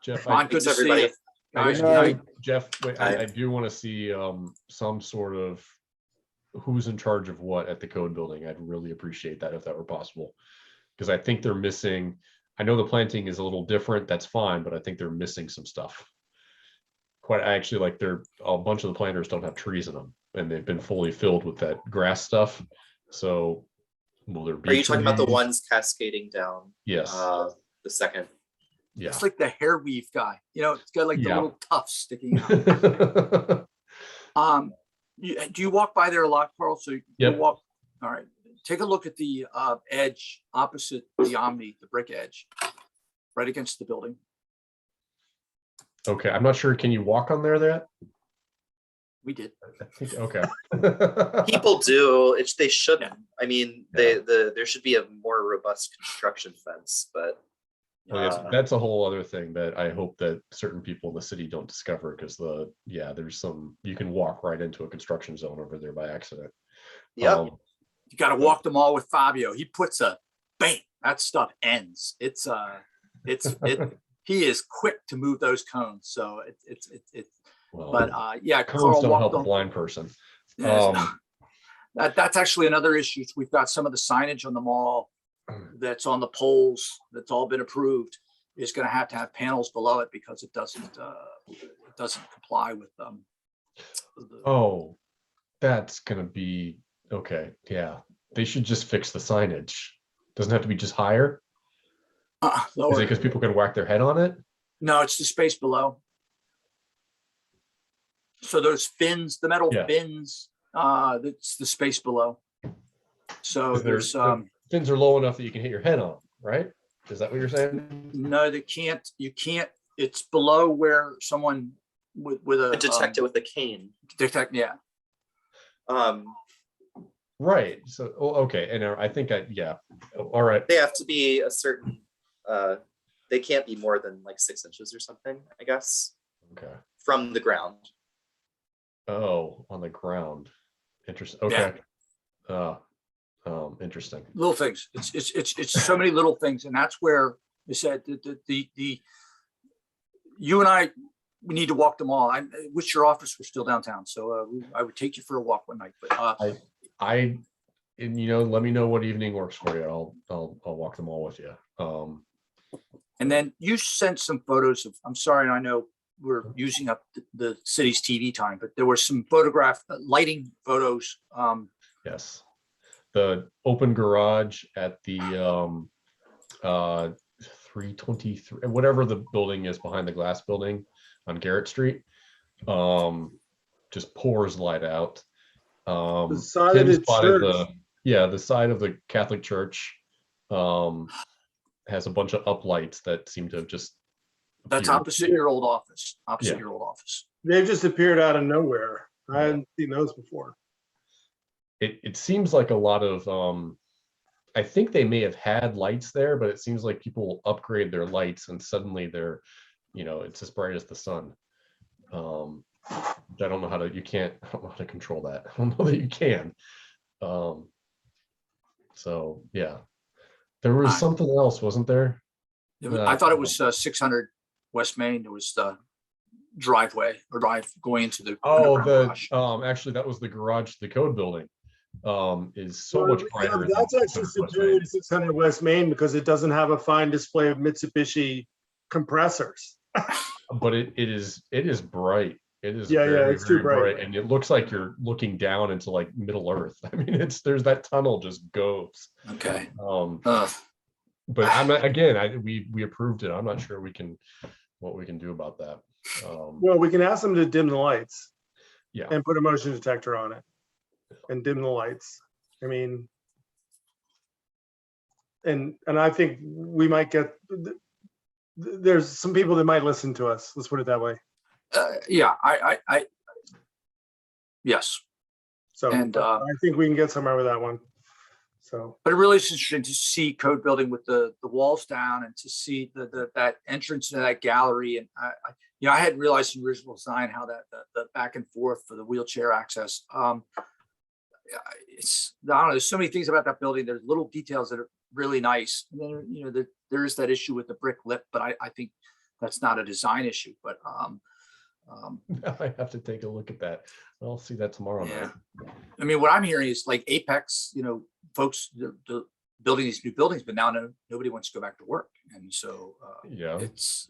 Jeff, good to see you. Jeff, I do want to see some sort of who's in charge of what at the Code Building. I'd really appreciate that if that were possible, because I think they're missing I know the planting is a little different, that's fine, but I think they're missing some stuff. Quite actually, like a bunch of the planters don't have trees in them, and they've been fully filled with that grass stuff. So will there be? Are you talking about the trees? ones cascading down? Yes. The second. Yeah. It's like the hair weave guy, it's got like the Yeah. little tufts sticking out. Do you walk by there a lot, Carl? So you Yep. walk, all right, take a look at the edge opposite the Omni, the brick edge, right against the building. Okay, I'm not sure. Can you walk on there? We did. I think, okay. People do, they shouldn't. I mean, there should be a more robust construction fence, but Well, that's a whole other thing that I hope that certain people in the city don't discover, because there's some, you can walk right into a construction zone over there by accident. Yeah. You got to walk them all with Fabio. He puts a bang, that stuff ends. He is quick to move those cones. So yeah, cones Carl don't walked help a them. blind person. That's actually another issue. We've got some of the signage on the mall that's on the poles that's all been approved is going to have panels below it because it doesn't comply with Oh, that's gonna be okay. Yeah, they should just fix the signage. Doesn't have to be just higher. Is lower. it because people can whack their head on it? No, it's the space below. So those fins, the metal fins, that's the space below. So there's the fins are low enough that you can hit your head on, right? Is that what you're saying? no, you can't, it's below where someone with a detect it with a cane. Yeah. Right. So, okay. And I think all right. They have to be a certain, they can't be more than like 6 inches or something, I guess. Okay. From the ground. Oh, on the ground. Interesting. Okay. Interesting. Little things. It's so many little things, and that's where they said the you and I, we need to walk them all. I wish your office was still downtown, so I would take you for a walk one night. But and let me know what evening works for you. I'll walk them all with you. And then you sent some photos of. I'm sorry, I know we're using up the city's TV time, but there were some lighting photos. Yes. The open garage at the 323, whatever the building is behind the glass building on Garrett Street, just pours light out. The side of Tim's the spotted church. the side of the Catholic church has a bunch of uplights that seem to have just That's appeared. opposite your old office. Yeah. Your old office. They've just appeared out of nowhere. I hadn't seen those before. It seems like a lot of I think they may have had lights there, but it seems like people upgrade their lights and suddenly they're, it's as bright as the sun. I don't know how to control that. I don't know that you can. So yeah, there was something else, wasn't there? I thought it was 600 West Main. There was the driveway or drive going into the. Actually that was the garage, the code building. Is so much brighter. That's actually superior to 600 West Main because it doesn't have a fine display of Mitsubishi compressors. But it is bright. It is it's too bright. and it looks like you're looking down into like Middle Earth. I mean, there's that tunnel just goes. Okay. But I'm not, again, we approved it. I'm not sure what we can do about that. Well, we can ask them to dim the lights. Yeah. And put a motion detector on it and dim the lights. I mean, and I think we might get, there's some people that might listen to us. Let's put it that way. Yeah, yes. So and I think we can get somewhere with that one. So, but it really is interesting to see code building with the walls down and to see that entrance to that gallery. And I hadn't realized in the original design how that the back and forth for the wheelchair access. I don't know. There's so many things about that building. There's little details that are really nice. And then, there is that issue with the brick lip, but I think that's not a design issue. But I have to take a look at that. I'll see that tomorrow night. I mean, what I'm hearing is like Apex, folks, building these new buildings, but now nobody wants to go back to work. And so Yeah. it's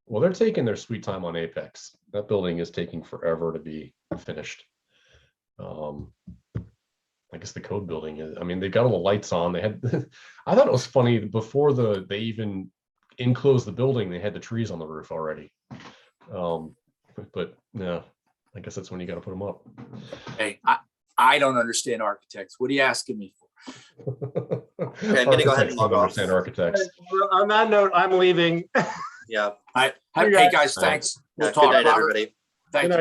Well, they're taking their sweet time on Apex. That building is taking forever to be finished. I guess the code building is, I mean, they got all the lights on. They had, I thought it was funny before they even enclosed the building, they had the trees on the roof already. But yeah, I guess that's when you got to put them up. Hey, I don't understand architects. What are you asking me for? Okay, I'm gonna go ahead and log off. Understand architects. On that note, I'm leaving. Yeah. Hey guys, thanks. We'll Good talk. night, Robert, everybody. thank Good you. night.